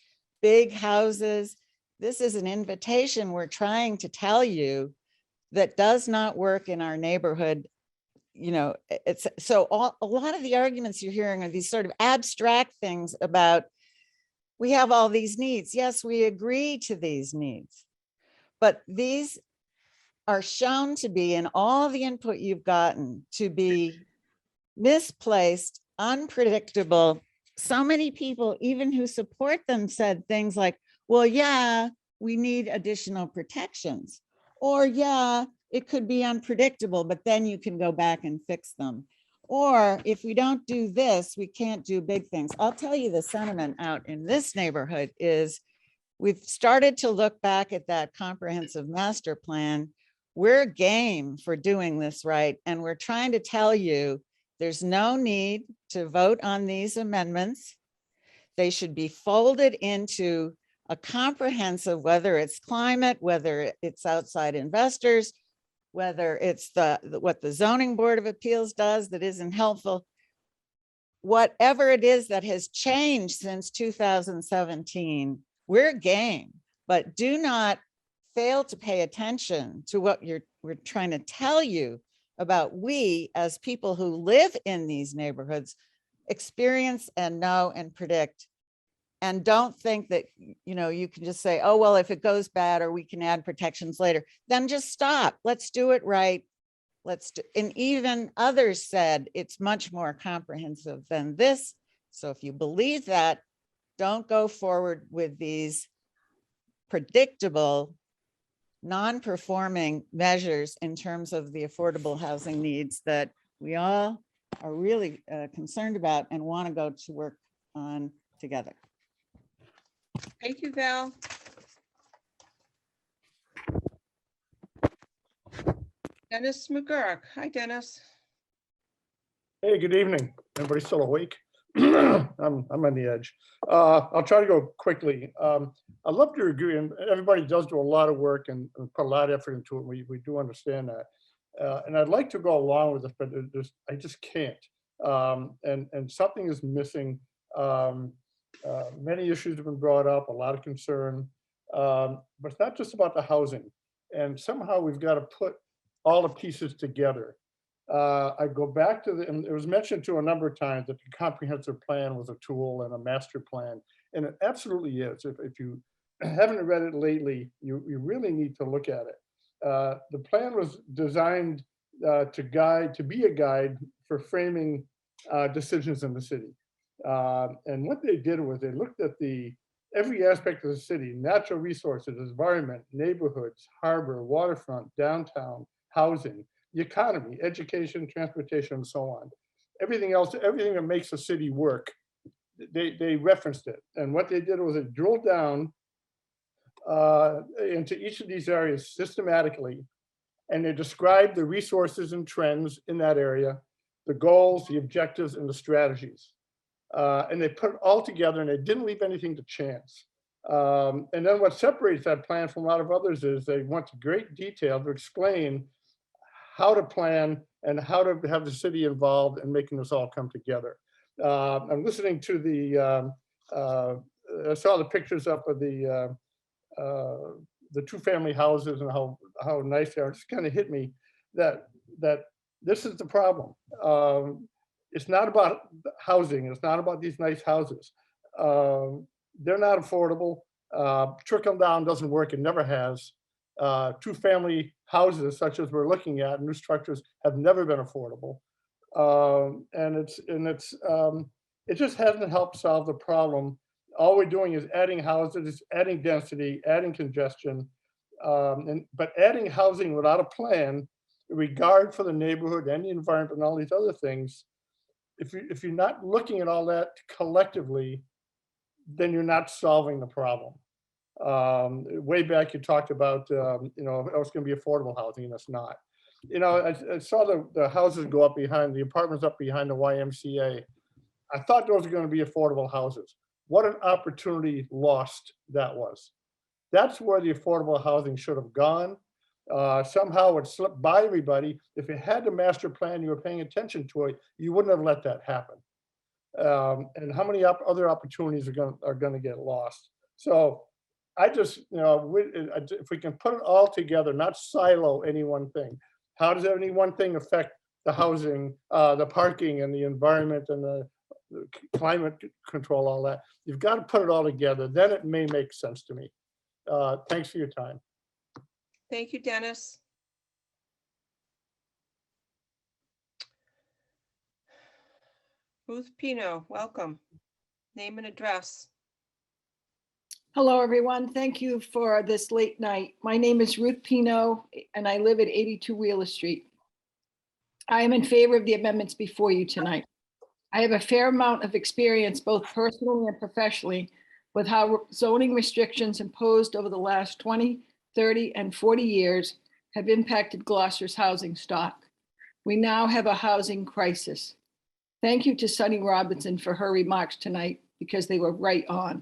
big houses. This is an invitation we're trying to tell you that does not work in our neighborhood. You know, it's so a lot of the arguments you're hearing are these sort of abstract things about we have all these needs. Yes, we agree to these needs, but these are shown to be, in all the input you've gotten, to be misplaced, unpredictable. So many people, even who support them, said things like, well, yeah, we need additional protections, or yeah, it could be unpredictable, but then you can go back and fix them. Or if we don't do this, we can't do big things. I'll tell you the sentiment out in this neighborhood is we've started to look back at that comprehensive master plan. We're game for doing this right. And we're trying to tell you there's no need to vote on these amendments. They should be folded into a comprehensive, whether it's climate, whether it's outside investors, whether it's what the zoning board of appeals does that isn't helpful, whatever it is that has changed since 2017, we're game, but do not fail to pay attention to what we're trying to tell you about. We, as people who live in these neighborhoods, experience and know and predict. And don't think that, you know, you can just say, oh, well, if it goes bad or we can add protections later, then just stop. Let's do it right. And even others said it's much more comprehensive than this. So if you believe that, don't go forward with these predictable, non-performing measures in terms of the affordable housing needs that we all are really concerned about and want to go to work on together. Thank you, Val. Dennis McGurk. Hi, Dennis. Hey, good evening. Everybody still awake? I'm on the edge. I'll try to go quickly. I love to agree, and everybody does do a lot of work and put a lot of effort into it. We do understand that. And I'd like to go along with this, but I just can't. And something is missing. Many issues have been brought up, a lot of concern, but it's not just about the housing. And somehow we've got to put all the pieces together. I go back to and it was mentioned to a number of times that the comprehensive plan was a tool and a master plan, and it absolutely is. If you haven't read it lately, you really need to look at it. The plan was designed to be a guide for framing decisions in the city. And what they did was they looked at every aspect of the city: natural resources, environment, neighborhoods, harbor, waterfront, downtown, housing, the economy, education, transportation, and so on. Everything else, everything that makes a city work, they referenced it. And what they did was they drilled down into each of these areas systematically, and they described the resources and trends in that area, the goals, the objectives, and the strategies. And they put it all together, and they didn't leave anything to chance. And then what separates that plan from a lot of others is they went to great detail to explain how to plan and how to have the city involved in making this all come together. I'm listening to I saw the pictures up of the 2-family houses and how nice they are. It just kind of hit me that this is the problem. It's not about housing. It's not about these nice houses. They're not affordable. Trickle down doesn't work. It never has. 2-family houses, such as we're looking at, new structures, have never been affordable. And it just hasn't helped solve the problem. All we're doing is adding houses, adding density, adding congestion, but adding housing without a plan, regard for the neighborhood and the environment and all these other things. If you're not looking at all that collectively, then you're not solving the problem. Way back, you talked about, it's going to be affordable housing, and it's not. I saw the houses go up behind, the apartments up behind the YMCA. I thought those were going to be affordable houses. What an opportunity lost that was. That's where the affordable housing should have gone. Somehow it slipped by everybody. If you had the master plan, you were paying attention to it, you wouldn't have let that happen. And how many other opportunities are going to get lost? So I just, if we can put it all together, not silo any one thing. How does any one thing affect the housing, the parking and the environment and the climate control, all that? You've got to put it all together. Then it may make sense to me. Thanks for your time. Thank you, Dennis. Ruth Pino, welcome. Name and address. Hello, everyone. Thank you for this late night. My name is Ruth Pino, and I live at 82 Wheeler Street. I am in favor of the amendments before you tonight. I have a fair amount of experience, both personally and professionally, with how zoning restrictions imposed over the last 20, 30, and 40 years have impacted Gloucester's housing stock. We now have a housing crisis. Thank you to Sunny Robinson for her remarks tonight, because they were right on.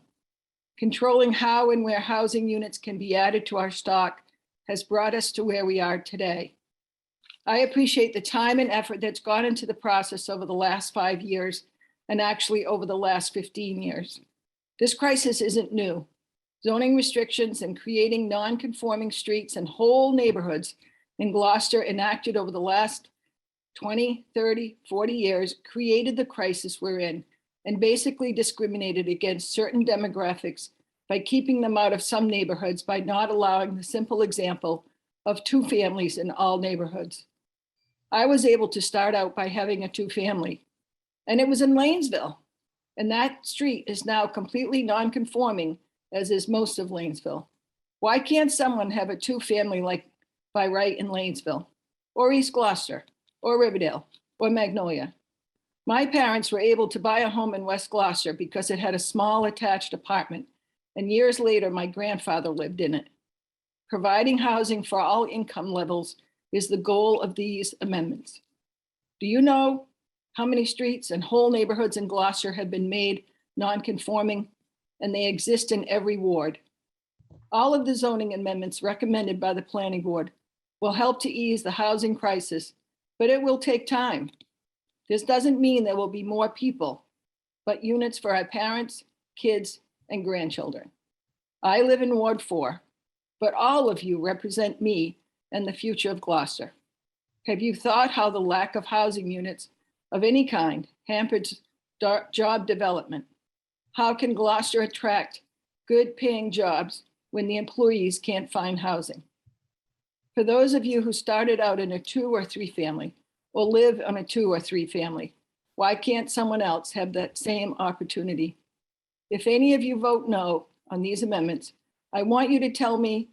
Controlling how and where housing units can be added to our stock has brought us to where we are today. I appreciate the time and effort that's gone into the process over the last 5 years, and actually over the last 15 years. This crisis isn't new. Zoning restrictions and creating non-conforming streets and whole neighborhoods in Gloucester enacted over the last 20, 30, 40 years created the crisis we're in, and basically discriminated against certain demographics by keeping them out of some neighborhoods by not allowing the simple example of 2 families in all neighborhoods. I was able to start out by having a 2-family, and it was in Lanesville. And that street is now completely non-conforming, as is most of Lanesville. Why can't someone have a 2-family like by right in Lanesville, or East Gloucester, or Riverdale, or Magnolia? My parents were able to buy a home in West Gloucester because it had a small attached apartment, and years later, my grandfather lived in it. Providing housing for all income levels is the goal of these amendments. Do you know how many streets and whole neighborhoods in Gloucester have been made non-conforming, and they exist in every ward? All of the zoning amendments recommended by the planning board will help to ease the housing crisis, but it will take time. This doesn't mean there will be more people, but units for our parents, kids, and grandchildren. I live in Ward 4, but all of you represent me and the future of Gloucester. Have you thought how the lack of housing units of any kind hampers job development? How can Gloucester attract good paying jobs when the employees can't find housing? For those of you who started out in a 2 or 3 family, or live on a 2 or 3 family, why can't someone else have that same opportunity? If any of you vote no on these amendments, I want you to tell me,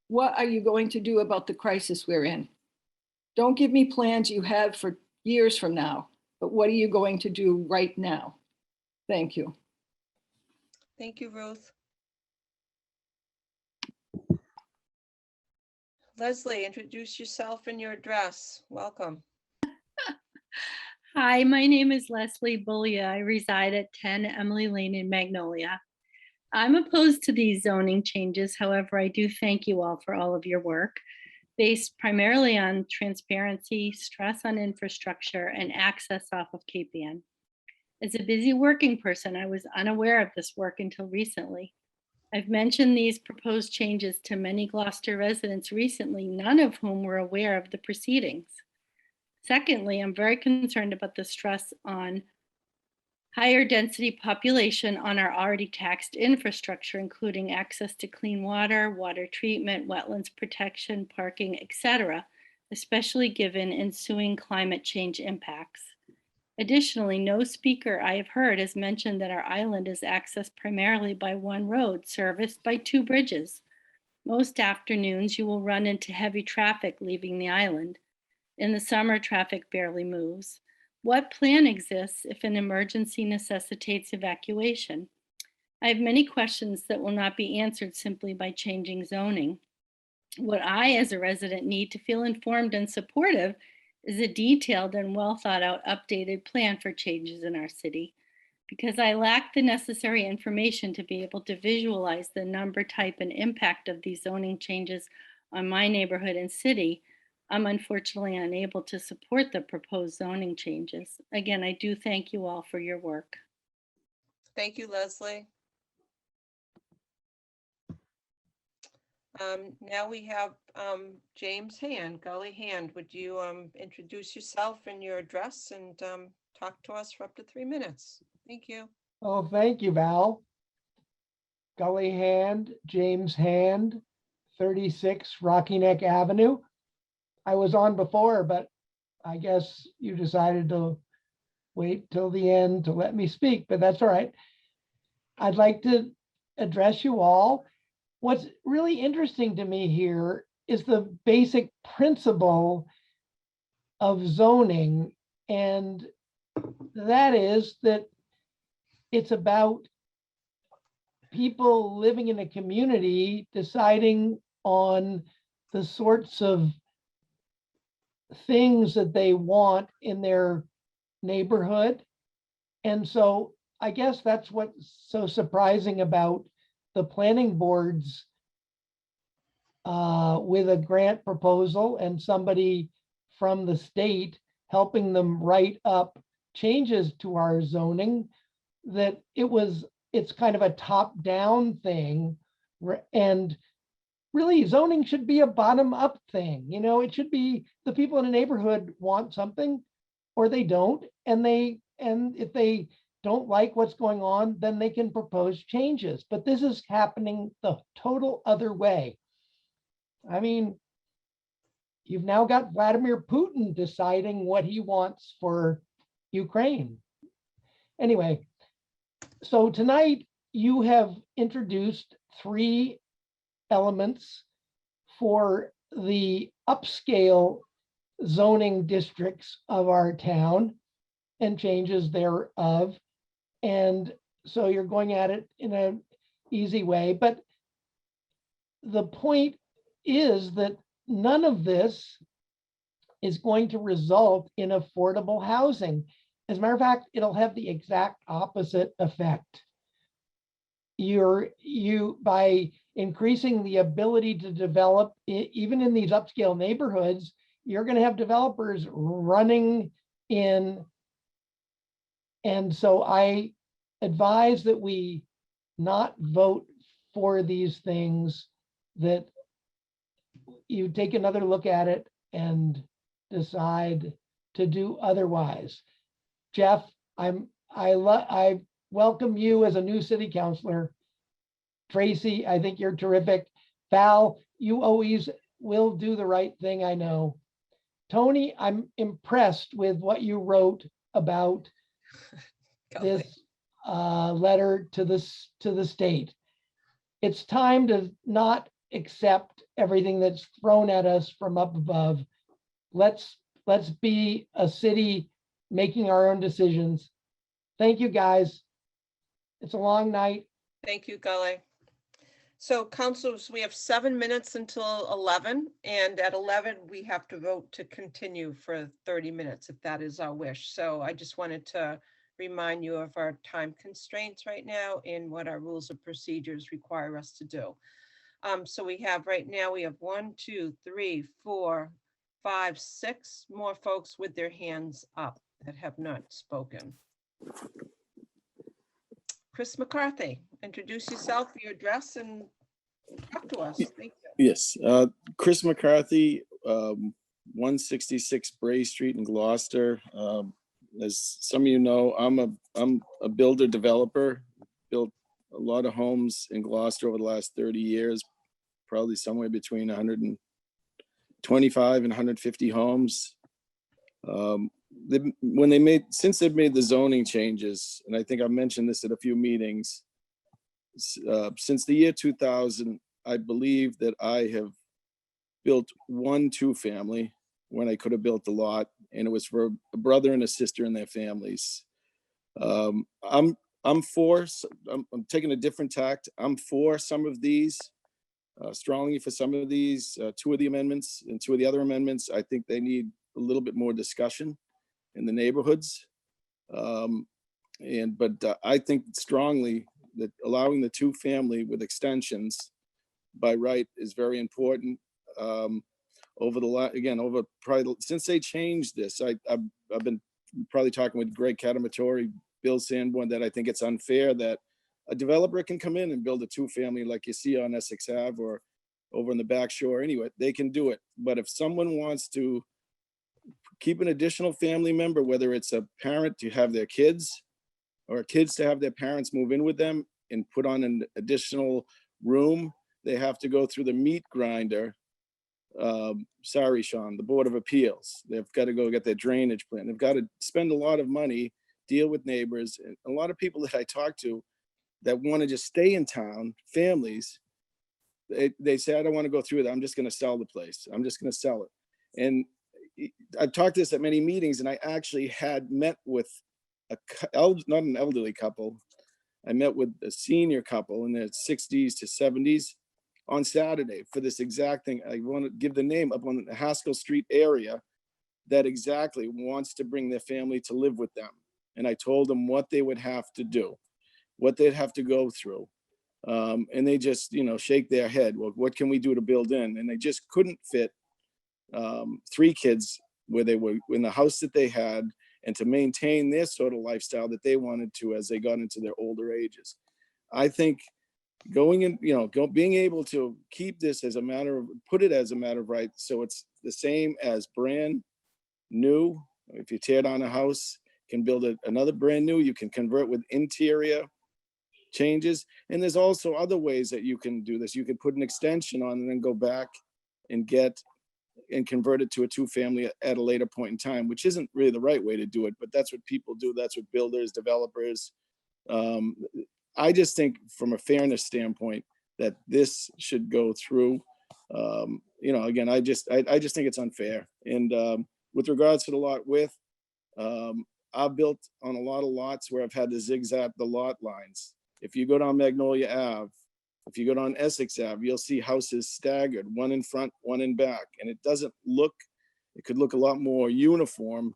what are you going to do about the crisis we're in? Don't give me plans you have for years from now, but what are you going to do right now? Thank you. Thank you, Ruth. Leslie, introduce yourself and your address. Welcome. Hi, my name is Leslie Bullia. I reside at 10 Emily Lane in Magnolia. I'm opposed to these zoning changes. However, I do thank you all for all of your work, based primarily on transparency, stress on infrastructure, and access off of Cape Ann. As a busy working person, I was unaware of this work until recently. I've mentioned these proposed changes to many Gloucester residents recently, none of whom were aware of the proceedings. Secondly, I'm very concerned about the stress on higher density population on our already taxed infrastructure, including access to clean water, water treatment, wetlands protection, parking, etc., especially given ensuing climate change impacts. Additionally, no speaker I have heard has mentioned that our island is accessed primarily by one road, serviced by 2 bridges. Most afternoons, you will run into heavy traffic leaving the island. In the summer, traffic barely moves. What plan exists if an emergency necessitates evacuation? I have many questions that will not be answered simply by changing zoning. What I, as a resident, need to feel informed and supportive is a detailed and well thought out updated plan for changes in our city. because I lack the necessary information to be able to visualize the number, type, and impact of these zoning changes on my neighborhood and city, I'm unfortunately unable to support the proposed zoning changes. Again, I do thank you all for your work. Thank you, Leslie. Now we have James Hand, Gully Hand. Would you introduce yourself and your address and talk to us for up to 3 minutes? Thank you. Oh, thank you, Val. Gully Hand, James Hand, 36 Rocky Neck Avenue. I was on before, but I guess you decided to wait till the end to let me speak, but that's all right. I'd like to address you all. What's really interesting to me here is the basic principle of zoning, and that is that it's about people living in a community deciding on the sorts of things that they want in their neighborhood. And so I guess that's what's so surprising about the planning boards with a grant proposal and somebody from the state helping them write up changes to our zoning, that it's kind of a top-down thing. And really, zoning should be a bottom-up thing. You know, it should be the people in a neighborhood want something or they don't, and if they don't like what's going on, then they can propose changes. But this is happening the total other way. I mean, you've now got Vladimir Putin deciding what he wants for Ukraine. Anyway, so tonight you have introduced 3 elements for the upscale zoning districts of our town and changes thereof. And so you're going at it in an easy way, but the point is that none of this is going to result in affordable housing. As a matter of fact, it'll have the exact opposite effect. By increasing the ability to develop, even in these upscale neighborhoods, you're going to have developers running in. And so I advise that we not vote for these things, that you take another look at it and decide to do otherwise. Jeff, I welcome you as a new city councilor. Tracy, I think you're terrific. Val, you always will do the right thing, I know. Tony, I'm impressed with what you wrote about this letter to the state. It's time to not accept everything that's thrown at us from up above. Let's be a city making our own decisions. Thank you, guys. It's a long night. Thank you, Gully. So councilors, we have 7 minutes until 11, and at 11, we have to vote to continue for 30 minutes if that is our wish. So I just wanted to remind you of our time constraints right now and what our rules of procedures require us to do. So we have right now, we have 1, 2, 3, 4, 5, 6 more folks with their hands up that have not spoken. Chris McCarthy, introduce yourself, your address, and talk to us. Thank you. Yes, Chris McCarthy, 166 Bray Street in Gloucester. As some of you know, I'm a builder developer, built a lot of homes in Gloucester over the last 30 years, probably somewhere between 125 and 150 homes. Since they've made the zoning changes, and I think I've mentioned this at a few meetings, since the year 2000, I believe that I have built 1 2-family when I could have built a lot, and it was for a brother and a sister and their families. I'm taking a different tact. I'm for some of these, strongly for some of these. 2 of the amendments and 2 of the other amendments, I think they need a little bit more discussion in the neighborhoods. But I think strongly that allowing the two-family with extensions by right is very important. Over probably since they changed this, I've been probably talking with Greg Catamatori, Bill Sanborn, that I think it's unfair that a developer can come in and build a two-family like you see on Essex Ave or over in the back shore. Anyway, they can do it. But if someone wants to keep an additional family member, whether it's a parent to have their kids or kids to have their parents move in with them and put on an additional room, they have to go through the meat grinder. Sorry, Sean, the Board of Appeals. They've got to go get their drainage plan. They've got to spend a lot of money, deal with neighbors. And a lot of people that I talk to that want to just stay in town, families, they say, I don't want to go through that. I'm just going to sell the place. I'm just going to sell it. And I've talked this at many meetings, and I actually had met with not an elderly couple. I met with a senior couple in their 60s to 70s on Saturday for this exact thing. I want to give the name up on the Haskell Street area that exactly wants to bring their family to live with them. And I told them what they would have to do, what they'd have to go through. And they just, shake their head. Well, what can we do to build in? And they just couldn't fit 3 kids where they were in the house that they had, and to maintain their sort of lifestyle that they wanted to as they got into their older ages. I think going in, being able to keep this as put it as a matter of right. So it's the same as brand new. If you tear down a house, you can build another brand new, you can convert with interior changes. And there's also other ways that you can do this. You could put an extension on and then go back and convert it to a two-family at a later point in time, which isn't really the right way to do it, but that's what people do. That's what builders, developers. I just think from a fairness standpoint that this should go through. Again, I just think it's unfair. And with regards to the lot width, I've built on a lot of lots where I've had to zigzag the lot lines. If you go down Magnolia Ave, if you go down Essex Ave, you'll see houses staggered, one in front, one in back. And it could look a lot more uniform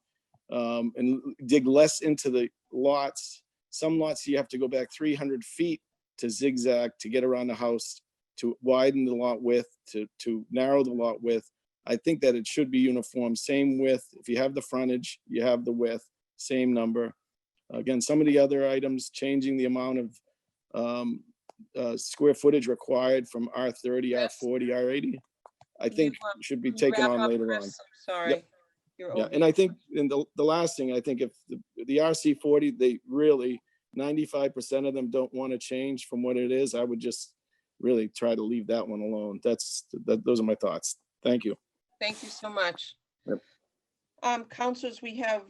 and dig less into the lots. Some lots you have to go back 300 feet to zigzag to get around the house, to widen the lot width, to narrow the lot width. I think that it should be uniform, same width. If you have the frontage, you have the width, same number. Again, some of the other items, changing the amount of square footage required from R30, R40, R80, I think should be taken on later on. Sorry. Yep. You're Yeah, over. and I think, and the last thing, I think if the RC40, they really, 95% of them don't want to change from what it is, I would just really try to leave that one alone. Those are my thoughts. Thank you. Thank you so much. Yep. Councilors, we have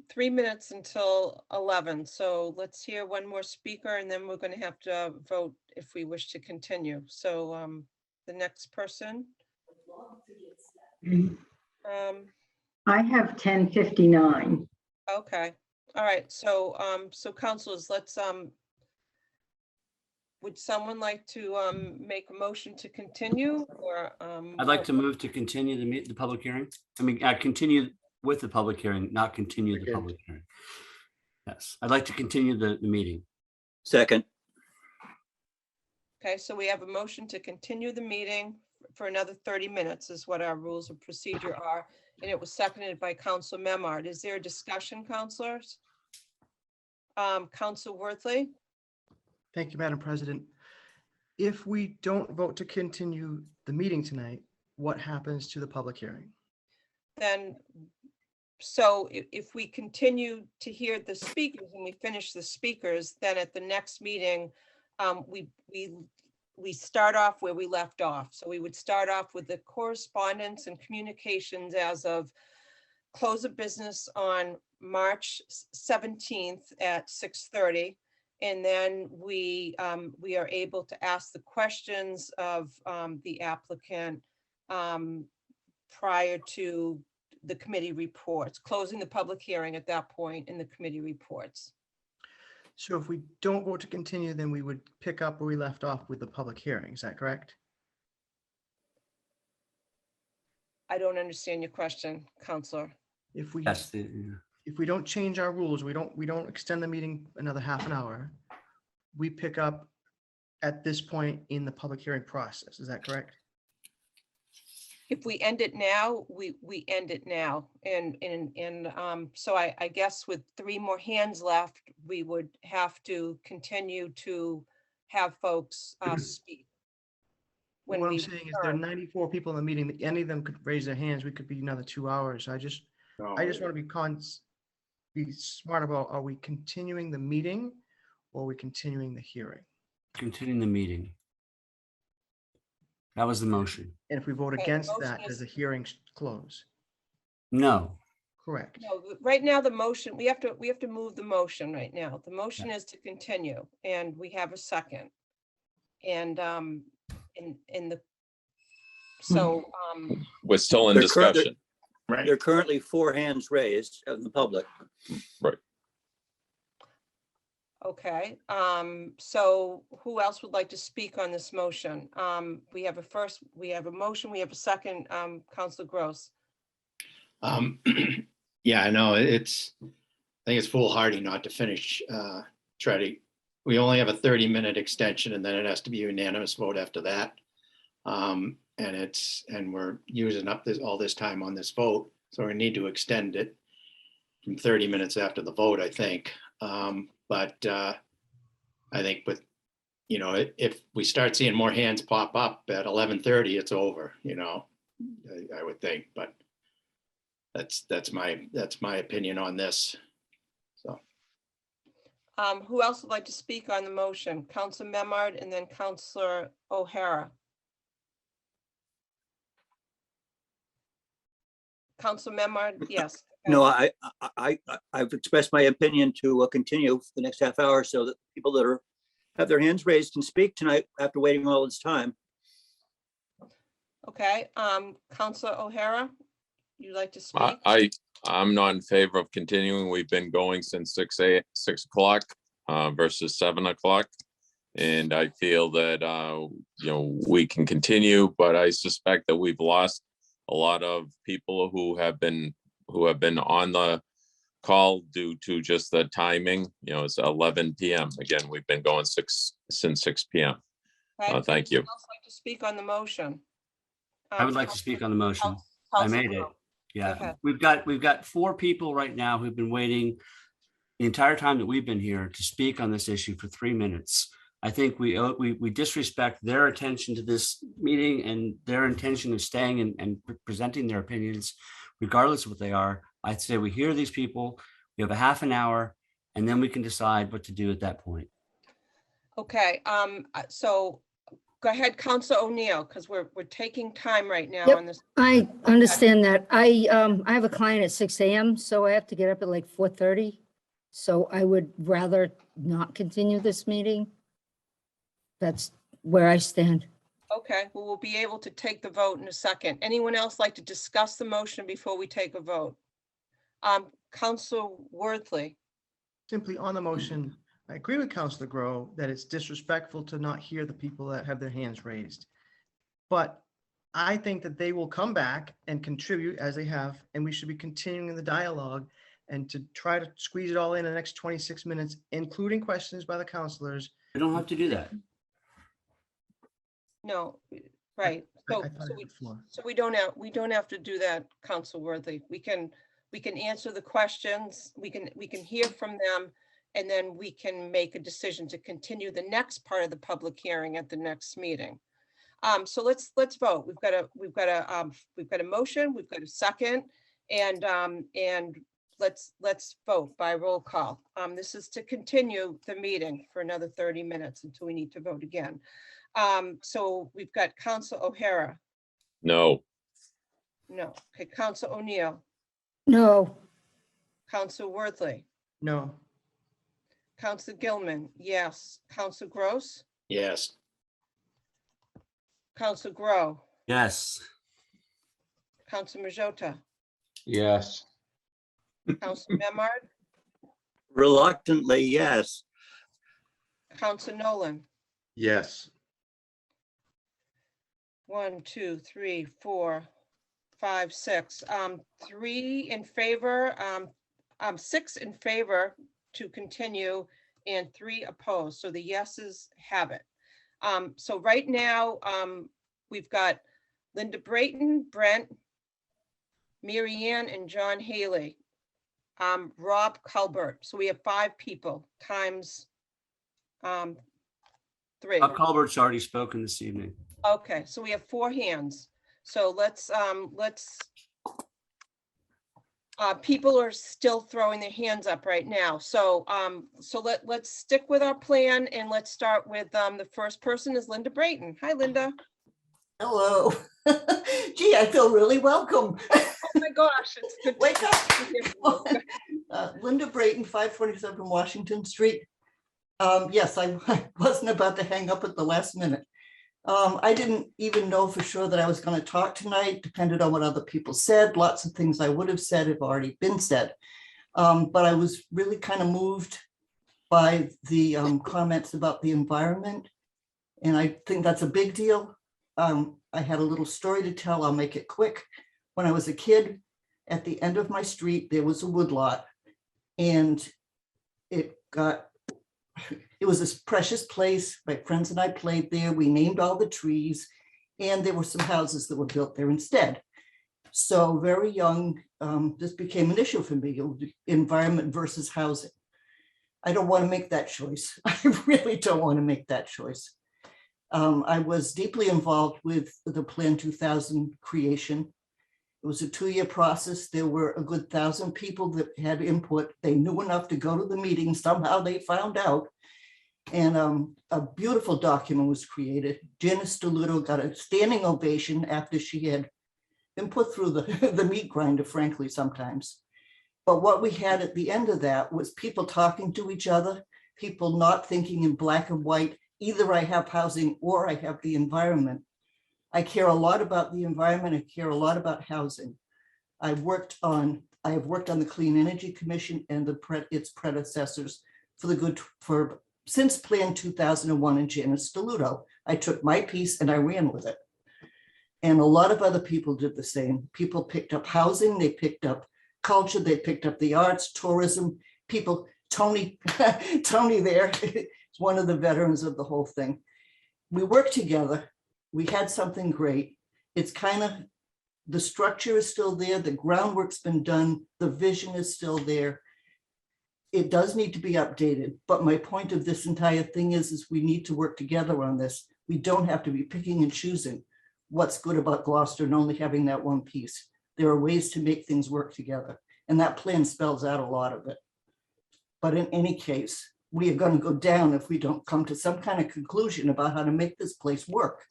3 minutes until 11. So let's hear one more speaker, and then we're going to have to vote if we wish to continue. So the next person. I have 10:59. Okay. All right. So councilors, let's would someone like to make a motion to continue, or I'd like to move to continue the public hearing. I mean, continue with the public hearing, not continue the public hearing. Yes, I'd like to continue the meeting. Second. Okay, so we have a motion to continue the meeting for another 30 minutes is what our rules of procedure are. And it was seconded by Council Memard. Is there a discussion, councilors? Council Worthley? Thank you, Madam President. If we don't vote to continue the meeting tonight, what happens to the public hearing? Then, so if we continue to hear the speakers and we finish the speakers, then at the next meeting, we start off where we left off. So we would start off with the correspondence and communications as of close of business on March 17th at 6:30. And then we are able to ask the questions of the applicant prior to the committee reports, closing the public hearing at that point in the committee reports. So if we don't vote to continue, then we would pick up where we left off with the public hearing. Is that correct? I don't understand your question, Counselor. If we, Yes. if we don't change our rules, we don't extend the meeting another half an hour, we pick up at this point in the public hearing process. Is that correct? If we end it now, we end it now. And so I guess with 3 more hands left, we would have to continue to have folks speak. When What I'm we saying is there are return. 94 people in the meeting. Any of them could raise their hands. We could be another 2 hours. I just want to be smart about, are we continuing the meeting or are we continuing the hearing? Continuing the meeting. That was the motion. And if we vote Okay, the against motion that, is- does the hearing close? No. Correct. No, right now, the motion, we have to move the motion right now. The motion is to continue, and we have a second. And in the, so, We're still in There current- discussion. There are currently 4 hands raised in the public. Right. okay, so who else would like to speak on this motion? We have a motion, we have a second, Councilor Gross. Yeah, I know, I think it's foolhardy not to finish, we only have a 30-minute extension and then it has to be a unanimous vote after that. And we're using up all this time on this vote, so we need to extend it from 30 minutes after the vote, I think. But I think if we start seeing more hands pop up at 11:30, it's over, I would think, but that's my opinion on this. So. Who else would like to speak on the motion? Councilor Memard and then Councilor O'Hara. Councilor Memard, yes. No, I've expressed my opinion to continue for the next half hour so that people that have their hands raised can speak tonight after waiting all this time. Okay, Councilor O'Hara, you'd like to speak? I'm not in favor of continuing. We've been going since 6 o'clock versus 7 o'clock. And I feel that, we can continue, but I suspect that we've lost a lot of people who have been on the call due to just the timing. It's 11 p.m. Again, we've been going since 6 p.m. Okay, Thank you. who else like to speak on the motion? I would like to speak on the motion. I Councilor made it. Gross. Yeah, Okay. we've got 4 people right now who've been waiting the entire time that we've been here to speak on this issue for 3 minutes. I think we disrespect their attention to this meeting and their intention of staying and presenting their opinions, regardless of what they are. I'd say we hear these people, we have a half an hour, and then we can decide what to do at that point. Okay, so go ahead, Councilor O'Neill, because we're taking time right now Yep, on this. I understand that. I have a client at 6 a.m., so I have to get up at like 4:30. So I would rather not continue this meeting. That's where I stand. Okay, well, we'll be able to take the vote in a second. Anyone else like to discuss the motion before we take a vote? Councilor Worthley. Simply on the motion, I agree with Councilor Grow that it's disrespectful to not hear the people that have their hands raised. But I think that they will come back and contribute as they have, and we should be continuing the dialogue and to try to squeeze it all in the next 26 minutes, including questions by the councilors. We don't have to do that. No, right. So we don't have to do that, Council Worthy. We can answer the questions. We can hear from them, and then we can make a decision to continue the next part of the public hearing at the next meeting. So let's vote. We've got a motion. We've got a second, and let's vote by roll call. This is to continue the meeting for another 30 minutes until we need to vote again. So we've got Council O'Hara. No. No. Okay, Council O'Neill. No. Council Worthley. No. Council Gilman. Yes. Council Gross. Yes. Council Grow. Yes. Council Majota. Yes. Council Memard. Reluctantly, yes. Council Nolan. Yes. 1, 2, 3, 4, 5, 6. 3 in favor. 6 in favor to continue and 3 opposed. So the yeses have it. So right now, we've got Linda Brayton, Brent, Mary Ann, and John Haley. Rob Culbert. So we have 5 people times 3. Culbert's already spoken this evening. Okay, so we have 4 hands. So let's people are still throwing their hands up right now. So let's stick with our plan and let's start with the first person is Linda Brayton. Hi, Linda. Hello. Gee, I feel really welcome. Oh my gosh, it's good. Wake up. Linda Brayton, 527 Washington Street. Yes, I wasn't about to hang up at the last minute. I didn't even know for sure that I was going to talk tonight, depended on what other people said. Lots of things I would have said have already been said. But I was really kind of moved by the comments about the environment. And I think that's a big deal. I had a little story to tell. I'll make it quick. When I was a kid, at the end of my street, there was a woodlot. And it was this precious place. My friends and I played there. We named all the trees, and there were some houses that were built there instead. So very young, this became an issue for me, environment versus housing. I don't want to make that choice. I really don't want to make that choice. I was deeply involved with the Plan 2000 creation. It was a 2-year process. There were a good 1,000 people that had input. They knew enough to go to the meeting. Somehow they found out. And a beautiful document was created. Janice DeLuto got a standing ovation after she had been put through the meat grinder, frankly, sometimes. But what we had at the end of that was people talking to each other, people not thinking in black and white, either I have housing or I have the environment. I care a lot about the environment. I care a lot about housing. I have worked on the Clean Energy Commission and its predecessors since Plan 2001 and Janice DeLuto. I took my piece and I ran with it. And a lot of other people did the same. People picked up housing, they picked up culture, they picked up the arts, tourism, people, Tony there is one of the veterans of the whole thing. We worked together. We had something great. It's kind of, the structure is still there. The groundwork's been done. The vision is still there. It does need to be updated. But my point of this entire thing is we need to work together on this. We don't have to be picking and choosing what's good about Gloucester and only having that one piece. There are ways to make things work together. And that plan spells out a lot of it. But in any case, we are going to go down if we don't come to some kind of conclusion about how to make this place work.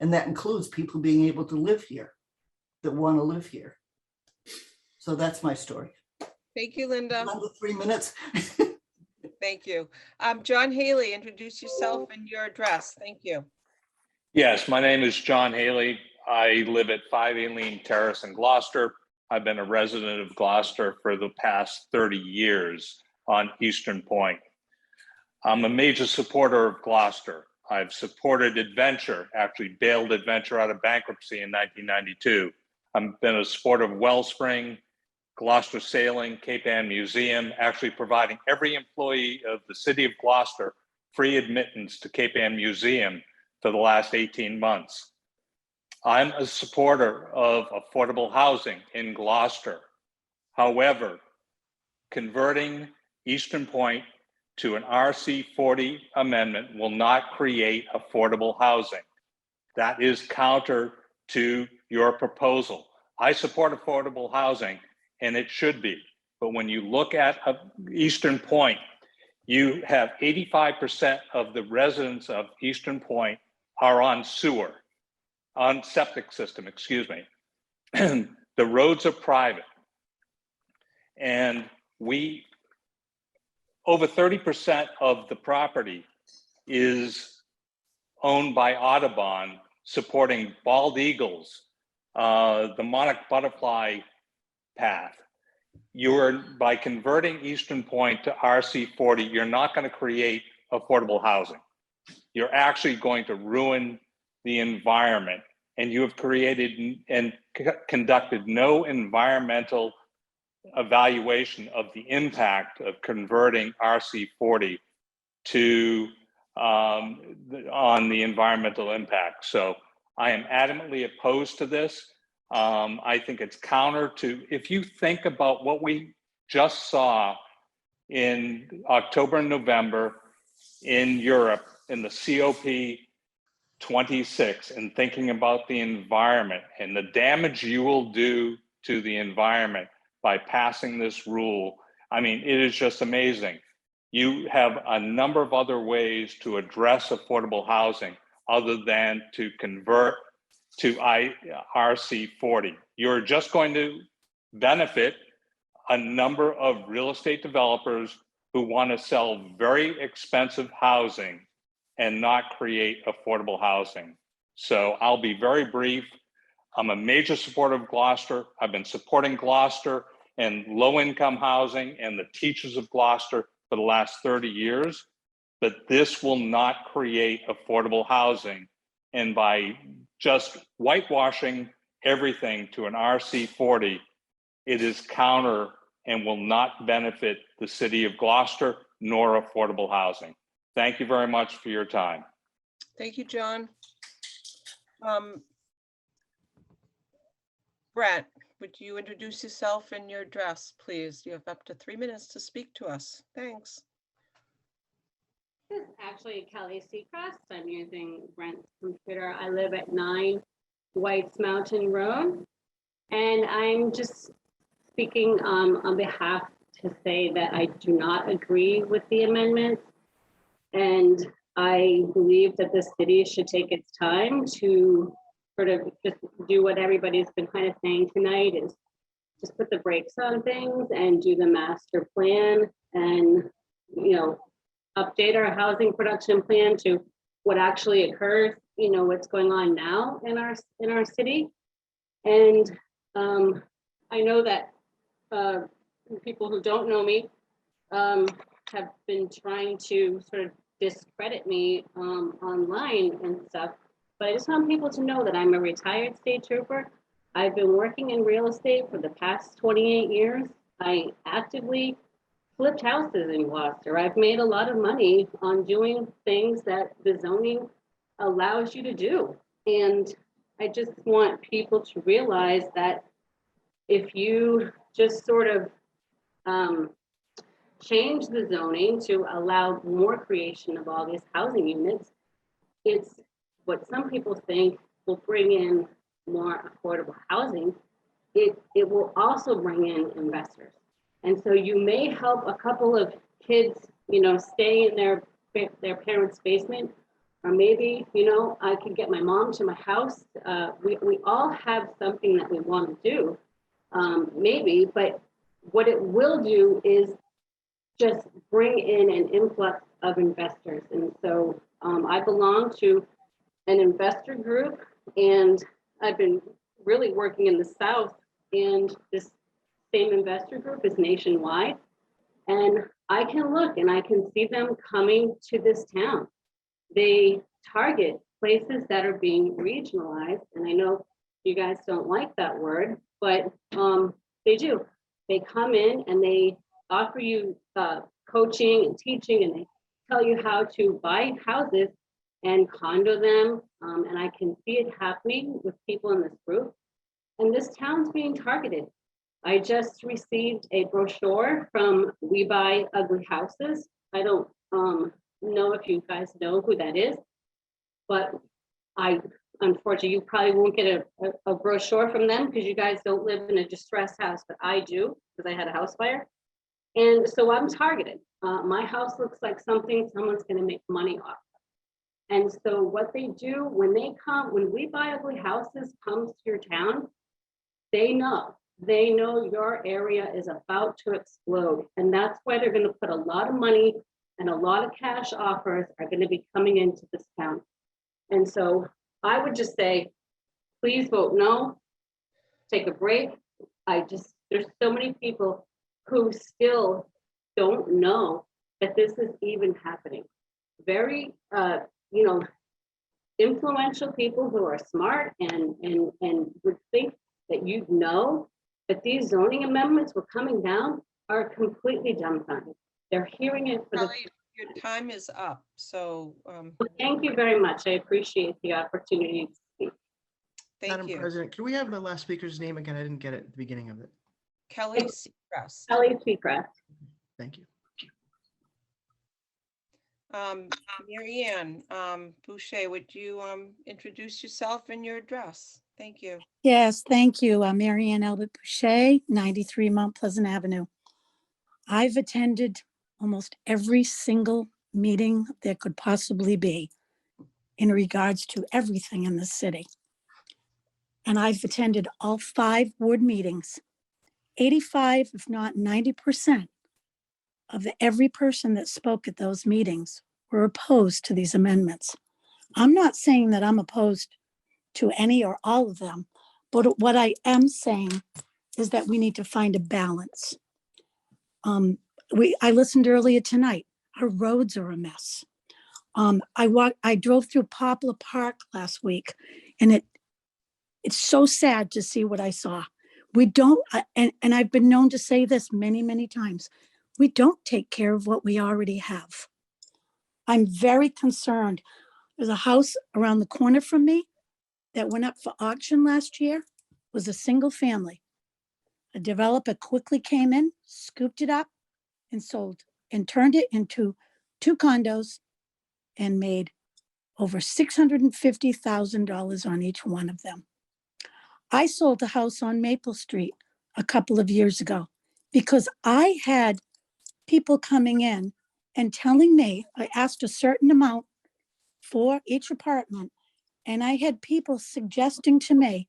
And that includes people being able to live here, that want to live here. So that's my story. Thank you, Linda. Under 3 minutes. Thank you. John Haley, introduce yourself and your address. Thank you. Yes, my name is John Haley. I live at 5 Aileen Terrace in Gloucester. I've been a resident of Gloucester for the past 30 years on Eastern Point. I'm a major supporter of Gloucester. I've supported Adventure, actually bailed Adventure out of bankruptcy in 1992. I've been a supporter of Wellspring, Gloucester Sailing, Cape Ann Museum, actually providing every employee of the city of Gloucester free admittance to Cape Ann Museum for the last 18 months. I'm a supporter of affordable housing in Gloucester. However, converting Eastern Point to an RC40 amendment will not create affordable housing. That is counter to your proposal. I support affordable housing, and it should be. But when you look at Eastern Point, you have 85% of the residents of Eastern Point are on septic system, excuse me. The roads are private. And over 30% of the property is owned by Audubon, supporting bald eagles, the monarch butterfly path. By converting Eastern Point to RC40, you're not going to create affordable housing. You're actually going to ruin the environment, and you have created and conducted no environmental evaluation of the impact of converting RC40 to on the environmental impact. So I am adamantly opposed to this. I think it's counter to, if you think about what we just saw in October and November in Europe in the COP26, and thinking about the environment and the damage you will do to the environment by passing this rule. I mean, it is just amazing. You have a number of other ways to address affordable housing other than to convert to RC40. You're just going to benefit a number of real estate developers who want to sell very expensive housing and not create affordable housing. So I'll be very brief. I'm a major supporter of Gloucester. I've been supporting Gloucester and low-income housing and the teachers of Gloucester for the last 30 years, but this will not create affordable housing. And by just whitewashing everything to an RC40, it is counter and will not benefit the city of Gloucester nor affordable housing. Thank you very much for your time. Thank you, John. Brett, would you introduce yourself and your address, please? You have up to 3 minutes to speak to us. Thanks. This is actually Kelly Seacrest. I'm using Brent's computer. I live at 9 Whites Mountain Road, and I'm just speaking on behalf to say that I do not agree with the amendment, and I believe that the city should take its time to sort of just do what everybody's been kind of saying tonight, is just put the brakes on things and do the master plan and, you know, update our housing production plan to what actually occurs, you know, what's going on now in our city. And I know that people who don't know me have been trying to sort of discredit me online and stuff. But I just want people to know that I'm a retired state trooper. I've been working in real estate for the past 28 years. I actively flipped houses in Gloucester. I've made a lot of money on doing things that the zoning allows you to do. And I just want people to realize that if you just sort of change the zoning to allow more creation of all these housing units, it's what some people think will bring in more affordable housing. It will also bring in investors. And so you may help a couple of kids, you know, stay in their parents' basement, or maybe, you know, I could get my mom to my house. We all have something that we want to do, maybe, but what it will do is just bring in an influx of investors. And so I belong to an investor group, and I've been really working in the South, and this same investor group is nationwide. And I can look and I can see them coming to this town. They target places that are being regionalized. And I know you guys don't like that word, but they do. They come in and they offer you coaching and teaching, and they tell you how to buy houses and condo them. And I can see it happening with people in this group. And this town's being targeted. I just received a brochure from We Buy Ugly Houses. I don't know if you guys know who that is, but unfortunately, you probably won't get a brochure from them because you guys don't live in a distressed house, but I do, because I had a house fire. And so I'm targeted. My house looks like something someone's going to make money off. And so what they do when We Buy Ugly Houses comes to your town, they know your area is about to explode. And that's why they're going to put a lot of money and a lot of cash offers are going to be coming into this town. And so I would just say, please vote no, take a break. There's so many people who still don't know that this is even happening. Very, influential people who are smart and would think that you'd know But these zoning amendments were coming down are completely dumbfounded. They're hearing it for the. Kelly, your time is up, so Thank you very much. I appreciate the opportunity to speak. thank Madam you. President, can we have the last speaker's name again? I didn't get it at the beginning of it. Kelly Seacrest. Kelly Seacrest. Thank you. Mary Ann Boucher, would you introduce yourself and your address? Thank you. Yes, thank you. I'm Mary Ann Albert Boucher, 93 Mount Pleasant Avenue. I've attended almost every single meeting there could possibly be in regards to everything in the city. And I've attended all 5 ward meetings. 85, if not 90% of every person that spoke at those meetings were opposed to these amendments. I'm not saying that I'm opposed to any or all of them, but what I am saying is that we need to find a balance. I listened earlier tonight. Our roads are a mess. I drove through Poplar Park last week, and it's so sad to see what I saw. We don't, and I've been known to say this many, many times, we don't take care of what we already have. I'm very concerned. There's a house around the corner from me that went up for auction last year, was a single family. A developer quickly came in, scooped it up and sold and turned it into 2 condos and made over $650,000 on each one of them. I sold a house on Maple Street a couple of years ago because I had people coming in and telling me, I asked a certain amount for each apartment, and I had people suggesting to me,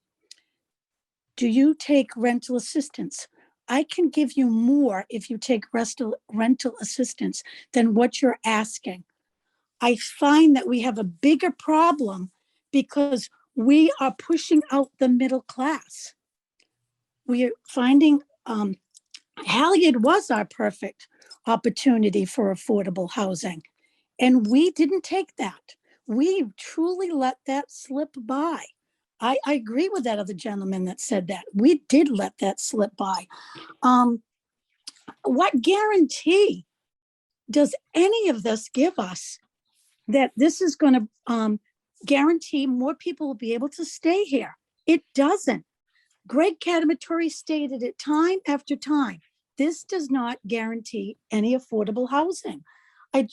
do you take rental assistance? I can give you more if you take rental assistance than what you're asking. I find that we have a bigger problem because we are pushing out the middle class. We are finding, Halyard was our perfect opportunity for affordable housing, and we didn't take that. We truly let that slip by. I agree with that other gentleman that said that. We did let that slip by. What guarantee does any of this give us that this is going to guarantee more people will be able to stay here? It doesn't. Greg Catamaturi stated it time after time. This does not guarantee any affordable housing. I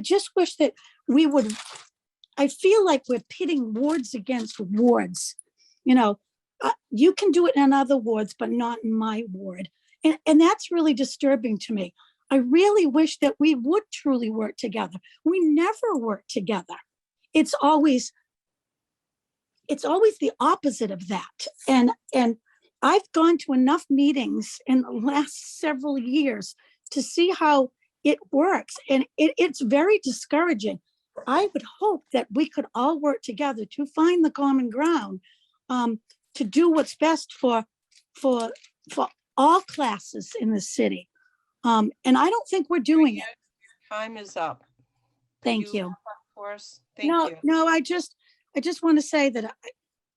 just wish that we would, I feel like we're pitting wards against wards. You know, you can do it in other wards, but not in my ward. And that's really disturbing to me. I really wish that we would truly work together. We never work together. It's always the opposite of that. And I've gone to enough meetings in the last several years to see how it works. And it's very discouraging. I would hope that we could all work together to find the common ground, to do what's best for all classes in the city. And I don't think we're doing it. Time is up. Thank you. Of course. Thank you. No, I just want to say that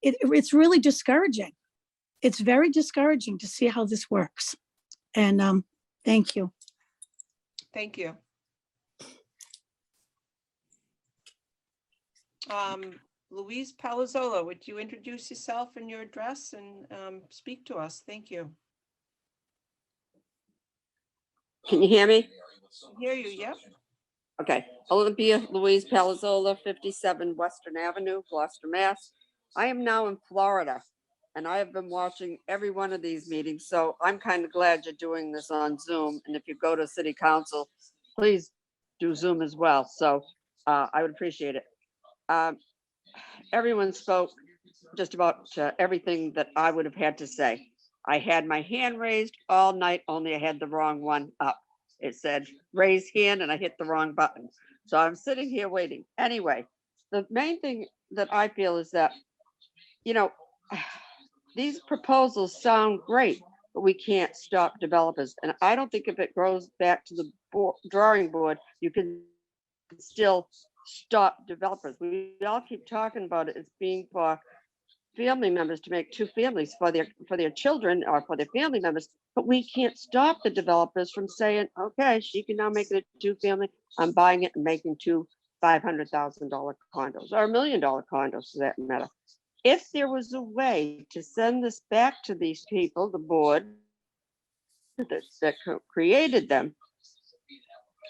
it's really discouraging. It's very discouraging to see how this works. And thank you. Thank you. Louise Palazzolo, would you introduce yourself and your address and speak to us? Thank you. Can you hear me? I hear you, yep. Okay, Olympia Louise Palazzolo, 57 Western Avenue, Gloucester, Mass. I am now in Florida, and I have been watching every one of these meetings, so I'm kind of glad you're doing this on Zoom. And if you go to City Council, please do Zoom as well. So I would appreciate it. Everyone spoke just about everything that I would have had to say. I had my hand raised all night, only I had the wrong one up. It said raise hand and I hit the wrong button. So I'm sitting here waiting. Anyway, the main thing that I feel is that, you know, these proposals sound great, but we can't stop developers. And I don't think if it goes back to the drawing board, you can still stop developers. We all keep talking about it as being for family members to make 2 families for their children or for their family members. But we can't stop the developers from saying, okay, she can now make it a 2-family. I'm buying it and making 2 $500,000 condos or $1 million condos for that matter. If there was a way to send this back to these people, the board that created them,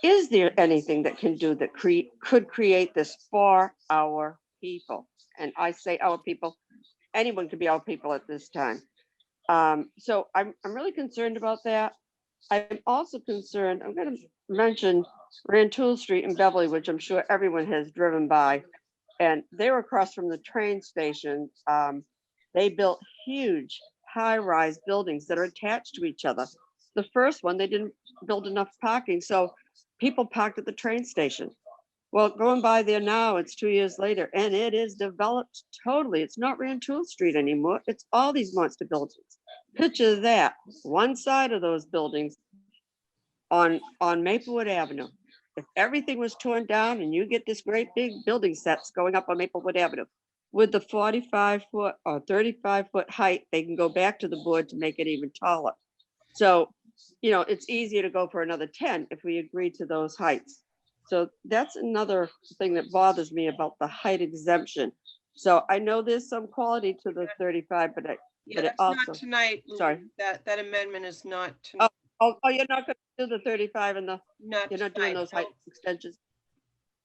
is there anything that can do that could create this for our people? And I say our people, anyone could be our people at this time. So I'm really concerned about that. I'm also concerned, I'm going to mention Rantoul Street in Beverly, which I'm sure everyone has driven by. And they were across from the train station. They built huge high-rise buildings that are attached to each other. The first one, they didn't build enough parking, so people parked at the train station. Well, going by there now, it's 2 years later, and it is developed totally. It's not Rantoul Street anymore. It's all these monster buildings. Picture that, one side of those buildings on Maplewood Avenue. If everything was torn down and you get this great big building sets going up on Maplewood Avenue, with the 45-foot or 35-foot height, they can go back to the board to make it even taller. So, you know, it's easier to go for another 10 if we agree to those heights. So that's another thing that bothers me about the height exemption. So I know there's some quality to the 35, but Yeah, it that's also, not tonight. Lou. sorry. That amendment is not tonight. Oh, you're not going to do the 35 and you're not doing tonight, those no. height extensions?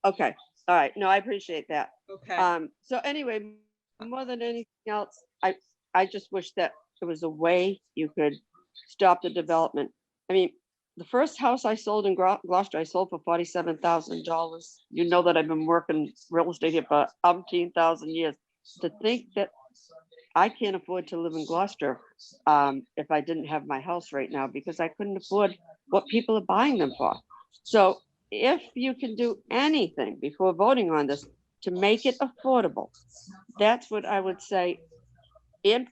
Okay, all right. No, I appreciate that. Okay. So anyway, more than anything else, I just wish that there was a way you could stop the development. I mean, the first house I sold in Gloucester, I sold for $47,000. You know that I've been working real estate here for 18,000 years. To think that I can't afford to live in Gloucester if I didn't have my house right now, because I couldn't afford what people are buying them for. So if you can do anything before voting on this to make it affordable, that's what I would say. And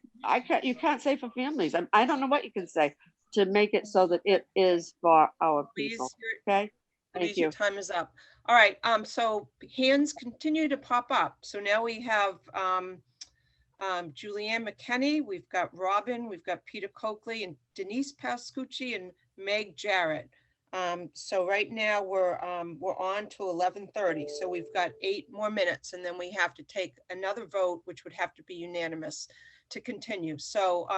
you can't say for families. I don't know what you can say to make it so that it is for our people. Okay, thank you. Your time is up. All right. So hands continue to pop up. So now we have Julianne McKenney, we've got Robin, we've got Peter Coakley and Denise Pascucci and Meg Jarrett. So right now we're on to 11:30. So we've got 8 more minutes and then we have to take another vote, which would have to be unanimous to continue. So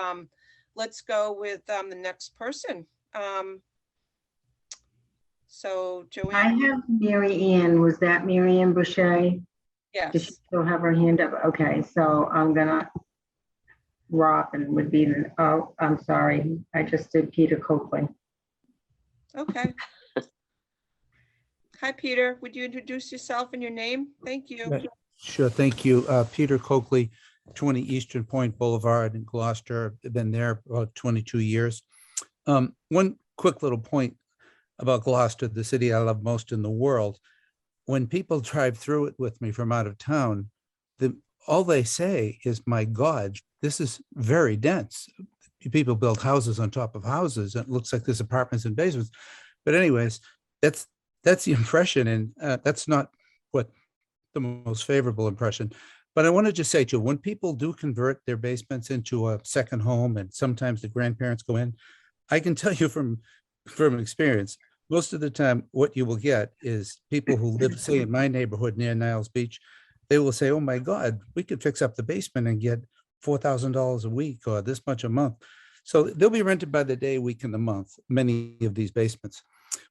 let's go with the next person. So Joanne. I have Mary Ann. Was that Mary Ann Boucher? Yes. Does she still have her hand up? Okay, so I'm gonna, Robin would be, oh, I'm sorry. I just did Peter Coakley. Okay. Hi, Peter. Would you introduce yourself and your name? Thank you. Sure, thank you. Peter Coakley, 20 Eastern Point Boulevard in Gloucester. I've been there about 22 years. One quick little point about Gloucester, the city I love most in the world. When people drive through it with me from out of town, all they say is, my God, this is very dense. People build houses on top of houses. It looks like there's apartments and basements. But anyways, that's the impression. And that's not what the most favorable impression. But I want to just say to you, when people do convert their basements into a second home, and sometimes the grandparents go in, I can tell you from experience, most of the time, what you will get is people who live, say, in my neighborhood near Niles Beach, they will say, oh my God, we could fix up the basement and get $4,000 a week or this much a month. So they'll be rented by the day, week, and the month, many of these basements.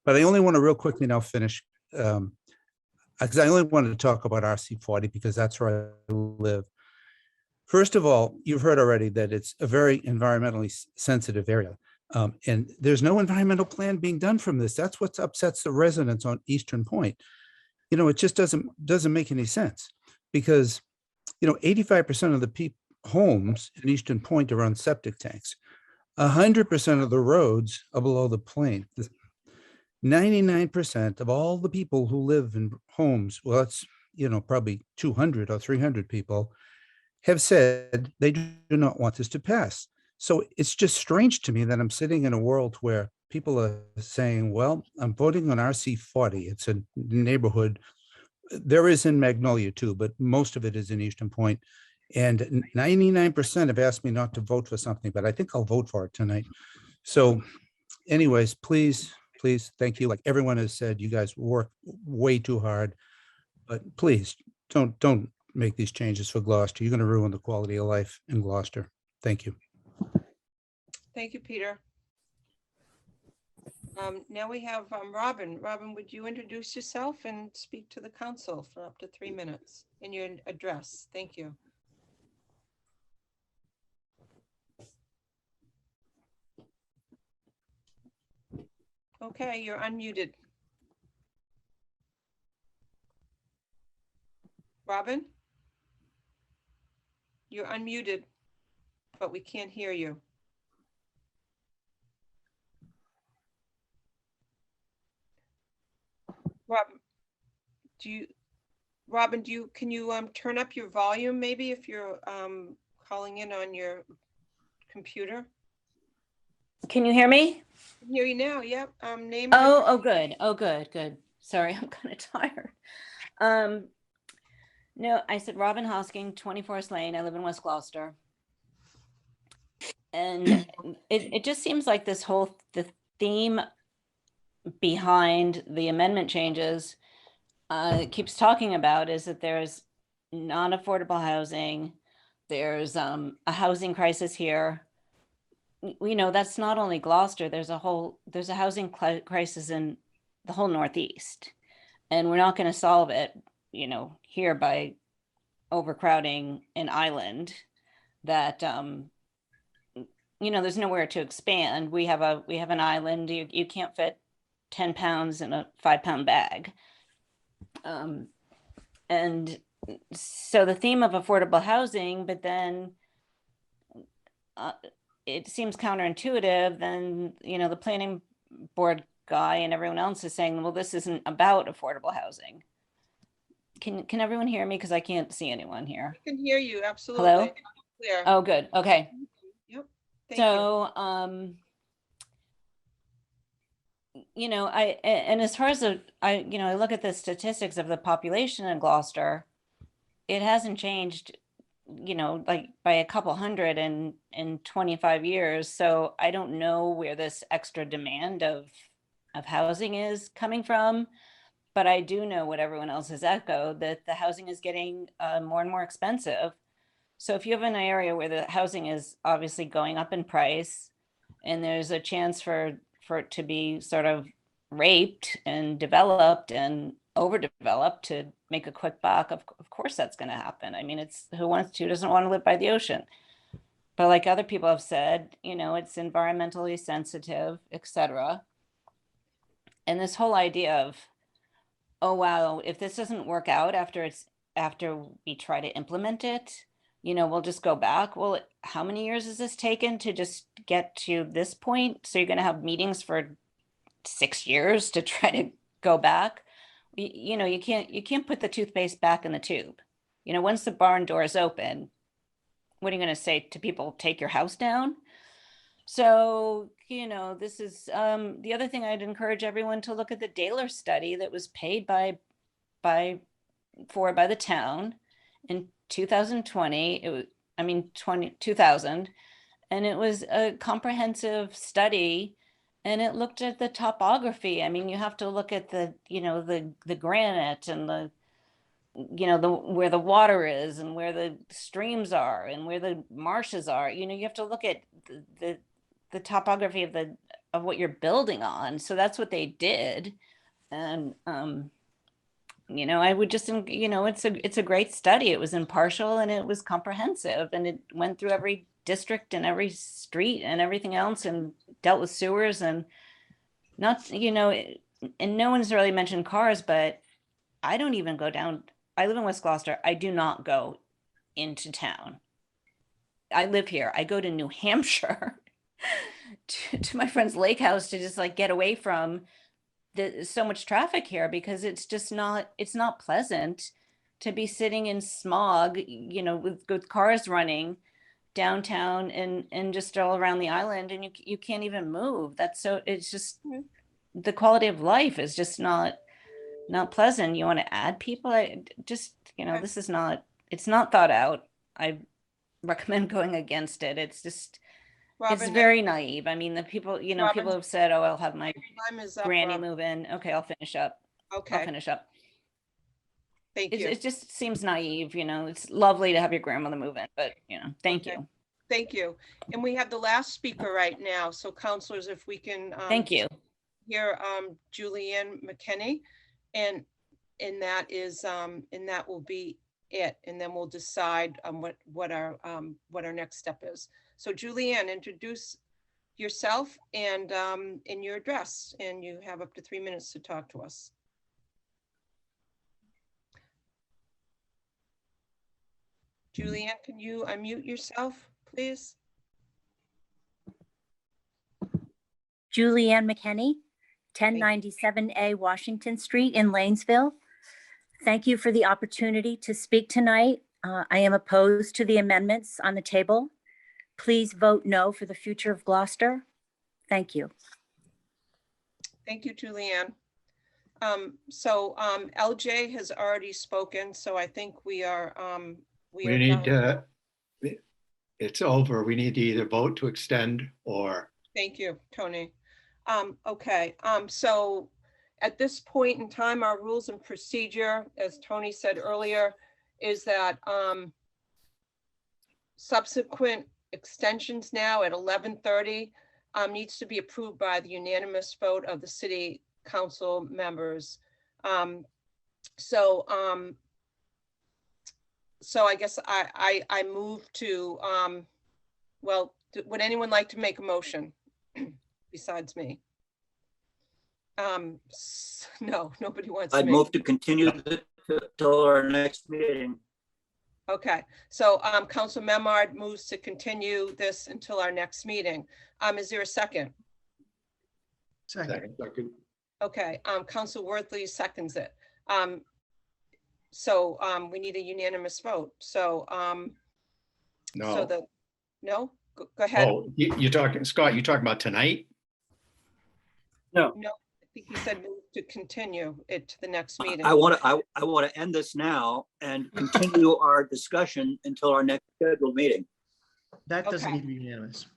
But I only want to real quickly now finish, because I only wanted to talk about RC40 because that's where I live. First of all, you've heard already that it's a very environmentally sensitive area. And there's no environmental plan being done from this. That's what upsets the residents on Eastern Point. You know, it just doesn't make any sense because, you know, 85% of the homes in Eastern Point are on septic tanks. 100% of the roads are below the plain. 99% of all the people who live in homes, well, that's, you know, probably 200 or 300 people, have said they do not want this to pass. So it's just strange to me that I'm sitting in a world where people are saying, well, I'm voting on RC40. It's a neighborhood. There is in Magnolia too, but most of it is in Eastern Point. And 99% have asked me not to vote for something, but I think I'll vote for it tonight. So anyways, please, thank you. Like everyone has said, you guys work way too hard, but please don't make these changes for Gloucester. You're going to ruin the quality of life in Gloucester. Thank you. Thank you, Peter. Now we have Robin. Robin, would you introduce yourself and speak to the council for up to 3 minutes in your address? Thank you. Okay, you're unmuted. Robin? You're unmuted, but we can't hear you. Robin, can you turn up your volume maybe if you're calling in on your computer? Can you hear me? I can hear you now. Yep. Name. Oh, good. Oh, good. Sorry, I'm kind of tired. No, I said Robin Hosking, 24th Lane. I live in West Gloucester. And it just seems like the theme behind the amendment changes it keeps talking about is that there's non-affordable housing. There's a housing crisis here. We know that's not only Gloucester, there's a housing crisis in the whole Northeast. And we're not going to solve it, here by overcrowding an island that, there's nowhere to expand. We have an island, you can't fit 10 pounds in a 5-pound bag. And so the theme of affordable housing, but then it seems counterintuitive. Then, the planning board guy and everyone else is saying, well, this isn't about affordable housing. Can everyone hear me? Because I can't see anyone here. I can hear you. Absolutely. Hello? Clear. Oh, good. Okay. Yep. Thank So, and as far as I look at the statistics of the population in Gloucester, it hasn't changed, like by a couple hundred in 25 years. So I don't know where this extra demand of housing is coming from, but I do know what everyone else has echoed, that the housing is getting more and more expensive. So if you have an area where the housing is obviously going up in price, and there's a chance for it to be sort of raped and developed and overdeveloped to make a quick buck, of course that's going to happen. I mean, it's who doesn't want to live by the ocean? But like other people have said, it's environmentally sensitive, etc. And this whole idea of, oh wow, if this doesn't work out after we try to implement it, we'll just go back. Well, how many years has this taken to just get to this point? So you're going to have meetings for 6 years to try to go back. You can't put the toothpaste back in the tube. Once the barn door is open, what are you going to say to people? Take your house down? So, this is the other thing. I'd encourage everyone to look at the Daler study that was paid by the town in 2020. 2000, and it was a comprehensive study, and it looked at the topography. I mean, you have to look at the granite and where the water is and where the streams are and where the marshes are. You have to look at the topography of what you're building on. So that's what they did. And I would just, it's a great study. It was impartial and it was comprehensive, and it went through every district and every street and everything else, and dealt with sewers and not, and no one's really mentioned cars, but I don't even go down. I live in West Gloucester. I do not go into town. I live here. I go to New Hampshire to my friend's lake house to just like get away from so much traffic here, because it's not pleasant to be sitting in smog, with cars running downtown and just all around the island, and you can't even move. It's just, the quality of life is just not pleasant. You want to add people? This is not, it's not thought out. I recommend going against it. It's just, it's Robin, very naive. I mean, the people, you know, people Robin, have said, oh, I'll have my time is up, granny Rob. move in. Okay, I'll finish up. I'll Okay, finish up. thank It, you. it just seems naive, you know, it's lovely to have your grandmother move in, but, you know, thank Okay. you. Thank you. And we have the last speaker right now. So counselors, if we can. Thank you. Hear Julianne McKinney, and that is, and that will be it. And then we'll decide what our next step is. So Julianne, introduce yourself and in your address, and you have up to 3 minutes to talk to us. Julianne, can you unmute yourself, please? Julianne McKinney, 1097A Washington Street in Lanesville. Thank you for the opportunity to speak tonight. I am opposed to the amendments on the table. Please vote no for the future of Gloucester. Thank you. Thank you, Julianne. LJ has already spoken, so I think we are We need to, it's over. We need to either vote to extend or. Thank you, Tony. Okay, so at this point in time, our rules and procedure, as Tony said earlier, is that subsequent extensions now at 11:30 needs to be approved by the unanimous vote of the city council members. So I guess I move to, well, would anyone like to make a motion besides me? No, nobody wants to. I'd move to continue till our next meeting. Okay, so Council Memard moves to continue this until our next meeting. Is there a second? Second. Okay, Council Worthley seconds it. So we need a unanimous vote. So No. No, go ahead. Oh, you're talking, Scott, you're talking about tonight? No. No, I think you said move to continue it to the next meeting. I want to end this now and continue our discussion until our next scheduled meeting. That doesn't Okay. need to be unanimous.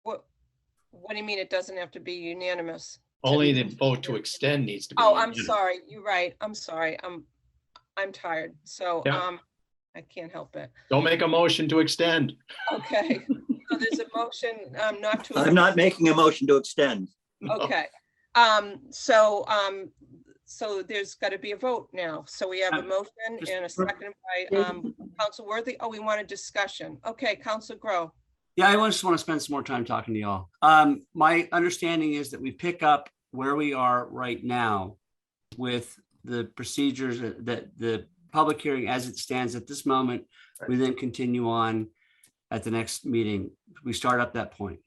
What do you mean it doesn't have to be unanimous? Only the vote to extend needs to be. Oh, I'm unanimous. sorry. You're right. I'm sorry. I'm tired. So Yeah. I can't help it. Don't make a motion to extend. Okay. So there's a motion not to. I'm not making a motion to extend. Okay. So there's got to be a vote now. So we have a motion and a second by Council Worthy. Oh, we want a discussion. Okay, Council Grow. Yeah, I just want to spend some more time talking to y'all. My understanding is that we pick up where we are right now with the procedures that the public hearing as it stands at this moment. We then continue on at the next meeting. We start up that point.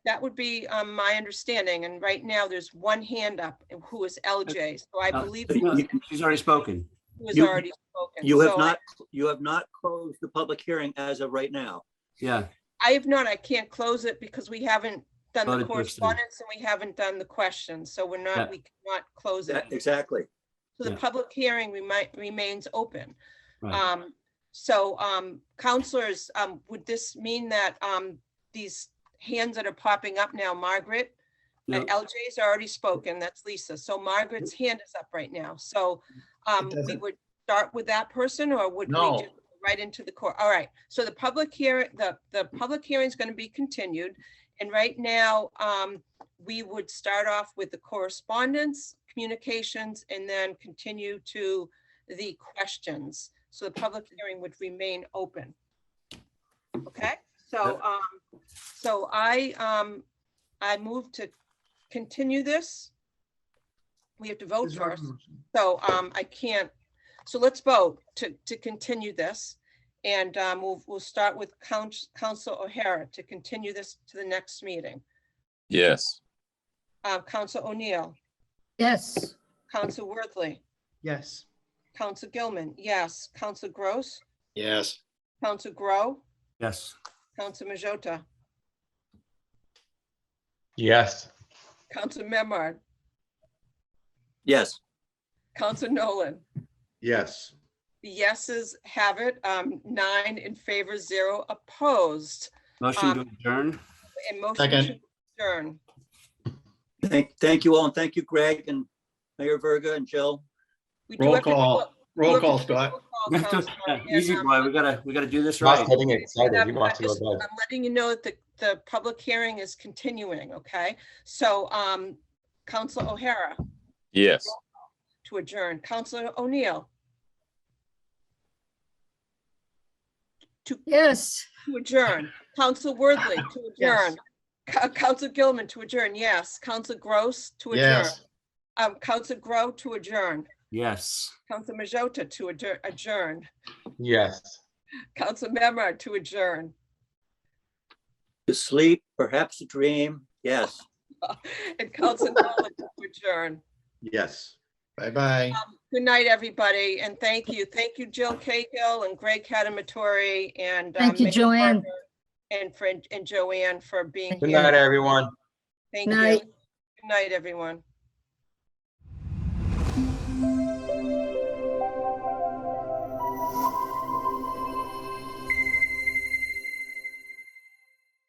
That would be my understanding. And right now there's one hand up who is LJ. So I believe She's already spoken. who has already spoken. You have So not, you have not closed the public hearing as of right now. Yeah. I have not, I can't close it because we haven't done the Voted to extend. correspondence and we haven't done the questions. So we're Yeah. not, we cannot close it. Exactly. So the Yeah. public hearing remains open. Right. Counselors, would this mean that these hands that are popping up now, Margaret, No. LJ's already spoken, that's Lisa. So Margaret's hand is up right now. So we doesn't- would start with that person or would we No. just go right into the court? All right, so the public hearing, the public hearing is going to be continued. And right now, we would start off with the correspondence, communications, and then continue to the questions. So the public hearing would remain open. Okay, so I move to continue this. We have to vote There's already first. a motion. So I can't, so let's vote to continue this. And we'll start with Council O'Hara to continue this to the next meeting. Yes. Council O'Neill, Yes. Council Worthley, Yes. Council Gilman, yes. Council Gross, Yes. Council Grow, Yes. Council Majota, Yes. Council Memard, Yes. Council Nolan, Yes. The yeses have it, 9 in favor, 0 opposed. Motion to adjourn. And motion Second. to adjourn. Thank you all, and thank you, Greg and Mayor Verga and Jill. We do Roll have to do call. a- Roll do have to call, do a Scott. roll call, Counselor, Easy and, boy, we gotta do this Scott's right. getting excited. He I'm wants to go just- to bed. I'm letting you know that the public hearing is continuing, okay? So, Counselor O'Hara Yes. to adjourn, Counselor O'Neill Yes. to adjourn, Counselor Worthley to adjourn, Counselor Gilman to adjourn, yes, Counselor Gross to adjourn. Yes. Counselor Grow to adjourn, Yes. Counselor Majota to adjourn, Yes. Counselor Memard to adjourn, To sleep, perhaps a dream. Yes. and Counselor Nolan to adjourn. Yes. Bye-bye. Good night, everybody, and thank you. Thank you, Jill Cahill and Greg Catamatori and Thank you, Mayor Joanne. Parker and Joanne for being Good here. night, everyone. Thank you. Night. Good night, everyone.